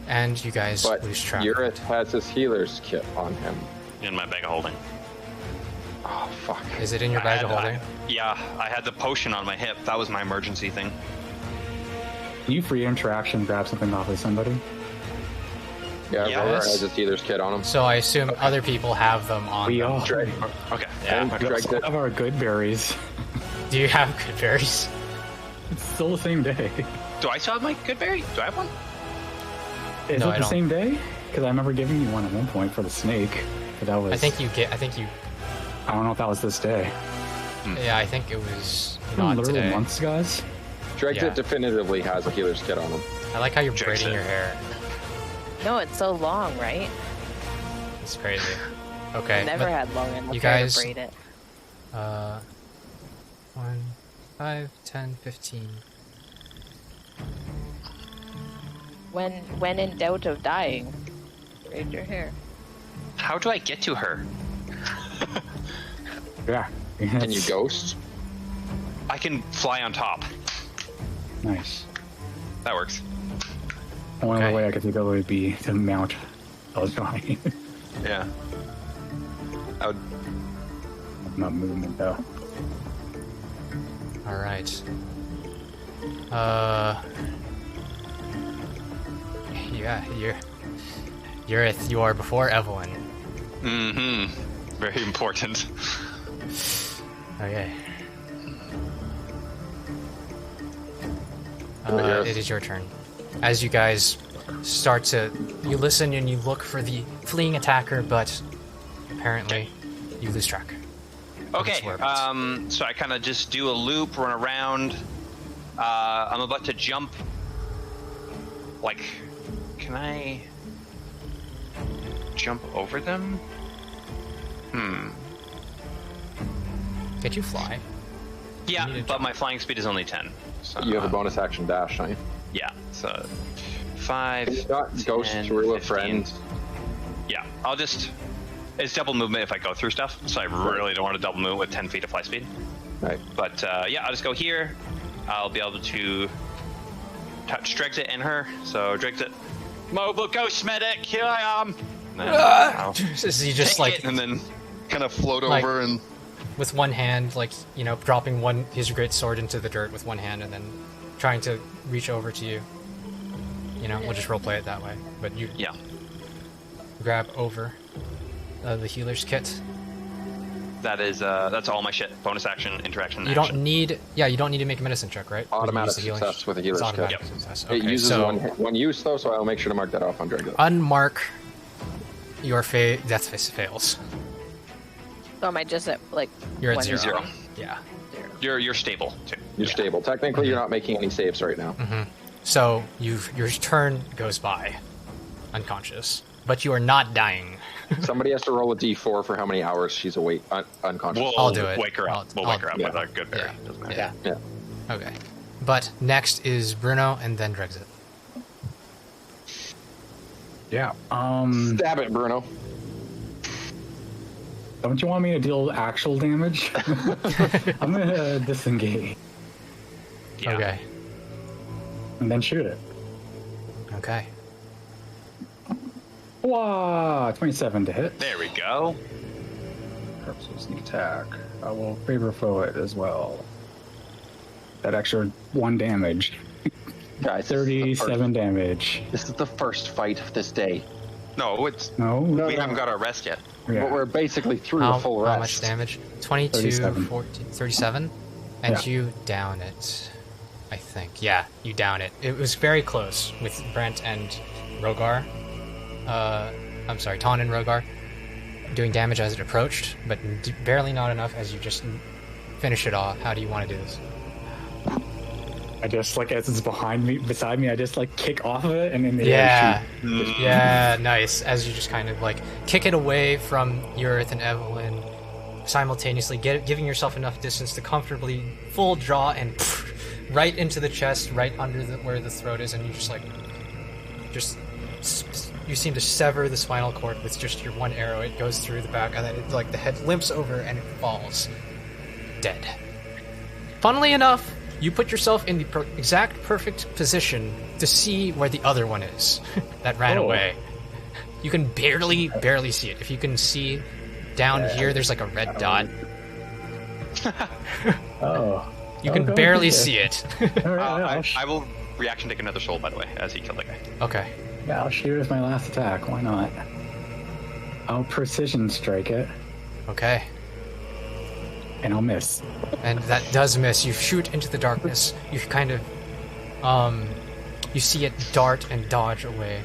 And you guys But lose track. Urith has his healer's kit on him. In my bag of holding. Oh, fuck. Is it in your bag of holding? Yeah, I had the potion on my hip. That was my emergency thing. Can you free interaction grab something off of somebody? Yeah, Yes. Rhogar has his healer's kit on him. So I assume other people have them on We them. all Dreg- Okay. and Okay. Drexit. have our good berries. Do you have good berries? It's still the same day. Do I still have my good berry? Do I have one? Is No, it I the don't. same day? Because I remember giving you one at one point for the snake. But that was. I think you. I don't know if that was this day. Yeah, I think it was It's not been literally today. months, guys. Drexit Yeah. definitively has a healer's kit on him. I like how you're Drexit. braiding your hair. No, it's so long, right? It's crazy. Okay. Never but, had long enough you hair guys- to braid it. 1, 5, 10, 15. When in doubt of dying, braid your hair. How do I get to her? Yeah. Can you ghost? I can fly on top. Nice. That works. Only Okay. other way I could think of would be to mount. I was flying. Yeah. I would. Not movement though. All right. Yeah, you are before Evelyn. Mm-hmm. Very important. Okay. Yes. It is your turn. As you guys start to, you listen and you look for the fleeing attacker, but apparently you lose track. Okay. whereabouts. So I kind of just do a loop, run around. I'm about to jump. Like, can I jump over them? Get you fly. Yeah, need to but jump. my flying speed is only 10. So, You have a bonus action dash, don't you? Yeah, so 5. Can you not ghost 10, through a 15. friend? Yeah, I'll just. It's double movement if I go through stuff, so I really don't want to double move with 10 feet of fly speed. Right. But yeah, I'll just go here. I'll be able to touch Drexit and her. So Drexit, mobile ghost medic, here I am. And then I'll So you just take like it and then kind of float like- over and. with one hand, like, you know, dropping his great sword into the dirt with one hand and then trying to reach over to you. You know, we'll just roleplay it that way. But you Yeah. grab over the healer's kit. That is that's all my shit. Bonus action, interaction, You action. don't need, you don't need to make a medicine check, right? When you Automatic use the healing- success with a healer's It's kit. automatic Yep. success. It Okay, uses so one use though, so I'll make sure to mark that off on Drexit. unmark your death face fails. So am I just at like You're at one zero. Zero. Yeah. You're stable too. You're stable. Technically, you're not making any saves right now. So your turn goes by, unconscious, but you are not dying. Somebody has to roll a d4 for how many hours she's awake, unconscious. We'll I'll do it. Wake her up. We'll wake her up yeah. with a good berry. Yeah. Doesn't matter. Yeah. Yeah. Okay. But next is Bruno and then Drexit. Yeah. Stab it, Bruno. Don't you want me to deal actual damage? I'm gonna disengage Yeah. Okay. and then shoot it. Okay. Wow, 27 to hit. There we go. Purposeful sneak attack. I will favor foe it as well. That extra 1 damage. Guys, 37 damage. This is the first fight of this day. No, it's No? we haven't got our rest yet. Yeah. But we're basically through How, the full how rest. much damage? 22, 37. 14, 37? And Yeah. you down it. I think. Yeah, you down it. It was very close with Brent and Rhogar. I'm sorry, Tonn and Rhogar doing damage as it approached, but barely not enough as you just finish it off. How do you want to do this? I just, like, as it's beside me, I just, like, kick off of it and in the Yeah, air shoot. yeah, nice. As you just kind of, like, kick it away from Urith and Evelyn, simultaneously giving yourself enough distance to comfortably full draw and right into the chest, right under where the throat is, and you you seem to sever the spinal cord with just your one arrow. It goes through the back, and then it, like, the head limps over and it falls dead. Funnily enough, you put yourself in the exact perfect position to see where the other one is that ran away. You can barely see it. If you can see down here, there's like a red dot. You can barely see it. I will reaction take another soul, by the way, as he killed the guy. Okay. Yeah, I'll shoot it with my last attack. Why not? I'll precision strike it. Okay. And I'll miss. And that does miss. You shoot into the darkness. You kind of, you see it dart and dodge away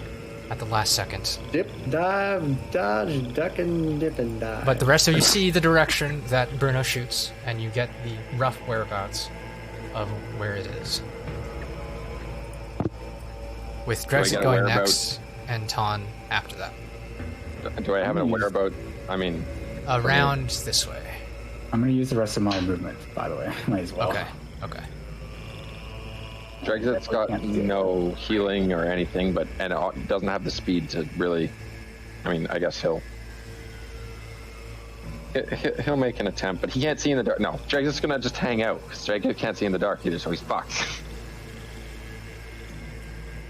at the last second. Dip, dive, dodge, duck, and dip and dive. But the rest of you see the direction that Bruno shoots, and you get the rough whereabouts of where it is. With Drexit going next, and Tonn after that. Do I have a whereabout? I mean... Around this way. I'm going to use the rest of my movement, by the way. Might as well. Okay. Drexit's got no healing or anything, and it doesn't have the speed to really... I mean, I guess he'll make an attempt, but he can't see in the dark. No, Drexit's going to just hang out, because Drexit can't see in the dark either, so he's fucked.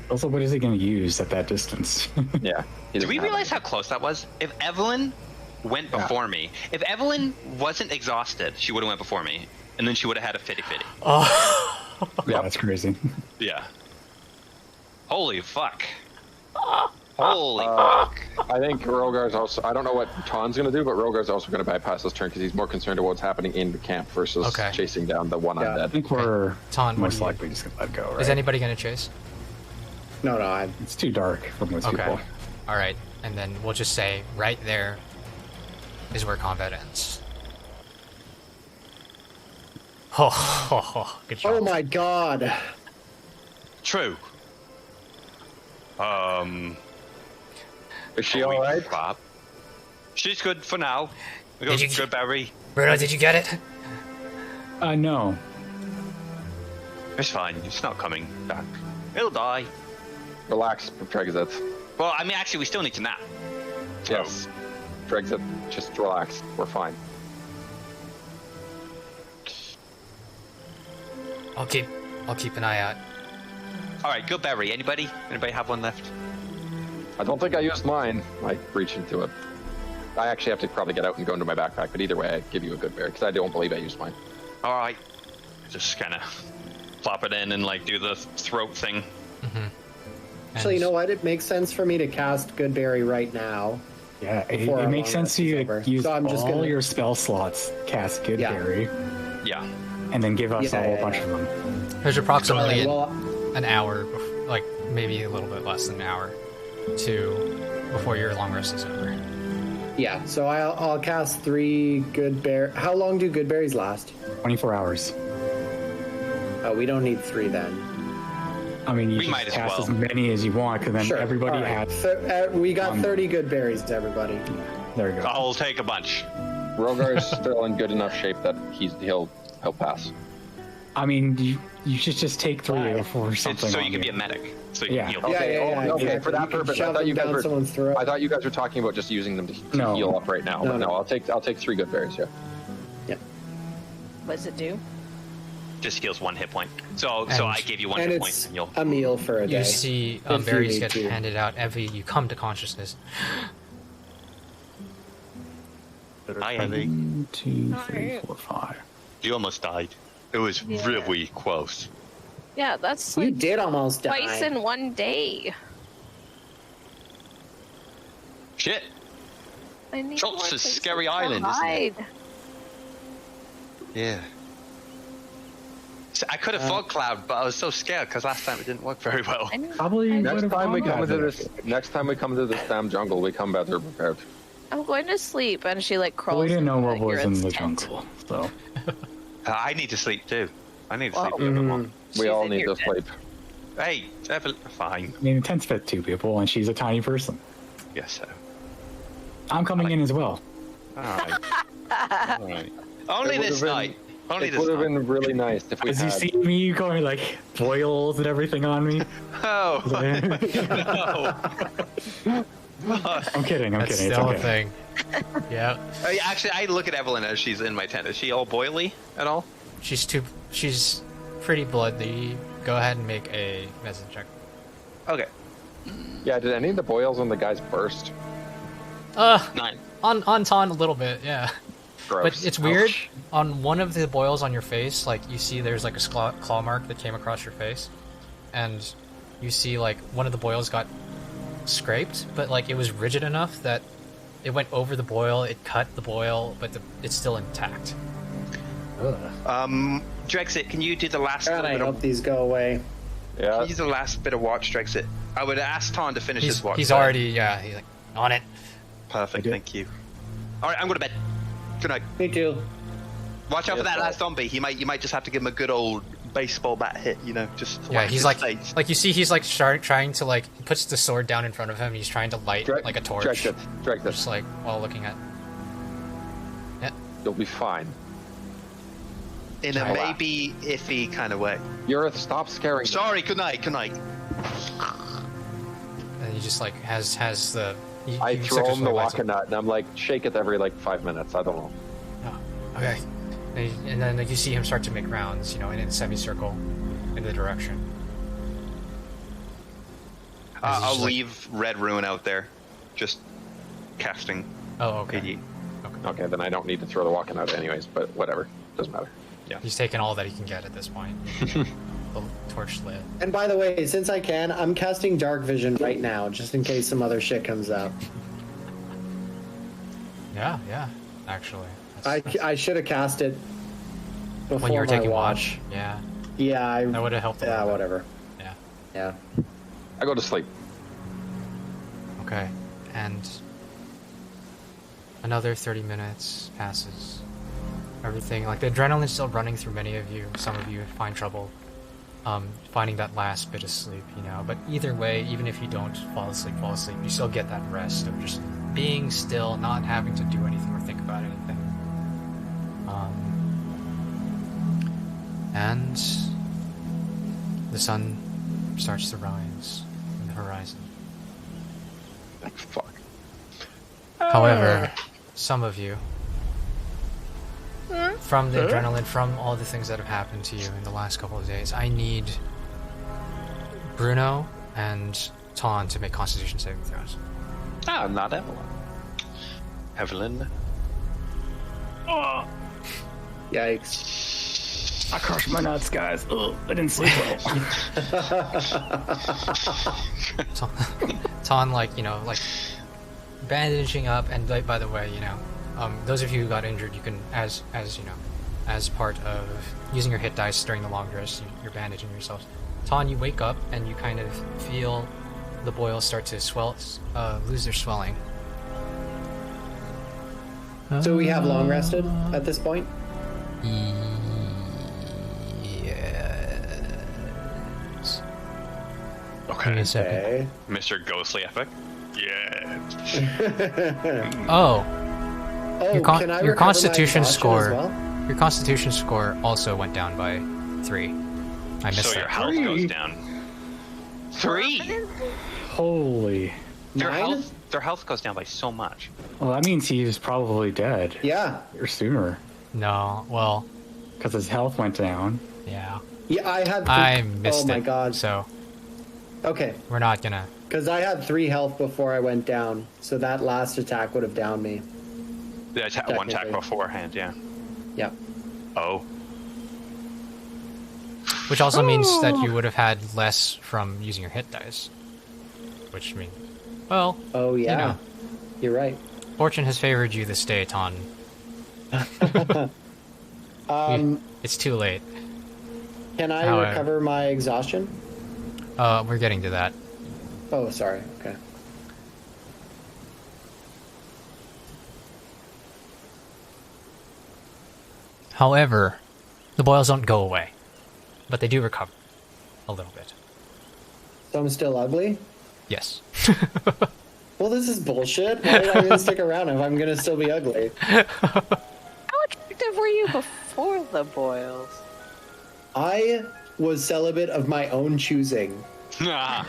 Also, what is he going to use at that distance? Yeah. Do we realize how close that was? If Evelyn went before me, if Evelyn wasn't exhausted, she would have went before me, and then she would have had a fitty-fitty. Oh. Yeah, that's crazy. Yeah. Holy fuck. Holy fuck. I think Rhogar's also... I don't know what Tonn's going to do, but Rhogar's also going to bypass his turn because he's more concerned about what's happening in the camp versus chasing down the one undead. I think we're Tonn, most likely just going to let go, right? Is anybody going to chase? No, it's too dark for most people. All right, and then we'll just say right there is where combat ends. Good job. Oh my god. True. Is she alright? Bob? She's good for now. We got good berry. Bruno, did you get it? No. It's fine. It's not coming back. It'll die. Relax, Drexit. Well, I mean, actually, we still need to nap. Yes. Drexit, just relax. We're fine. I'll keep an eye out. All right, good berry. Anybody have one left? I don't think I used mine. I reached into it. I actually have to probably get out and go into my backpack, but either way, I give you a good berry because I don't believe I used mine. All right. Just kind of plop it in and like do the throat thing. Mm-hmm. Actually, you know what? It makes sense for me to cast Goodberry right now. Yeah, it makes sense to you to use all your spell slots, cast Goodberry. Yeah. And then give us a whole bunch of them. There's approximately an hour, like maybe a little bit less than an hour, before your long rest is over. Yeah, so I'll cast 3 Goodberry. How long do Goodberries last? 24 hours. Oh, we don't need 3 then. I mean, you just cast as many as you want, because then everybody has... we got 30 Goodberries to everybody. There you go. I'll take a bunch. Rhogar's still in good enough shape that he'll pass. I mean, you should just take 3 or something. So you can be a medic. So you yeah. can heal. Okay, for that purpose, I thought you guys were talking about just using them to heal up right now. No, I'll take 3 Goodberries. Yeah. What does it do? Just heals 1 hit point. So I gave you 1 hit point. And it's a meal for a day. You see berries get handed out. Evie, you come to consciousness. Hi, Evie. 1, 2, 3, 4, 5. You almost died. It was really close. Yeah, that's you did almost die. Twice in one day. Shit. I need Schultz is Scary Island, isn't it? Yeah. So I could have fog cloud, but I was so scared because last time it didn't work very well. Probably Next would've time we gone come into better. this, next time we come into this damn jungle, we come better prepared. I'm going to sleep, and she like crawls. We didn't know into what was in Garrett's the tent. jungle, so I need to sleep too. I need to sleep Well, a bit more. We She's all in need your to tent. sleep. Hey, fine. I mean, the tent's fit 2 people, and she's a tiny person. Yes, sir. I'm coming in as well. Alright. Alright. Only It would've this been- night. Only It this would have night. been really nice if we As you had. see me going like boils and everything on me. Oh. no. I'm kidding. I'm That's kidding. It's still okay. a thing. Yeah. Actually, I look at Evelyn as she's in my tent. Is she all boily at all? She's pretty bloody. Go ahead and make a medicine check. Okay. Yeah, did any of the boils on the guys burst? 9. On Tonn a little bit, yeah. Gross. But it's weird. On one of the boils on your face, like you see there's like a claw mark that came across your face, and you see like one of the boils got scraped, but like it was rigid enough that it went over the boil, it cut the boil, but it's still intact. Drexit, can you do the last God, I bit hope of, these go away. Yeah. can you do the last bit of watch, Drexit? I would ask Tonn to finish his watch. He's but- already he's like on it. Perfect, thank you. Alright, I'm going to bed. Good night. Me too. Watch out for Yes, that sir. last zombie. You might just have to give him a good old baseball bat hit, you know, just to Yeah, whack he's his like face. you see he's like trying to like he puts the sword down in front of him. He's trying to light like a torch, Drag this. just like while looking at. You'll be fine. in a Relax. maybe iffy kind of way. Eurith, stop scaring. them. Sorry, good night, good night. And he just like has the. I he throw suckers him the for lights walking nut, and I'm like, shake it every like 5 minutes. I don't know. Oh, okay. And then like, you see him start to make rounds, in a semicircle in the direction. As he's I'll just, like- leave Red Ruin out there, just casting. Oh, okay. AD. Okay, then I don't need to throw the walking out anyways. But whatever, doesn't matter. He's taking all that he can get at this point. The torch lit. And by the way, since I can, I'm casting Dark Vision right now, just in case some other shit comes up. Yeah, actually. That's I should have cast it before when you were my taking watch. watch. Yeah, Yeah, that would have helped a yeah, little bit. whatever. Yeah. Yeah. I go to sleep. Okay, and another 30 minutes passes. Everything, like the adrenaline's still running through many of you. Some of you find trouble finding that last bit of sleep, But either way, even if you don't fall asleep, you still get that rest of just being still, not having to do anything or think about anything. And the sun starts to rise on the horizon. Fuck. However, some of you, from the adrenaline, from all the things that have happened to you in the last couple of days, I need Bruno and Tonn to make Constitution saving throws. Ah, not Evelyn. Evelyn. Yikes. I crushed my nuts, guys. Ugh, I didn't sleep well. Tonn, like bandaging up, and by the way, those of you who got injured, you can, as part of using your hit dice during the long rest, you're bandaging yourselves. Tonn, you wake up and you kind of feel the boils start to lose their swelling. So we have long rested at this point? Yes. Okay. Give me a second. Okay. Mr. Ghostly Epic. Yeah. Oh, Oh, Your can I your recover my Constitution exhaustion score. as well? Your Constitution score also went down by 3. I missed So your that. health goes down. 3? Holy. Nine? Their health goes down by so much. Well, that means he was probably dead. Yeah. Or sooner. No, well, Because his health went down. yeah, Yeah, I had. I missed it. Oh my god. So Okay. we're not gonna. Because I had 3 health before I went down, so that last attack would have downed me. Yeah, one attack Technically. beforehand, yeah. Yeah. Oh. Which also means that you would have had less from using your hit dice. Which means, well, Oh yeah. know. You're right. fortune has favored you this day, Tonn. It's too late. Can I However- recover my exhaustion? We're getting to that. Oh, sorry. Okay. However, the boils don't go away, but they do recover a little bit. So I'm still ugly? Yes. Well, this is bullshit. Why did I even stick around if I'm gonna still be ugly? How attractive were you before the boils? I was celibate of my own choosing. Ah,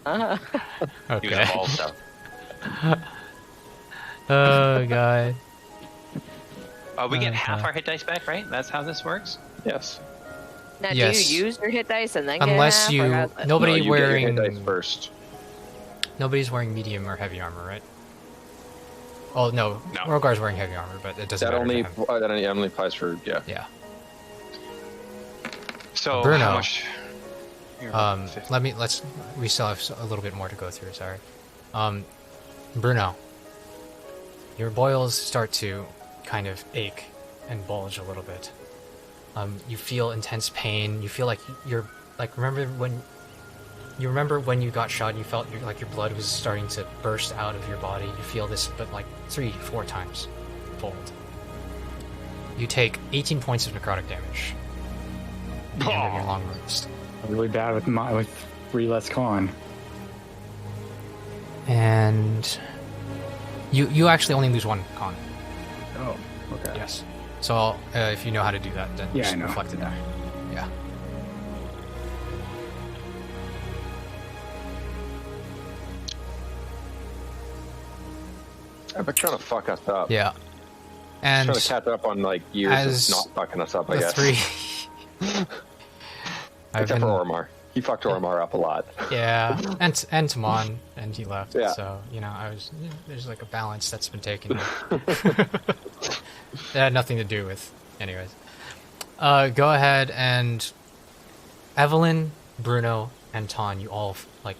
Okay. you got balls though. Oh god. We get half Okay. our hit dice back, right? That's how this works. Yes. Now, Yes. do you use your hit dice and then Unless get you half, or how's it? nobody No, you wearing get your hit dice first. nobody's wearing medium or heavy armor, right? Oh no, No. Rhogar's wearing heavy armor, but it doesn't That matter only to him. that only applies for Yeah. So Bruno. how much? You're 50. We still have a little bit more to go through. Sorry, Bruno. Your boils start to kind of ache and bulge a little bit. You feel intense pain. You feel like you're like remember when you got shot? You felt like your blood was starting to burst out of your body. You feel this, but like 3-4 times fold. You take 18 points of necrotic damage. At the end of your long rest. I'm really bad with 3 less con. And you actually only lose 1 con. Oh, okay. Yes. So if you know how to do that, then Yeah, just I know. reflect it there. Yeah. I've been trying to fuck us up. Yeah. And Trying to catch up on like years as of not fucking us up, I the guess. 3 I've Except been, for Ormar. He fucked Ormar up a lot. yeah, and Tonn, and he left. Yeah. So there's like a balance that's been taken. It had nothing to do with, anyways. Go ahead and Evelyn, Bruno, and Tonn. You all like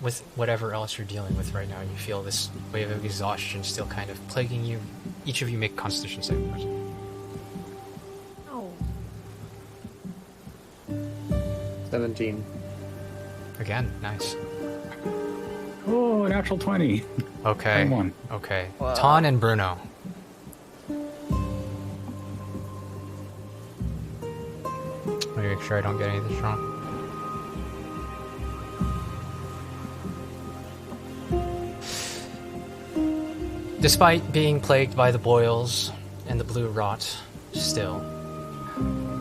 with whatever else you're dealing with right now. You feel this wave of exhaustion still kind of plaguing you. Each of you make Constitution saving throws. Oh. 17. Again, nice. Oh, natural 20. Okay. 21. Okay. Wow. Tonn and Bruno. Let me make sure I don't get any of this wrong. Despite being plagued by the boils and the blue rot, still,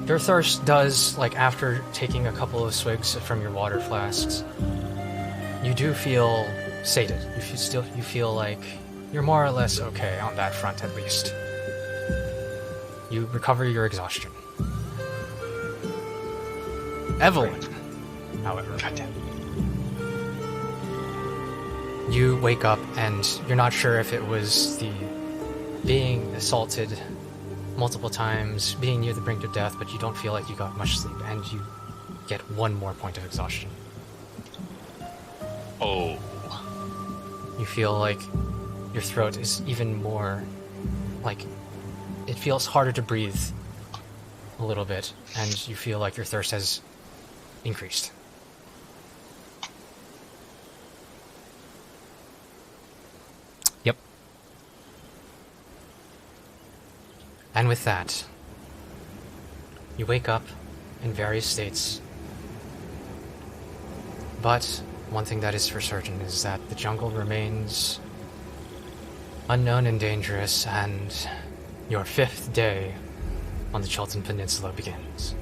your thirst does, like after taking a couple of swigs from your water flasks, you do feel sated. You feel like you're more or less okay on that front at least. You recover your exhaustion. Evelyn, however, you wake up and you're not sure if it was the being assaulted multiple times, being near the brink of death, but you don't feel like you got much sleep, and you get 1 more point of exhaustion. Oh. You feel like your throat is even more, like, it feels harder to breathe a little bit, and you feel like your thirst has increased. Yep. And with that, you wake up in various states. But one thing that is for certain is that the jungle remains unknown and dangerous, and your 5th day on the Chilton Peninsula begins.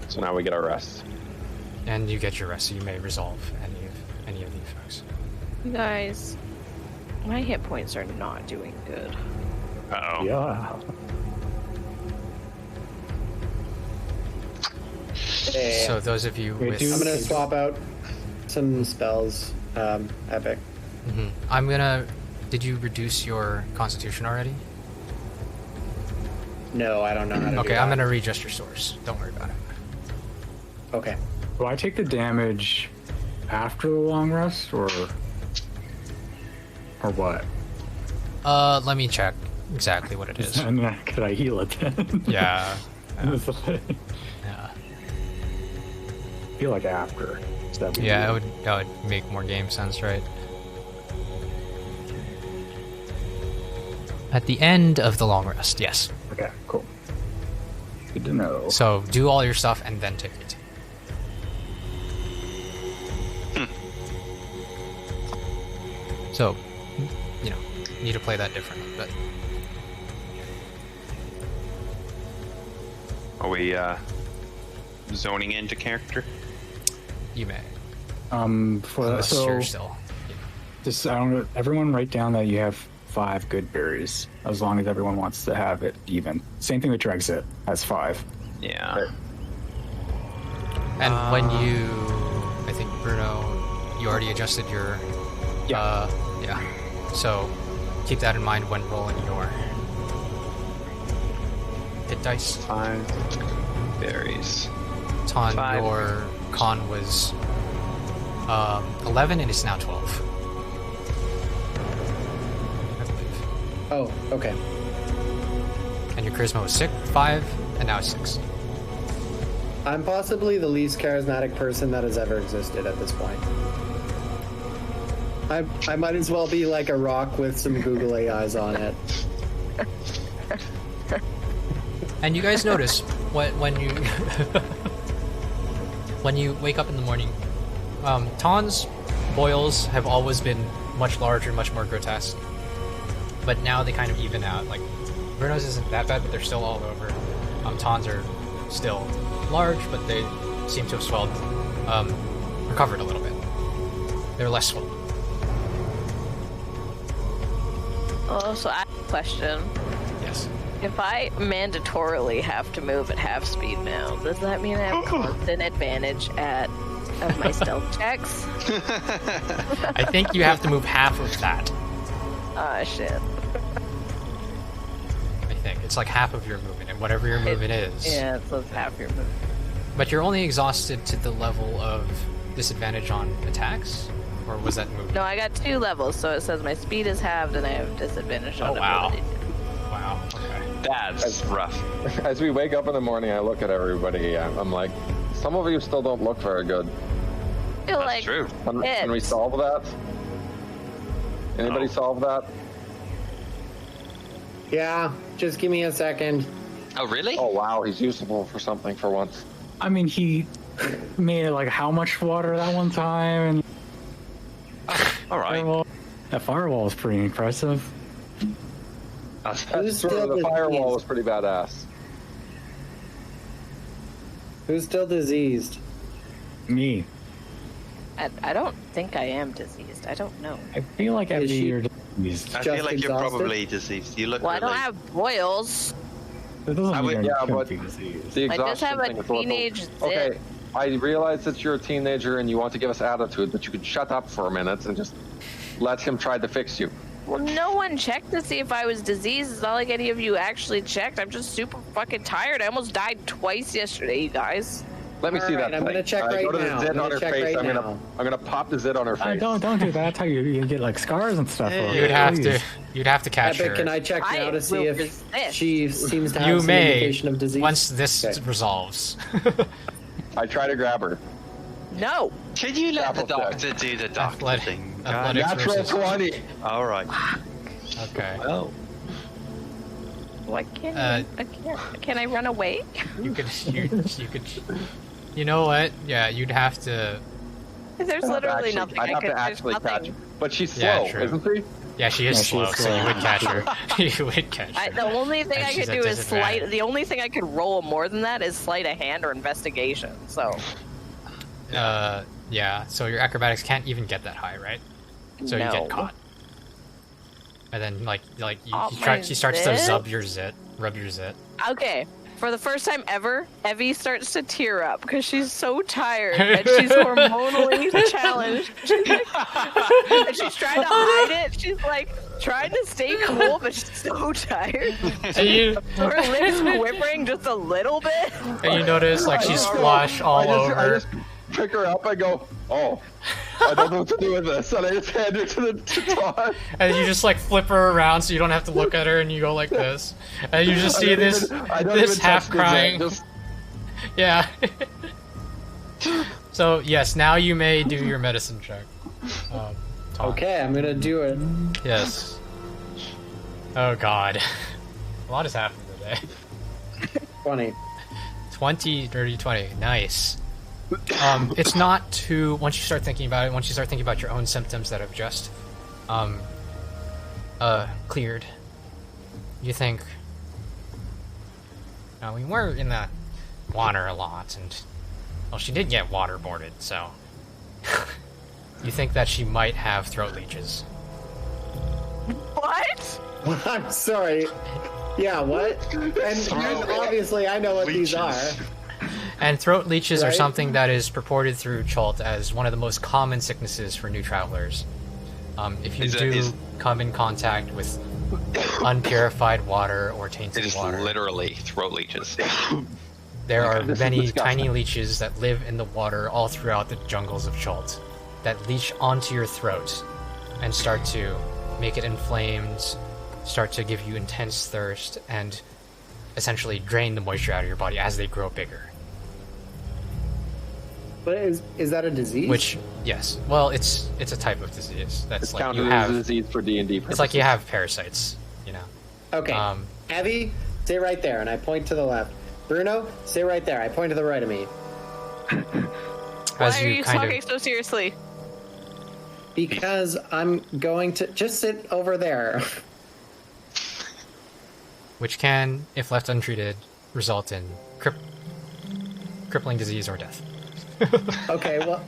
So now we get our rest. And you get your rest, so you may resolve any of the effects. You guys, my hit points are not doing good. Uh-oh. Yeah. Yeah. So those of you Wait, with... do- I'm gonna swap out some spells. Epic. Mhm. I'm gonna... Did you reduce your constitution already? No, I don't know how to do Okay, that. I'm gonna readjust your source. Don't worry about it. Okay. Do I take the damage after the long rest, or what? Let me check. exactly what it is. And then could I heal it then? Yeah. That's the thing. Yeah. I feel like after. So that'd be Yeah, weird. that would make more game sense, right? At the end of the long rest, yes. Okay, cool. Good to know. So do all your stuff and then take it. So, you know, need to play that differently, but Are we zoning into character? you may. So You're still. just I don't know. Everyone write down that you have 5 good berries, as long as everyone wants to have it even. Same thing with Drexit has 5. Yeah. And when you, I think Bruno, you already adjusted your, yeah. So keep that in mind when rolling your hit dice. 5 berries. Tonn, 5. your con was 11 and it's now 12. I believe. Oh, okay. And your charisma was 5 and now it's 6. I'm possibly the least charismatic person that has ever existed at this point. I might as well be like a rock with some googly eyes on it. And you guys notice when you when you wake up in the morning, Tonn's boils have always been much larger, much more grotesque. But now they kind of even out. Like Bruno's isn't that bad, but they're still all over. Tonn's are still large, but they seem to have swelled, recovered a little bit. They're less swollen. Oh, so I have a question. Yes. If I mandatorily have to move at half speed now, does that mean I have constant advantage of my stealth checks? I think you have to move half of that. Ah, shit. I think it's like half of your movement, and whatever your movement is. Yeah, so it's half your movement. But you're only exhausted to the level of disadvantage on attacks, or was that movement? No, I got 2 levels, so it says my speed is halved and I have disadvantage on wow. ability. Wow. Okay. That's rough. As we wake up in the morning, I look at everybody. I'm like, some of you still don't look very good. I feel That's like true. Can we solve that? Anybody solve that? Yeah, just give me a second. Oh, really? Oh wow, he's useful for something for once. I mean, he made like how much water that one time, and All right. that firewall is pretty impressive. That's Who's true. still The firewall diseased? was pretty badass. Who's still diseased? Me. I don't think I am diseased. I don't know. I feel like every she- year diseased. I Just feel like you're exhausted? probably diseased. You look Well, I really... don't have boils. It doesn't I mean would- you yeah, couldn't but- be diseased. The I just exhaustion have a thing is a little- teenage zit. Okay, I realize that you're a teenager and you want to give us attitude, but you could shut up for a minute and just let him try to fix you. Well, no one checked to see if I was diseased. It's not like any of you actually checked. I'm just super fucking tired. I almost died twice yesterday, you guys. Let me see Alright, that. I'm thing. gonna check right go to the now. zit I'm on gonna her check face. right I'm now. gonna pop the zit on her face. Don't do that. That's how you get like scars and stuff. Hey. You'd have to catch Epic, her. can I check I now to see will if resist. she seems to have You some may indication of disease? once this Okay. resolves. I try to grab her. No. Can you let the Grapple check. doctor do the doctor Athletic- thing? athletics Natural versus- 20. All right. Okay. Oh. Why can't Uh, can I run away? You could. You could. You know what? Yeah, you'd have to. There's literally nothing I'd I have could. to There's actually catch nothing. her. But she's Yeah, slow, true. isn't she? Yeah, she is Yeah, she slow, is so you slow. would catch her. You would catch her. The only thing And I she's could at do is disadvantage. sleight. The only thing I could roll more than that is sleight of hand or investigation. So Yeah. So your acrobatics can't even get that high, right? So you No. get caught. And then Off she starts my to zit? rub your zit. okay. For the first time ever, Evie starts to tear up because she's so tired and she's hormonally challenged. And she's trying to hide it. She's like trying to stay cool, but she's so tired. And you So her lips quivering just a little bit. notice like she's splashed all I over. just pick her up and go, oh. I don't know what to do with this. And I just hand her to Tonn. And you just like flip her around so you don't have to look at her, and you go like this. And you just see this half crying. Yeah. So yes, now you may do your medicine check. Tonn. Okay, I'm gonna do it. Yes. Oh god. A lot has happened today. 20. 20, dirty 20. Nice. It's not too... Once you start thinking about it, once you start thinking about your own symptoms that have just cleared, you think, we were in the water a lot, and, well, she did get waterboarded, so... You think that she might have throat leeches. What? I'm sorry. Yeah, what? And obviously I know what these are. And throat leeches are Right? something that is purported through Chult as one of the most common sicknesses for new travelers. If you come in contact with unpurified water or tainted It is water, literally throat leeches. there are This is many disgusting. tiny leeches that live in the water all throughout the jungles of Chult that leach onto your throat and start to make it inflamed, start to give you intense thirst, and essentially drain the moisture out of your body as they grow bigger. But is that a disease? Which, yes, well, it's a type of disease. That's It's like counted you as have. a disease for D&D purposes. It's like you have parasites, you know. Okay. Abby, stay right there, and I point to the left. Bruno, stay right there. I point to the right of me. As Why are you kind talking of, so seriously? Because I'm going to just sit over there. which can, if left untreated, result in crippling disease or death. Okay, well,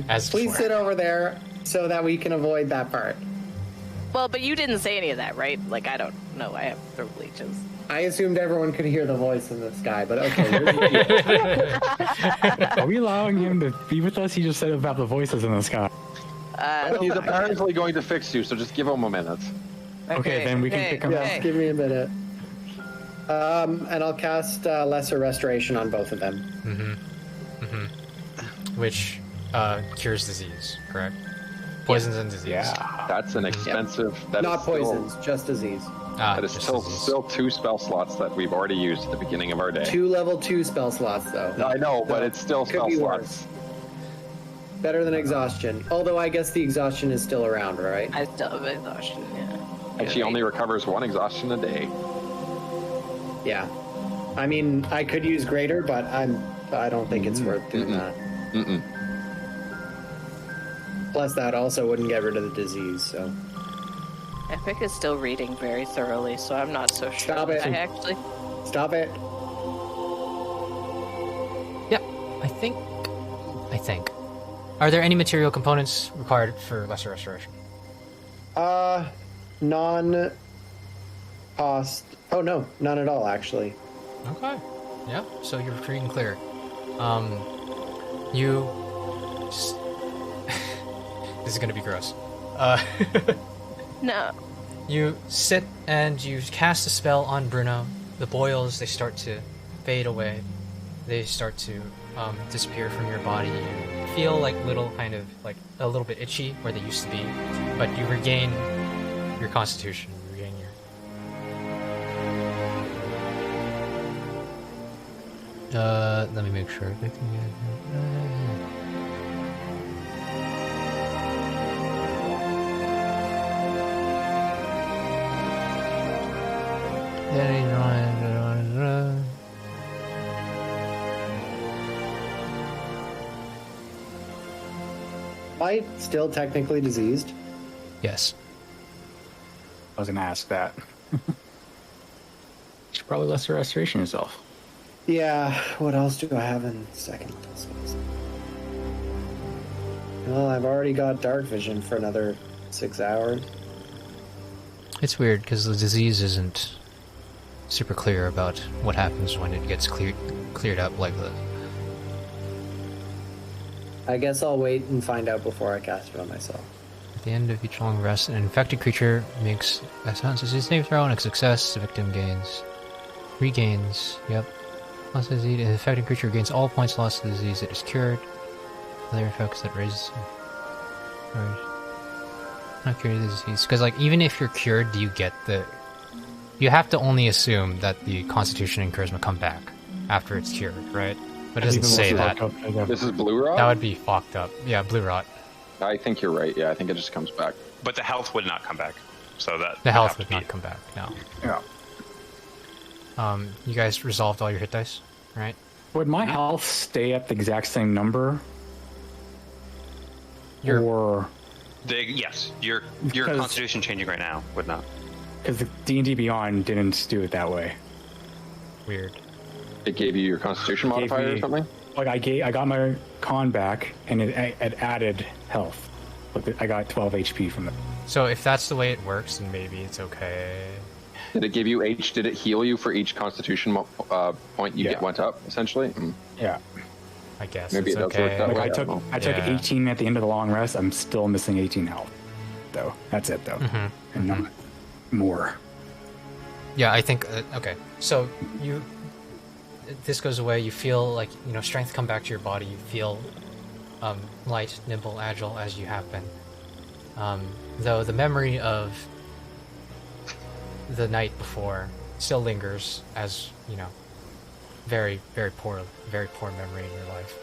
As please before. sit over there so that we can avoid that part. Well, but you didn't say any of that, right? Like, I don't know. I have throat leeches. I assumed everyone could hear the voice in the sky, but okay. Are we allowing him to be with us? He just said about the voices in the sky. He's apparently going to fix you, so just give him a minute. Okay, then we can pick him up. Yes, give me a minute. And I'll cast Lesser Restoration on both of them. Which cures disease, correct? Poisons and disease. Yeah. That's an expensive... That Not is still- poisons, just disease. That is just still, disease. still 2 spell slots that we've already used at the beginning of our day. 2 level 2 spell slots, though. I know, but it's still Could spell be slots. worse. Better than exhaustion. Although I guess the exhaustion is still around, right? I still have exhaustion, yeah. And she only recovers 1 exhaustion a day. Yeah. I mean, I could use greater, but I don't think it's worth doing that. Mm-mm. Plus, that also wouldn't get rid of the disease. So Epic is still reading very thoroughly, so I'm not so sure. Stop it. I actually... stop it. Yep, I think. Are there any material components required for Lesser Restoration? Non-cost. Oh no, none at all. Actually. Okay. Yep. So you're free and clear. You. This is gonna be gross. No. You sit and you cast a spell on Bruno. The boils, they start to fade away. They start to disappear from your body. You feel like little kind of like a little bit itchy where they used to be, but you regain your constitution. You regain your. Let me make sure. Am I still technically diseased? Yes. I was gonna ask that. You should probably lesser restoration yourself. Yeah. What else do I have in second level spells? Well, I've already got dark vision for another 6 hours. It's weird because the disease isn't super clear about what happens when it gets cleared up like this. I guess I'll wait and find out before I cast it on myself. At the end of each long rest, an infected creature makes a sensitive save throw, and a success, the victim regains. Yep. Loss of disease. An infected creature gains all points lost to the disease it is cured. Other effects that raise. Not cured of the disease. Because, like, even if you're cured, do you get the... You have to only assume that the Constitution and Charisma come back after it's cured, right? But it doesn't say that. This is blue rot? That would be fucked up. Yeah, blue rot. I think you're right. Yeah, I think it just comes back. But the health would not come back. So that The health would not come back, no. Yeah. You guys resolved all your hit dice, right? Would my health stay at the exact same number? Your yes, your Constitution changing right now would not. Because the D&D Beyond didn't do it that way. Weird. It gave you your Constitution modifier or something? Like I got my con back, and it added health. Like I got 12 HP from it. So if that's the way it works, then maybe it's okay. Did it give you H? Did it heal you for each Constitution point you went up, essentially? Mm. Yeah. I guess Maybe it's it does work okay. that way. I took 18 at the end of the long rest. I'm still missing 18 health, though. That's it, though, and not more. Yeah, I think. Okay, so this goes away. You feel like strength come back to your body. You feel light, nimble, agile as you have been. Though the memory of the night before still lingers as very, very poor memory in your life.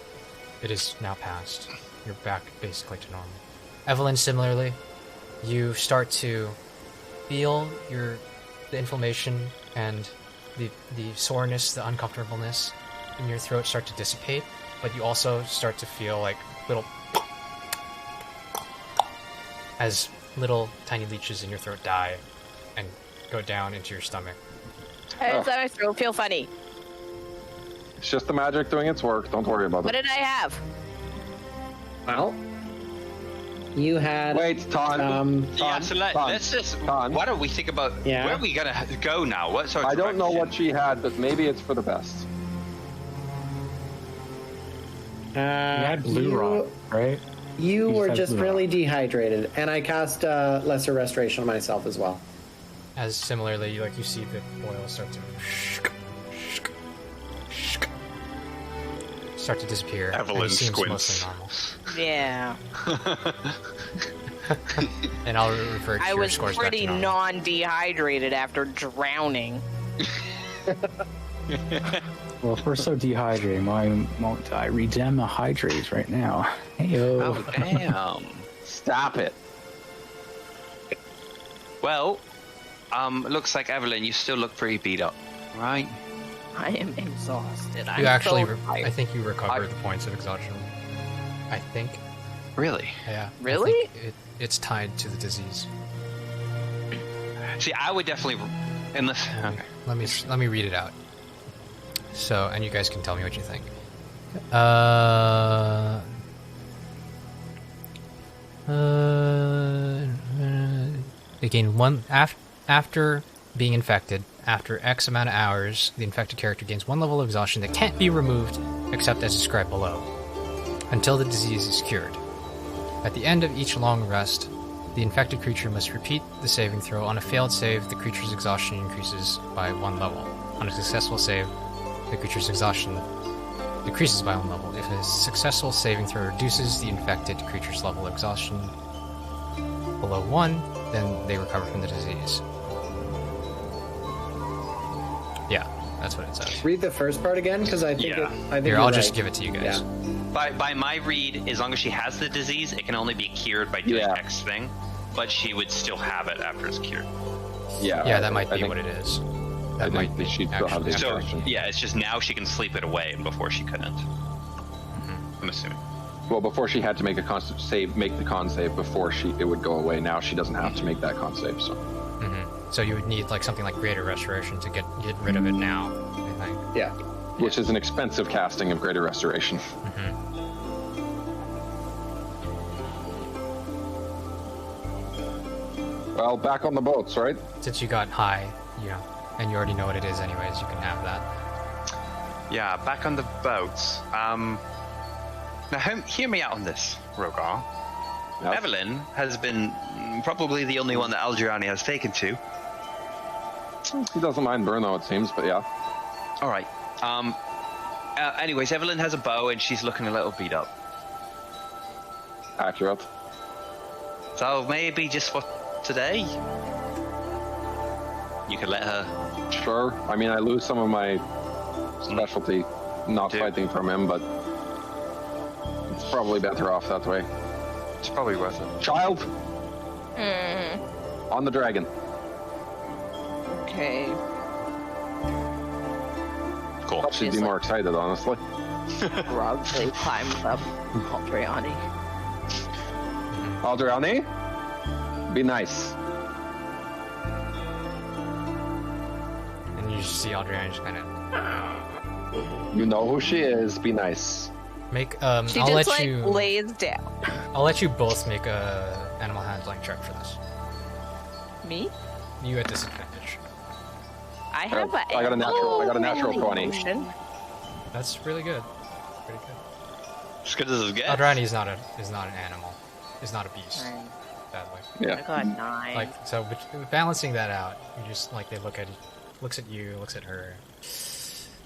It is now past. You're back basically to normal. Evelyn, similarly, you start to feel the inflammation and the soreness, the uncomfortableness in your throat start to dissipate, but you also start to feel like as little tiny leeches in your throat die and go down into your stomach. How does my throat feel funny? It's just the magic doing its work. Don't worry about it. What did I have? Well, you had... Wait, Tonn. Yeah, so let's just... Why don't we think about where are we going to go now? What sort of I don't know direction? what she had, but maybe it's for the best. You had blue rot, right? You were just blue really rot. dehydrated, and I cast Lesser Restoration on myself as well. As similarly, you see the oil start to disappear. Evelyn and it seems squints. mostly normal. Yeah. And I'll revert to I your was scores pretty back to normal. non-dehydrated after drowning. Well, if we're so dehydrated, why won't I regen the hydrates right now? Heyo. Oh, damn. Stop it. Well, it looks like Evelyn, you still look pretty beat up, right? I am exhausted. You actually, so I think you recovered the points of exhaustion. I think. Really? Yeah. Really? I think it's tied to the disease. See, I would definitely... Okay. Let me read it out. So, and you guys can tell me what you think. They gain one after being infected. After X amount of hours, the infected character gains one level of exhaustion that can't be removed except as described below, until the disease is cured. At the end of each long rest, the infected creature must repeat the saving throw. On a failed save, the creature's exhaustion increases by 1 level. On a successful save, the creature's exhaustion decreases by 1 level. If a successful saving throw reduces the infected creature's level of exhaustion below 1, then they recover from the disease. Yeah, that's what it says. Read the first part again, because I think Yeah. I think Here, you're I'll right. just give it to you guys. Yeah. By my read, as long as she has the disease, it can only be cured by doing X thing, but she would still have it after it's cured. Yeah, that might be what it is. That might be she'd still have the So, infection. yeah, it's just now she can sleep it away, and before she couldn't. I'm assuming. Well, before she had to make a make the con save before it would go away. Now she doesn't have to make that con save. So. So you would need something like Greater Restoration to get rid of it now, I think. Yeah. Which is an expensive casting of Greater Restoration. Well, back on the boats, right? Since you got high, and you already know what it is anyways, you can have that. Yeah, back on the boats. Now, hear me out on this, Rhogar. Yep. Evelyn has been probably the only one that Algerani has taken to. He doesn't mind Bruno, it seems, but yeah. All right. Anyways, Evelyn has a bow, and she's looking a little beat up. Accurate. So maybe just for today, you could let her. Sure. I mean, I lose some of my specialty not fighting from him, but it's probably better off that way. It's probably worth it. Child! On the dragon. Okay. Cool. Thought she'd be more excited, honestly. Probably climbs up Aldriani. Aldriani? Be nice. And you just see Aldriani just kind of You know who she is. Be nice. make. She I'll just let like you. lays down. I'll let you both make a animal handling check for this. Me? You at disadvantage. I have a. I got a natural. I got a natural handling 20. potion. That's really good. Pretty good. As good as it gets. Aldrani is not an animal. Is not a beast. Nine. That way. I Yeah. got 9. Like so, balancing that out, you just like they looks at you, looks at her,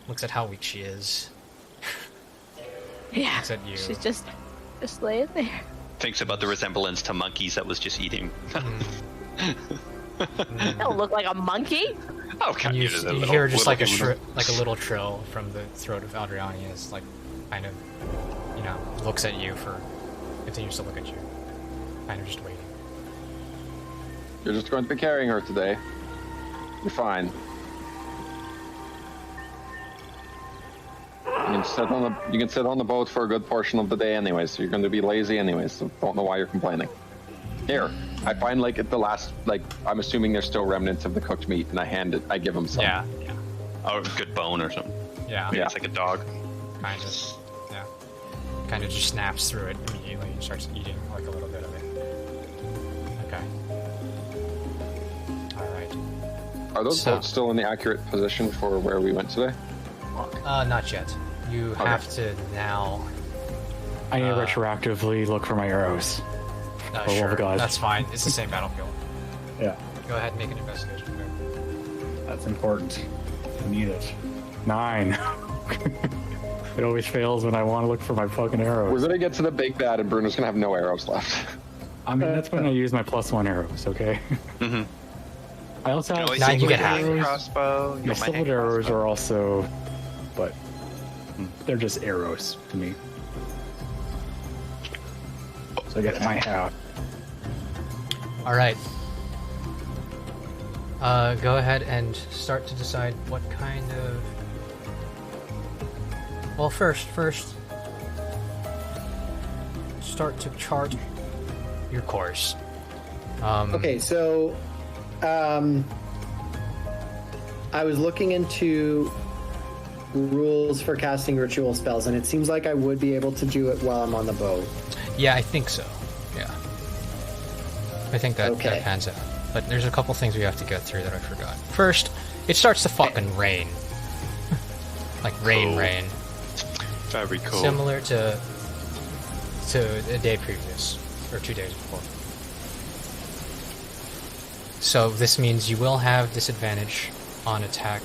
looks at how weak she is. yeah. Looks at you. She's just laying there. Thinks about the resemblance to monkeys that was just eating. Don't look like a monkey. Oh, And you hear just like a little trill from the throat of Aldriani as like kind of looks at you continues to look at you, kind of just waiting. You're just going to be carrying her today. You're fine. You can sit on the boat for a good portion of the day anyway, so you're going to be lazy anyway, so don't know why you're complaining. Here, I find like at the last, like I'm assuming there's still remnants of the cooked meat, and I give him some. Yeah. Or a good bone or something. Yeah. Maybe it's like a dog. Kind of. Yeah. Kind of just snaps through it immediately and starts eating like a little bit of it. Okay. Alright. Are those boats still in the accurate position for where we went today? Not yet. You have to now. I need to retroactively look for my arrows. Oh, Sure. God. That's fine. It's the same battlefield. Yeah, Go ahead and make an investigation. that's important. I need it. 9. It always fails when I want to look for my fucking arrows. We're gonna get to the big bad, and Bruno's gonna have no arrows left. I mean, that's when I use my +1 arrows, okay? Mm-hmm. I also have Now you get half. Crossbow. My silvered arrows are also, but they're just arrows to me. So I get my half. Alright. Go ahead and start to decide what kind of... Well, first, start to chart your course. Okay, so I was looking into rules for casting ritual spells, and it seems like I would be able to do it while I'm on the boat. Yeah, I think so. Yeah. I think that pans out. But there's a couple things we have to get through that I forgot. First, it starts to fucking rain. Like rain. Very cool. Similar to a day previous, or 2 days before. So this means you will have disadvantage on attack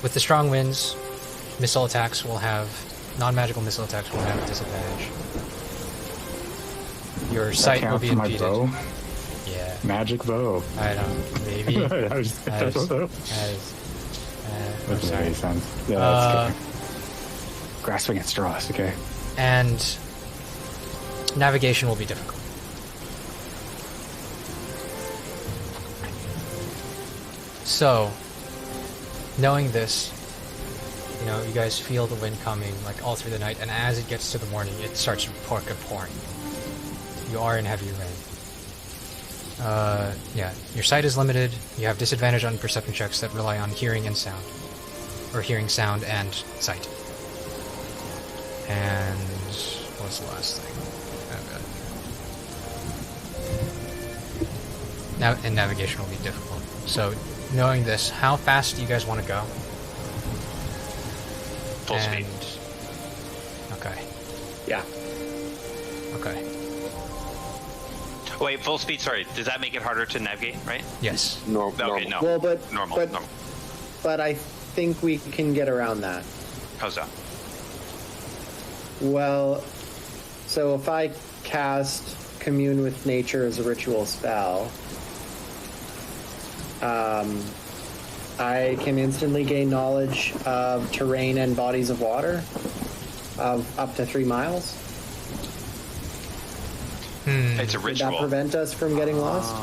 with the strong winds. Missile attacks will have non-magical missile attacks will have disadvantage. Your sight will be impeded. Bow? Yeah. Magic bow. I don't. Maybe. I don't know. Doesn't make any sense. Yeah, that's good. Grasping at straws, okay. And navigation will be difficult. So, knowing this, you guys feel the wind coming like all through the night, and as it gets to the morning, it starts pouring. You are in heavy rain. Yeah, your sight is limited. You have disadvantage on perception checks that rely on hearing and sound, or hearing sound and sight. And what's the last thing? Now, and navigation will be difficult. So, knowing this, how fast do you guys want to go? Full speed. Okay. Yeah. Okay. Wait, full speed. Sorry, does that make it harder to navigate? Right? Yes. No. Okay, no. Well, normal. but I think we can get around that. How's that? Well, so if I cast Commune with Nature as a ritual spell, I can instantly gain knowledge of terrain and bodies of water of up to 3 miles. It's a Would ritual. that prevent us from getting lost?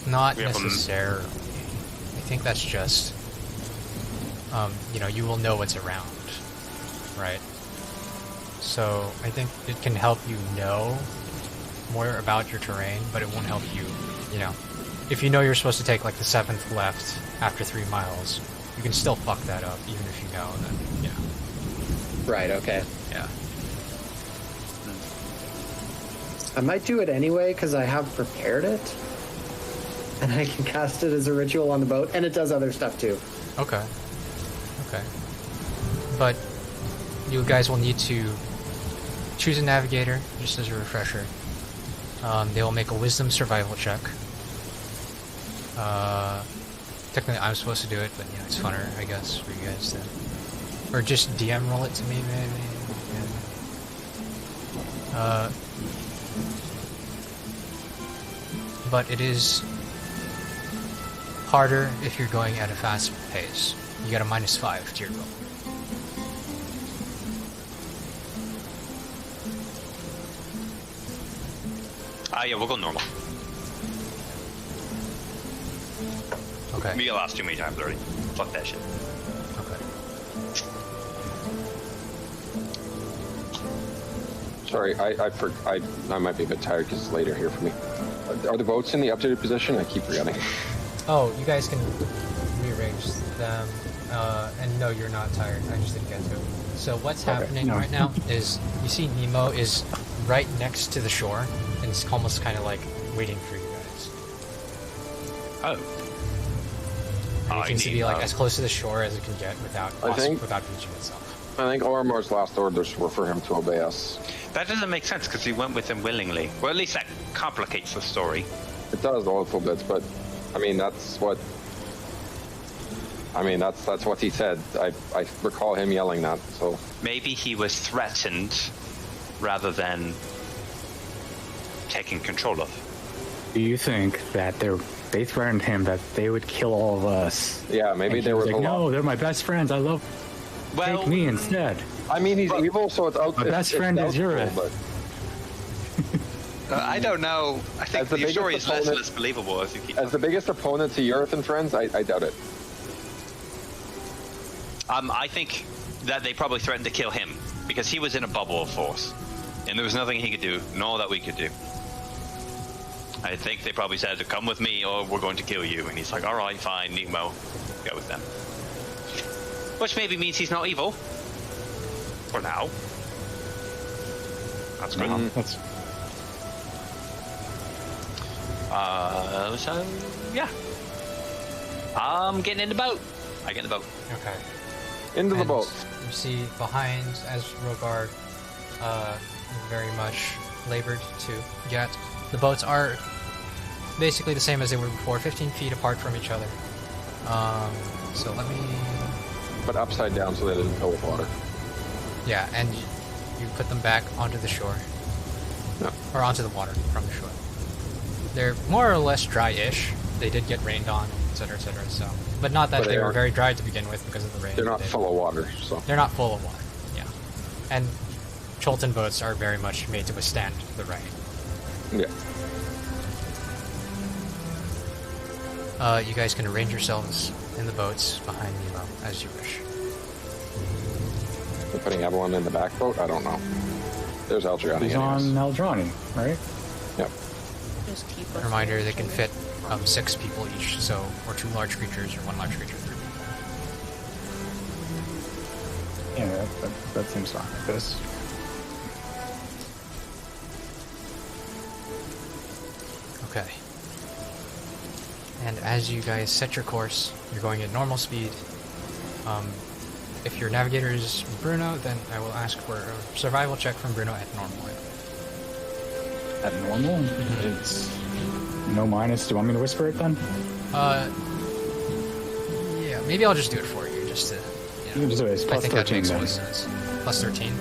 Not We have a- necessarily. I think that's just, you will know what's around, right? So I think it can help you know more about your terrain, but it won't help you, if you know you're supposed to take like the 7th left after 3 miles, you can still fuck that up, even if you know that, Right, okay. yeah. I might do it anyway because I have prepared it. And I can cast it as a ritual on the boat, and it does other stuff too. Okay. But you guys will need to choose a navigator, just as a refresher. They will make a wisdom survival check. Technically I'm supposed to do it, but it's funner, I guess, for you guys to... Or just DM roll it to me, maybe. Yeah. But it is harder if you're going at a fast pace. You get a -5 to your roll. Yeah, we'll go normal. Okay. We got lost too many times already. Fuck that shit. Okay. Sorry, I might be a bit tired because it's later here for me. Are the boats in the updated position? I keep forgetting. Oh, you guys can rearrange them. And no, you're not tired. I just didn't get to it. So what's happening right now is you see Nemo is right next to the shore, and it's almost kind of like waiting for you guys. Oh. And it seems to be like as close to the shore as it can get without beaching itself. I think Oromar's last orders were for him to obey us. That doesn't make sense because he went with him willingly. Well, at least that complicates the story. It does a little bit, but I mean that's what he said. I recall him yelling that. So maybe he was threatened rather than taken control of. Do you think that they threatened him that they would kill all of us? Yeah, maybe they were like, no, they're my best friends. I love. Take me instead. I mean, he's evil, so it's out. My best friend is Urith. I don't know. I think the story is less believable as you keep. As the biggest opponent to Urith and friends, I doubt it. I think that they probably threatened to kill him because he was in a bubble of force, and there was nothing he could do, nor that we could do. I think they probably said, "Come with me, or we're going to kill you." And he's like, "All right, fine, Nemo, go with them." Which maybe means he's not evil. For now. That's good. So yeah. I'm getting in the boat. I get in the boat. Okay. Into the boat. You see behind, as Rhogar very much labored to get, the boats are basically the same as they were before, 15 feet apart from each other. So let me... But upside down so they didn't fill with water. Yeah, and you put them back onto the shore. No. Or onto the water from the shore. They're more or less dry-ish. They did get rained on, etc., so... But not that they were very dry to begin with because of the rain. They're not full of water, so... They're not full of water, yeah. And Cholton boats are very much made to withstand the rain. Yeah. You guys can arrange yourselves in the boats behind Nemo as you wish. We're putting everyone in the back boat? I don't know. There's Aldriani. He's on Aldriani, right? Yep. Just keep A reminder, they can fit 6 people each, so, or 2 large creatures, or 1 large creature, 3 people. Yeah, that seems fine like this. Okay. And as you guys set your course, you're going at normal speed. If your navigator is Bruno, then I will ask for a survival check from Bruno at normal. At normal? It's no minus. Do you want me to whisper it then? Yeah, maybe I'll just do it for you, just to... You can just do it. It's plus I think 13 that makes then. more sense. Plus 13?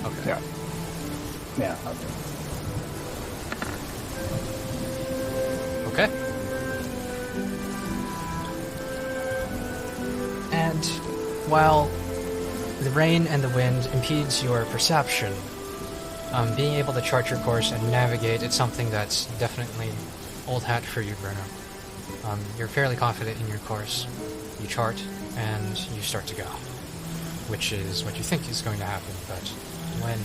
Okay. Yeah. Yeah. Okay. And while the rain and the wind impedes your perception, being able to chart your course and navigate, it's something that's definitely old hat for you, Bruno. You're fairly confident in your course. You chart and you start to go, which is what you think is going to happen, but when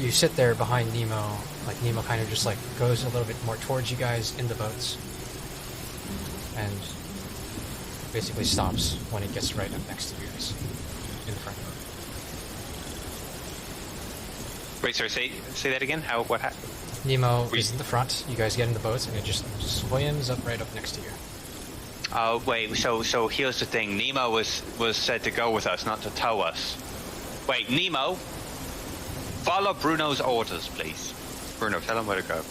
you sit there behind Nemo, like Nemo kind of just like goes a little bit more towards you guys in the boats and basically stops when it gets right up next to you guys in the front boat. Wait, sorry, say that again? What happened? Nemo is in the front, you guys get in the boats, and it just swims up right up next to you. Oh, wait, so here's the thing. Nemo was said to go with us, not to tow us. Wait, Nemo, follow Bruno's orders, please. Bruno, tell him where to go.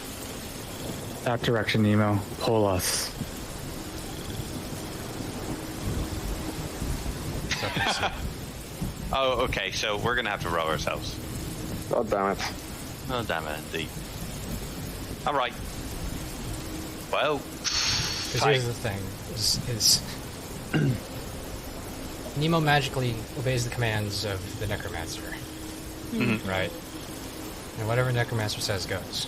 That direction, Nemo. Pull us. Oh, okay, so we're gonna have to row ourselves. Oh, damn it. Oh, damn it, indeed. Alright. Well, Because here's the thing, is Nemo magically obeys the commands of the Necromancer. Mm-hmm. Right? And whatever Necromancer says goes.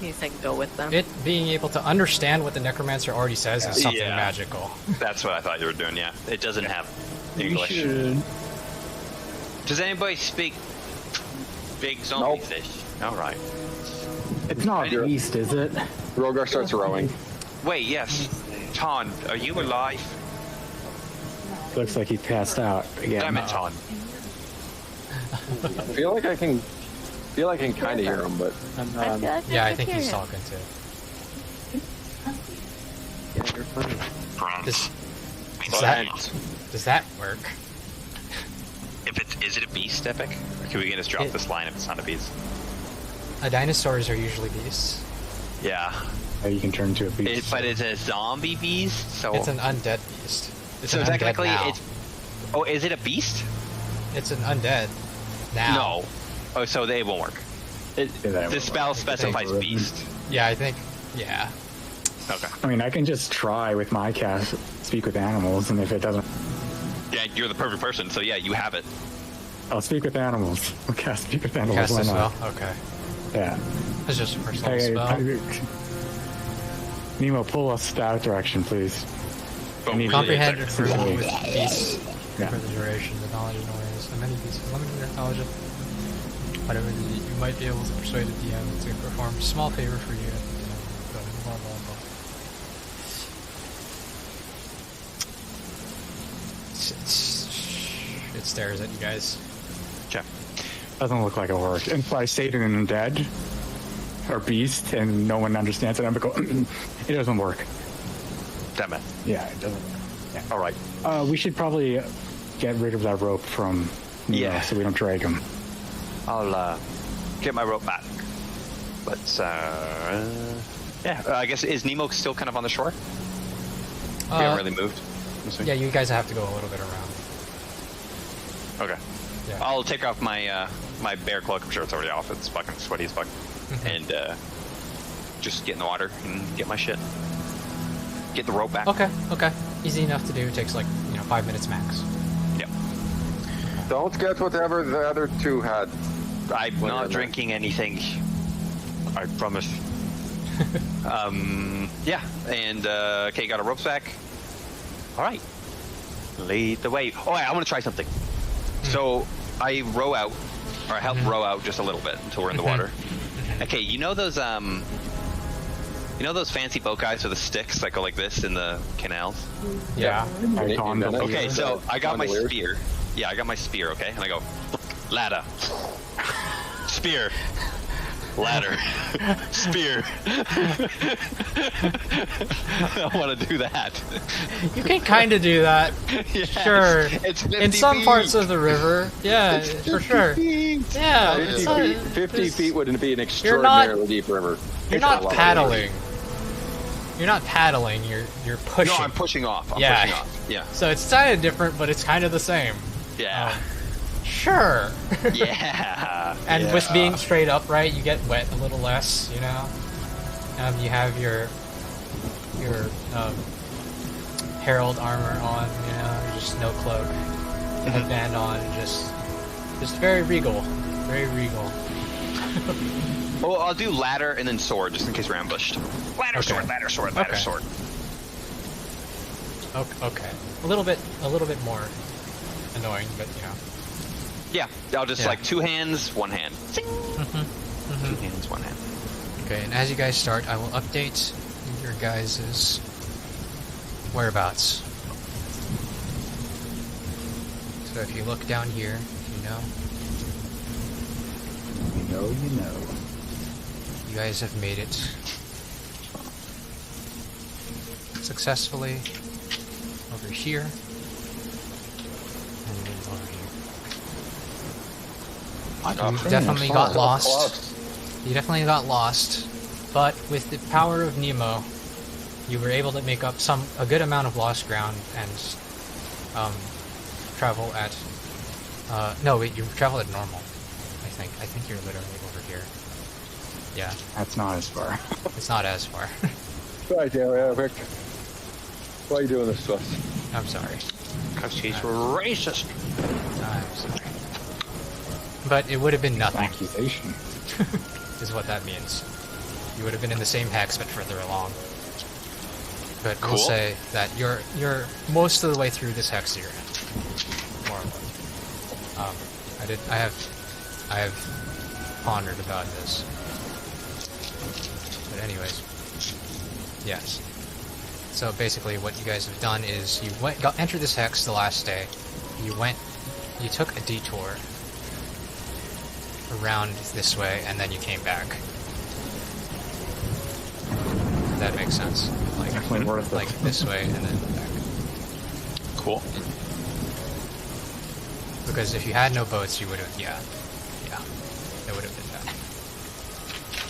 You think go with them? It being able to understand what the Necromancer already says is something Yeah. magical. That's what I thought you were doing, yeah. It doesn't have We English. should. Does anybody speak big zombie Nope. fish? Alright. It's not beast, is it? Rhogar starts rowing. Wait, yes. Tonn, are you alive? Looks like he passed out again. Damn it, Tonn. I feel like I can kind of hear him, but I'm not. Yeah, I think he's talking to. Does that work? Is it a beast, Epic? Or can we just drop this line if it's not a beast? Dinosaurs are usually beasts. Yeah. You can turn into a beast. But it's a zombie beast, so... It's an undead beast. It's so an technically, undead now. it's... Oh, is it a beast? It's an undead now. No. Oh, so they won't work. The spell specifies beast. Yeah, I think... Yeah. Okay. I mean, I can just try with my cast, speak with animals, and if it doesn't... Yeah, you're the perfect person, so yeah, you have it. I'll speak with animals. I'll cast speak with animals. Cast Why a spell? not? Okay. Yeah. It's just a first level spell. Nemo, pull us that direction, please. Really Comprehend is and verbal with beasts Yeah. for the duration. The knowledge and awareness of many beasts is limited to knowledge of whatever you might be able to persuade the DM to perform a small favor for you. Blah, blah, blah. It stares at you guys. Okay. Doesn't look like it'll work. And if I say to an undead or beast and no one understands it, I'm going to go, it doesn't work. Damn it. Yeah, it doesn't work. Yeah. All right. We should probably get rid of that rope from Nemo so we don't drag him. I'll get my rope back. But, yeah, I guess, is Nemo still kind of on the shore? We haven't really moved. Yeah, you guys have to go a little bit around. Okay. Yeah. I'll take off my my bear cloak. I'm sure it's already off. It's fucking sweaty as fuck. And just get in the water and get my shit. Get the rope back. Okay. Easy enough to do. It takes like, 5 minutes max. Yep. Don't get whatever the other two had. I'm not drinking anything. I promise. Yeah. And okay, got a rope back. All right. Lead the way. Oh, I want to try something. So I row out, or I help row out just a little bit until we're in the water. Okay, you know those fancy boat guys with the sticks that go like this in the canals? Yeah. Okay, so I got my spear. Yeah, I got my spear. Okay, and I go ladder, spear, ladder, spear. I want to do that. You can kind of do that. Yes, Sure. it's 50 in some feet. parts of the river. Yeah, for sure. Yeah. 50 feet wouldn't be an not- extraordinarily deep river. You're not paddling. You're not paddling. You're pushing. No, I'm pushing off. I'm Yeah. pushing off. Yeah. So it's kind of different, but it's kind of the same. Yeah. Sure. Yeah. And with being straight upright, you get wet a little less. You know. You have your herald armor on. You know, just no cloak, headband on, just very regal. Very regal. Well, I'll do ladder and then sword, just in case we're ambushed. Ladder, Okay. sword, ladder, sword, ladder, Okay. sword. Okay. A little bit more annoying, but you know. Yeah, I'll just Yeah. like 2 hands, 1 hand. 2 hands, 1 hand. Okay, and as you guys start, I will update your guys' whereabouts. So if you look down here, you know. You know. You guys have made it successfully over here and then over here. You definitely got lost. You definitely got lost, but with the power of Nemo, you were able to make up a good amount of lost ground and travel at. No, wait, you travel at normal. I think you're literally over here. Yeah. That's not as far. It's not as far. Right there, Eric. Why are you doing this to us? I'm sorry. Because he's racist. I'm sorry. But it would have been nothing, Accusation. is what that means. You would have been in the same hex, but further along. But Cool. we'll say that you're most of the way through this hex here. More or less. I have pondered about this. But anyways, yes. So basically, what you guys have done is you entered this hex the last day. You took a detour around this way, and then you came back. If that makes sense. Like, Definitely worth it. like this way and then back. Cool. Because if you had no boats, you would have, yeah, it would have been bad.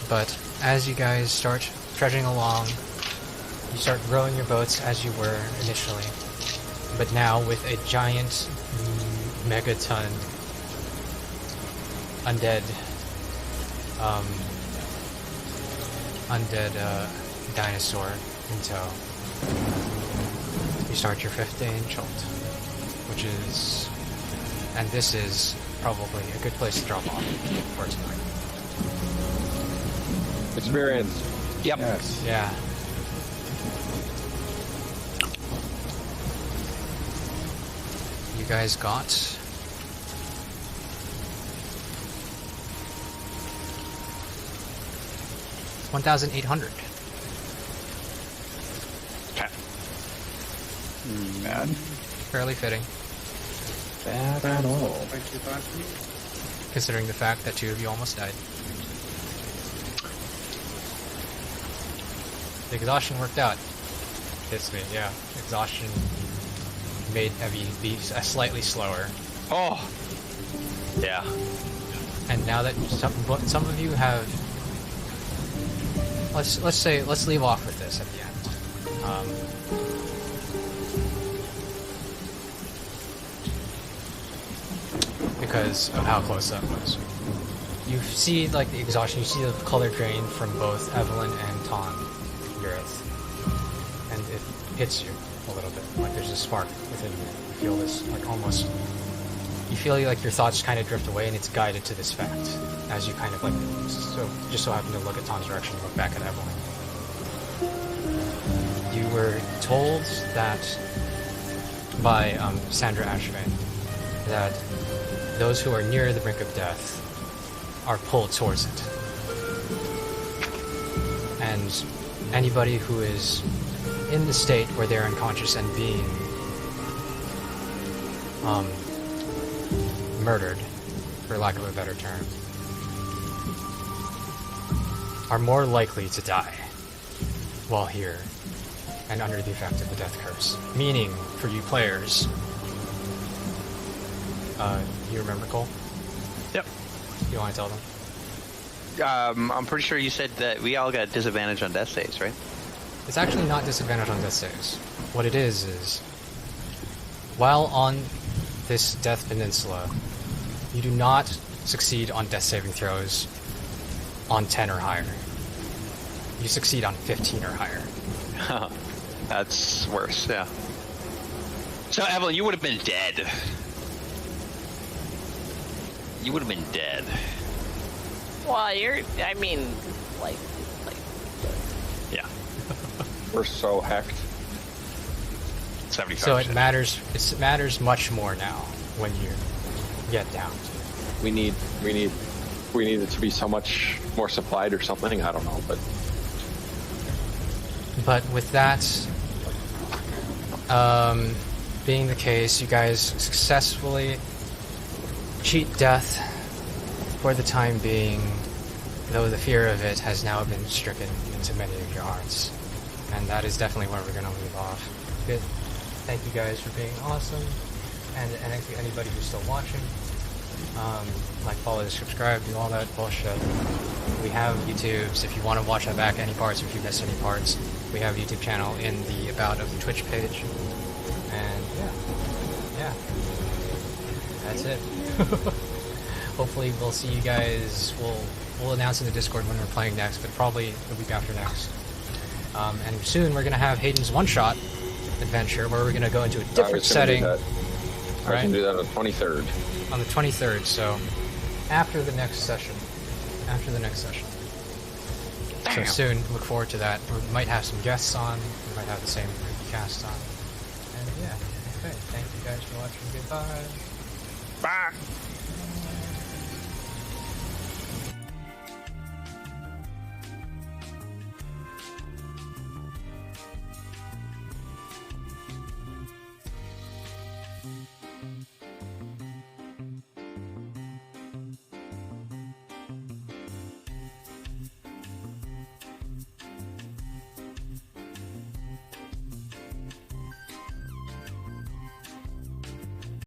But as you guys start trudging along, you start rowing your boats as you were initially, but now with a giant megaton undead dinosaur in tow. You start your 5th day in Chult, which is, and this is probably a good place to drop off for tonight. Experience. Yep. Yes. Yeah. You guys got 1,800. Okay. Bad. Fairly fitting, Bad at all. considering the fact that 2 of you almost died. The exhaustion worked out. Hits me, yeah. Exhaustion made Evie be slightly slower. Oh. Yeah. And now that some of you have, let's leave off with this at the end. Because of how close that was. You see, like, the exhaustion, you see the color drain from both Evelyn and Tonn, Urith. And it hits you a little bit. Like, there's a spark within you. You feel this, like, almost, you feel like your thoughts kind of drift away, and it's guided to this fact. As you kind of, like, just so happen to look at Tonn's direction and look back at Evelyn. You were told that by Sandra Ashvane that those who are near the brink of death are pulled towards it. And anybody who is in the state where they're unconscious and being murdered, for lack of a better term, are more likely to die while here and under the effect of the death curse. Meaning, for you players, you remember Cole? Yep. You want to tell them? I'm pretty sure you said that we all got disadvantage on death saves, right? It's actually not disadvantage on death saves. What it is while on this Death Peninsula, you do not succeed on death saving throws on 10 or higher. You succeed on 15 or higher. That's worse, yeah. So, Evelyn, you would have been dead. You would have been dead. Well, I mean, like. Yeah. We're so hecked. 75%. So it matters much more now when you get down. We need it to be so much more supplied or something. I don't know, But with that being the case, you guys successfully cheat death for the time being, though the fear of it has now been stricken into many of your hearts. And that is definitely where we're going to leave off. Good. Thank you guys for being awesome. And thank you anybody who's still watching. Like, follow, subscribe, do all that bullshit. We have YouTubes if you want to watch that back, any parts, if you missed any parts. We have a YouTube channel in the About of the Twitch page. And yeah. That's it. Hopefully we'll see you guys, we'll announce in the Discord when we're playing next, but probably the week after next. And soon we're going to have Hayden's one-shot adventure where we're going to go into a different setting. I can do that on the 23rd. On the 23rd, so after the next session. So soon, look forward to that. We might have some guests on, we might have the same cast on. And yeah, okay, thank you guys for watching, goodbye. Bye!